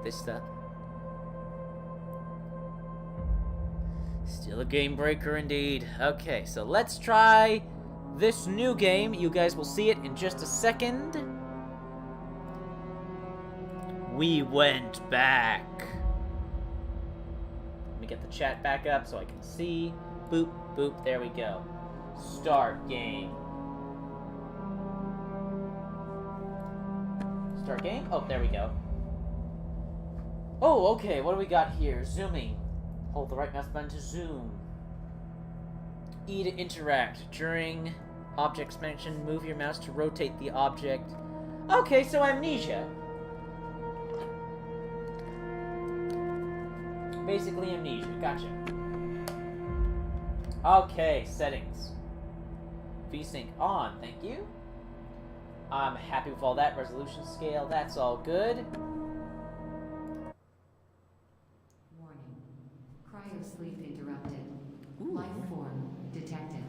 this stuff. Still a game breaker indeed. Okay, so let's try this new game. You guys will see it in just a second. We went back. Let me get the chat back up so I can see. Boop, boop, there we go. Start game. Start game? Oh, there we go. Oh, okay, what do we got here? Zooming. Hold the right mouse button to zoom. E to interact. During objects mentioned, move your mouse to rotate the object. Okay, so Amnesia. Basically Amnesia, gotcha. Okay, settings. VSync on, thank you. I'm happy with all that. Resolution scale, that's all good. Warning. Cryosleep interrupted. Life form detected.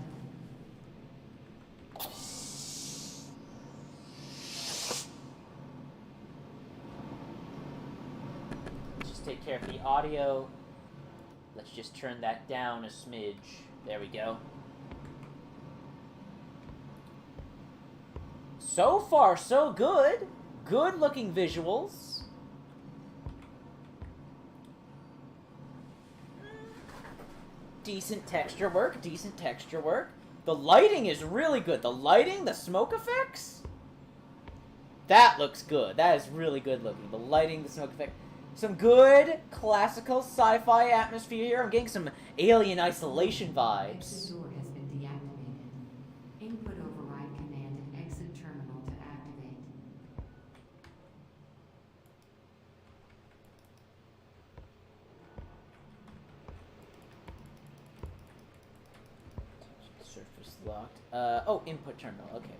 Let's just take care of the audio. Let's just turn that down a smidge. There we go. So far, so good. Good looking visuals. Decent texture work, decent texture work. The lighting is really good. The lighting, the smoke effects. That looks good. That is really good looking. The lighting, the smoke effect. Some good classical sci-fi atmosphere here. I'm getting some Alien Isolation vibes. Exit door has been deactivated. Input override command and exit terminal to activate. Surface locked. Oh, input terminal. Okay.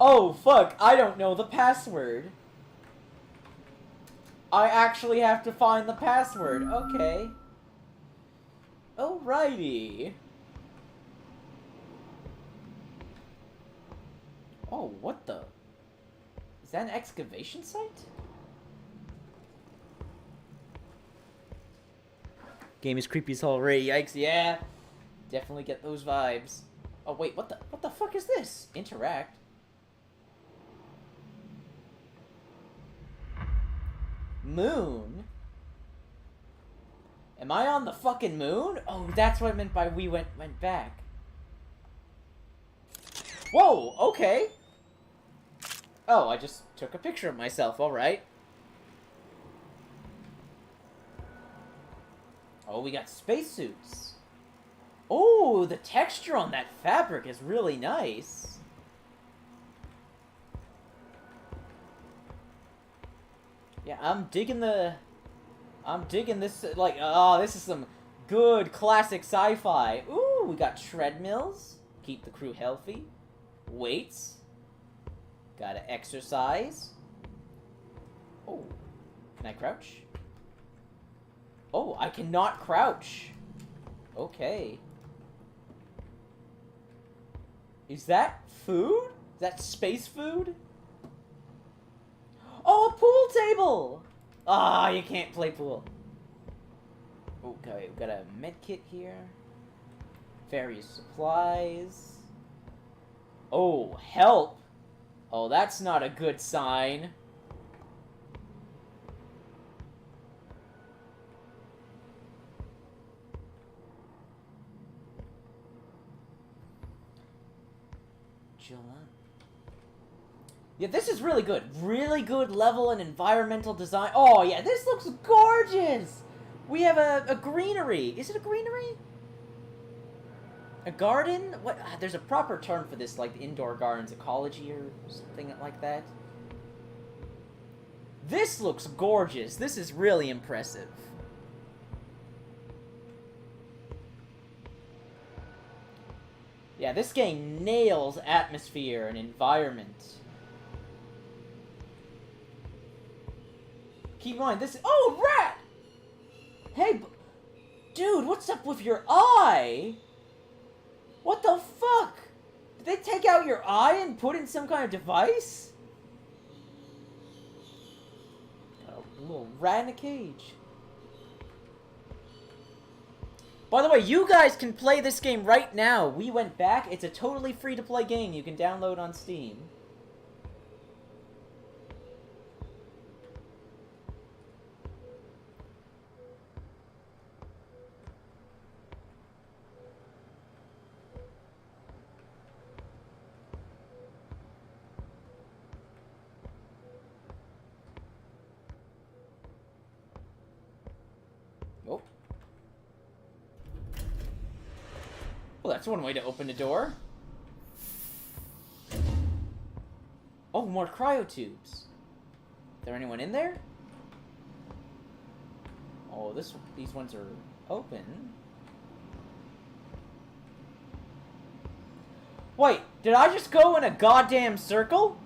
Oh, fuck. I don't know the password. I actually have to find the password. Okay. Alrighty. Oh, what the? Is that an excavation site? Game is creepy as hell already. Yikes, yeah. Definitely get those vibes. Oh, wait, what the fuck is this? Interact. Moon? Am I on the fucking moon? Oh, that's what I meant by we went back. Whoa, okay. Oh, I just took a picture of myself, alright. Oh, we got spacesuits. Oh, the texture on that fabric is really nice. Yeah, I'm digging this, like, oh, this is some good classic sci-fi. Ooh, we got treadmills. Keep the crew healthy. Weights. Gotta exercise. Oh, can I crouch? Oh, I cannot crouch. Okay. Is that food? Is that space food? Oh, a pool table! Ah, you can't play pool. Okay, we've got a med kit here. Various supplies. Oh, help! Oh, that's not a good sign. Yeah, this is really good. Really good level and environmental design. Oh, yeah, this looks gorgeous! We have a greenery. Is it a greenery? A garden? What? There's a proper term for this, like indoor gardens ecology or something like that. This looks gorgeous. This is really impressive. Yeah, this game nails atmosphere and environment. Keep in mind, this is... Oh, rat! Hey, dude, what's up with your eye? What the fuck? Did they take out your eye and put in some kind of device? Got a little rat in a cage. By the way, you guys can play this game right now. We went back. It's a totally free-to-play game you can download on Steam. Oh. Well, that's one way to open the door. Oh, more cryotubes. Is there anyone in there? Oh, these ones are open. Wait, did I just go in a goddamn circle?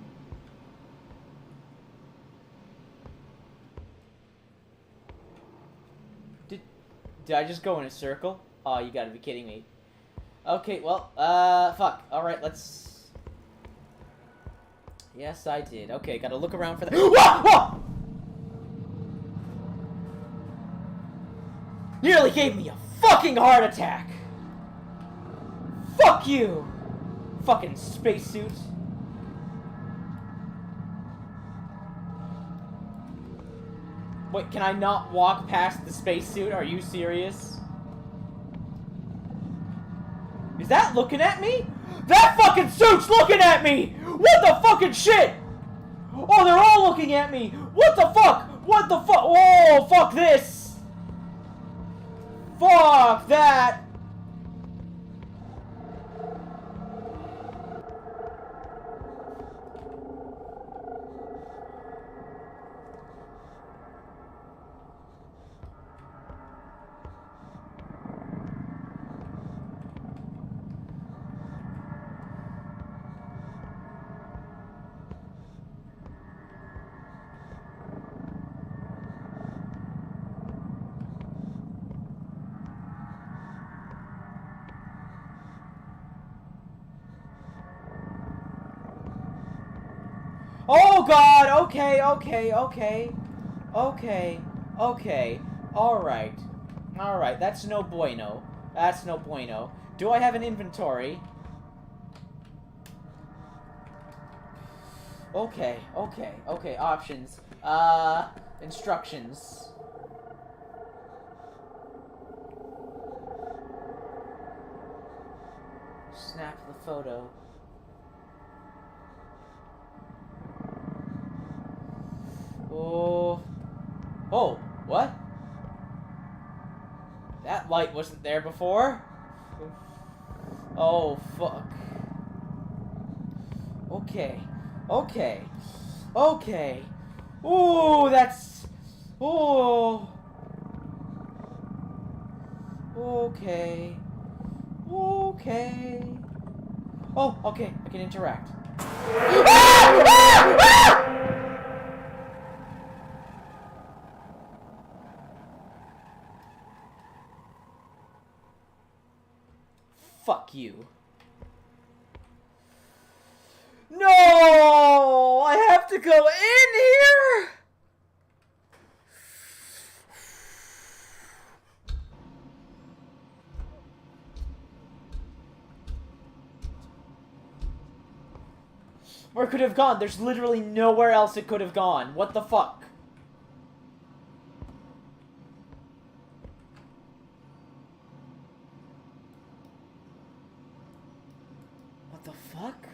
Did I just go in a circle? Oh, you gotta be kidding me. Okay, well, fuck. Alright, let's... Yes, I did. Okay, gotta look around for the... Whoa! Whoa! Nearly gave me a fucking heart attack! Fuck you! Fucking spacesuit. Wait, can I not walk past the spacesuit? Are you serious? Is that looking at me? That fucking suit's looking at me! What the fucking shit? Oh, they're all looking at me! What the fuck? What the fuck? Oh, fuck this! Fuck that! Oh god, okay, okay, okay. Okay, okay. Alright. Alright, that's no bueno. That's no bueno. Do I have an inventory? Okay, okay, okay, options. Instructions. Snap the photo. Oh. Oh, what? That light wasn't there before. Oh, fuck. Okay. Okay. Okay. Ooh, that's... Oh. Okay. Okay. Oh, okay. I can interact. Ah! Ah! Ah! Fuck you. No! I have to go in here! Where could it have gone? There's literally nowhere else it could have gone. What the fuck? What the fuck?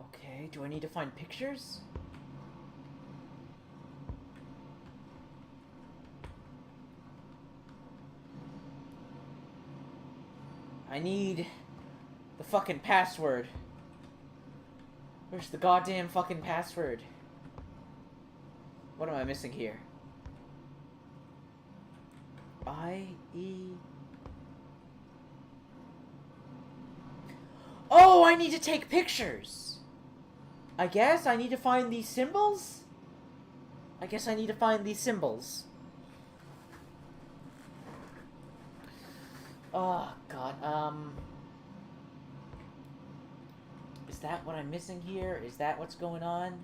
Okay, do I need to find pictures? I need the fucking password. Where's the goddamn fucking password? What am I missing here? I-E... Oh, I need to take pictures! I guess I need to find these symbols? I guess I need to find these symbols. Oh, God, is that what I'm missing here? Is that what's going on?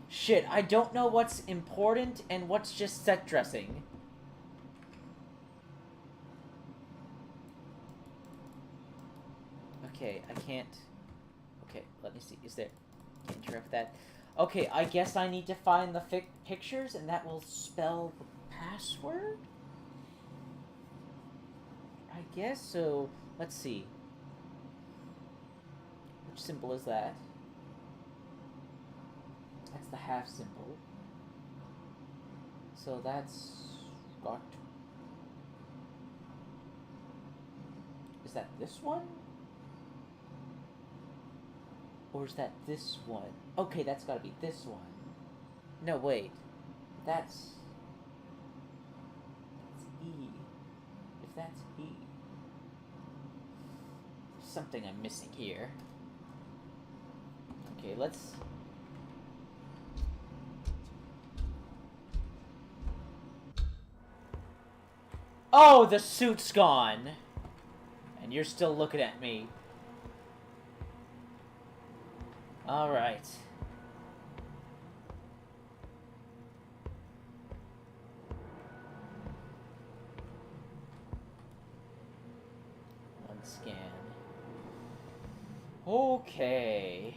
Shit, I don't know what's important and what's just set dressing. Okay, I can't... Okay, let me see. Is there... Can't interact with that. Okay, I guess I need to find the pictures, and that will spell the password? I guess so. Let's see. Which symbol is that? That's the half symbol. So that's... got... Is that this one? Or is that this one? Okay, that's gotta be this one. No, wait. That's E. If that's E. There's something I'm missing here. Okay, let's... Oh, the suit's gone! And you're still looking at me. Alright. One scan. Okay.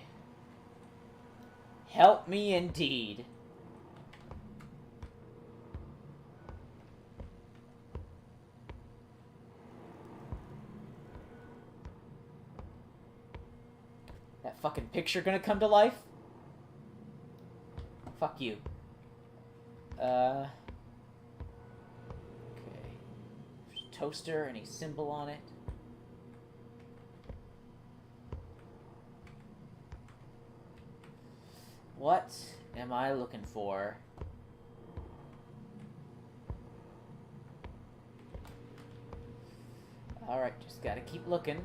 Help me indeed. That fucking picture gonna come to life? Fuck you. Okay. There's a toaster and a symbol on it. What am I looking for? Alright, just gotta keep looking.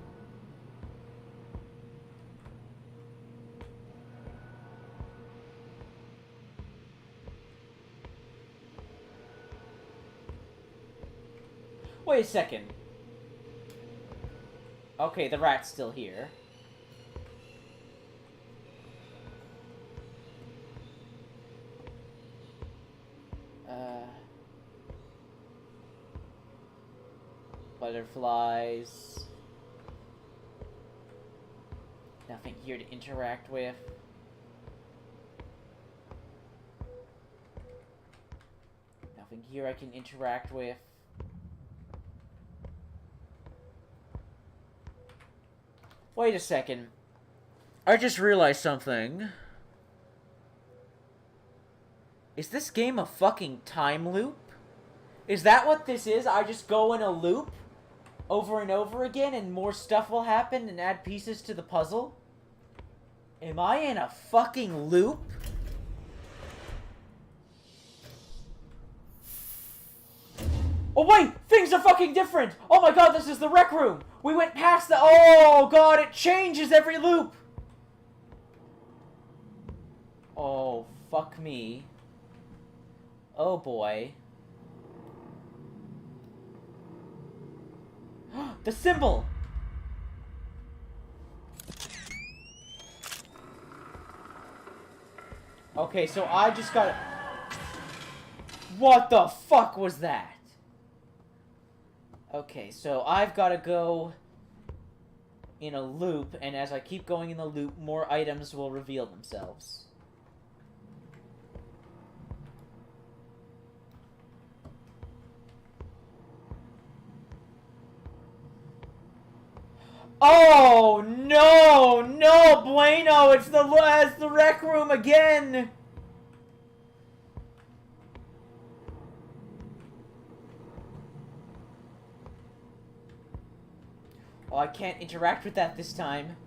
Wait a second. Okay, the rat's still here. Butterflies. Nothing here to interact with. Nothing here I can interact with. Wait a second. I just realized something. Is this game a fucking time loop? Is that what this is? I just go in a loop over and over again and more stuff will happen and add pieces to the puzzle? Am I in a fucking loop? Oh wait! Things are fucking different! Oh my god, this is the rec room! We went past the... Oh god, it changes every loop! Oh, fuck me. Oh boy. The symbol! Okay, so I just got... What the fuck was that? Okay, so I've got to go in a loop, and as I keep going in the loop, more items will reveal themselves. Oh, no! No, bueno! It's the rec room again! Oh, I can't interact with that this time.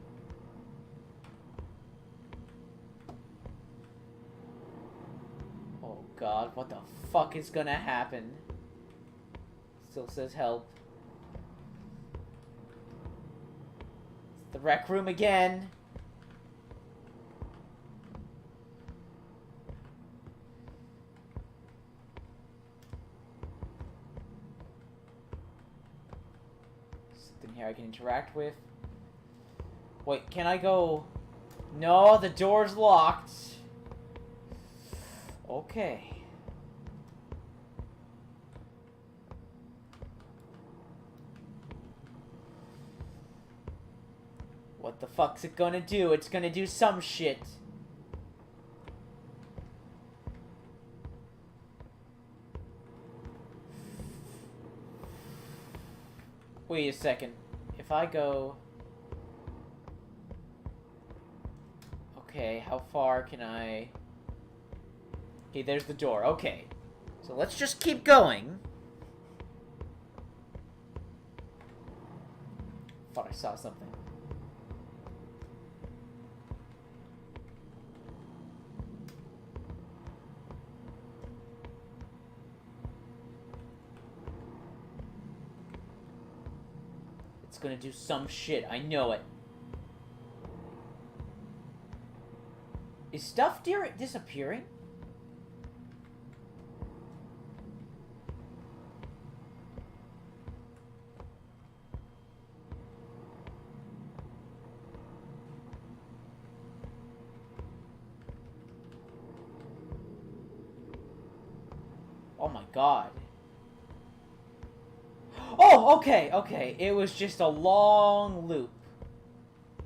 Oh god, what the fuck is gonna happen? Still says help. It's the rec room again. I can interact with. Wait, can I go... No, the door's locked. Okay. What the fuck's it gonna do? It's gonna do some shit. Wait a second. If I go... Okay, how far can I... Okay, there's the door. Okay. So let's just keep going. Thought I saw something. It's gonna do some shit. I know it. Is stuff disappearing? Oh my god. Oh, okay, okay. It was just a long loop.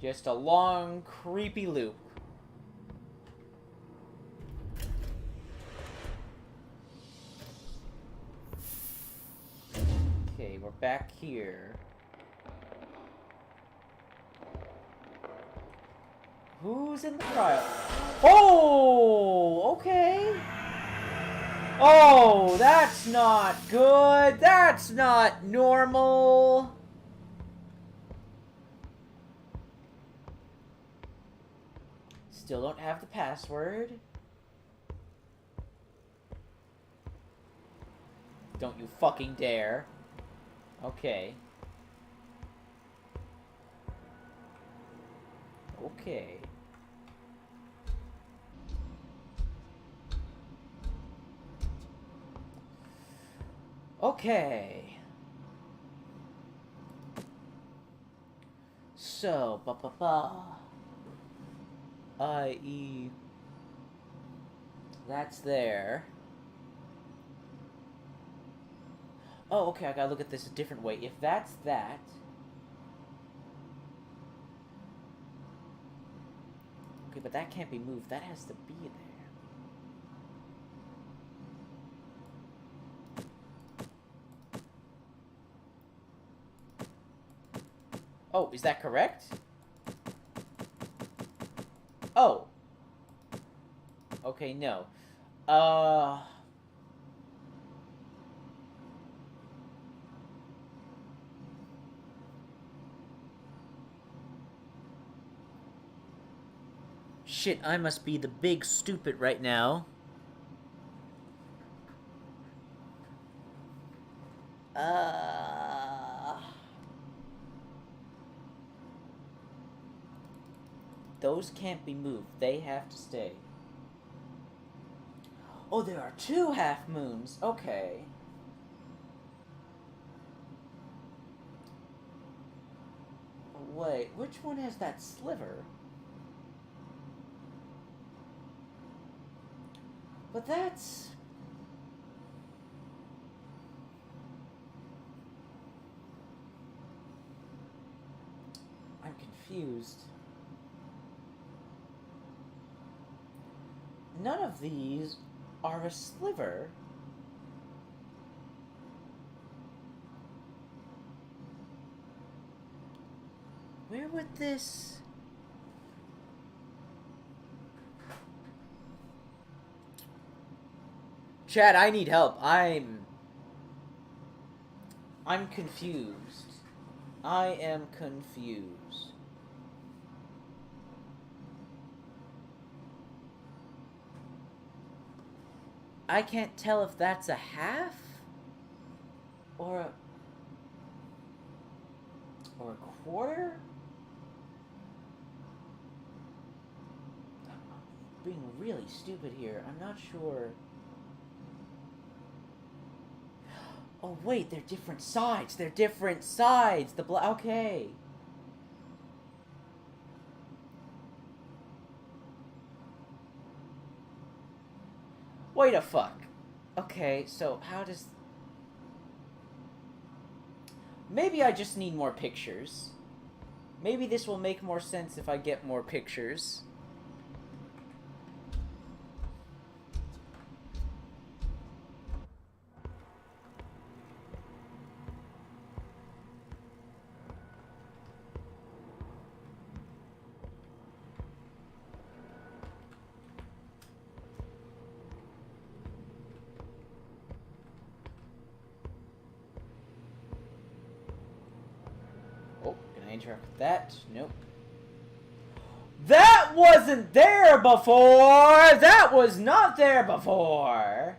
Just a long, creepy loop. Okay, we're back here. Who's in the trial? Oh, okay. Oh, that's not good. That's not normal. Still don't have the password. Don't you fucking dare. Okay. Okay. Okay. So, i.e. that's there. Oh, okay, I gotta look at this a different way. If that's that... Okay, but that can't be moved. That has to be there. Oh, is that correct? Oh. Okay, no. Shit, I must be the big stupid right now. Those can't be moved. They have to stay. Oh, there are 2 half moons. Okay. Wait, which one has that sliver? But that's... I'm confused. None of these are a sliver. Where would this... Chad, I need help. I'm confused. I am confused. I can't tell if that's a half or a quarter. I'm being really stupid here. I'm not sure. Oh wait, they're different sides. They're different sides. Okay. Wait a fuck. Okay, so how does... Maybe I just need more pictures. Maybe this will make more sense if I get more pictures. Oh, can I interact with that? Nope. That wasn't there before! That was not there before!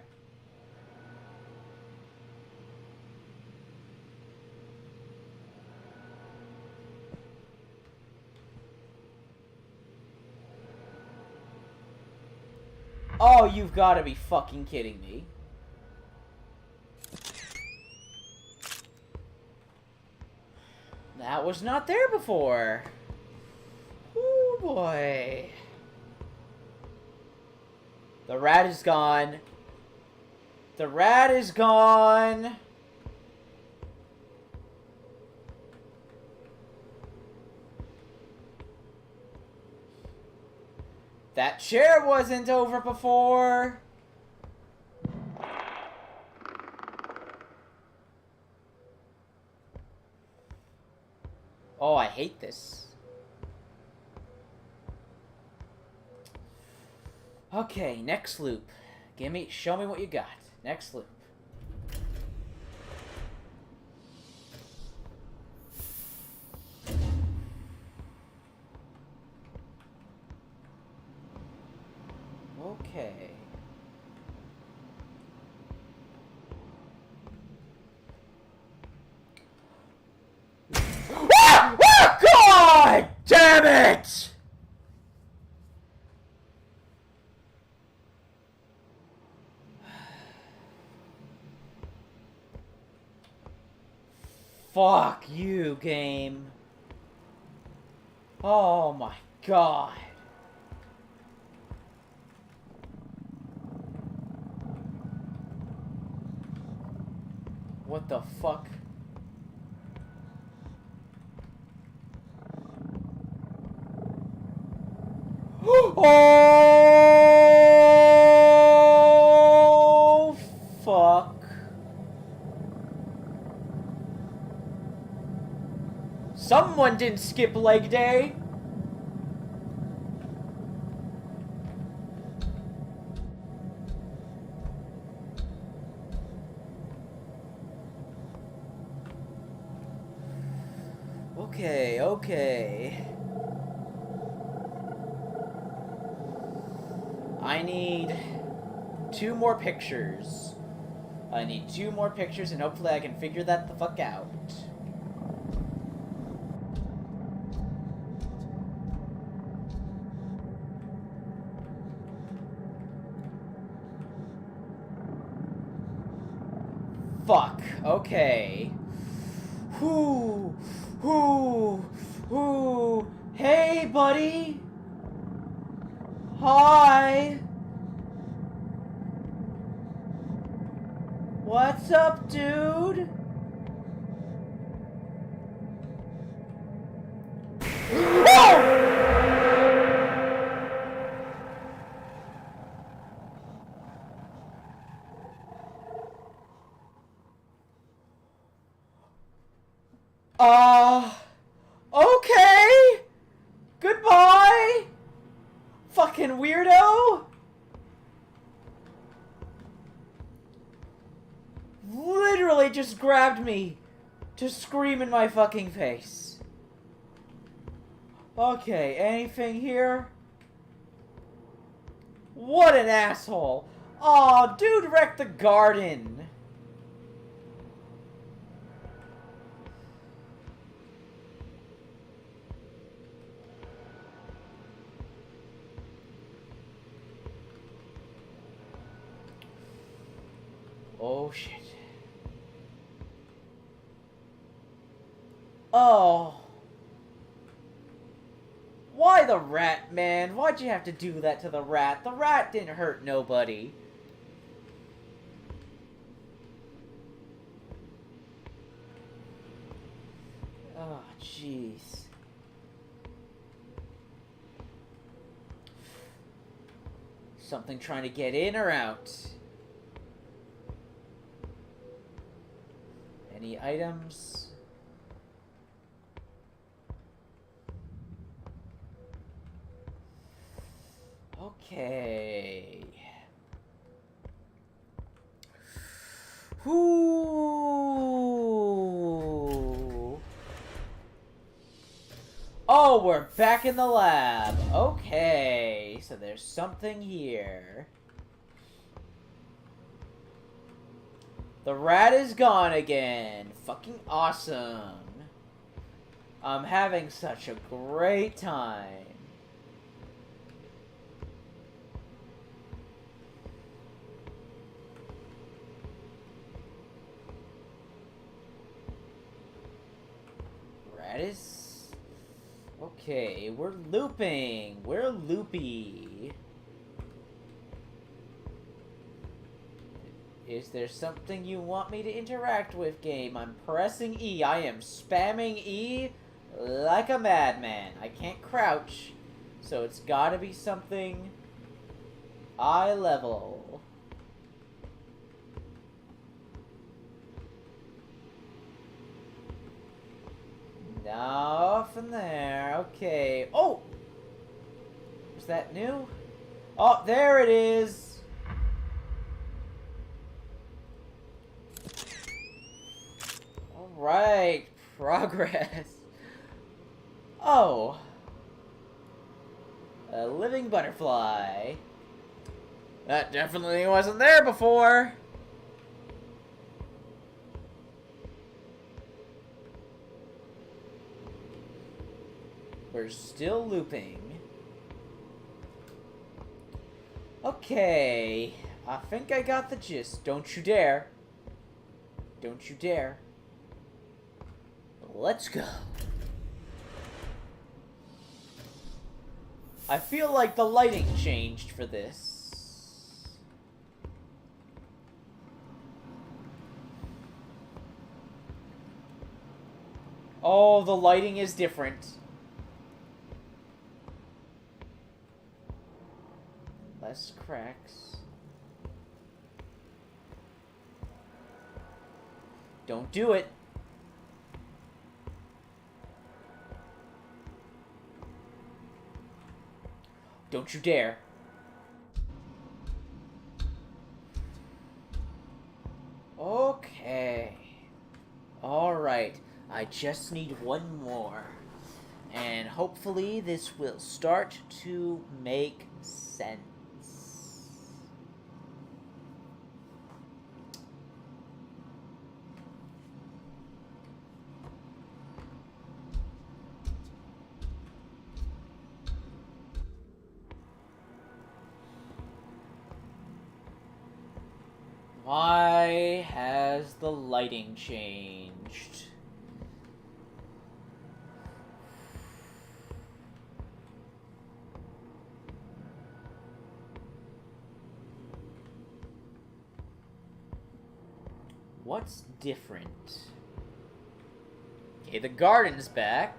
Oh, you've got to be fucking kidding me. That was not there before. Oh boy. The rat is gone. The rat is gone. That chair wasn't over before. Oh, I hate this. Okay, next loop. Show me what you got. Next loop. Okay. God damn it! Fuck you, game. Oh my god. What the fuck? Oh, fuck. Someone didn't skip leg day. Okay, okay. I need 2 more pictures. I need 2 more pictures, and hopefully I can figure that the fuck out. Fuck. Okay. Whoo. Whoo. Whoo. Hey, buddy. Hi. What's up, dude? Okay. Goodbye. Fucking weirdo. Literally just grabbed me to scream in my fucking face. Okay, anything here? What an asshole. Aw, dude wrecked the garden. Oh shit. Oh. Why the rat, man? Why'd you have to do that to the rat? The rat didn't hurt nobody. Oh, jeez. Something trying to get in or out? Any items? Okay. Ooh. Oh, we're back in the lab. Okay, so there's something here. The rat is gone again. Fucking awesome. I'm having such a great time. Rat is... Okay, we're looping. We're loopy. Is there something you want me to interact with, game? I'm pressing E. I am spamming E like a madman. I can't crouch, so it's gotta be something eye level. Nothing there. Okay. Oh! Is that new? Oh, there it is! Alright. Progress. Oh. A living butterfly. That definitely wasn't there before. We're still looping. Okay. I think I got the gist. Don't you dare. Don't you dare. Let's go. I feel like the lighting changed for this. Oh, the lighting is different. Less cracks. Don't do it. Don't you dare. Okay. Alright. I just need one more. And hopefully this will start to make sense. Why has the lighting changed? What's different? Okay, the garden's back.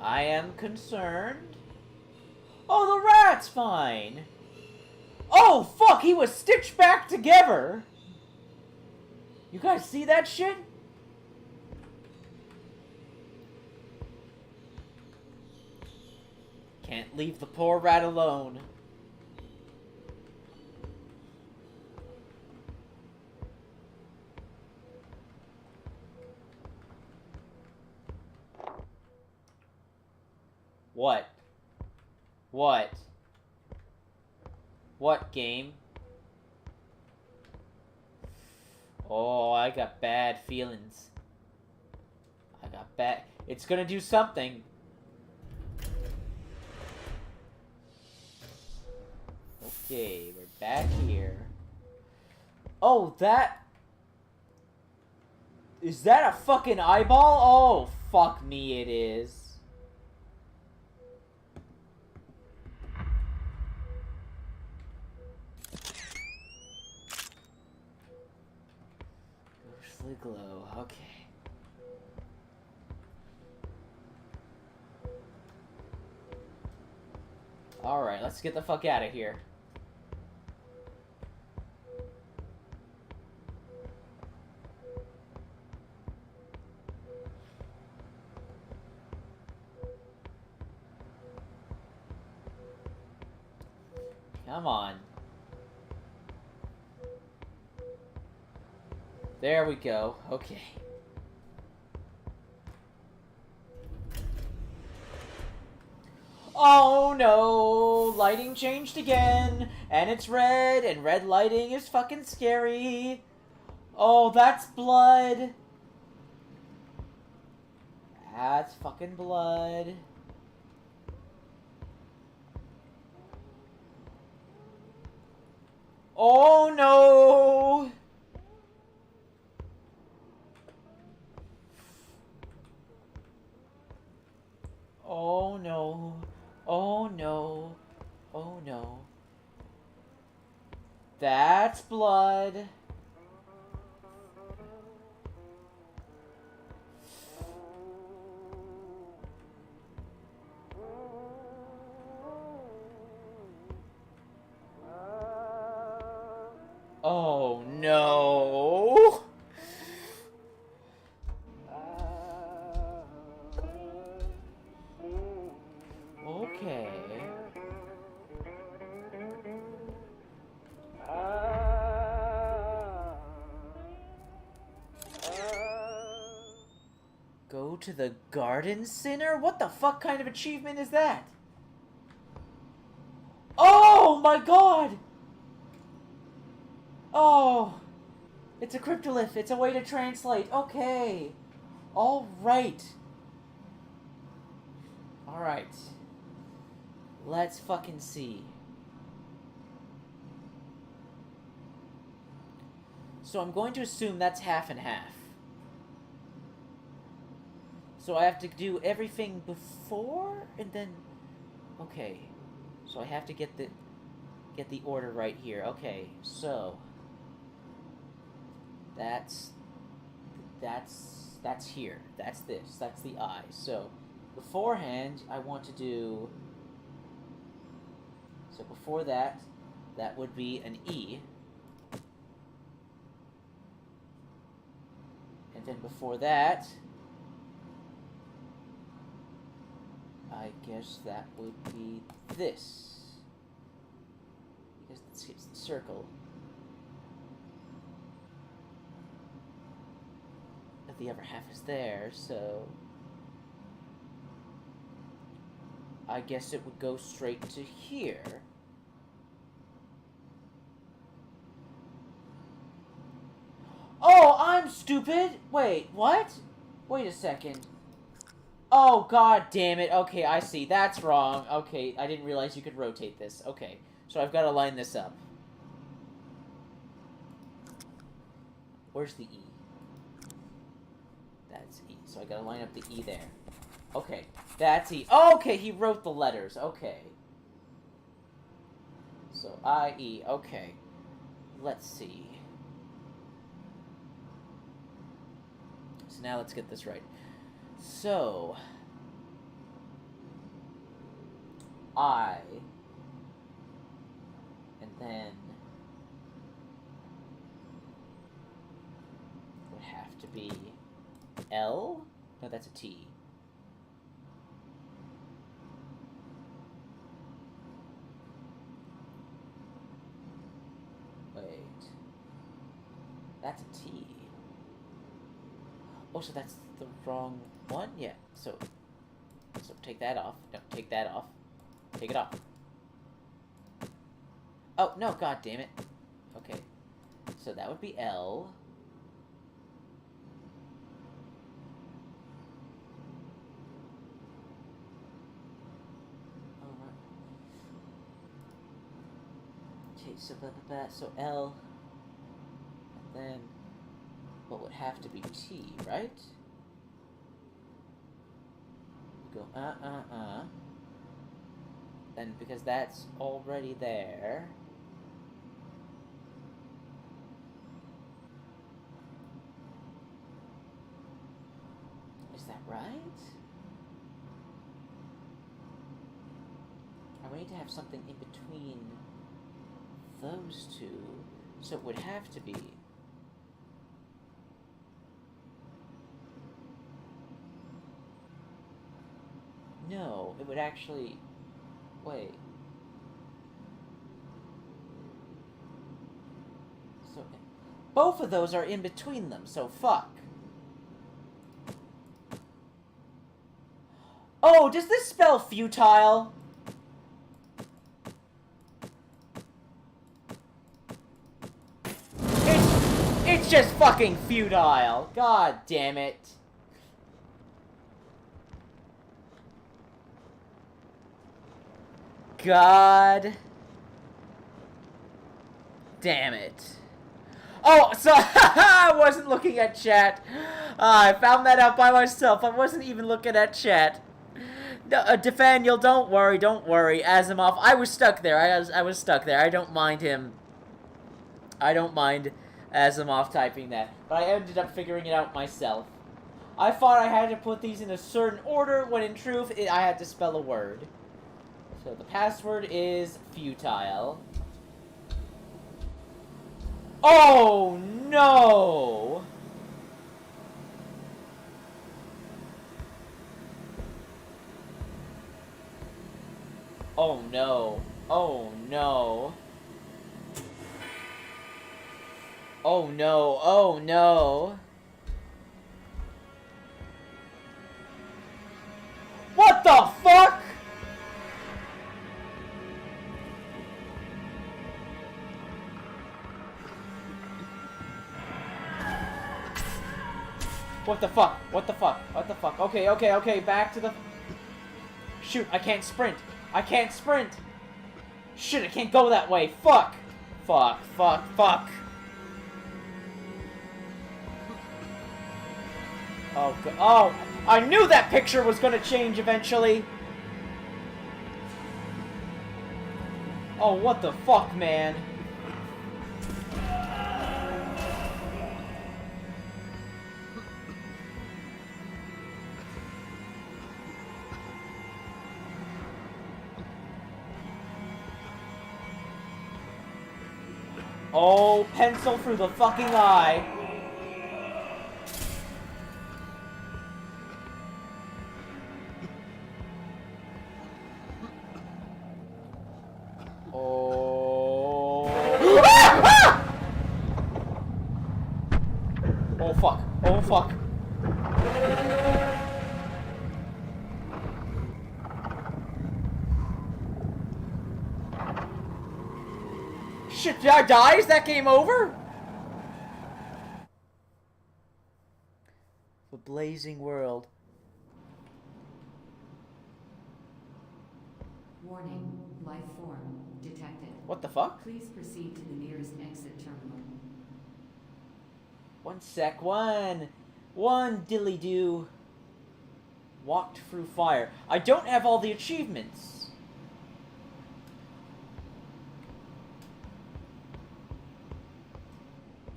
I am concerned. Oh, the rat's fine. Oh, fuck, he was stitched back together. You guys see that shit? Can't leave the poor rat alone. What? What? What, game? Oh, I got bad feelings. I got bad... It's gonna do something. Okay, we're back here. Oh, that... Is that a fucking eyeball? Oh, fuck me, it is. Ghostly glow, okay. Alright, let's get the fuck out of here. Come on. There we go. Okay. Oh no! Lighting changed again! And it's red, and red lighting is fucking scary! Oh, that's blood! That's fucking blood. Oh no! Oh no. Oh no. Oh no. That's blood. Oh no. Okay. Go to the Garden Center? What the fuck kind of achievement is that? Oh my god! Oh! It's a cryptolith. It's a way to translate. Okay. Alright. Alright. Let's fucking see. So I'm going to assume that's half and half. So I have to do everything before and then... Okay. So I have to get the order right here. Okay, so... That's here. That's this. That's the eye. So, beforehand, I want to do... So before that, that would be an E. And then before that... I guess that would be this. Because it's the circle. The other half is there, so... I guess it would go straight to here. Oh, I'm stupid! Wait, what? Wait a second. Oh, god damn it. Okay, I see. That's wrong. Okay, I didn't realize you could rotate this. Okay, so I've got to line this up. Where's the E? That's E. So I gotta line up the E there. Okay, that's E. Oh, okay, he wrote the letters. Okay. So, I-E. Okay. Let's see. So now let's get this right. So... I... And then... would have to be... L? No, that's a T. Wait. That's a T. Oh, so that's the wrong one? Yeah, so take that off. No, take that off. Take it off. Oh, no, god damn it. Okay. So that would be L. Okay, so so L, and then what would have to be T, right? Go and because that's already there. Is that right? Or we need to have something in between those two, so it would have to be no, it would actually wait. So both of those are in between them, so fuck. Oh, does this spell futile? It's just fucking futile. God damn it. God damn it. Oh, so I wasn't looking at chat. I found that out by myself. I wasn't even looking at chat. Defaniel, don't worry, don't worry. Asimov, I was stuck there. I was stuck there. I don't mind him. I don't mind Asimov typing that. But I ended up figuring it out myself. I thought I had to put these in a certain order, when in truth, I had to spell a word. So the password is futile. Oh, no! Oh, no. Oh, no. Oh, no. Oh, no. What the fuck? What the fuck? What the fuck? What the fuck? Okay, okay, okay, back to the... Shoot, I can't sprint. I can't sprint. Shit, I can't go that way. Fuck. Fuck, fuck, fuck. Oh, God. Oh, I knew that picture was gonna change eventually. Oh, what the fuck, man? Oh, pencil through the fucking eye. Oh. Oh, fuck. Oh, fuck. Shit, did I die? Is that game over? The blazing world. Warning, life form detected. What the fuck? Please proceed to the nearest exit terminal. One sec. One dilly-doo. Walked through fire. I don't have all the achievements.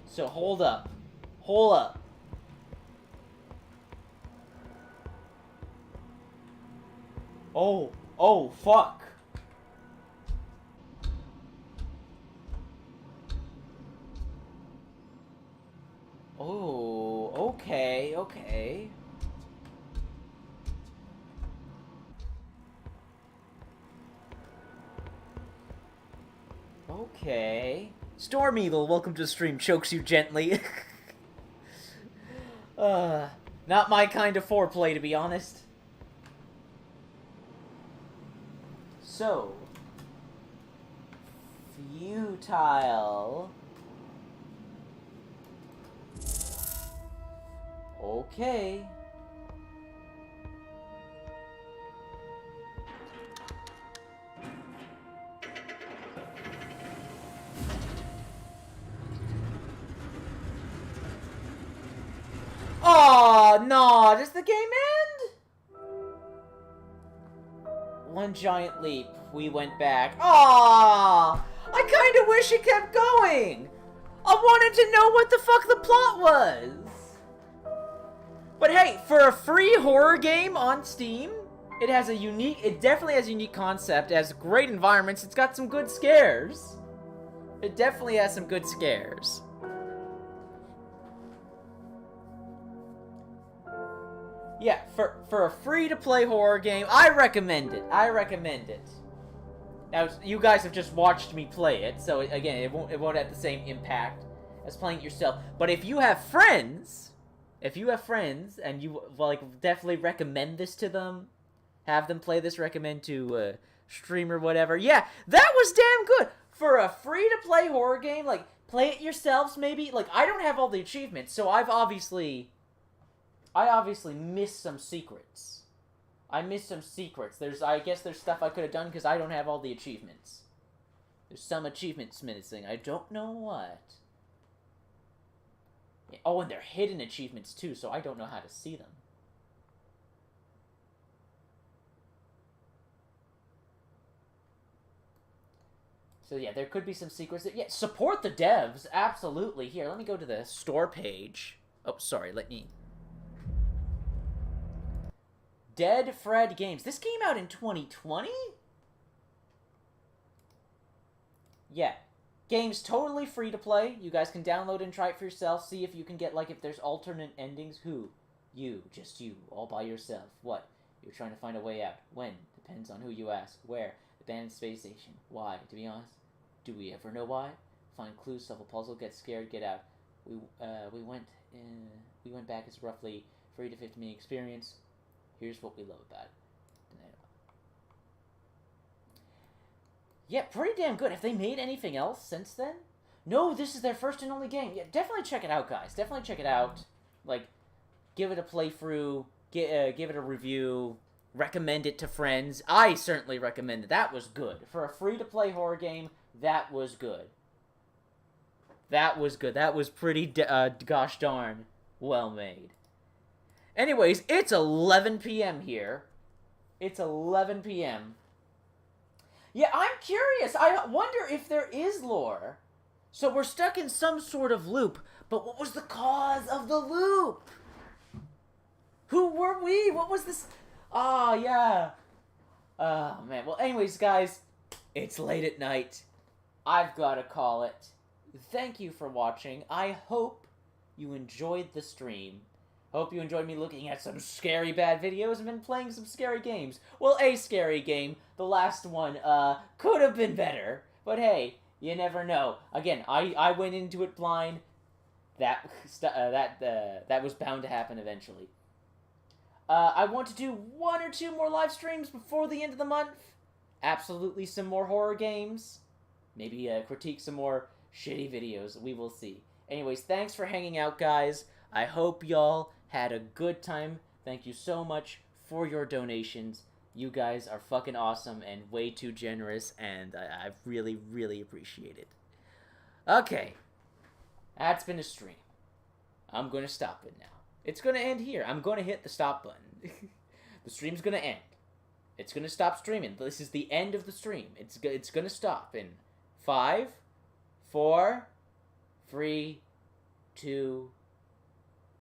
So hold up. Hold up. Oh, fuck. Oh, okay, okay. Okay. Storm Eagle, welcome to the stream. Chokes you gently. Not my kind of foreplay, to be honest. So. Futile. Okay. Oh no! Does the game end? One giant leap. We went back. Oh! I kind of wish it kept going. I wanted to know what the fuck the plot was. But hey, for a free horror game on Steam, it definitely has a unique concept. It has great environments. It's got some good scares. It definitely has some good scares. Yeah, for a free-to-play horror game, I recommend it. I recommend it. Now, you guys have just watched me play it, so again, it won't have the same impact as playing it yourself. But if you have friends, and you like definitely recommend this to them, have them play this, recommend to stream or whatever. Yeah, that was damn good for a free-to-play horror game. Like, play it yourselves, maybe. Like, I don't have all the achievements, so I obviously missed some secrets. I missed some secrets. I guess there's stuff I could have done because I don't have all the achievements. There's some achievements missing. I don't know what. Yeah, oh, and they're hidden achievements too, so I don't know how to see them. So yeah, there could be some secrets. Yeah, support the devs, absolutely. Here, let me go to the store page. Oh, sorry, let me... Dead Fred Games. This came out in 2020? Yeah. Game's totally free to play. You guys can download and try it for yourself. See if you can get, like, if there's alternate endings. Who? You. Just you. All by yourself. What? You're trying to find a way out. When? Depends on who you ask. Where? Abandoned space station. Why? To be honest, do we ever know why? Find clues, solve a puzzle, get scared, get out. We went back. It's roughly 3 to 50 minute experience. Here's what we love about it. Yeah, pretty damn good. Have they made anything else since then? No, this is their first and only game. Yeah, definitely check it out, guys. Definitely check it out. Like, give it a playthrough. Give it a review. Recommend it to friends. I certainly recommend it. That was good. For a free-to-play horror game, that was good. That was good. That was pretty, gosh darn, well made. Anyways, it's 11 p.m. here. It's 11 p.m. Yeah, I'm curious. I wonder if there is lore. So we're stuck in some sort of loop. But what was the cause of the loop? Who were we? What was this? Oh, yeah. Oh, man. Well, anyways, guys, it's late at night. I've got to call it. Thank you for watching. I hope you enjoyed the stream. Hope you enjoyed me looking at some scary bad videos and been playing some scary games. Well, a scary game. The last one, could have been better. But hey, you never know. Again, I went into it blind. That was bound to happen eventually. I want to do 1 or 2 more live streams before the end of the month. Absolutely some more horror games. Maybe critique some more shitty videos. We will see. Anyways, thanks for hanging out, guys. I hope y'all had a good time. Thank you so much for your donations. You guys are fucking awesome and way too generous, and I really, really appreciate it. Okay. That's been a stream. I'm going to stop it now. It's going to end here. I'm going to hit the stop button. The stream's going to end. It's going to stop streaming. This is the end of the stream. It's going to stop in 5, 4, 3, 2,